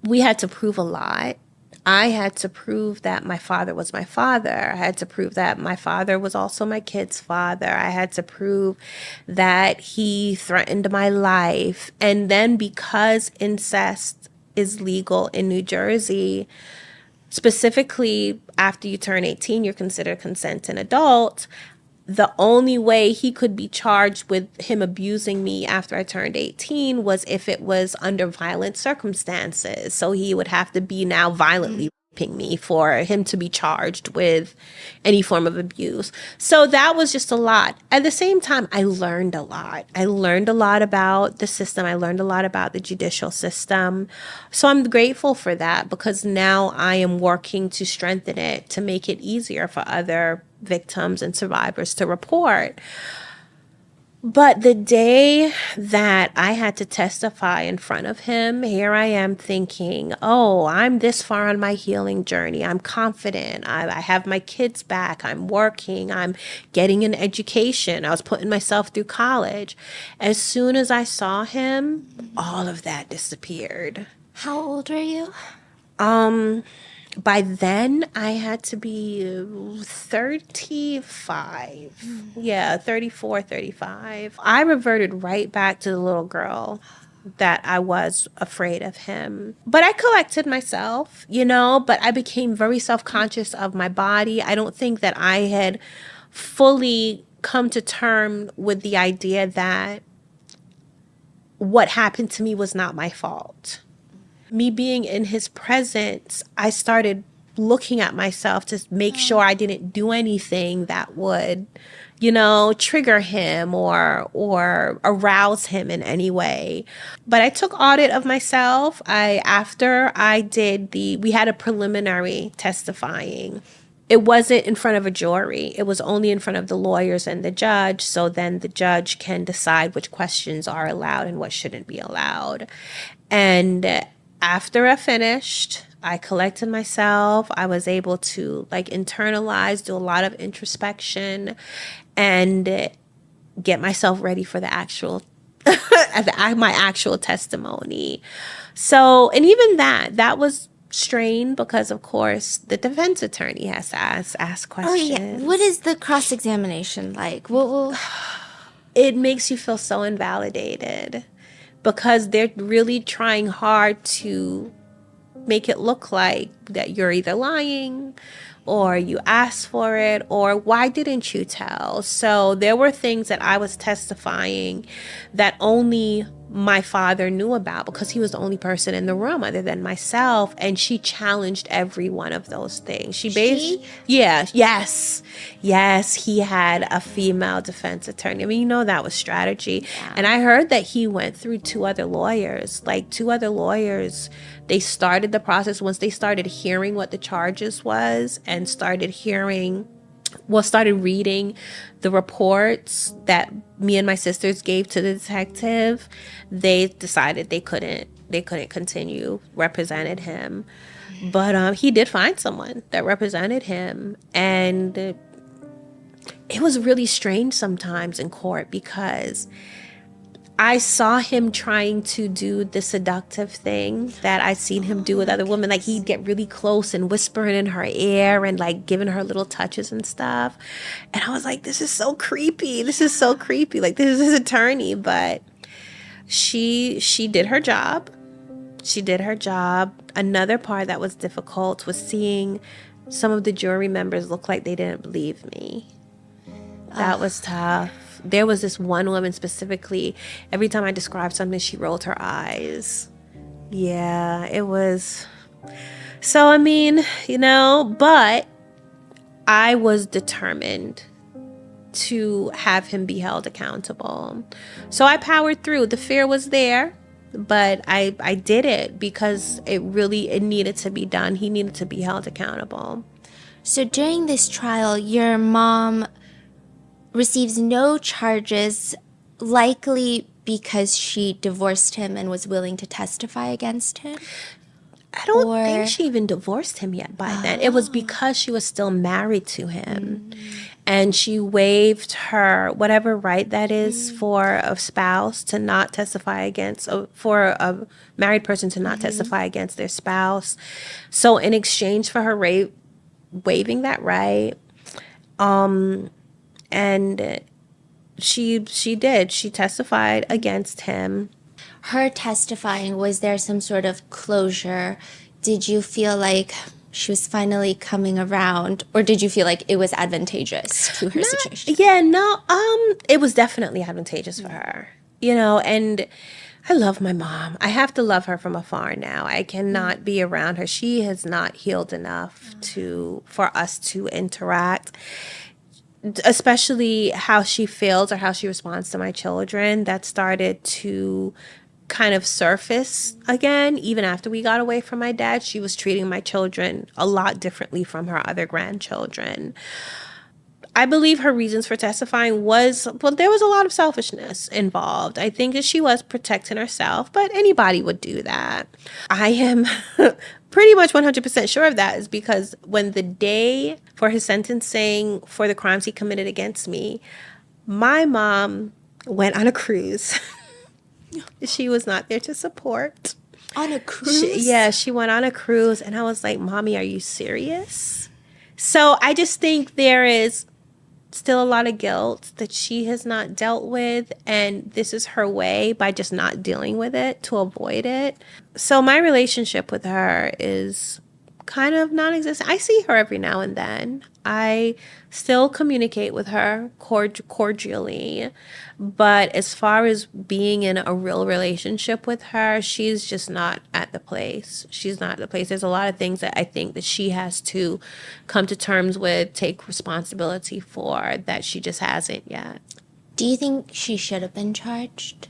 Speaker 11: We had to prove a lot. I had to prove that my father was my father. I had to prove that my father was also my kid's father. I had to prove that he threatened my life. And then because incest is legal in New Jersey, specifically after you turn 18, you're considered consenting adult. The only way he could be charged with him abusing me after I turned 18 was if it was under violent circumstances. So he would have to be now violently raping me for him to be charged with any form of abuse. So that was just a lot. At the same time, I learned a lot. I learned a lot about the system. I learned a lot about the judicial system. So I'm grateful for that because now I am working to strengthen it, to make it easier for other victims and survivors to report. But the day that I had to testify in front of him, here I am thinking, I'm this far on my healing journey. I'm confident. I have my kids back. I'm working. I'm getting an education. I was putting myself through college. As soon as I saw him, all of that disappeared.
Speaker 1: How old were you?
Speaker 11: By then, I had to be 35. Yeah, 34, 35. I reverted right back to the little girl that I was afraid of him. But I collected myself, but I became very self-conscious of my body. I don't think that I had fully come to terms with the idea that what happened to me was not my fault. Me being in his presence, I started looking at myself to make sure I didn't do anything that would, trigger him or arouse him in any way. But I took audit of myself. After I did we had a preliminary testifying. It wasn't in front of a jury. It was only in front of the lawyers and the judge. So then the judge can decide which questions are allowed and what shouldn't be allowed. And after I finished, I collected myself. I was able to internalize, do a lot of introspection, and get myself ready for the actual, my actual testimony. So, and even that was strained because, of course, the defense attorney has to ask questions.
Speaker 1: Oh, yeah. What is the cross-examination like?
Speaker 11: It makes you feel so invalidated because they're really trying hard to make it look like that you're either lying or you asked for it or why didn't you tell? So there were things that I was testifying that only my father knew about because he was the only person in the room other than myself, and she challenged every one of those things. Yes, he had a female defense attorney. I mean, that was strategy. Yeah. And I heard that he went through two other lawyers. They started the process once they started hearing what the charges was and started reading the reports that me and my sisters gave to the detective. They decided they couldn't continue, represented him. But he did find someone that represented him. And it was really strange sometimes in court because I saw him trying to do the seductive thing that I've seen him do with other women. Like he'd get really close and whispering in her ear and giving her little touches and stuff. And I was like, this is so creepy. Like this is his attorney. But she did her job. Another part that was difficult was seeing some of the jury members look like they didn't believe me. That was tough. There was this one woman specifically, every time I described something, she rolled her eyes. Yeah, it was. So, I mean, but I was determined to have him be held accountable. So I powered through. The fear was there, but I did it because it needed to be done. He needed to be held accountable.
Speaker 1: So during this trial, your mom receives no charges, likely because she divorced him and was willing to testify against him?
Speaker 11: I don't think she even divorced him yet by then. It was because she was still married to him. And she waived her whatever right that is for a spouse to not testify against, for a married person to not testify against their spouse. So in exchange for her waiving that right, and she testified against him.
Speaker 1: Her testifying, was there some sort of closure? Did you feel like she was finally coming around, or did you feel like it was advantageous to her situation?
Speaker 11: Yeah, no, it was definitely advantageous for her, and I love my mom. I have to love her from afar now. I cannot be around her. She has not healed enough for us to interact. Especially how she feels or how she responds to my children, that started to kind of surface again. Even after we got away from my dad, she was treating my children a lot differently from her other grandchildren. I believe her reasons for testifying there was a lot of selfishness involved. I think that she was protecting herself, but anybody would do that. I am pretty much 100% sure of that, is because when the day for his sentencing for the crimes he committed against me, my mom went on a cruise. She was not there to support.
Speaker 1: On a cruise?
Speaker 11: She went on a cruise, and I was like, Mommy, are you serious? So I just think there is still a lot of guilt that she has not dealt with, and this is her way, by just not dealing with it, to avoid it. So my relationship with her is kind of non-existent. I see her every now and then. I still communicate with her cordially, but as far as being in a real relationship with her, she's just not at the place. She's not at the place. There's a lot of things that I think that she has to come to terms with, take responsibility for, that she just hasn't yet.
Speaker 1: Do you think she should have been charged?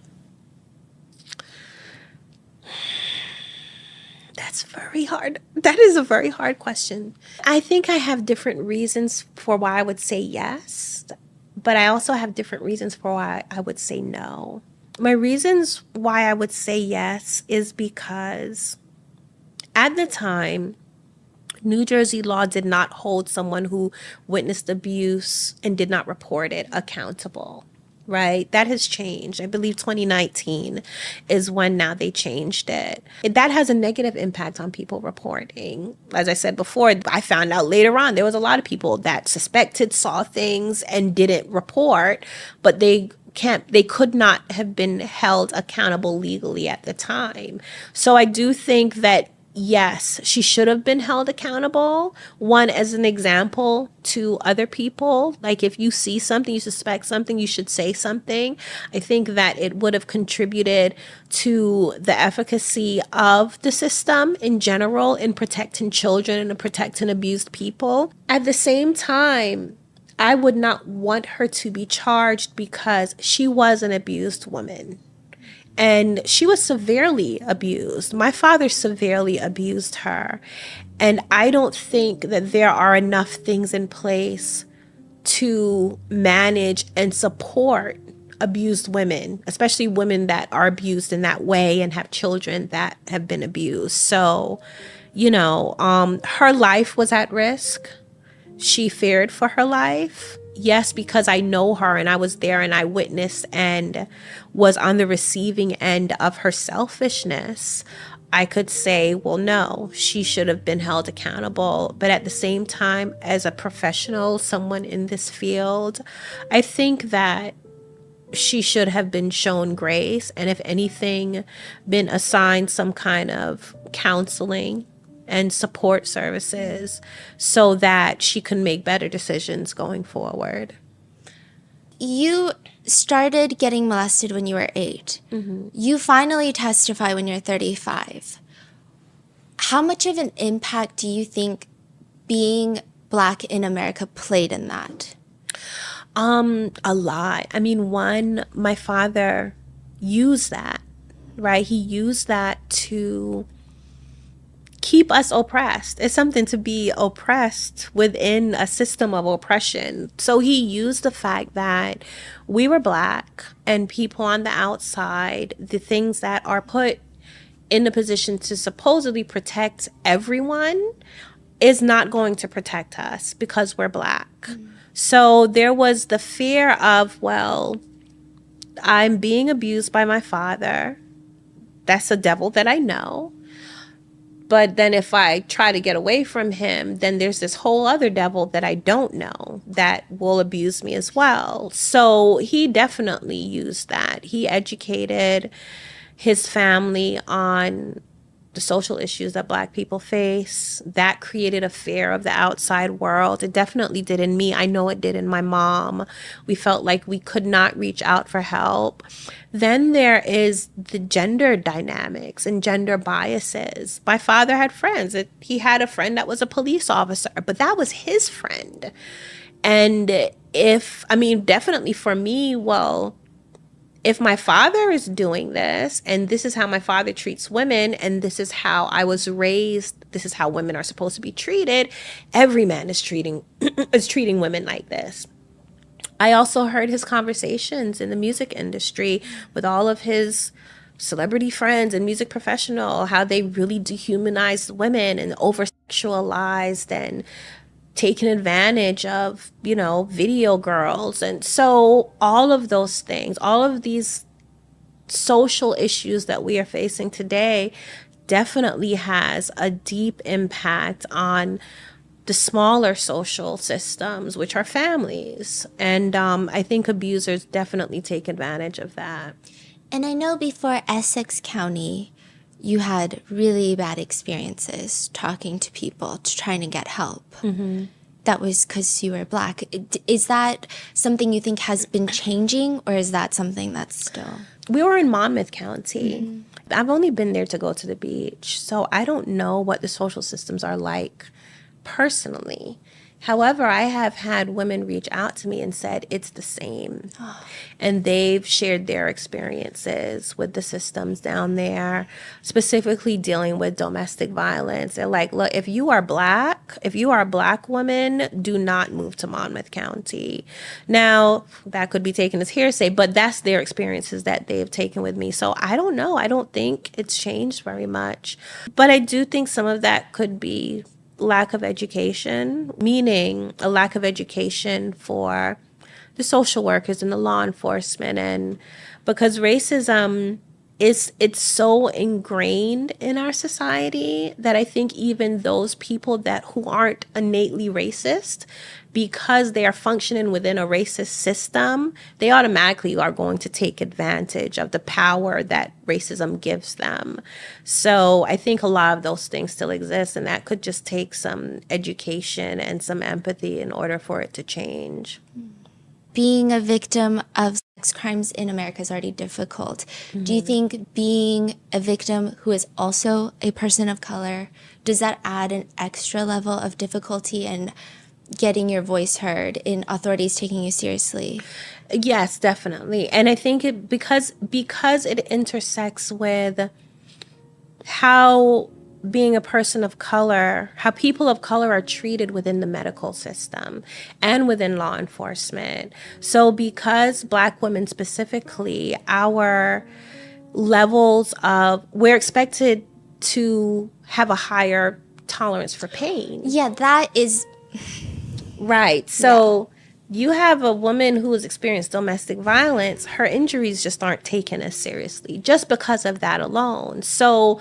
Speaker 11: That's very hard. That is a very hard question. I think I have different reasons for why I would say yes, but I also have different reasons for why I would say no. My reasons why I would say yes is because at the time, New Jersey law did not hold someone who witnessed abuse and did not report it accountable. Right? That has changed. I believe 2019 is when now they changed it. That has a negative impact on people reporting. As I said before, I found out later on there was a lot of people that suspected, saw things and didn't report, but they could not have been held accountable legally at the time. So I do think that yes, she should have been held accountable. One, as an example to other people, like if you see something, you suspect something, you should say something. I think that it would have contributed to the efficacy of the system in general in protecting children and protecting abused people. At the same time, I would not want her to be charged because she was an abused woman. And she was severely abused. My father severely abused her. And I don't think that there are enough things in place to manage and support abused women, especially women that are abused in that way and have children that have been abused. So, her life was at risk. She feared for her life. Yes, because I know her and I was there and I witnessed and was on the receiving end of her selfishness. I could say, well, no, she should have been held accountable. But at the same time, as a professional, someone in this field, I think that she should have been shown grace and, if anything, been assigned some kind of counseling and support services so that she can make better decisions going forward.
Speaker 1: You started getting molested when you were 8.
Speaker 11: Mm-hmm.
Speaker 1: You finally testify when you're 35. How much of an impact do you think being Black in America played in that?
Speaker 11: A lot. I mean, one, my father used that, right? He used that to keep us oppressed. It's something to be oppressed within a system of oppression. So he used the fact that we were Black and people on the outside, the things that are put in the position to supposedly protect everyone, is not going to protect us because we're Black. Mm-hmm. So there was the fear of, well, I'm being abused by my father. That's a devil that I know. But then if I try to get away from him, then there's this whole other devil that I don't know that will abuse me as well. So he definitely used that. He educated his family on the social issues that Black people face. That created a fear of the outside world. It definitely did in me. I know it did in my mom. We felt like we could not reach out for help. Then there is the gender dynamics and gender biases. My father had friends. He had a friend that was a police officer, but that was his friend. And definitely for me, well, if my father is doing this, and this is how my father treats women, and this is how I was raised, this is how women are supposed to be treated, every man is treating women like this. I also heard his conversations in the music industry with all of his celebrity friends and music professional, how they really dehumanized women and over-sexualized and taken advantage of, video girls. And so all of those things, all of these social issues that we are facing today definitely has a deep impact on the smaller social systems, which are families. And I think abusers definitely take advantage of that.
Speaker 1: And I know before Essex County, you had really bad experiences talking to people, trying to get help. Mm-hmm. That was because you were Black. Is that something you think has been changing, or is that something that's still?
Speaker 11: We were in Monmouth County. Mm-hmm. I've only been there to go to the beach, so I don't know what the social systems are like personally. However, I have had women reach out to me and said it's the same. And they've shared their experiences with the systems down there, specifically dealing with domestic violence. They're like, look, if you are a Black woman, do not move to Monmouth County. Now, that could be taken as hearsay, but that's their experiences that they've taken with me. So I don't know. I don't think it's changed very much. But I do think some of that could be lack of education, meaning a lack of education for the social workers and the law enforcement. And because racism it's so ingrained in our society that I think even those people who aren't innately racist, because they are functioning within a racist system, they automatically are going to take advantage of the power that racism gives them. So I think a lot of those things still exist, and that could just take some education and some empathy in order for it to change.
Speaker 1: Being a victim of sex crimes in America is already difficult. Mm-hmm. Do you think being a victim who is also a person of color, does that add an extra level of difficulty in getting your voice heard, in authorities taking you seriously?
Speaker 11: Yes, definitely. And I think because it intersects with how being a person of color, how people of color are treated within the medical system and within law enforcement. So because Black women specifically, our levels we're expected to have a higher tolerance for pain.
Speaker 1: Yeah, that is...
Speaker 11: Right. So you have a woman who has experienced domestic violence, her injuries just aren't taken as seriously just because of that alone. So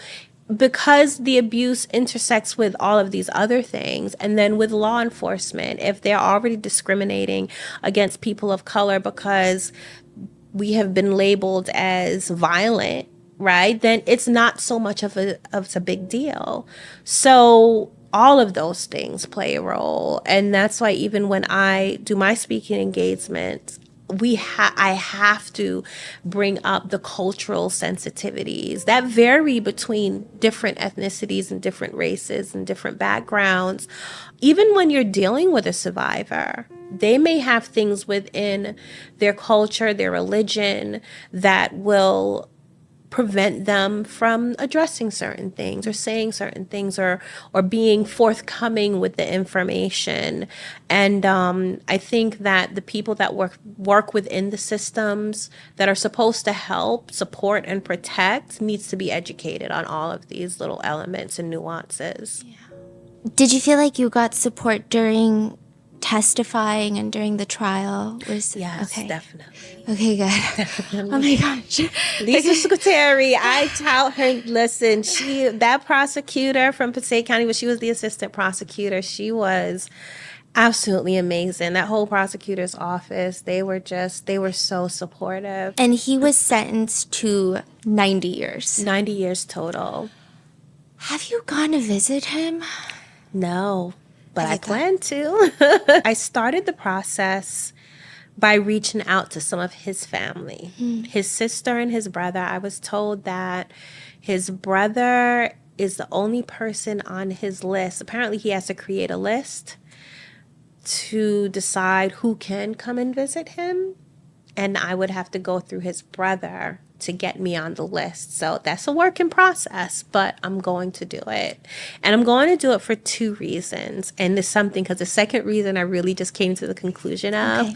Speaker 11: because the abuse intersects with all of these other things, and then with law enforcement, if they're already discriminating against people of color because we have been labeled as violent, right, then it's not so much of a big deal. So all of those things play a role. And that's why even when I do my speaking engagements, I have to bring up the cultural sensitivities that vary between different ethnicities and different races and different backgrounds. Even when you're dealing with a survivor, they may have things within their culture, their religion, that will prevent them from addressing certain things or saying certain things or being forthcoming with the information. And I think that the people that work within the systems that are supposed to help, support, and protect needs to be educated on all of these little elements and nuances.
Speaker 1: Yeah. Did you feel like you got support during testifying and during the trial?
Speaker 11: Yes, okay. Definitely.
Speaker 1: Okay, good. Definitely. Oh my gosh.
Speaker 11: Lisa Secretary, I tout her, listen, that prosecutor from Passaic County, she was the assistant prosecutor, she was absolutely amazing. That whole prosecutor's office, they were so supportive.
Speaker 1: And he was sentenced to 90 years.
Speaker 11: 90 years total.
Speaker 1: Have you gone to visit him?
Speaker 11: No. But I plan to. I started the process by reaching out to some of his family, his sister and his brother. I was told that his brother is the only person on his list. Apparently, he has to create a list to decide who can come and visit him. And I would have to go through his brother to get me on the list. So that's a work in process, but I'm going to do it. And I'm going to do it for 2 reasons. And there's something, because the second reason I really just came to the conclusion of. Okay.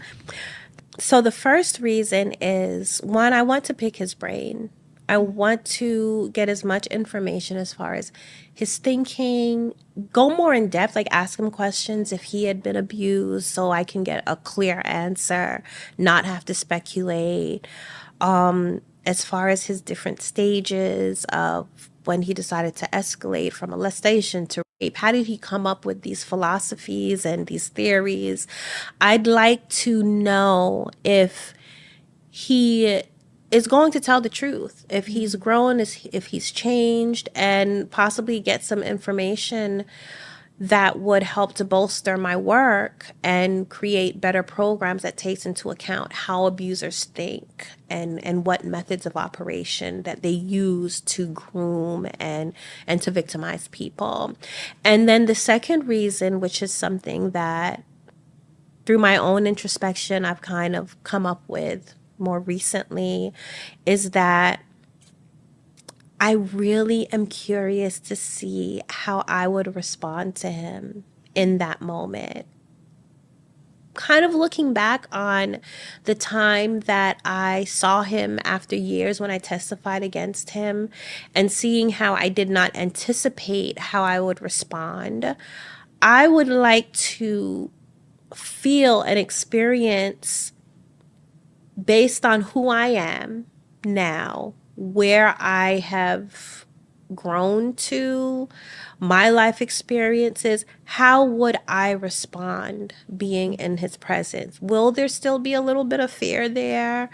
Speaker 11: So the first reason is, one, I want to pick his brain. I want to get as much information as far as his thinking, go more in depth, like ask him questions if he had been abused so I can get a clear answer, not have to speculate. As far as his different stages of when he decided to escalate from molestation to rape, how did he come up with these philosophies and these theories? I'd like to know if he is going to tell the truth. If he's grown, if he's changed, and possibly get some information that would help to bolster my work and create better programs that takes into account how abusers think and what methods of operation that they use to groom and to victimize people. And then the second reason, which is something that through my own introspection I've kind of come up with more recently, is that I really am curious to see how I would respond to him in that moment. Kind of looking back on the time that I saw him after years when I testified against him and seeing how I did not anticipate how I would respond, I would like to feel and experience, based on who I am now, where I have grown to, my life experiences, how would I respond being in his presence? Will there still be a little bit of fear there?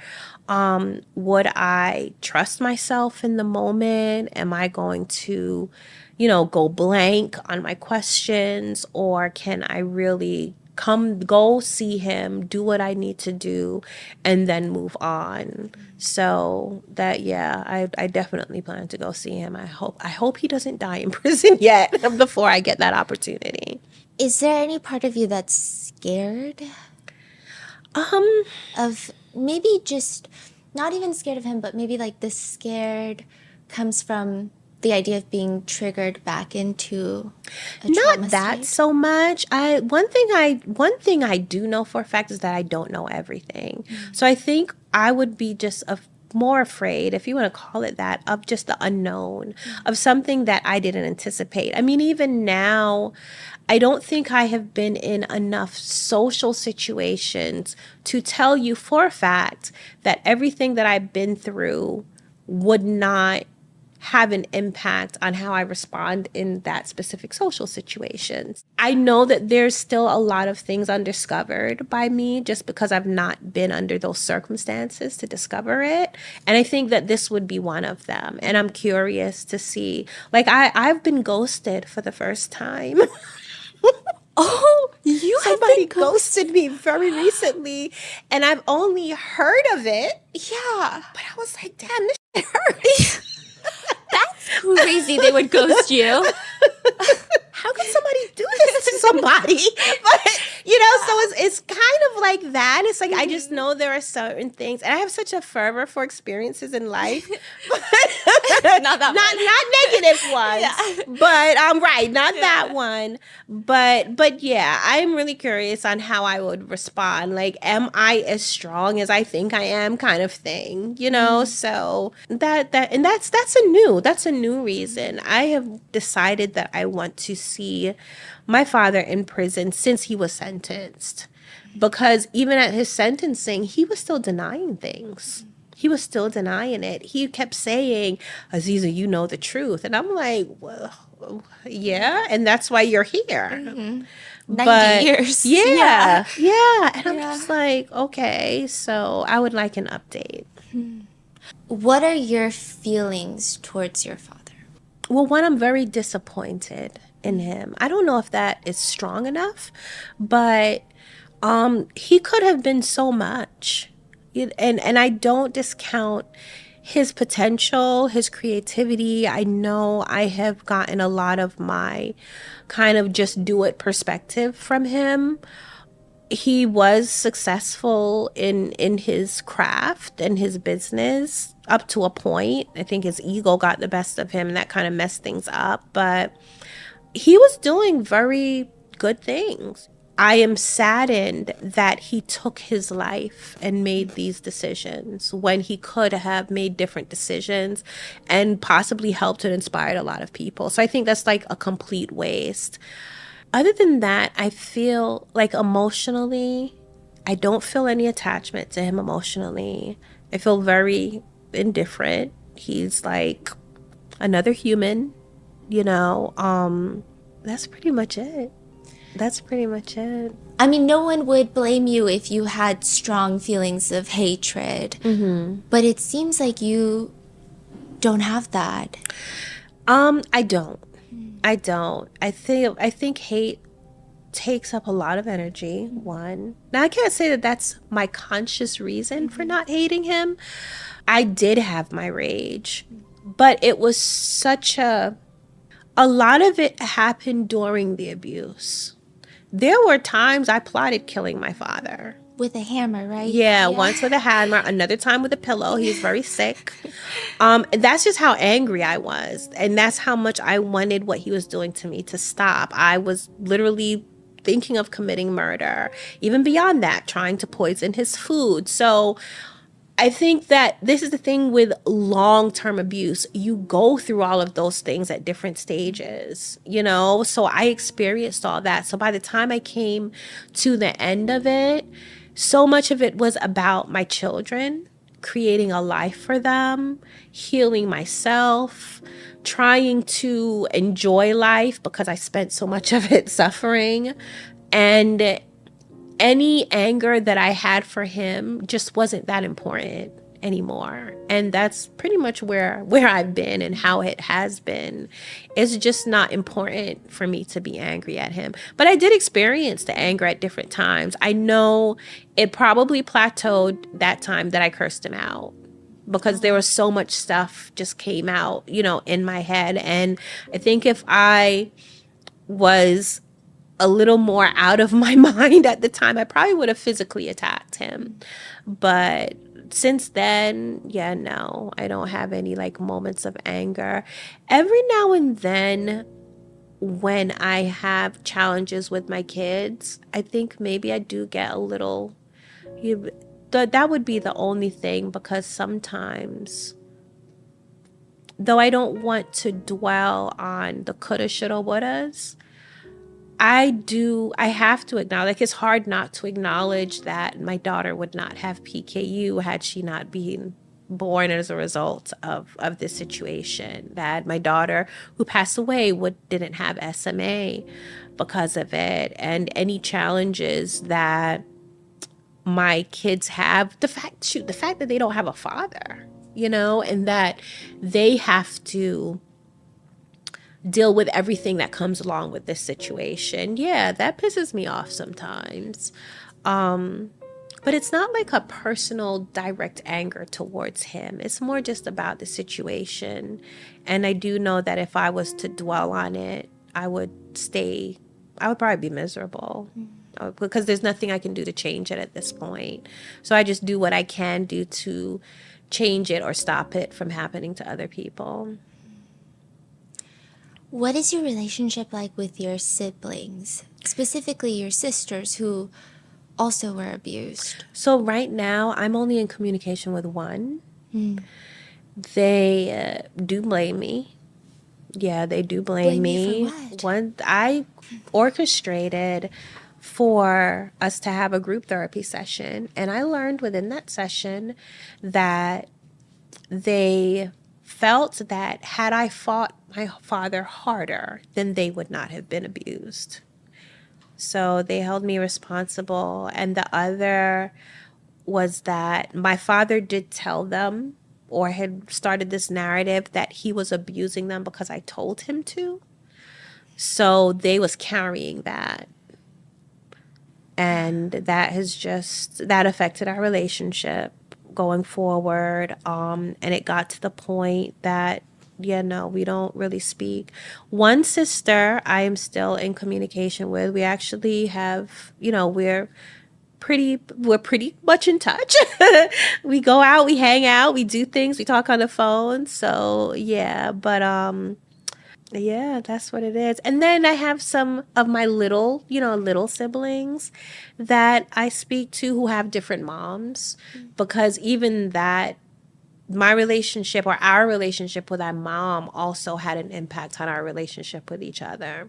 Speaker 11: Would I trust myself in the moment? Am I going to, go blank on my questions? Or can I really go see him, do what I need to do, and then move on? So that, I definitely plan to go see him. I hope he doesn't die in prison yet before I get that opportunity.
Speaker 1: Is there any part of you that's scared? Of maybe just not even scared of him, but maybe like this scared comes from the idea of being triggered back into a trauma
Speaker 11: Not that
Speaker 1: state?
Speaker 11: so much. One thing I do know for a fact is that I don't know everything. So I think I would be just more afraid, if you want to call it that, of just the unknown, of something that I didn't anticipate. I mean, even now, I don't think I have been in enough social situations to tell you for a fact that everything that I've been through would not have an impact on how I respond in that specific social situations. I know that there's still a lot of things undiscovered by me just because I've not been under those circumstances to discover it. And I think that this would be one of them. And I'm curious to see, like I've been ghosted for the first time.
Speaker 1: Oh,
Speaker 11: Somebody ghosted me very recently, and I've only heard of it.
Speaker 1: Yeah.
Speaker 11: But I was like, damn, this shit hurts.
Speaker 1: That's crazy they would ghost you.
Speaker 11: How can somebody do this to somebody? But, so it's kind of like that. It's like, I just know there are certain things, and I have such a fervor for experiences in life. But not negative ones. But right, not that one. But yeah, I'm really curious on how I would respond. Like, am I as strong as I think I am, kind of thing, So that's a new reason. I have decided that I want to see my father in prison since he was sentenced, because even at his sentencing, he was still denying things. He was still denying it. He kept saying, Aziza, you know the truth. And I'm like, well, yeah, and that's why you're here.
Speaker 1: 90 years.
Speaker 11: Yeah. And I'm just like, okay, so I would like an update.
Speaker 1: What are your feelings towards your father?
Speaker 11: Well, one, I'm very disappointed in him. I don't know if that is strong enough, but he could have been so much. And I don't discount his potential, his creativity. I know I have gotten a lot of my kind of just do it perspective from him. He was successful in his craft and his business up to a point. I think his ego got the best of him and that kind of messed things up. But he was doing very good things. I am saddened that he took his life and made these decisions when he could have made different decisions and possibly helped and inspired a lot of people. So I think that's like a complete waste. Other than that, I feel like emotionally, I don't feel any attachment to him emotionally. I feel very indifferent. He's like another human, That's pretty much it.
Speaker 1: I mean, no one would blame you if you had strong feelings of hatred, but it seems like you don't have that.
Speaker 11: I don't. I think hate takes up a lot of energy. One. Now I can't say that that's my conscious reason for not hating him. I did have my rage, but it was such a lot of it happened during the abuse. There were times I plotted killing my father.
Speaker 1: With a hammer, right?
Speaker 11: Yeah, once with a hammer, another time with a pillow. He was very sick. That's just how angry I was. And that's how much I wanted what he was doing to me to stop. I was literally thinking of committing murder. Even beyond that, trying to poison his food. So I think that this is the thing with long-term abuse. You go through all of those things at different stages, you know? So I experienced all that. So by the time I came to the end of it, so much of it was about my children, creating a life for them, healing myself, trying to enjoy life because I spent so much of it suffering. And any anger that I had for him just wasn't that important anymore. And that's pretty much where I've been and how it has been. It's just not important for me to be angry at him. But I did experience the anger at different times. I know it probably plateaued that time that I cursed him out, because there was so much stuff just came out, you know, in my head. And I think if I was a little more out of my mind at the time, I probably would have physically attacked him. But since then, yeah, no, I don't have any like moments of anger. Every now and then when I have challenges with my kids, I think maybe I do get a little, that would be the only thing, because sometimes, though I don't want to dwell on the coulda, shoulda, wouldas, I have to acknowledge, like, it's hard not to acknowledge that my daughter would not have PKU had she not been born as a result of this situation, that my daughter who passed away didn't have SMA because of it, and any challenges that my kids have, the fact that they don't have a father, you know, and that they have to deal with everything that comes along with this situation. Yeah, that pisses me off sometimes. But it's not like a personal direct anger towards him. It's more just about the situation. And I do know that if I was to dwell on it, I would probably be miserable. Because there's nothing I can do to change it at this point. So I just do what I can do to change it or stop it from happening to other people.
Speaker 1: What is your relationship like with your siblings, specifically your sisters who also were abused?
Speaker 11: So right now, I'm only in communication with one. They do blame me. Yeah, they do blame me.
Speaker 1: For what?
Speaker 11: One, I orchestrated for us to have a group therapy session, and I learned within that session that they felt that had I fought my father harder, then they would not have been abused. So they held me responsible. And the other was that my father did tell them, or had started this narrative, that he was abusing them because I told him to. So they was carrying that. And that affected our relationship going forward. And it got to the point that, we don't really speak. One sister I am still in communication with. We actually have, we're pretty much in touch. We go out, we hang out, we do things, we talk on the phone. So yeah, but yeah, that's what it is. And then I have some of my little siblings that I speak to who have different moms, because even that, my relationship or our relationship with our mom also had an impact on our relationship with each other.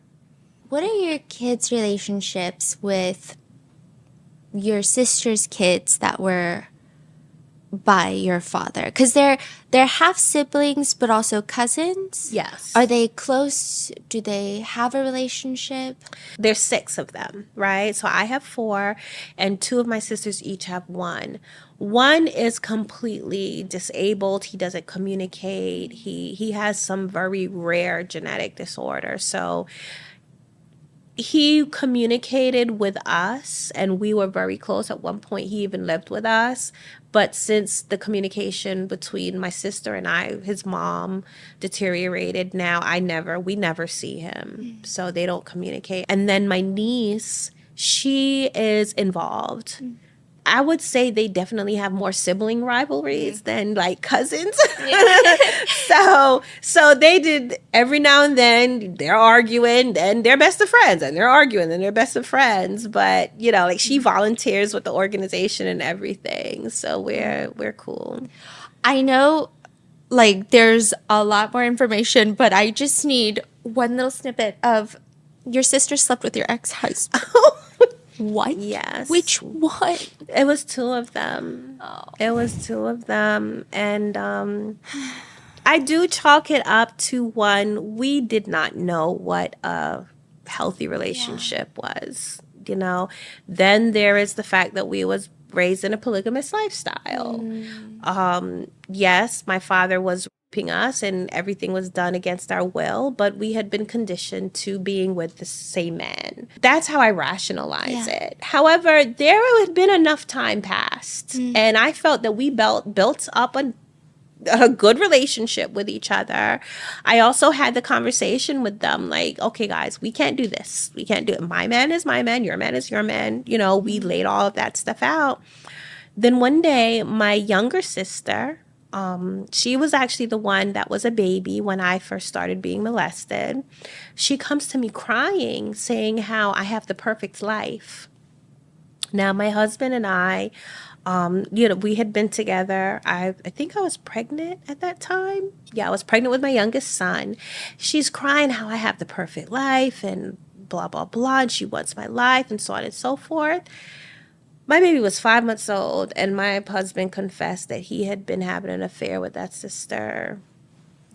Speaker 1: What are your kids' relationships with your sister's kids that were by your father? Because they're half siblings, but also cousins.
Speaker 11: Yes.
Speaker 1: Are they close? Do they have a relationship?
Speaker 11: There's 6 of them, right? So I have 4, and 2 of my sisters each have 1. One is completely disabled. He doesn't communicate. He has some very rare genetic disorder. So he communicated with us, and we were very close. At one point, he even lived with us. But since the communication between my sister and I, his mom, deteriorated, now we never see him. So they don't communicate. And then my niece, she is involved. I would say they definitely have more sibling rivalries than like cousins. So they did, every now and then they're arguing, and they're best of friends, and they're arguing, and they're best of friends. But like she volunteers with the organization and everything. So we're cool.
Speaker 1: I know like there's a lot more information, but I just need one little snippet of your sister slept with your ex-husband. What?
Speaker 11: Yes.
Speaker 1: Which one?
Speaker 11: It was 2 of them. Oh. It was 2 of them. And I do chalk it up to one, we did not know what a healthy relationship was, Then there is the fact that we was raised in a polygamous lifestyle. Yes, my father was raping us and everything was done against our will, but we had been conditioned to being with the same man. That's how I rationalize it. However, there had been enough time passed, and I felt that we built up a good relationship with each other. I also had the conversation with them like, okay, guys, we can't do this. We can't do it. My man is my man. Your man is your man. We laid all of that stuff out. Then one day, my younger sister, she was actually the one that was a baby when I first started being molested. She comes to me crying, saying how I have the perfect life. Now, my husband and I, we had been together. I think I was pregnant at that time. Yeah, I was pregnant with my youngest son. She's crying how I have the perfect life and blah, blah, blah. And she wants my life and so on and so forth. My baby was 5 months old, and my husband confessed that he had been having an affair with that sister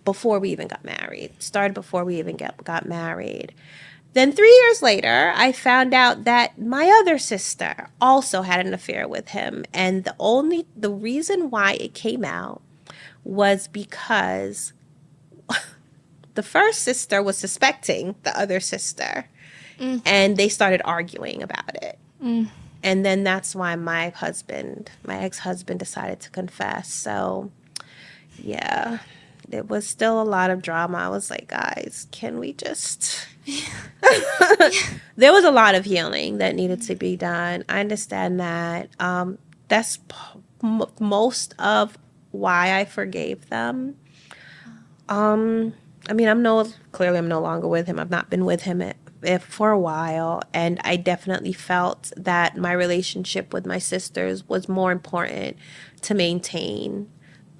Speaker 11: before we even got married. Started before we even got married. Then 3 years later, I found out that my other sister also had an affair with him. And the reason why it came out was because the first sister was suspecting the other sister, and they started arguing about it. And then that's why my ex-husband decided to confess. So, yeah, it was still a lot of drama. I was like, guys, can we just... There was a lot of healing that needed to be done. I understand that. That's most of why I forgave them. I'm no longer with him. I've not been with him for a while, and I definitely felt that my relationship with my sisters was more important to maintain.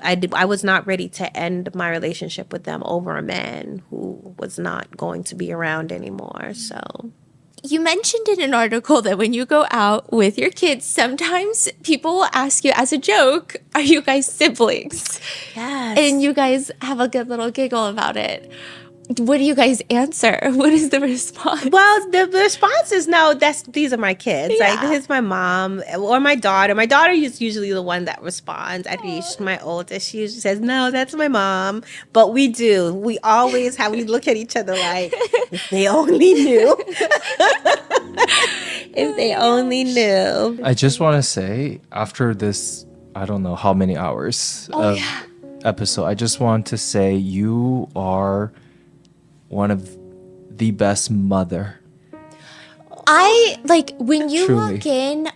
Speaker 11: I was not ready to end my relationship with them over a man who was not going to be around anymore. So
Speaker 1: you mentioned in an article that when you go out with your kids, sometimes people will ask you as a joke, are you guys siblings?
Speaker 11: Yes.
Speaker 1: And you guys have a good little giggle about it. What do you guys answer? What is the response?
Speaker 11: Well, the response is no, these are my kids. Yeah. Like, this is my mom or my daughter. My daughter is usually the one that responds. At least my oldest, she usually says, no, that's my mom. But we do. We always we look at each other like, if they only knew. If they only knew.
Speaker 9: I just want to say, after this, I don't know how many hours of episode, I just want to say you are one of the best mother.
Speaker 1: When you
Speaker 9: Truly.
Speaker 1: walk in,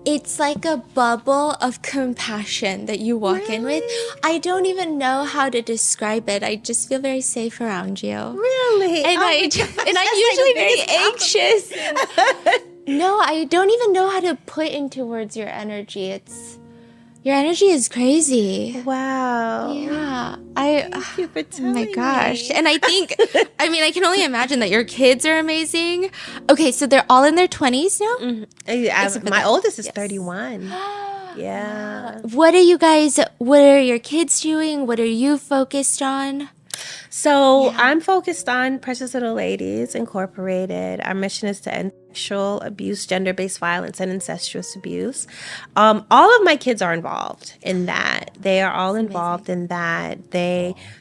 Speaker 1: it's like a bubble of compassion that you walk in with. I don't even know how to describe it. I just feel very safe around you.
Speaker 11: Really?
Speaker 1: And I'm usually very anxious. No, I don't even know how to put into words your energy. Your energy is crazy.
Speaker 11: Wow.
Speaker 1: Yeah.
Speaker 11: Thank you for telling me.
Speaker 1: Oh my gosh. And I think, I can only imagine that your kids are amazing. Okay, so they're all in their 20s now?
Speaker 11: Mm-hmm. My oldest is 31. Yeah.
Speaker 1: What are your kids doing? What are you focused on?
Speaker 11: So I'm focused on Precious Little Ladies Incorporated. Our mission is to end sexual abuse, gender-based violence, and incestuous abuse. All of my kids are involved in that. They are all involved in that.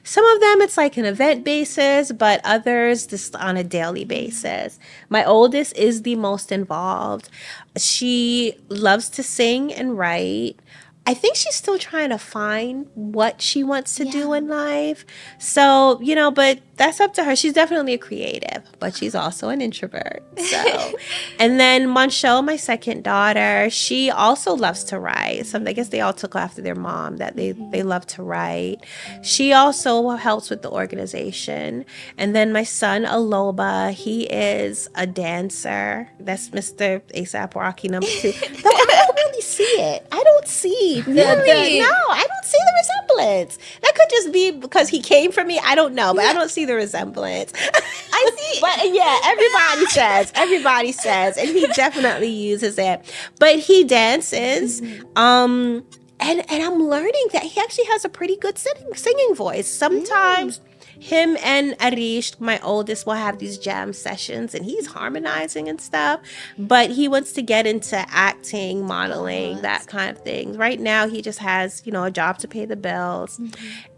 Speaker 11: Some of them it's like an event basis, but others just on a daily basis. My oldest is the most involved. She loves to sing and write. I think she's still trying to find what she wants to do in life. So, but that's up to her. She's definitely a creative, but she's also an introvert. So, and then Monchelle, my second daughter, she also loves to write. I guess they all took after their mom that they love to write. She also helps with the organization. And then my son, Aloba, he is a dancer. That's Mr. A$AP Rocky number 2. Though I don't really see it. I don't see no, I don't see the resemblance. That could just be because he came from me. I don't know, but I don't see the resemblance.
Speaker 1: I see.
Speaker 11: But yeah, everybody says, and he definitely uses it. But he dances. And I'm learning that he actually has a pretty good singing voice. Sometimes him and Arish, my oldest, will have these jam sessions and he's harmonizing and stuff, but he wants to get into acting, modeling, that kind of thing. Right now he just has, a job to pay the bills.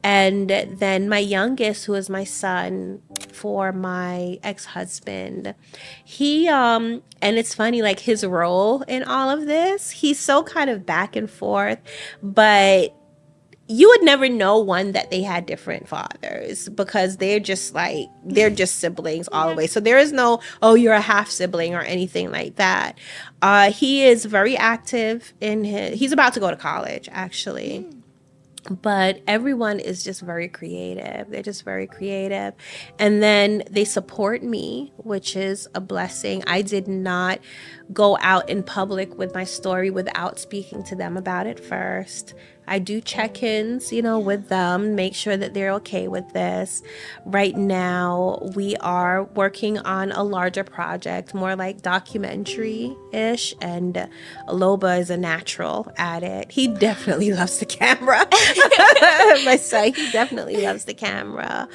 Speaker 11: And then my youngest, who is my son for my ex-husband, he and it's funny, like his role in all of this, he's so kind of back and forth, but you would never know that they had different fathers because they're just siblings all the way. So there is no, you're a half sibling or anything like that. He is very active he's about to go to college actually. But everyone is just very creative. They're just very creative. And then they support me, which is a blessing. I did not go out in public with my story without speaking to them about it first. I do check-ins, with them, make sure that they're okay with this. Right now, we are working on a larger project, more like documentary-ish, and Aloba is a natural at it. He definitely loves the camera. My son, he definitely loves the camera.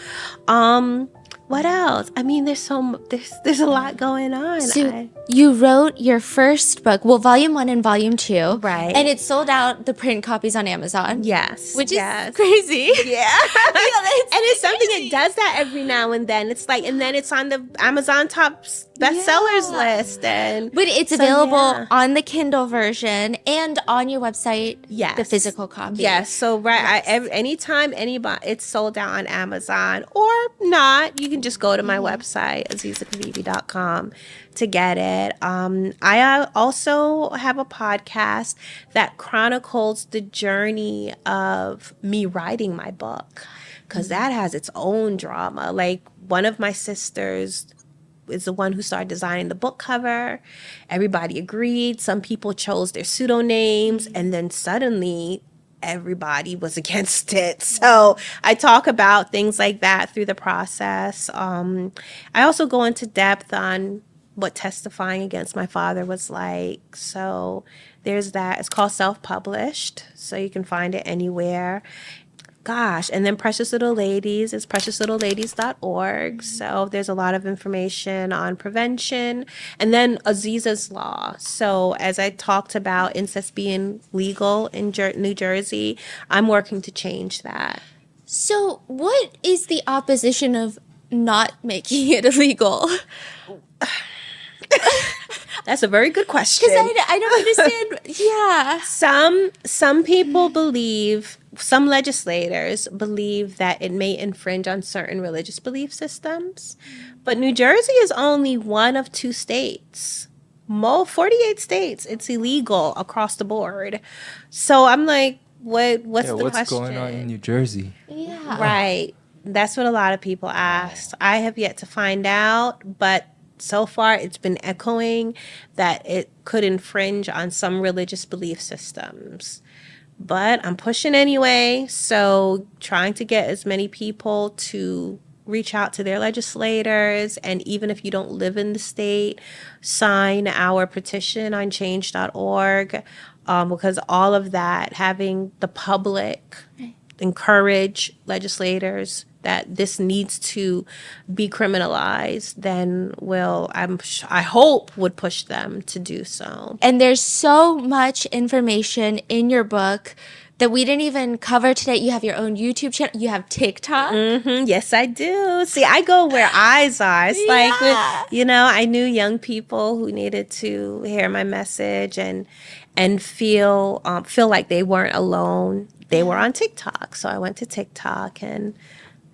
Speaker 11: What else? I mean, there's a lot going on.
Speaker 1: So you wrote your first book, volume 1 and volume 2.
Speaker 11: Right.
Speaker 1: And it sold out the print copies on Amazon.
Speaker 11: Yes.
Speaker 1: Which is crazy.
Speaker 11: Yeah. And it's something that does that every now and then. It's like, and then it's on the Amazon top bestsellers list.
Speaker 1: But it's available on the Kindle version and on your website, the physical copy.
Speaker 11: Yes. So, anytime it's sold out on Amazon or not, you can just go to my website, azizakhabibi.com, to get it. I also have a podcast that chronicles the journey of me writing my book, because that has its own drama. Like, one of my sisters is the one who started designing the book cover. Everybody agreed. Some people chose their pseudonyms, and then suddenly everybody was against it. So I talk about things like that through the process. I also go into depth on what testifying against my father was like. So there's that. It's called Self-Published, so you can find it anywhere. Gosh, and then Precious Little Ladies is preciouslittleladies.org. So there's a lot of information on prevention. And then Aziza's Law. So as I talked about incest being legal in New Jersey, I'm working to change that.
Speaker 1: So what is the opposition of not making it illegal?
Speaker 11: That's a very good question.
Speaker 1: Because I don't understand. Yeah.
Speaker 11: Some people believe, some legislators believe that it may infringe on certain religious belief systems. But New Jersey is only one of 2 states. 48 states, it's illegal across the board. So I'm like, what's the question?
Speaker 5: What's going on in New Jersey?
Speaker 1: Yeah.
Speaker 11: Right. That's what a lot of people ask. I have yet to find out, but so far it's been echoing that it could infringe on some religious belief systems. But I'm pushing anyway, so trying to get as many people to reach out to their legislators, and even if you don't live in the state, sign our petition on change.org. because all of that, having the public encourage legislators that this needs to be criminalized, then I hope would push them to do so.
Speaker 1: And there's so much information in your book that we didn't even cover today. You have your own YouTube channel. You have TikTok.
Speaker 11: Yes, I do. See, I go where eyes are. It's like, I knew young people who needed to hear my message and feel like they weren't alone. They were on TikTok. So I went to TikTok and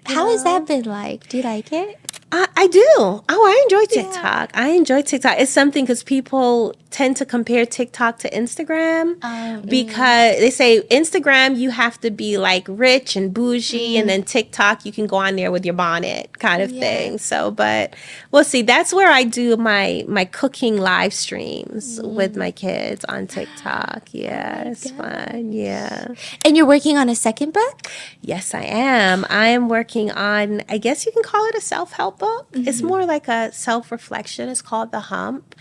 Speaker 1: how has that been like? Do you like it?
Speaker 11: I do. Oh, I enjoy TikTok. I enjoy TikTok. It's something because people tend to compare TikTok to Instagram because they say Instagram, you have to be like rich and bougie, and then TikTok, you can go on there with your bonnet kind of thing. So, but we'll see. That's where I do my cooking live streams with my kids on TikTok. Yeah, it's fun. Yeah.
Speaker 1: And you're working on a second book?
Speaker 11: Yes, I am. I am working on, I guess you can call it a self-help book. It's more like a self-reflection. It's called The Hump.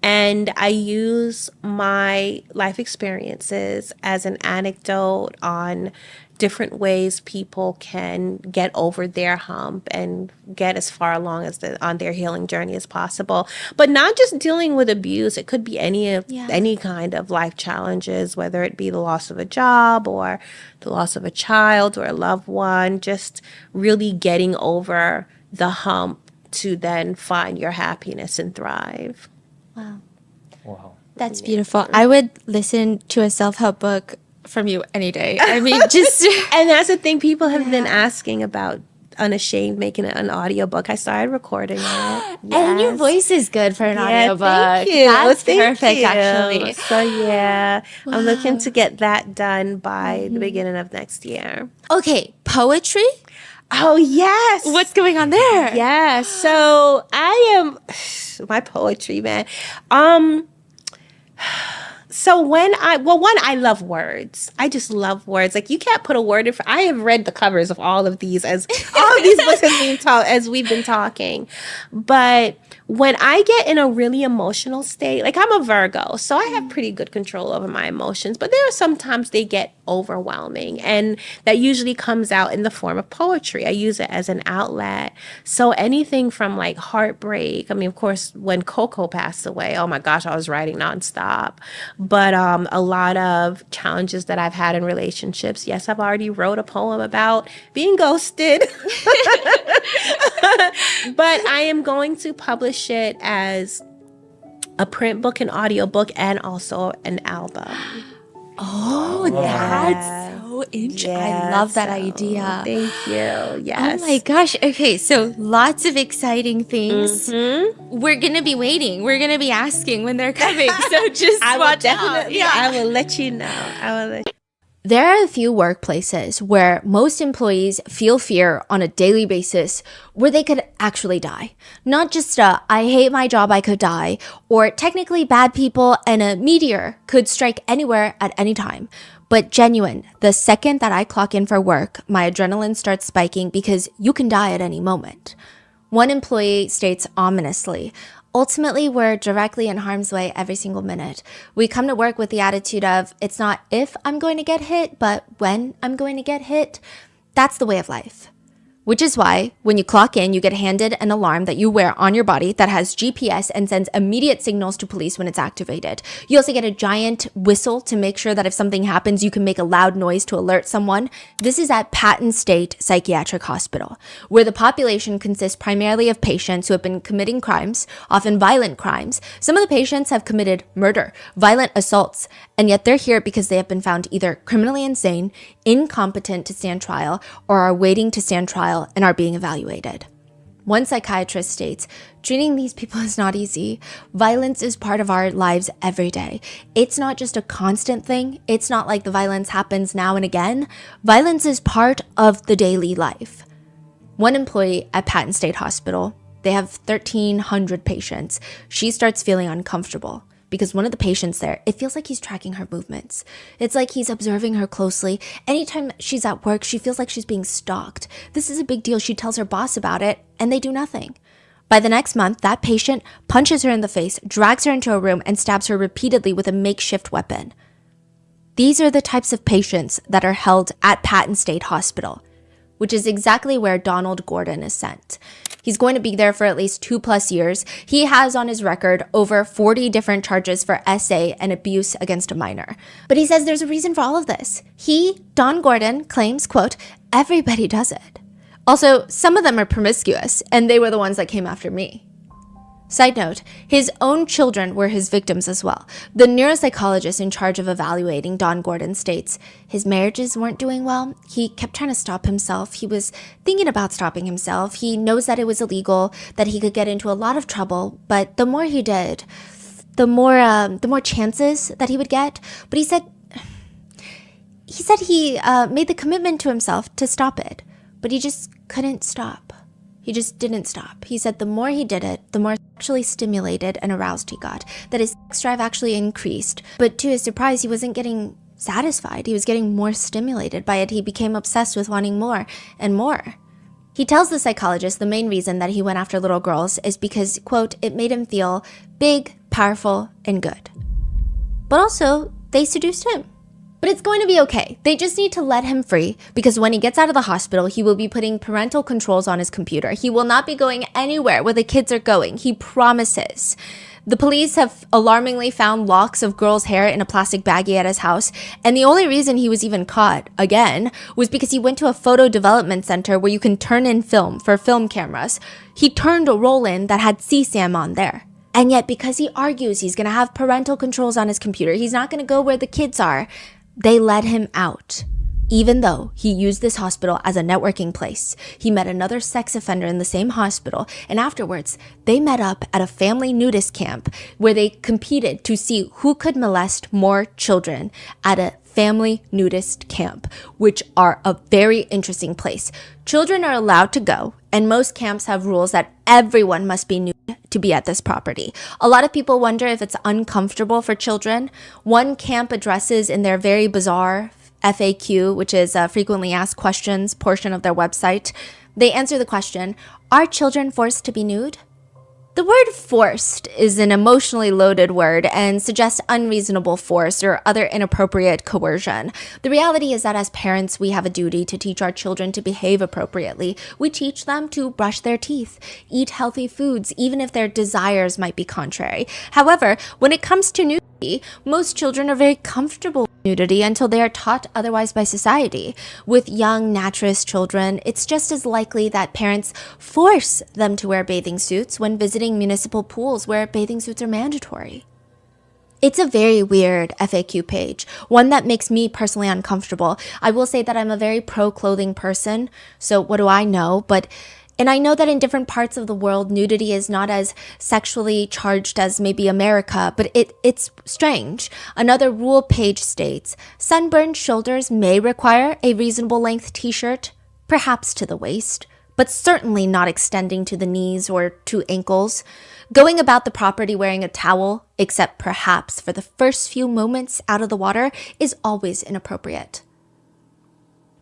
Speaker 11: And I use my life experiences as an anecdote on different ways people can get over their hump and get as far along as on their healing journey as possible. But not just dealing with abuse. It could be any kind of life challenges, whether it be the loss of a job or the loss of a child or a loved one, just really getting over the hump to then find your happiness and thrive.
Speaker 1: Wow. That's beautiful. I would listen to a self-help book from you any day. I mean, just...
Speaker 11: And that's the thing, people have been asking about Unashamed, making it an audiobook. I started recording it. Yes.
Speaker 1: And your voice is good for an audiobook.
Speaker 11: Thank you.
Speaker 1: That's
Speaker 11: Thank
Speaker 1: perfect,
Speaker 11: you.
Speaker 1: actually.
Speaker 11: So I'm looking to get that done by the beginning of next year.
Speaker 1: Okay, poetry?
Speaker 11: Oh, yes.
Speaker 1: What's going on there?
Speaker 11: Yeah, so I am... My poetry, man. So I love words. I just love words. Like, you can't put a word in. I have read the covers of all of these books as we've been talking. But when I get in a really emotional state, like, I'm a Virgo, so I have pretty good control over my emotions. But there are sometimes they get overwhelming, and that usually comes out in the form of poetry. I use it as an outlet. So anything from like heartbreak. I mean, of course, when Coco passed away, oh my gosh, I was writing nonstop. But a lot of challenges that I've had in relationships. Yes, I've already wrote a poem about being ghosted. But I am going to publish it as a print book, an audio book, and also an album.
Speaker 1: Oh, that's so interesting. I love that idea.
Speaker 11: Thank you. Yes.
Speaker 1: Oh my gosh. Okay, so lots of exciting things. We're going to be waiting. We're going to be asking when they're coming. So just watch out.
Speaker 11: Yeah. I will let you know.
Speaker 1: There are a few workplaces where most employees feel fear on a daily basis where they could actually die. Not just I hate my job, I could die, or technically bad people and a meteor could strike anywhere at any time. But genuine, the second that I clock in for work, my adrenaline starts spiking because you can die at any moment. One employee states ominously, ultimately, we're directly in harm's way every single minute. We come to work with the attitude of, it's not if I'm going to get hit, but when I'm going to get hit. That's the way of life. Which is why, when you clock in, you get handed an alarm that you wear on your body that has GPS and sends immediate signals to police when it's activated. You also get a giant whistle to make sure that if something happens, you can make a loud noise to alert someone. This is at Patton State Psychiatric Hospital, where the population consists primarily of patients who have been committing crimes, often violent crimes. Some of the patients have committed murder, violent assaults, and yet they're here because they have been found either criminally insane, incompetent to stand trial, or are waiting to stand trial and are being evaluated. One psychiatrist states, treating these people is not easy. Violence is part of our lives every day. It's not just a constant thing. It's not like the violence happens now and again. Violence is part of the daily life. One employee at Patton State Hospital, they have 1,300 patients. She starts feeling uncomfortable because one of the patients there, it feels like he's tracking her movements. It's like he's observing her closely. Anytime she's at work, she feels like she's being stalked. This is a big deal. She tells her boss about it, and they do nothing. By the next month, that patient punches her in the face, drags her into a room, and stabs her repeatedly with a makeshift weapon. These are the types of patients that are held at Patton State Hospital, which is exactly where Donald Gordon is sent. He's going to be there for at least 2+ years. He has on his record over 40 different charges for SA and abuse against a minor. But he says there's a reason for all of this. Don Gordon, claims, quote, everybody does it. Also, some of them are promiscuous, and they were the ones that came after me. Side note, his own children were his victims as well. The neuropsychologist in charge of evaluating Don Gordon states his marriages weren't doing well. He kept trying to stop himself. He was thinking about stopping himself. He knows that it was illegal, that he could get into a lot of trouble, but the more he did, the more chances that he would get. But he said he made the commitment to himself to stop it, but he just couldn't stop. He just didn't stop. He said the more he did it, the more sexually stimulated and aroused he got, that his sex drive actually increased. But to his surprise, he wasn't getting satisfied. He was getting more stimulated by it. He became obsessed with wanting more and more. He tells the psychologist the main reason that he went after little girls is because, quote, it made him feel big, powerful, and good. But also, they seduced him. But it's going to be okay. They just need to let him free because when he gets out of the hospital, he will be putting parental controls on his computer. He will not be going anywhere where the kids are going. He promises. The police have alarmingly found locks of girls' hair in a plastic baggie at his house. And the only reason he was even caught, again, was because he went to a photo development center where you can turn in film for film cameras. He turned a roll in that had CSAM on there. And yet, because he argues he's going to have parental controls on his computer, he's not going to go where the kids are, they let him out, even though he used this hospital as a networking place. He met another sex offender in the same hospital, and afterwards, they met up at a family nudist camp where they competed to see who could molest more children at a family nudist camp, which are a very interesting place. Children are allowed to go, and most camps have rules that everyone must be nude to be at this property. A lot of people wonder if it's uncomfortable for children. One camp addresses in their very bizarre FAQ, which is a frequently asked questions portion of their website, they answer the question, are children forced to be nude? The word forced is an emotionally loaded word and suggests unreasonable force or other inappropriate coercion. The reality is that as parents, we have a duty to teach our children to behave appropriately. We teach them to brush their teeth, eat healthy foods, even if their desires might be contrary. However, when it comes to nudity, most children are very comfortable with nudity until they are taught otherwise by society. With young naturist children, it's just as likely that parents force them to wear bathing suits when visiting municipal pools where bathing suits are mandatory. It's a very weird FAQ page, one that makes me personally uncomfortable. I will say that I'm a very pro-clothing person, so what do I know? And I know that in different parts of the world, nudity is not as sexually charged as maybe America, but it's strange. Another rule page states, sunburned shoulders may require a reasonable length t-shirt, perhaps to the waist, but certainly not extending to the knees or to ankles. Going about the property wearing a towel, except perhaps for the first few moments out of the water, is always inappropriate.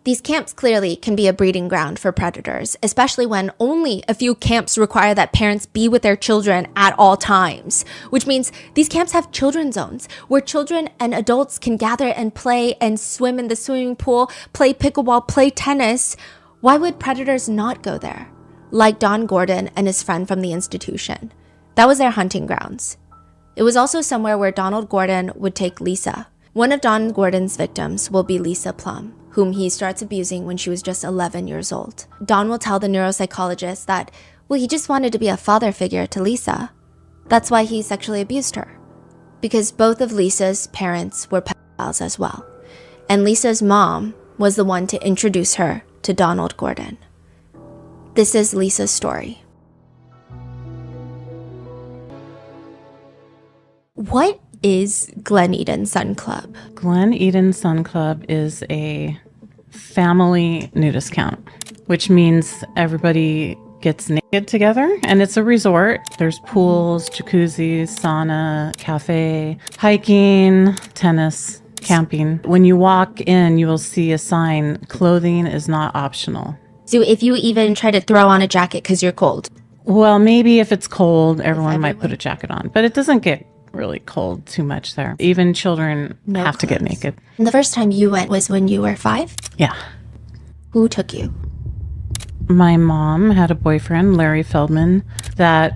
Speaker 1: These camps clearly can be a breeding ground for predators, especially when only a few camps require that parents be with their children at all times, which means these camps have children's zones where children and adults can gather and play and swim in the swimming pool, play pickleball, play tennis. Why would predators not go there? Like Don Gordon and his friend from the institution. That was their hunting grounds. It was also somewhere where Donald Gordon would take Lisa. One of Don Gordon's victims will be Lisa Plum, whom he starts abusing when she was just 11 years old. Don will tell the neuropsychologist that, well, he just wanted to be a father figure to Lisa. That's why he sexually abused her. Because both of Lisa's parents were pedophiles as well. And Lisa's mom was the one to introduce her to Donald Gordon. This is Lisa's story. What is Glen Eden Sun Club?
Speaker 12: Glen Eden Sun Club is a family nudist camp, which means everybody gets naked together, and it's a resort. There's pools, jacuzzis, sauna, cafe, hiking, tennis, camping. When you walk in, you will see a sign, clothing is not optional.
Speaker 1: So if you even try to throw on a jacket because you're cold?
Speaker 12: Well, maybe if it's cold, everyone might put a jacket on, but it doesn't get really cold too much there. Even children have to get naked.
Speaker 1: And the first time you went was when you were 5?
Speaker 12: Yeah.
Speaker 1: Who took you?
Speaker 12: My mom had a boyfriend, Larry Feldman, that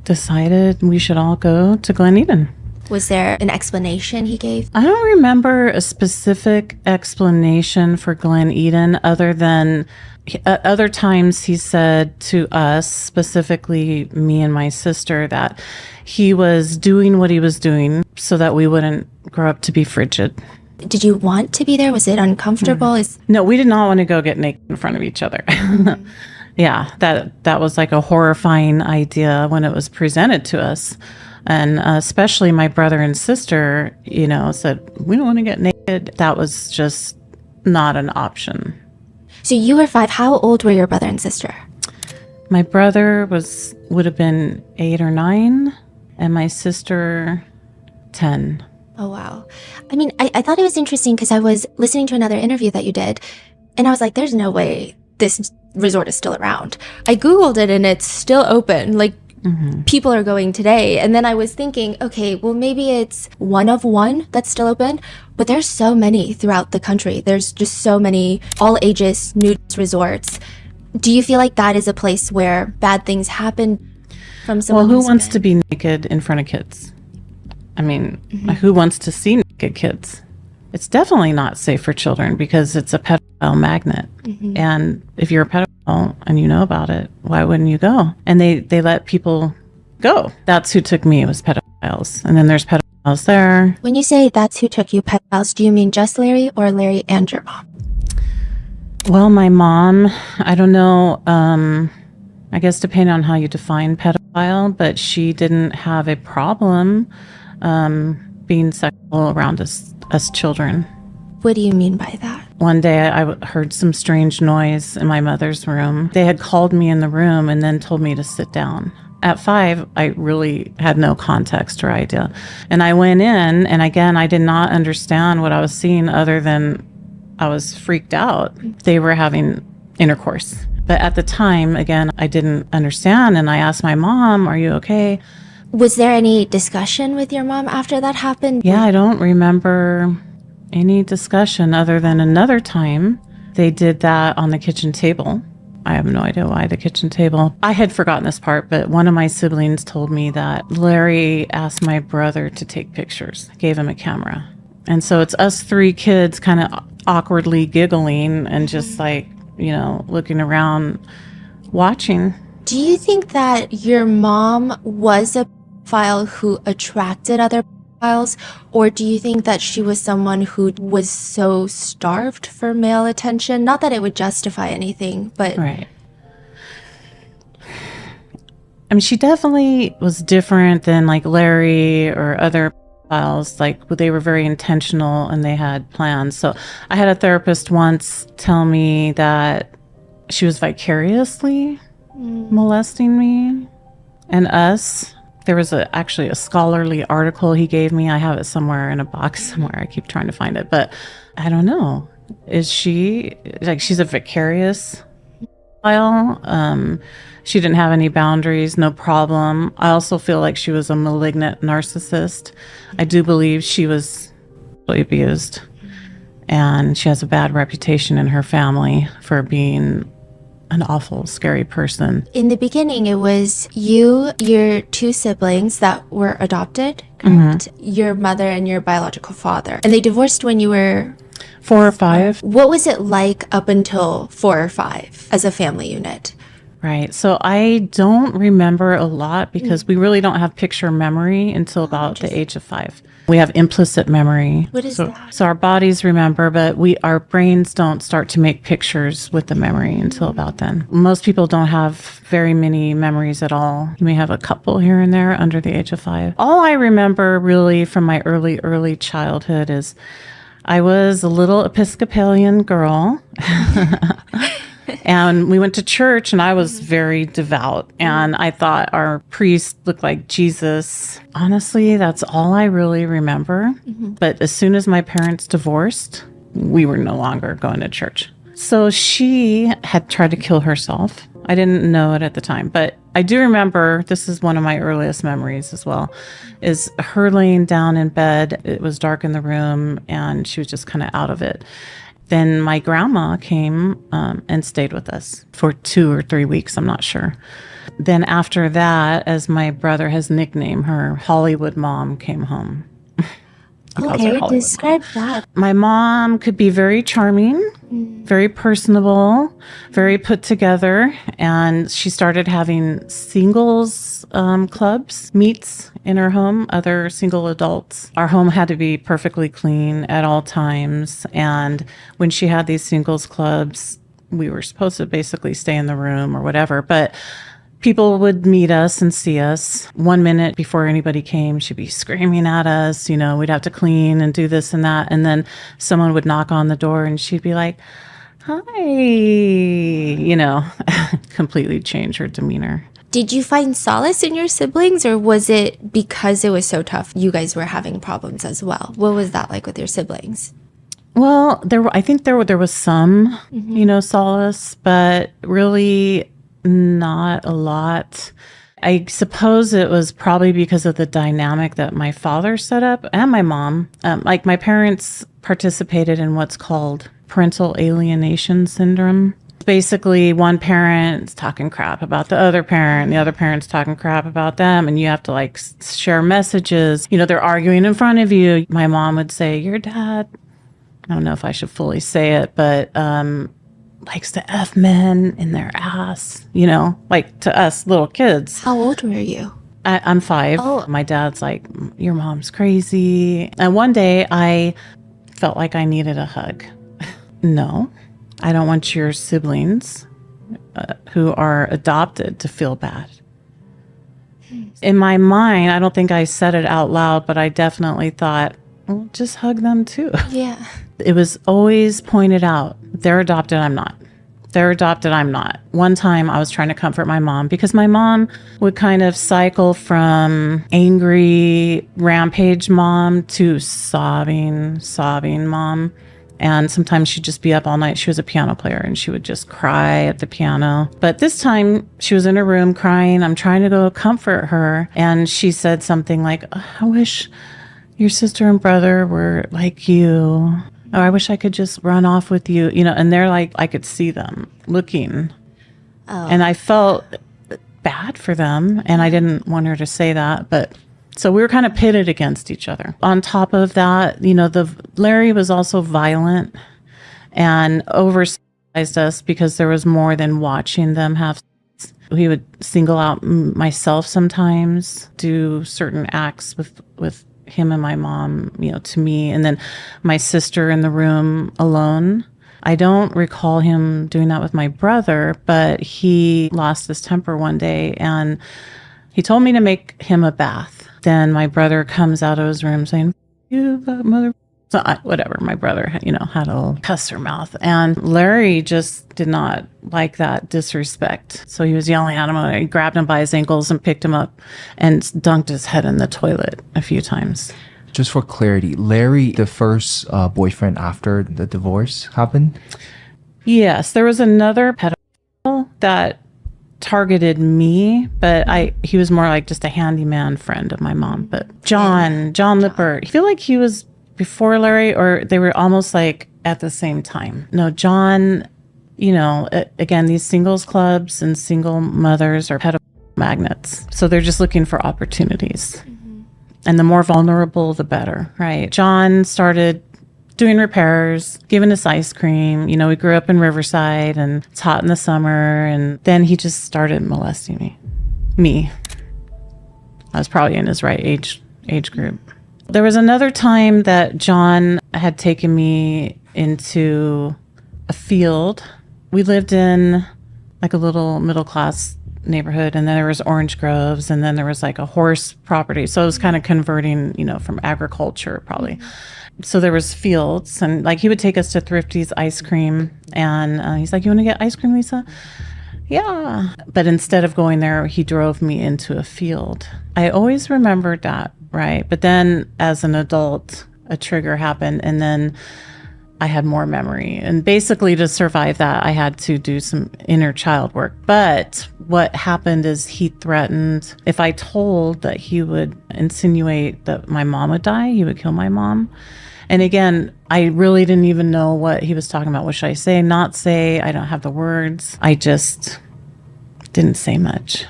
Speaker 12: decided we should all go to Glen Eden.
Speaker 1: Was there an explanation he gave?
Speaker 12: I don't remember a specific explanation for Glen Eden other than other times he said to us, specifically me and my sister, that he was doing what he was doing so that we wouldn't grow up to be frigid.
Speaker 1: Did you want to be there? Was it uncomfortable?
Speaker 12: No, we did not want to go get naked in front of each other. Yeah, that was like a horrifying idea when it was presented to us. And especially my brother and sister, said, we don't want to get naked. That was just not an option.
Speaker 1: So you were 5. How old were your brother and sister?
Speaker 12: My brother would have been 8 or 9, and my sister 10.
Speaker 1: Oh, wow. I mean, I thought it was interesting because I was listening to another interview that you did, and I was like, there's no way this resort is still around. I Googled it, and it's still open. Like, people are going today. And then I was thinking, okay, well, maybe it's one of one that's still open, but there's so many throughout the country. There's just so many all ages nudist resorts. Do you feel like that is a place where bad things happen from someone?
Speaker 12: Well, who wants to be naked in front of kids? I mean, who wants to see naked kids? It's definitely not safe for children because it's a pedophile magnet. And if you're a pedophile and you know about it, why wouldn't you go? And they let people go. That's who took me, was pedophiles. And then there's pedophiles there.
Speaker 1: When you say that's who took you, pedophiles, do you mean just Larry or Larry and your mom?
Speaker 12: Well, my mom, I don't know, I guess depending on how you define pedophile, but she didn't have a problem being sexual around us children.
Speaker 1: What do you mean by that?
Speaker 12: One day I heard some strange noise in my mother's room. They had called me in the room and then told me to sit down. At 5, I really had no context or idea. And I went in, and again, I did not understand what I was seeing other than I was freaked out. They were having intercourse. But at the time, again, I didn't understand, and I asked my mom, are you okay?
Speaker 1: Was there any discussion with your mom after that happened?
Speaker 12: Yeah, I don't remember any discussion other than another time they did that on the kitchen table. I have no idea why the kitchen table. I had forgotten this part, but one of my siblings told me that Larry asked my brother to take pictures, gave him a camera. And so it's us 3 kids kind of awkwardly giggling and just like, looking around, watching.
Speaker 1: Do you think that your mom was a pedophile who attracted other pedophiles, or do you think that she was someone who was so starved for male attention? Not that it would justify anything, but...
Speaker 12: Right. I mean, she definitely was different than like Larry or other pedophiles. Like, they were very intentional and they had plans. So I had a therapist once tell me that she was vicariously molesting me and us. There was actually a scholarly article he gave me. I have it somewhere in a box somewhere. I keep trying to find it, but I don't know. Is she she's a vicarious pedophile? She didn't have any boundaries, no problem. I also feel like she was a malignant narcissist. I do believe she was really abused, and she has a bad reputation in her family for being an awful, scary person.
Speaker 1: In the beginning, it was you, your 2 siblings that were adopted, correct? Your mother and your biological father. And they divorced when you were
Speaker 12: 4 or 5.
Speaker 1: What was it like up until 4 or 5 as a family unit?
Speaker 12: Right. So I don't remember a lot because we really don't have picture memory until about the age of 5. We have implicit memory.
Speaker 1: What is that?
Speaker 12: So our bodies remember, but our brains don't start to make pictures with the memory until about then. Most people don't have very many memories at all. You may have a couple here and there under the age of 5. All I remember really from my early childhood is I was a little Episcopalian girl. And we went to church, and I was very devout, and I thought our priest looked like Jesus. Honestly, that's all I really remember. But as soon as my parents divorced, we were no longer going to church. So she had tried to kill herself. I didn't know it at the time, but I do remember, this is one of my earliest memories as well, is her laying down in bed. It was dark in the room and she was just kind of out of it. Then my grandma came and stayed with us for 2 or 3 weeks, I'm not sure. Then after that, as my brother has nicknamed her, Hollywood Mom came home.
Speaker 1: Okay, describe that.
Speaker 12: My mom could be very charming, very personable, very put together, and she started having singles clubs, meets in her home, other single adults. Our home had to be perfectly clean at all times, and when she had these singles clubs, we were supposed to basically stay in the room or whatever, but people would meet us and see us. 1 minute before anybody came, she'd be screaming at us, we'd have to clean and do this and that. And then someone would knock on the door and she'd be like, hi, completely change her demeanor.
Speaker 1: Did you find solace in your siblings, or was it because it was so tough you guys were having problems as well? What was that like with your siblings?
Speaker 12: Well, I think there was some, solace, but really not a lot. I suppose it was probably because of the dynamic that my father set up and my mom. Like my parents participated in what's called parental alienation syndrome. Basically, one parent's talking crap about the other parent, the other parent's talking crap about them, and you have to share messages. They're arguing in front of you. My mom would say, your dad, I don't know if I should fully say it, but likes to F men in their ass, to us little kids.
Speaker 1: How old were you?
Speaker 12: I'm 5. Oh. My dad's like, your mom's crazy. And one day I felt like I needed a hug. No, I don't want your siblings who are adopted to feel bad. In my mind, I don't think I said it out loud, but I definitely thought, well, just hug them too.
Speaker 1: Yeah.
Speaker 12: It was always pointed out, they're adopted, I'm not. They're adopted, I'm not. One time I was trying to comfort my mom because my mom would kind of cycle from angry rampage mom to sobbing mom. And sometimes she'd just be up all night. She was a piano player and she would just cry at the piano. But this time she was in her room crying. I'm trying to go comfort her. And she said something like, I wish your sister and brother were like you. Oh, I wish I could just run off with you, and they're like, I could see them looking. Oh. And I felt bad for them. And I didn't want her to say that. But so we were kind of pitted against each other. On top of that, Larry was also violent and oversized us because there was more than watching them have sex. He would single out myself sometimes, do certain acts with him and my mom, to me, and then my sister in the room alone. I don't recall him doing that with my brother, but he lost his temper one day and he told me to make him a bath. Then my brother comes out of his room saying, you mother. So whatever, my brother, had a little cuss her mouth. And Larry just did not like that disrespect. So he was yelling at him. I grabbed him by his ankles and picked him up and dunked his head in the toilet a few times.
Speaker 5: Just for clarity, Larry, the first boyfriend after the divorce happened?
Speaker 12: Yes, there was another pedophile that targeted me, but he was more like just a handyman friend of my mom. But John Lippert, I feel like he was before Larry, or they were almost like at the same time. No, John, again, these singles clubs and single mothers are pedophile magnets. So they're just looking for opportunities. Mm-hmm. And the more vulnerable, the better, right? John started doing repairs, giving us ice cream. We grew up in Riverside and it's hot in the summer. And then he just started molesting me. I was probably in his right age group. There was another time that John had taken me into a field. We lived in like a little middle-class neighborhood, and then there was orange groves, and then there was like a horse property. So it was kind of converting, from agriculture probably. Mm-hmm. So there was fields, and like he would take us to Thrifty's ice cream, and he's like, you want to get ice cream, Lisa? Yeah. But instead of going there, he drove me into a field. I always remembered that. Right. But then as an adult, a trigger happened. And then I had more memory. And basically to survive that, I had to do some inner child work. But what happened is he threatened, if I told that he would insinuate that my mom would die, he would kill my mom. And again, I really didn't even know what he was talking about. What should I say, not say? I don't have the words. I just didn't say much.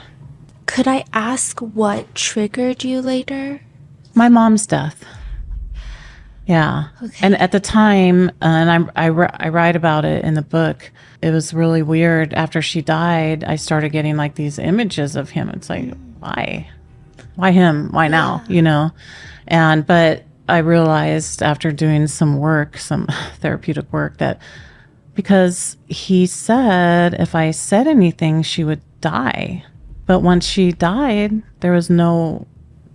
Speaker 1: Could I ask what triggered you later?
Speaker 12: My mom's death. Yeah. Okay. And at the time, and I write about it in the book, it was really weird. After she died, I started getting like these images of him. It's like, why? Why him? Why now? You know? But I realized after doing some work, some therapeutic work, that because he said if I said anything, she would die. But once she died, there was no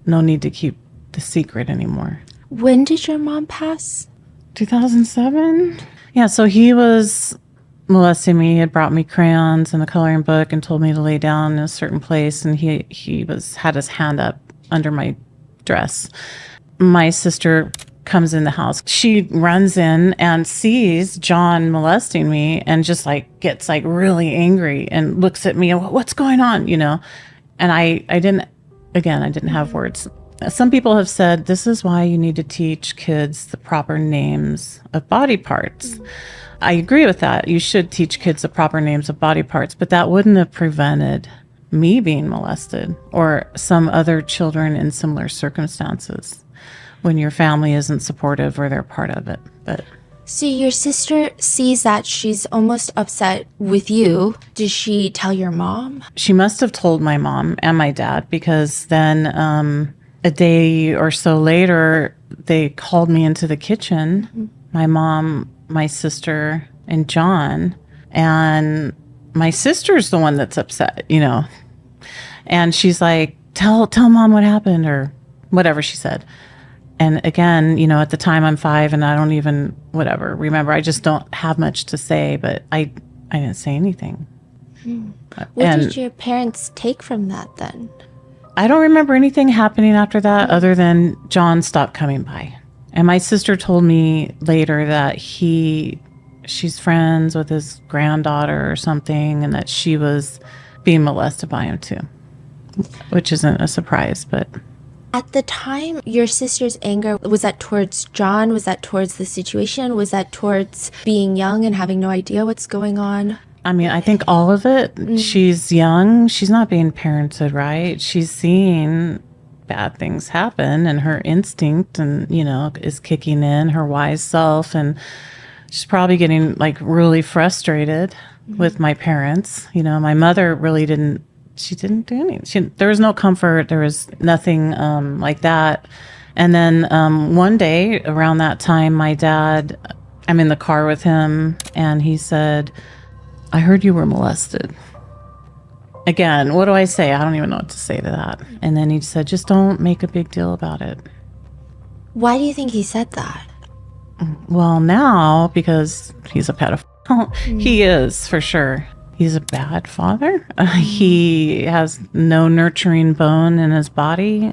Speaker 12: need to keep the secret anymore.
Speaker 1: When did your mom pass?
Speaker 12: 2007. Yeah, so he was molesting me. He had brought me crayons and a coloring book and told me to lay down in a certain place, and he had his hand up under my dress. My sister comes in the house. She runs in and sees John molesting me and just like gets like really angry and looks at me and what's going on, you know? And I didn't have words. Some people have said this is why you need to teach kids the proper names of body parts. I agree with that. You should teach kids the proper names of body parts, but that wouldn't have prevented me being molested or some other children in similar circumstances when your family isn't supportive or they're part of it. But
Speaker 1: so your sister sees that, she's almost upset with you. Did she tell your mom?
Speaker 12: She must have told my mom and my dad, because then a day or so later, they called me into the kitchen, mm-hmm. my mom, my sister, and John. And my sister's the one that's upset, you know. And she's like, tell mom what happened, or whatever she said. And again, you know, at the time I'm 5 and I don't even, remember, I just don't have much to say, but I didn't say anything.
Speaker 1: What did your parents take from that then?
Speaker 12: I don't remember anything happening after that other than John stopped coming by. And my sister told me later that she's friends with his granddaughter or something, and that she was being molested by him too, which isn't a surprise, but...
Speaker 1: At the time, your sister's anger, was that towards John? Was that towards the situation? Was that towards being young and having no idea what's going on?
Speaker 12: I mean, I think all of it. Mm. She's young. She's not being parented right. She's seeing bad things happen, and her instinct and, you know, is kicking in, her wise self. And she's probably getting like really frustrated with my parents. You know, my mother really didn't do anything. There was no comfort. There was nothing like that. And then one day around that time, my dad, I'm in the car with him, and he said, I heard you were molested. Again, what do I say? I don't even know what to say to that. And then he said, just don't make a big deal about it.
Speaker 1: Why do you think he said that?
Speaker 12: Well, now, because he's a pedophile, he is, for sure. He's a bad father. He has no nurturing bone in his body.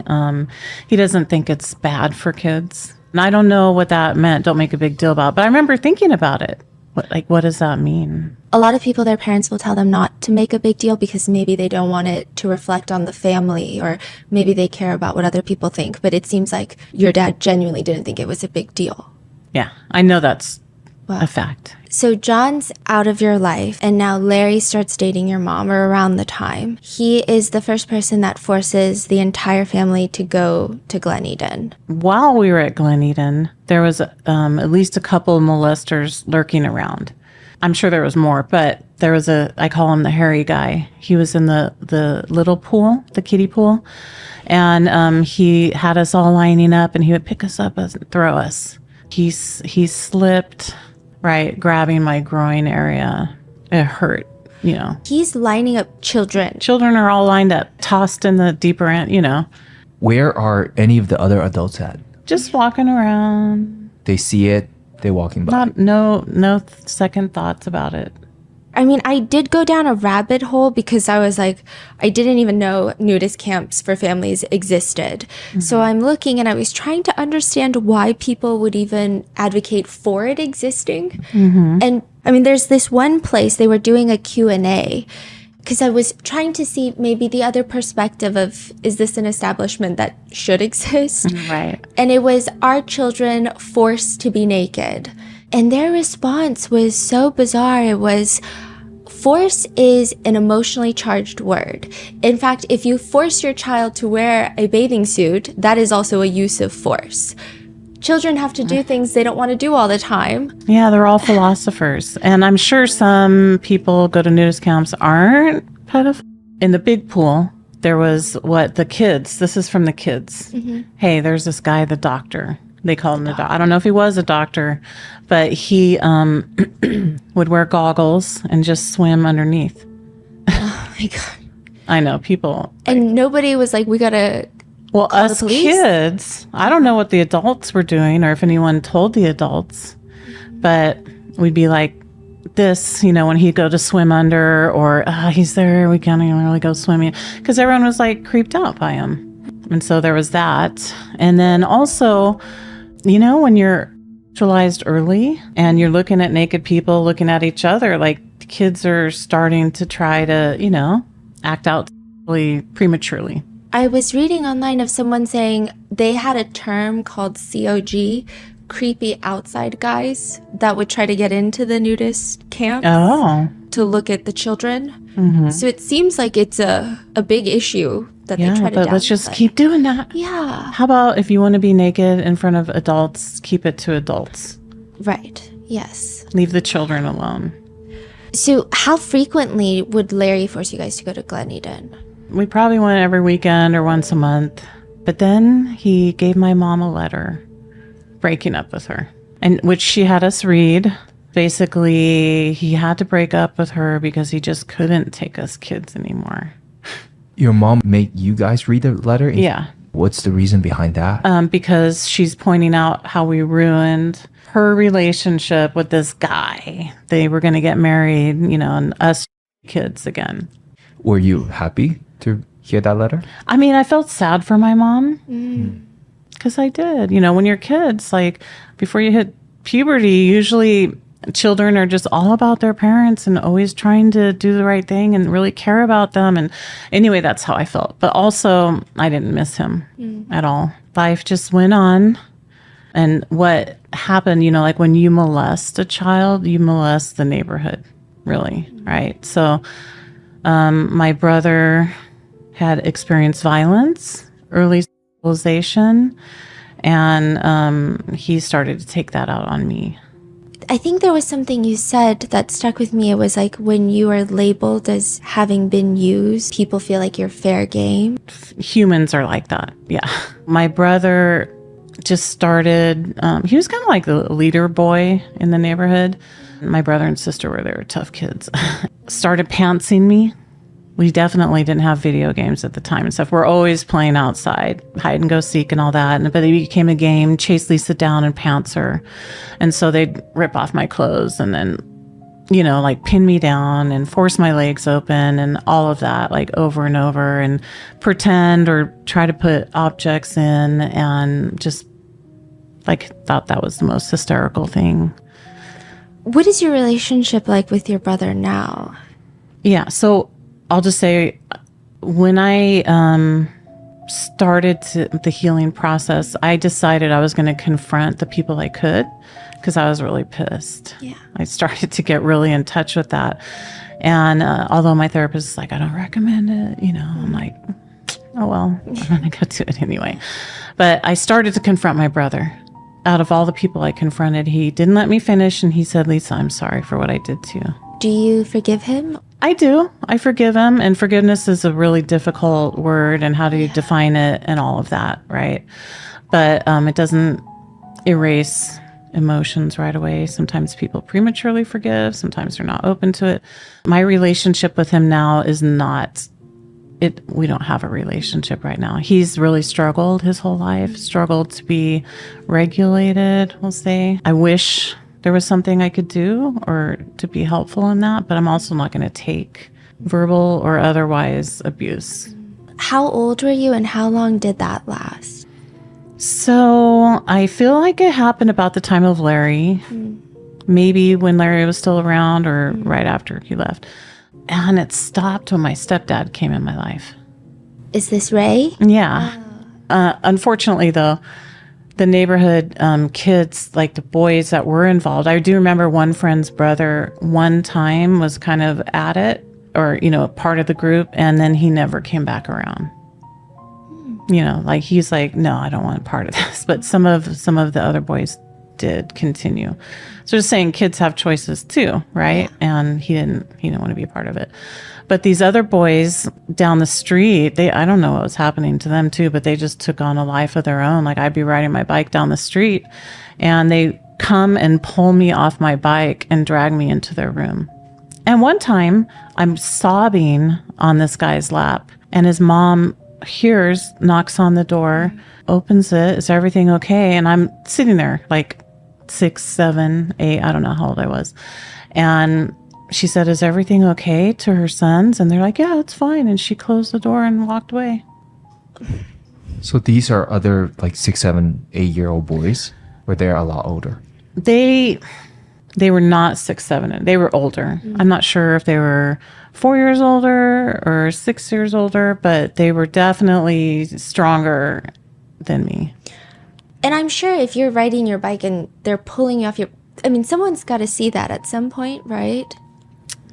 Speaker 12: He doesn't think it's bad for kids. And I don't know what that meant. Don't make a big deal about it. But I remember thinking about it. What does that mean?
Speaker 1: A lot of people, their parents will tell them not to make a big deal because maybe they don't want it to reflect on the family, or maybe they care about what other people think. But it seems like your dad genuinely didn't think it was a big deal.
Speaker 12: Yeah, I know that's a fact.
Speaker 1: So John's out of your life, and now Larry starts dating your mom, or around the time. He is the first person that forces the entire family to go to Glen Eden.
Speaker 12: While we were at Glen Eden, there was at least a couple of molesters lurking around. I'm sure there was more, but there was I call him the hairy guy. He was in the little pool, the kiddie pool, and he had us all lining up, and he would pick us up and throw us. He slipped, right, grabbing my groin area. It hurt, you know.
Speaker 1: He's lining up children.
Speaker 12: Children are all lined up, tossed in the deeper end, you know.
Speaker 5: Where are any of the other adults at?
Speaker 12: Just walking around.
Speaker 5: They see it, they walking by.
Speaker 12: No second thoughts about it.
Speaker 1: I mean, I did go down a rabbit hole because I was like, I didn't even know nudist camps for families existed. So I'm looking and I was trying to understand why people would even advocate for it existing. And I mean, there's this one place they were doing a Q&A because I was trying to see maybe the other perspective of, is this an establishment that should exist?
Speaker 12: Right.
Speaker 1: And it was, are children forced to be naked? And their response was so bizarre. It was, force is an emotionally charged word. In fact, if you force your child to wear a bathing suit, that is also a use of force. Children have to do things they don't want to do all the time.
Speaker 12: Yeah, they're all philosophers. And I'm sure some people go to nudist camps aren't pedophiles. In the big pool, there was the kids. This is from the kids. Hey, there's this guy, the doctor. They call him the doctor. I don't know if he was a doctor, but he would wear goggles and just swim underneath.
Speaker 1: Oh my God.
Speaker 12: I know, people.
Speaker 1: And nobody was like, we gotta
Speaker 12: Well,
Speaker 1: call the
Speaker 12: us
Speaker 1: police?
Speaker 12: kids, I don't know what the adults were doing or if anyone told the adults, but we'd be like this, when he'd go to swim under or he's there, we can't even really go swimming because everyone was like creeped out by him. And so there was that. And then also, when you're sexualized early and you're looking at naked people looking at each other, like kids are starting to try to, act out really prematurely.
Speaker 1: I was reading online of someone saying they had a term called COG, creepy outside guys, that would try to get into the nudist camps to look at the children. So it seems like it's a big issue that they try to
Speaker 12: but let's just keep doing that.
Speaker 1: Yeah.
Speaker 12: How about if you want to be naked in front of adults, keep it to adults.
Speaker 1: Right. Yes.
Speaker 12: Leave the children alone.
Speaker 1: So how frequently would Larry force you guys to go to Glen Eden?
Speaker 12: We probably went every weekend or once a month. But then he gave my mom a letter breaking up with her, and which she had us read. Basically, he had to break up with her because he just couldn't take us kids anymore.
Speaker 5: Your mom made you guys read the letter?
Speaker 12: Yeah.
Speaker 5: What's the reason behind that?
Speaker 12: Because she's pointing out how we ruined her relationship with this guy. They were going to get married, and us kids again.
Speaker 5: Were you happy to hear that letter?
Speaker 12: I mean, I felt sad for my mom. Because I did. When you're kids, like before you hit puberty, usually children are just all about their parents and always trying to do the right thing and really care about them. And anyway, that's how I felt. But also, I didn't miss him at all. Life just went on. And what happened, like when you molest a child, you molest the neighborhood, really, right? So my brother had experienced violence, early civilization, and he started to take that out on me.
Speaker 1: I think there was something you said that stuck with me. It was like when you are labeled as having been used, people feel like you're fair game.
Speaker 12: Humans are like that, yeah. My brother just started, he was kind of like the leader boy in the neighborhood. My brother and sister were there, tough kids. Started pantsing me. We definitely didn't have video games at the time and stuff. We're always playing outside, hide and go seek and all that. But it became a game, chase Lisa down and pants her. And so they'd rip off my clothes and then, like pin me down and force my legs open and all of that, like over and over, and pretend or try to put objects in, and just like thought that was the most hysterical thing.
Speaker 1: What is your relationship like with your brother now?
Speaker 12: Yeah, so I'll just say, when I started the healing process, I decided I was going to confront the people I could, because I was really pissed.
Speaker 1: Yeah.
Speaker 12: I started to get really in touch with that. And although my therapist is like, I don't recommend it, I'm like, oh, well, I'm going to go do it anyway. But I started to confront my brother. Out of all the people I confronted, he didn't let me finish. And he said, Lisa, I'm sorry for what I did to you.
Speaker 1: Do you forgive him?
Speaker 12: I do. I forgive him. And forgiveness is a really difficult word, and how do you define it and all of that, right? But it doesn't erase emotions right away. Sometimes people prematurely forgive. Sometimes they're not open to it. My relationship with him now is not it. We don't have a relationship right now. He's really struggled his whole life, struggled to be regulated, we'll say. I wish there was something I could do or to be helpful in that, but I'm also not going to take verbal or otherwise abuse.
Speaker 1: How old were you and how long did that last?
Speaker 12: So I feel like it happened about the time of Larry, maybe when Larry was still around or right after he left. And it stopped when my stepdad came in my life.
Speaker 1: Is this Ray?
Speaker 12: Yeah. Unfortunately, though, the neighborhood kids, like the boys that were involved, I do remember one friend's brother one time was kind of at it or, you know, part of the group, and then he never came back around. You know, like he's like, no, I don't want part of this. But some of the other boys did continue. So just saying kids have choices too, right? Yeah. And he didn't want to be a part of it. But these other boys down the street, I don't know what was happening to them too, but they just took on a life of their own. Like I'd be riding my bike down the street and they come and pull me off my bike and drag me into their room. And one time I'm sobbing on this guy's lap and his mom knocks on the door, opens it, is everything okay? And I'm sitting there like 6, 7, 8, I don't know how old I was. And she said, is everything okay to her sons? And they're like, yeah, it's fine. And she closed the door and walked away.
Speaker 5: So these are other like 6, 7, 8-year-old boys, or they're a lot older?
Speaker 12: They were not 6, 7. They were older. I'm not sure if they were 4 years older or 6 years older, but they were definitely stronger than me.
Speaker 1: And I'm sure if you're riding your bike and they're pulling you off someone's got to see that at some point, right?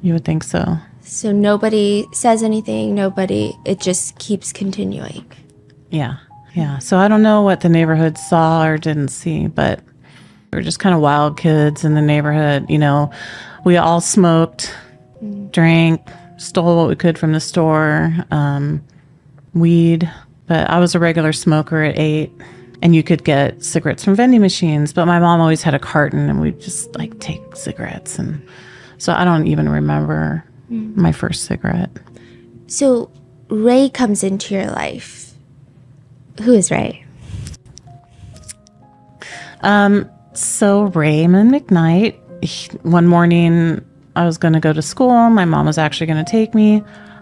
Speaker 12: You would think so.
Speaker 1: So nobody says anything, it just keeps continuing.
Speaker 12: Yeah. So I don't know what the neighborhood saw or didn't see, but we were just kind of wild kids in the neighborhood. You know, we all smoked, drank, stole what we could from the store, weed. But I was a regular smoker at 8, and you could get cigarettes from vending machines. But my mom always had a carton, and we'd just like take cigarettes. And so I don't even remember my first cigarette.
Speaker 1: So Ray comes into your life. Who is Ray?
Speaker 12: So Raymond McKnight, one morning I was going to go to school. My mom was actually going to take me.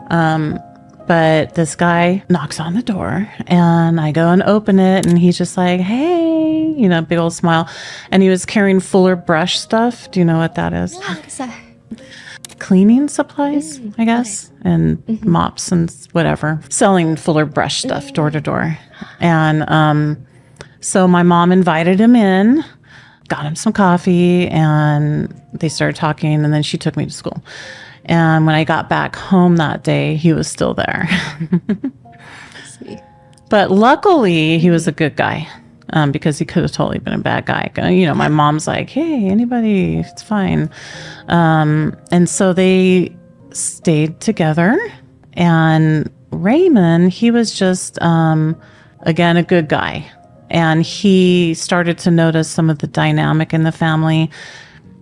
Speaker 12: But this guy knocks on the door and I go and open it and he's just like, hey, you know, big old smile. And he was carrying Fuller brush stuff. Do you know what that is? Cleaning supplies, I guess, and mops and whatever. Selling Fuller brush stuff door to door. And so my mom invited him in, got him some coffee, and they started talking, and then she took me to school. And when I got back home that day, he was still there.
Speaker 1: Sweet.
Speaker 12: But luckily, he was a good guy, because he could have totally been a bad guy. You know, my mom's like, hey, anybody, it's fine. And so they stayed together. And Raymond, he was just, again, a good guy. And he started to notice some of the dynamic in the family.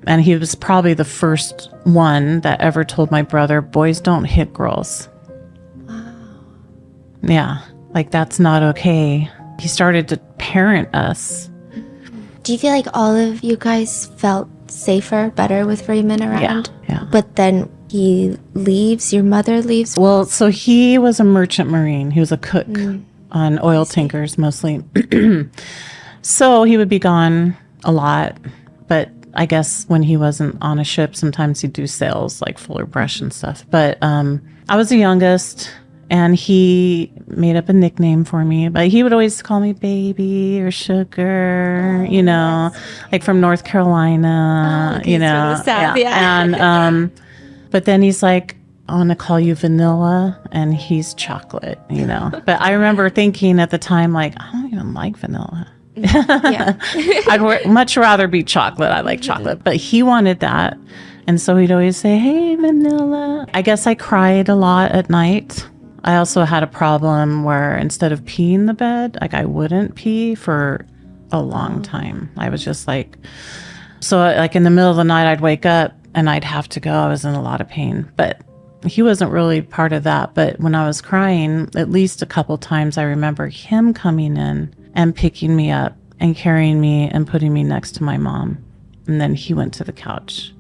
Speaker 12: And he was probably the first one that ever told my brother, boys don't hit girls. Wow. Yeah, like that's not okay. He started to parent us.
Speaker 1: Do you feel like all of you guys felt safer, better with Raymond around?
Speaker 12: Yeah.
Speaker 1: But then he leaves, your mother leaves?
Speaker 12: Well, so he was a merchant marine. He was a cook on oil tankers mostly. So he would be gone a lot, but I guess when he wasn't on a ship, sometimes he'd do sales like Fuller Brush and stuff. But I was the youngest, and he made up a nickname for me. But he would always call me baby or sugar, you know, like from North Carolina, you know. And but then he's like, I want to call you vanilla, and he's chocolate, you know. But I remember thinking at the time, like, I don't even like vanilla.
Speaker 1: Yeah.
Speaker 12: I'd much rather be chocolate. I like chocolate, but he wanted that. And so he'd always say, hey, vanilla. I guess I cried a lot at night. I also had a problem where instead of peeing the bed, like I wouldn't pee for a long time. I was just like, so like in the middle of the night, I'd wake up and I'd have to go. I was in a lot of pain, but he wasn't really part of that. But when I was crying, at least a couple times, I remember him coming in and picking me up and carrying me and putting me next to my mom. and then he went to the couch.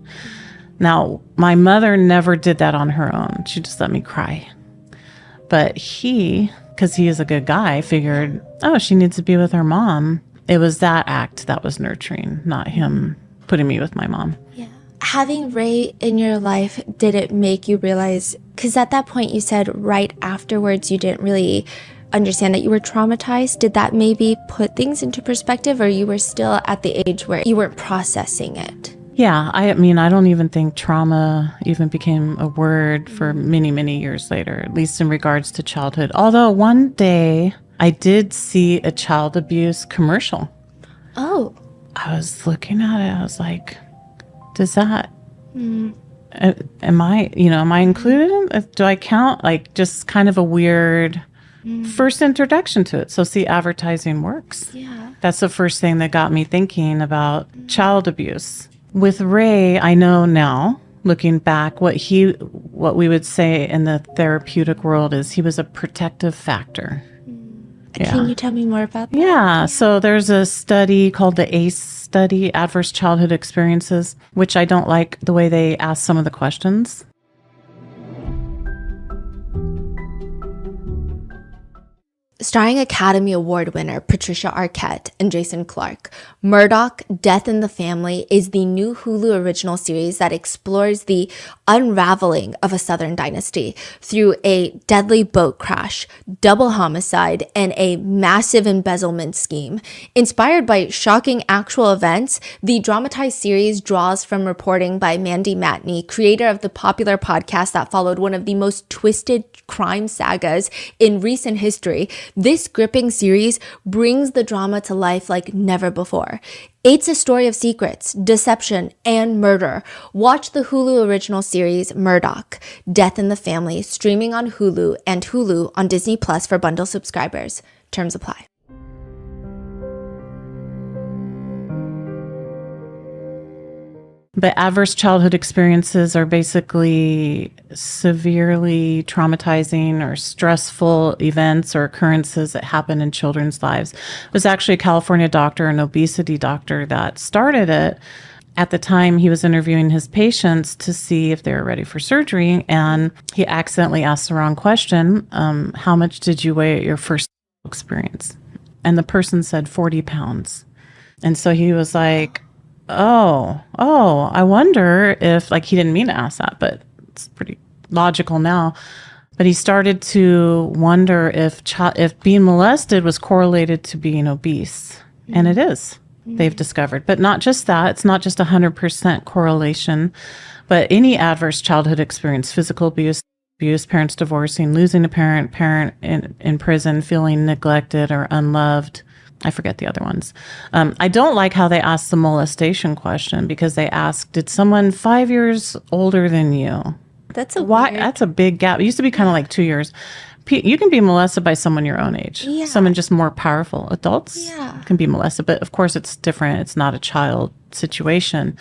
Speaker 12: Now, my mother never did that on her own. She just let me cry. But he, because he is a good guy, figured, oh, she needs to be with her mom. It was that act that was nurturing, not him putting me with my mom.
Speaker 1: Yeah. Having Ray in your life, did it make you realize, because at that point you said right afterwards you didn't really understand that you were traumatized. Did that maybe put things into perspective, or you were still at the age where you weren't processing it?
Speaker 12: Yeah, I mean, I don't even think trauma even became a word for many, many years later, at least in regards to childhood. Although one day I did see a child abuse commercial.
Speaker 1: Oh.
Speaker 12: I was looking at it. I was like, does that, am I included? Do I count? Like, just kind of a weird first introduction to it. So see, advertising works.
Speaker 1: Yeah.
Speaker 12: That's the first thing that got me thinking about child abuse. With Ray, I know now, looking back, what we would say in the therapeutic world is he was a protective factor.
Speaker 1: Yeah. Can you tell me more about that?
Speaker 12: Yeah. So there's a study called the ACE study, Adverse Childhood Experiences, which I don't like the way they ask some of the questions.
Speaker 1: Starring Academy Award winner Patricia Arquette and Jason Clarke, Murdoch: Death in the Family is the new Hulu original series that explores the unraveling of a Southern dynasty through a deadly boat crash, double homicide, and a massive embezzlement scheme. Inspired by shocking actual events, the dramatized series draws from reporting by Mandy Matney, creator of the popular podcast that followed one of the most twisted crime sagas in recent history. This gripping series brings the drama to life like never before. It's a story of secrets, deception, and murder. Watch the Hulu original series Murdoch: Death in the Family, streaming on Hulu and Hulu on Disney Plus for bundle subscribers. Terms apply.
Speaker 12: But adverse childhood experiences are basically severely traumatizing or stressful events or occurrences that happen in children's lives. It was actually a California doctor, an obesity doctor, that started it. At the time, he was interviewing his patients to see if they were ready for surgery, and he accidentally asked the wrong question. How much did you weigh at your first experience? And the person said 40 pounds. And so he was like, Oh, I wonder if, like, he didn't mean to ask that, but it's pretty logical now. But he started to wonder if being molested was correlated to being obese. And it is, they've discovered. But not just that, it's not just 100% correlation, but any adverse childhood experience, physical abuse, parents divorcing, losing a parent in prison, feeling neglected or unloved. I forget the other ones. I don't like how they ask the molestation question, because they ask, did someone 5 years older than you?
Speaker 1: That's a
Speaker 12: big gap. It used to be kind of like 2 years. You can be molested by someone your own age.
Speaker 1: Yeah.
Speaker 12: Someone just more powerful. Adults can be molested, but of course it's different. It's not a child situation.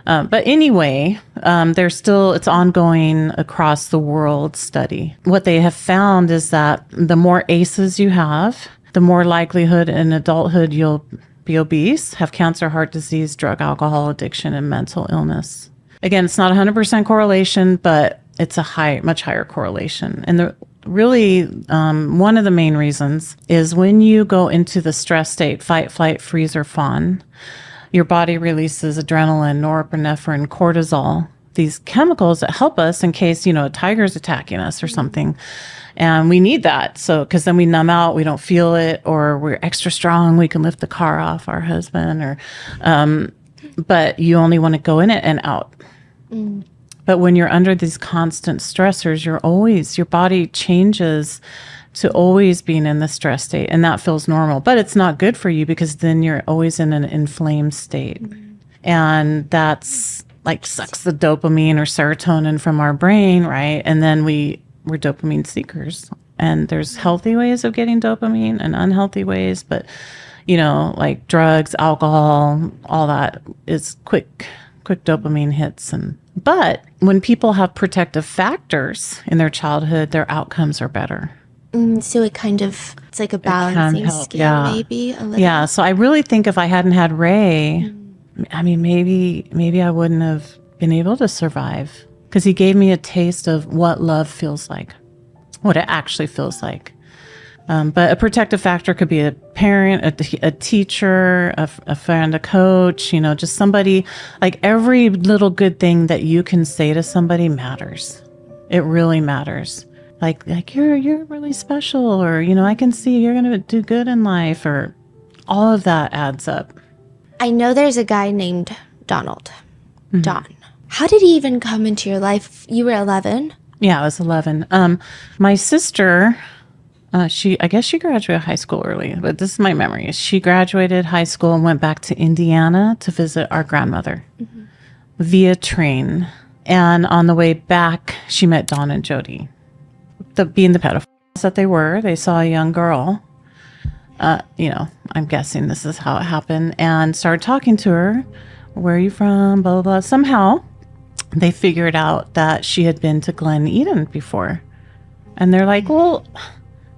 Speaker 12: But anyway, it's ongoing across the world study. What they have found is that the more ACEs you have, the more likelihood in adulthood you'll be obese, have cancer, heart disease, drug, alcohol addiction, and mental illness. Again, it's not 100% correlation, but it's a much higher correlation. And one of the main reasons is when you go into the stress state, fight, flight, freeze, or fawn, your body releases adrenaline, norepinephrine, cortisol, these chemicals that help us in case, a tiger's attacking us or something. And we need that. So, because then we numb out, we don't feel it, or we're extra strong. We can lift the car off our husband, but you only want to go in it and out. But when you're under these constant stressors, your body changes to always being in the stress state, and that feels normal. But it's not good for you, because then you're always in an inflamed state. And that's like sucks the dopamine or serotonin from our brain, right? And then we're dopamine seekers, and there's healthy ways of getting dopamine and unhealthy ways, but like drugs, alcohol, all that is quick dopamine hits. But when people have protective factors in their childhood, their outcomes are better.
Speaker 1: So it's like a balancing scale, maybe a little.
Speaker 12: Yeah. So I really think if I hadn't had Ray, I mean, maybe I wouldn't have been able to survive, because he gave me a taste of what love feels like, what it actually feels like. But a protective factor could be a parent, a teacher, a friend, a coach, you know, just somebody. Like, every little good thing that you can say to somebody matters. It really matters. Like you're really special, or, you know, I can see you're going to do good in life, or all of that adds up.
Speaker 1: I know there's a guy named Donald. Don. How did he even come into your life? You were 11?
Speaker 12: Yeah, I was 11. My sister, I guess she graduated high school early, but this is my memory. She graduated high school and went back to Indiana to visit our grandmother via train. And on the way back, she met Don and Jody. Being the pedophiles that they were, they saw a young girl. You know, I'm guessing this is how it happened, and started talking to her. Where are you from? Blah, blah, blah. Somehow they figured out that she had been to Glen Eden before. And they're like, well,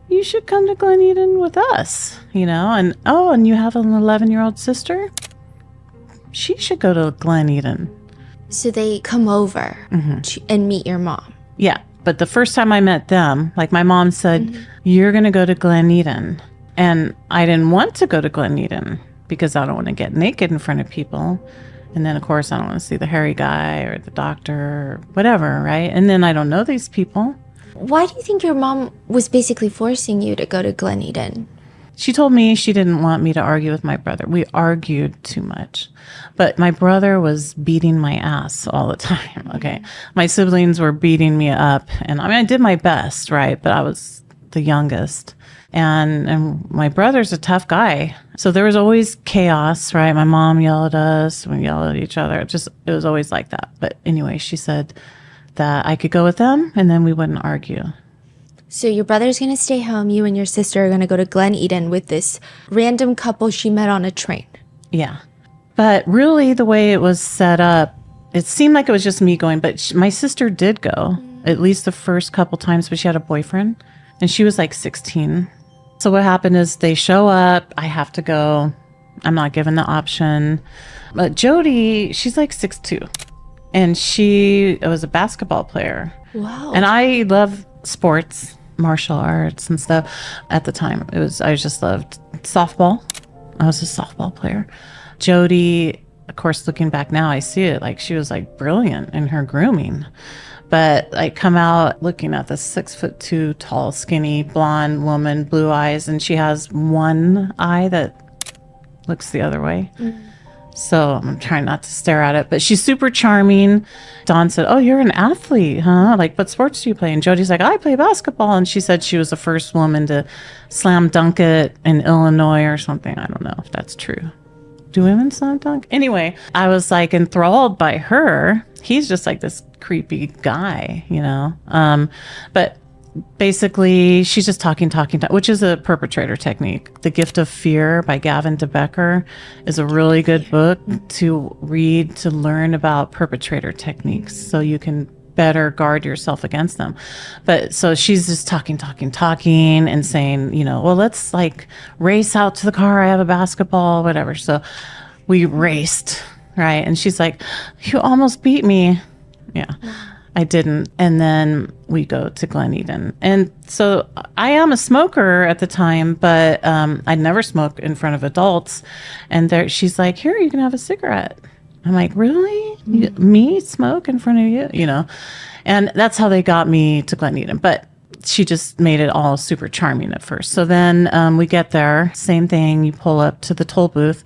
Speaker 12: you should come to Glen Eden with us, you know? And, oh, and you have an 11-year-old sister? She should go to Glen Eden.
Speaker 1: So they come over and meet your mom.
Speaker 12: Yeah. But the first time I met them, like, my mom said, you're going to go to Glen Eden. And I didn't want to go to Glen Eden because I don't want to get naked in front of people. And then, of course, I don't want to see the hairy guy or the doctor or whatever, right? And then I don't know these people.
Speaker 1: Why do you think your mom was basically forcing you to go to Glen Eden?
Speaker 12: She told me she didn't want me to argue with my brother. We argued too much. But my brother was beating my ass all the time, okay? My siblings were beating me up. And I mean, I did my best, right? But I was the youngest. And my brother's a tough guy. So there was always chaos, right? My mom yelled at us. We yelled at each other. It was always like that. But anyway, she said that I could go with them and then we wouldn't argue.
Speaker 1: So your brother's going to stay home. You and your sister are going to go to Glen Eden with this random couple she met on a train.
Speaker 12: Yeah. But really, the way it was set up, it seemed like it was just me going. But my sister did go, at least the first couple times, but she had a boyfriend. And she was like 16. So what happened is they show up. I have to go. I'm not given the option. But Jody, she's like 6'2". And she was a basketball player.
Speaker 1: Wow.
Speaker 12: And I love sports, martial arts and stuff. At the time, I just loved softball. I was a softball player. Jody, of course, looking back now, I see it. Like, she was like brilliant in her grooming. But I come out looking at this 6'2" tall, skinny, blonde woman, blue eyes, and she has one eye that looks the other way. So I'm trying not to stare at it, but she's super charming. Dawn said, oh, you're an athlete, huh? Like, what sports do you play? And Jody's like, I play basketball. And she said she was the first woman to slam dunk it in Illinois or something. I don't know if that's true. Do women slam dunk? Anyway, I was like enthralled by her. He's just like this creepy guy, you know? But basically, she's just talking, which is a perpetrator technique. The Gift of Fear by Gavin de Becker is a really good book to read, to learn about perpetrator techniques so you can better guard yourself against them. But so she's just talking and saying, you know, well, let's like race out to the car. I have a basketball, whatever. So we raced, right? And she's like, you almost beat me. Yeah. I didn't. And then we go to Glen Eden. And so I am a smoker at the time, but I'd never smoked in front of adults. And she's like, here, you can have a cigarette. I'm like, really? Me smoke in front of you? You know? And that's how they got me to Glen Eden. But she just made it all super charming at first. So then we get there, same thing. You pull up to the toll booth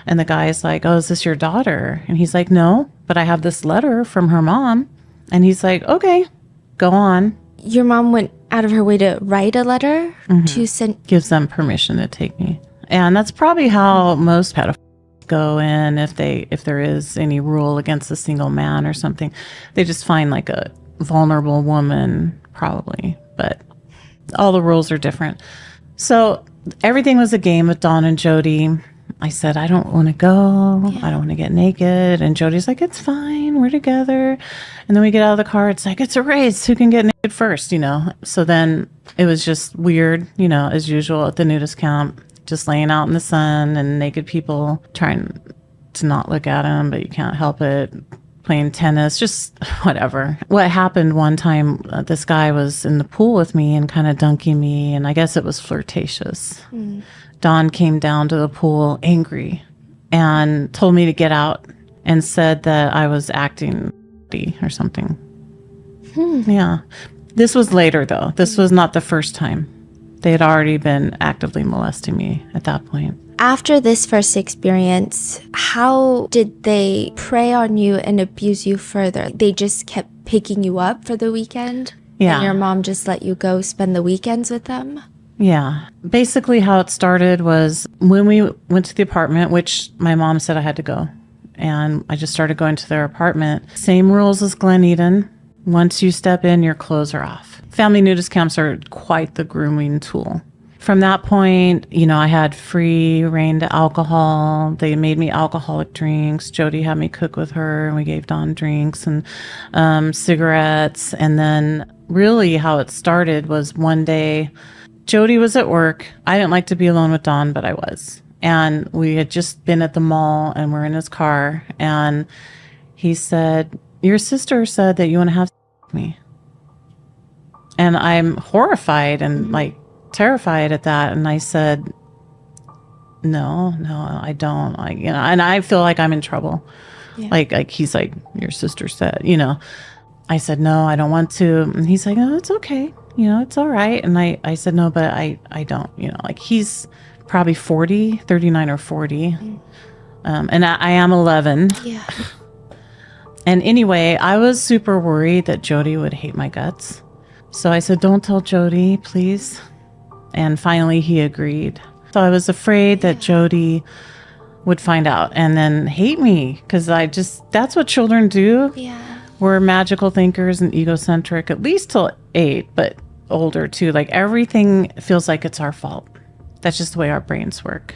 Speaker 12: and the guy is like, oh, is this your daughter? And he's like, no, but I have this letter from her mom. And he's like, okay, go on.
Speaker 1: Your mom went out of her way to write a letter to send.
Speaker 12: Gives them permission to take me. And that's probably how most pedophiles go in if there is any rule against a single man or something. They just find like a vulnerable woman, probably. But all the rules are different. So everything was a game with Dawn and Jody. I said, I don't want to go. I don't want to get naked. And Jody's like, it's fine. We're together. And then we get out of the car. It's like, it's a race. Who can get naked first, you know? So then it was just weird, you know, as usual at the nudist camp, just laying out in the sun and naked people trying to not look at him, but you can't help it. Playing tennis, just whatever. What happened one time, this guy was in the pool with me and kind of dunking me, and I guess it was flirtatious. Don came down to the pool angry and told me to get out and said that I was acting or something. Yeah. This was later, though. This was not the first time. They had already been actively molesting me at that point.
Speaker 1: After this first experience, how did they prey on you and abuse you further? They just kept picking you up for the weekend?
Speaker 12: Yeah.
Speaker 1: And your mom just let you go spend the weekends with them?
Speaker 12: Yeah. Basically how it started was when we went to the apartment, which my mom said I had to go. And I just started going to their apartment. Same rules as Glen Eden. Once you step in, your clothes are off. Family nudist camps are quite the grooming tool. From that point, you know, I had free reign to alcohol. They made me alcoholic drinks. Jody had me cook with her, and we gave Don drinks and cigarettes. And then really how it started was one day, Jody was at work. I didn't like to be alone with Don, but I was. And we had just been at the mall, and we're in his car. And he said, "Your sister said that you want to have sex with me." And I'm horrified and like terrified at that. And I said, no, I don't. Like, you know, and I feel like I'm in trouble. Yeah. Like he's like, "Your sister said," you know. I said, "No, I don't want to." And he's like, "Oh, it's okay. You know, it's all right." And I said, "No, but I don't," you know, like he's probably 39 or 40. And I am 11.
Speaker 1: Yeah.
Speaker 12: And anyway, I was super worried that Jody would hate my guts. So I said, "Don't tell Jody, please." And finally he agreed. So I was afraid that Jody would find out and then hate me, because that's what children do.
Speaker 1: Yeah.
Speaker 12: We're magical thinkers and egocentric, at least till 8, but older too. Like everything feels like it's our fault. That's just the way our brains work.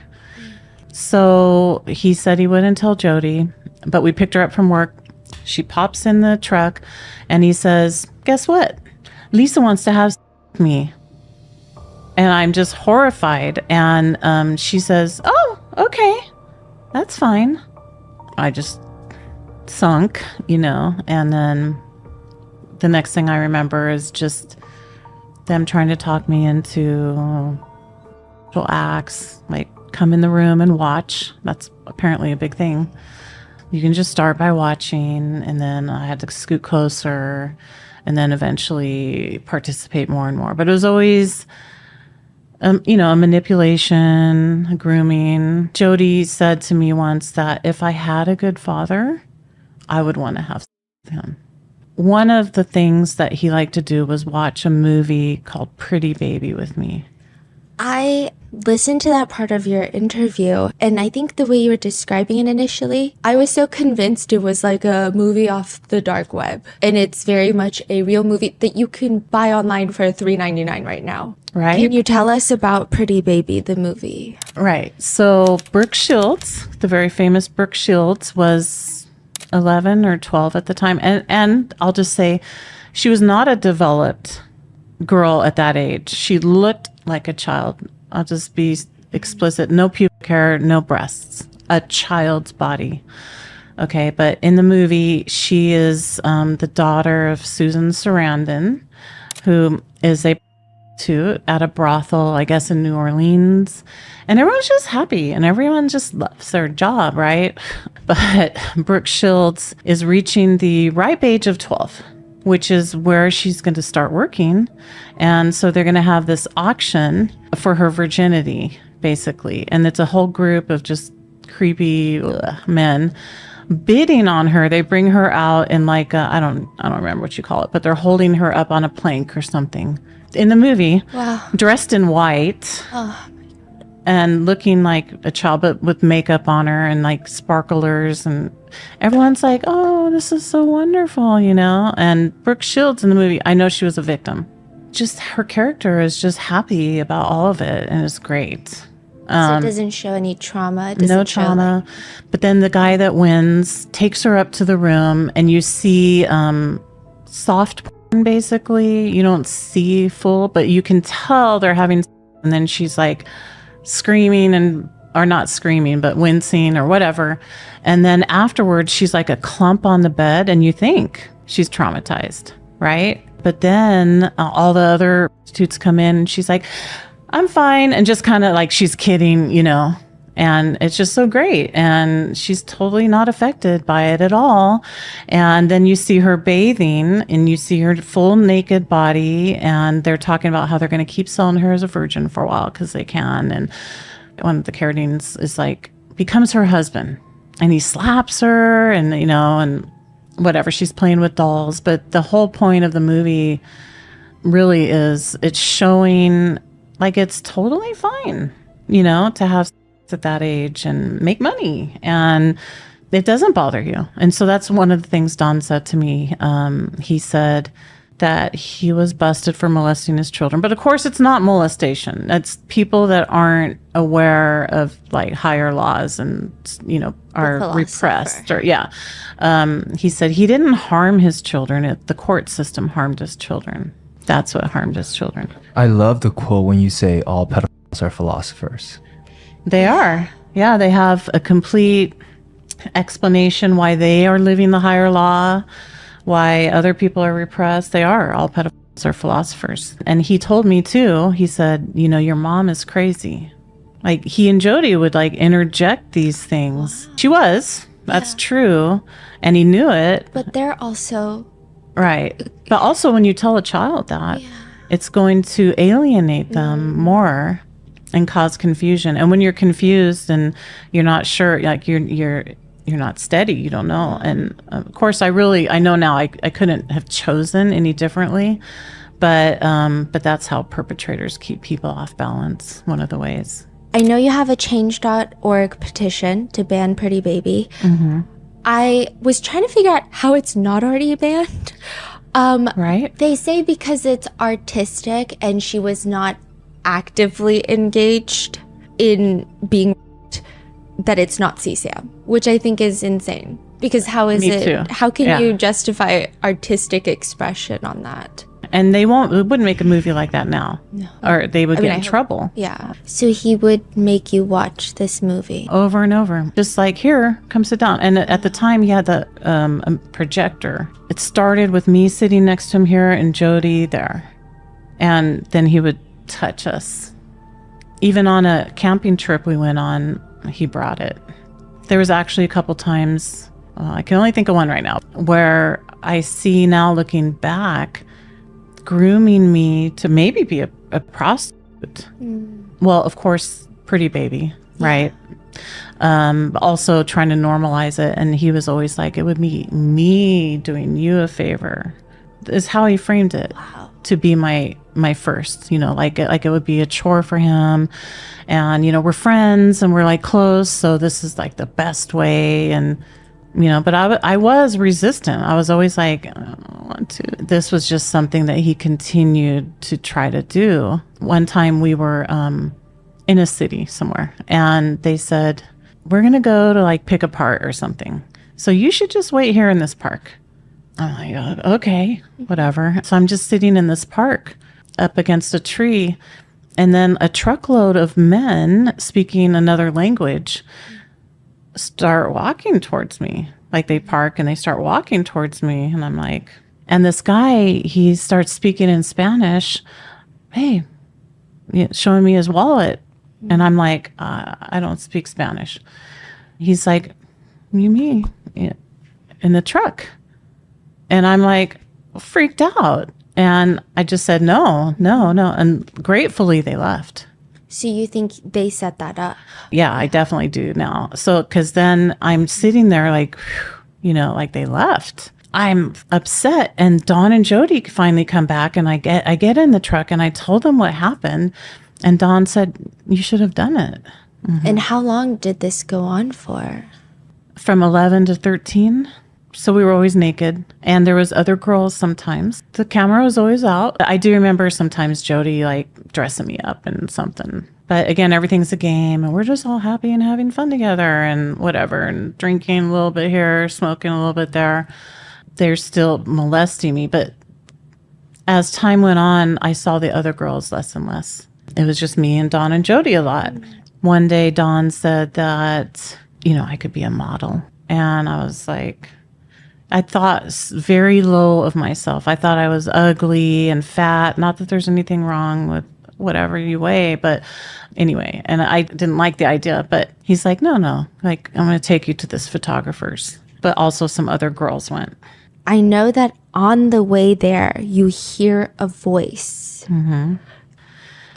Speaker 12: So he said he wouldn't tell Jody, but we picked her up from work. She pops in the truck and he says, "Guess what? Lisa wants to have sex with me." And I'm just horrified. And she says, "Oh, okay, that's fine." I just sunk, you know. And then the next thing I remember is just them trying to talk me into acts, like come in the room and watch. That's apparently a big thing. You can just start by watching, and then I had to scoot closer, and then eventually participate more and more. But it was always, you know, a manipulation, a grooming. Jody said to me once that if I had a good father, I would want to have sex with him. One of the things that he liked to do was watch a movie called Pretty Baby with me.
Speaker 1: I listened to that part of your interview, and I think the way you were describing it initially, I was so convinced it was like a movie off the dark web. And it's very much a real movie that you can buy online for $3.99 right now.
Speaker 12: Right.
Speaker 1: Can you tell us about Pretty Baby, the movie?
Speaker 12: Right. So Brooke Shields, the very famous Brooke Shields, was 11 or 12 at the time. And I'll just say she was not a developed girl at that age. She looked like a child. I'll just be explicit. No pubic hair, no breasts. A child's body. Okay, but in the movie, she is the daughter of Susan Sarandon, who is a prostitute at a brothel, I guess, in New Orleans. And everyone's just happy, and everyone just loves their job, right? But Brooke Shields is reaching the ripe age of 12, which is where she's going to start working. And so they're going to have this auction for her virginity, basically. And it's a whole group of just creepy men bidding on her. They bring her out in like I don't remember what you call it, but they're holding her up on a plank or something in the movie.
Speaker 1: Wow.
Speaker 12: Dressed in white.
Speaker 1: Oh.
Speaker 12: And looking like a child, but with makeup on her and like sparklers, and everyone's like, "Oh, this is so wonderful," you know? And Brooke Shields in the movie, I know she was a victim. Just her character is just happy about all of it, and it's great.
Speaker 1: So it doesn't show any trauma?
Speaker 12: No trauma. But then the guy that wins takes her up to the room, and you see soft porn, basically. You don't see full, but you can tell they're having, and then she's like screaming and or not screaming, but wincing or whatever. And then afterwards, she's like a clump on the bed, and you think she's traumatized, right? But then all the other prostitutes come in, and she's like, I'm fine. And just kind of like she's kidding, you know. And it's just so great. And she's totally not affected by it at all. And then you see her bathing and you see her full naked body. And they're talking about how they're going to keep selling her as a virgin for a while because they can. And one of the Carradines is like, becomes her husband. And he slaps her and, you know, and whatever. She's playing with dolls. But the whole point of the movie really is it's showing like it's totally fine, you know, to have at that age and make money, and it doesn't bother you. And so that's one of the things Don said to me. He said that he was busted for molesting his children, but of course it's not molestation. It's people that aren't aware of like higher laws and, you know, are repressed or he said he didn't harm his children. The court system harmed his children. That's what harmed his children.
Speaker 5: I love the quote when you say all pedophiles are philosophers.
Speaker 12: They are. Yeah, they have a complete explanation why they are living the higher law, why other people are repressed. They are. All pedophiles are philosophers. And he told me too, he said, you know, your mom is crazy. Like he and Jody would like interject these things. She was. That's true. And he knew it.
Speaker 1: But they're also...
Speaker 12: Right. But also when you tell a child that, it's going to alienate them more and cause confusion. And when you're confused and you're not sure, like you're not steady, you don't know. And of course, I know now I couldn't have chosen any differently, but that's how perpetrators keep people off balance. One of the ways.
Speaker 1: I know you have a change.org petition to ban Pretty Baby.
Speaker 12: Mm-hmm.
Speaker 1: I was trying to figure out how it's not already banned.
Speaker 12: Right.
Speaker 1: They say because it's artistic and she was not actively engaged in being that it's not CSAM, which I think is insane. Because how is it?
Speaker 12: Too.
Speaker 1: How can you justify artistic expression on that?
Speaker 12: And they wouldn't make a movie like that now. No. Or they would get in trouble.
Speaker 1: Yeah. So he would make you watch this movie
Speaker 12: over and over. Just like, here, come sit down. And at the time he had the a projector. It started with me sitting next to him here and Jody there. And then he would touch us. Even on a camping trip we went on, he brought it. There was actually a couple times, I can only think of one right now, where I see now looking back, grooming me to maybe be a prostitute. Well, of course, Pretty Baby, right? Also trying to normalize it. And he was always like, it would be me doing you a favor, is how he framed it.
Speaker 1: Wow.
Speaker 12: To be my first, you know, like it would be a chore for him. And, you know, we're friends and we're like close. So this is like the best way. And, you know, but I was resistant. I was always like, I don't want to. This was just something that he continued to try to do. One time we were in a city somewhere and they said, we're going to go to like pick a part or something. So you should just wait here in this park. I'm like, okay, whatever. So I'm just sitting in this park up against a tree. And then a truckload of men speaking another language start walking towards me. Like they park and they start walking towards me. And I'm like, and this guy, he starts speaking in Spanish. Hey, showing me his wallet. And I'm like, I don't speak Spanish. He's like, you mean in the truck? And I'm like freaked out. And I just said, no. And gratefully they left.
Speaker 1: So you think they set that up?
Speaker 12: Yeah, I definitely do now. So, because then I'm sitting there like, you know, like they left. I'm upset. And Dawn and Jody finally come back and I get in the truck and I told them what happened. And Dawn said, you should have done it. Mm-hmm.
Speaker 1: And how long did this go on for?
Speaker 12: From 11 to 13. So we were always naked and there was other girls sometimes. The camera was always out. I do remember sometimes Jody like dressing me up in something. But again, everything's a game and we're just all happy and having fun together and whatever and drinking a little bit here, smoking a little bit there. They're still molesting me. But as time went on, I saw the other girls less and less. It was just me and Dawn and Jody a lot. One day, Dawn said that, I could be a model. And I was like, I thought very low of myself. I thought I was ugly and fat. Not that there's anything wrong with whatever you weigh, but anyway, and I didn't like the idea, but he's like, no, like, I'm going to take you to this photographer's. But also some other girls went.
Speaker 1: I know that on the way there, you hear a voice.
Speaker 12: Mm-hmm.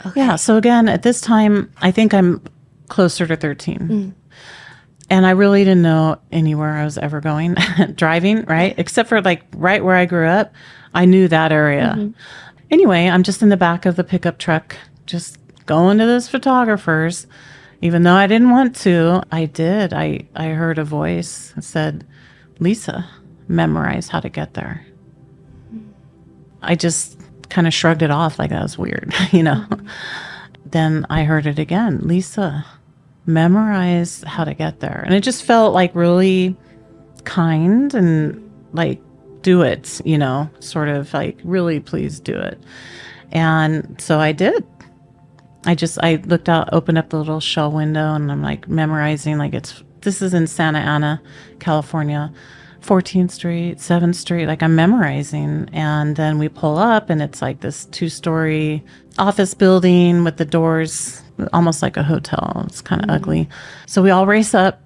Speaker 12: Okay. Yeah. So again, at this time, I think I'm closer to 13. Mm. And I really didn't know anywhere I was ever going driving, right? Except for like right where I grew up. I knew that area. Mm-hmm. Anyway, I'm just in the back of the pickup truck, just going to this photographer's. Even though I didn't want to, I did. I heard a voice that said, Lisa, memorize how to get there. I just kind of shrugged it off like that was weird, Then I heard it again, Lisa, memorize how to get there. And it just felt like really kind and like, do it, sort of like, really, please do it. And so I did. I looked out, opened up the little shell window, and I'm like memorizing, like this is in Santa Ana, California, 14th Street, 7th Street, like I'm memorizing. And then we pull up and it's like this 2-story office building with the doors almost like a hotel. It's kind of ugly. So we all race up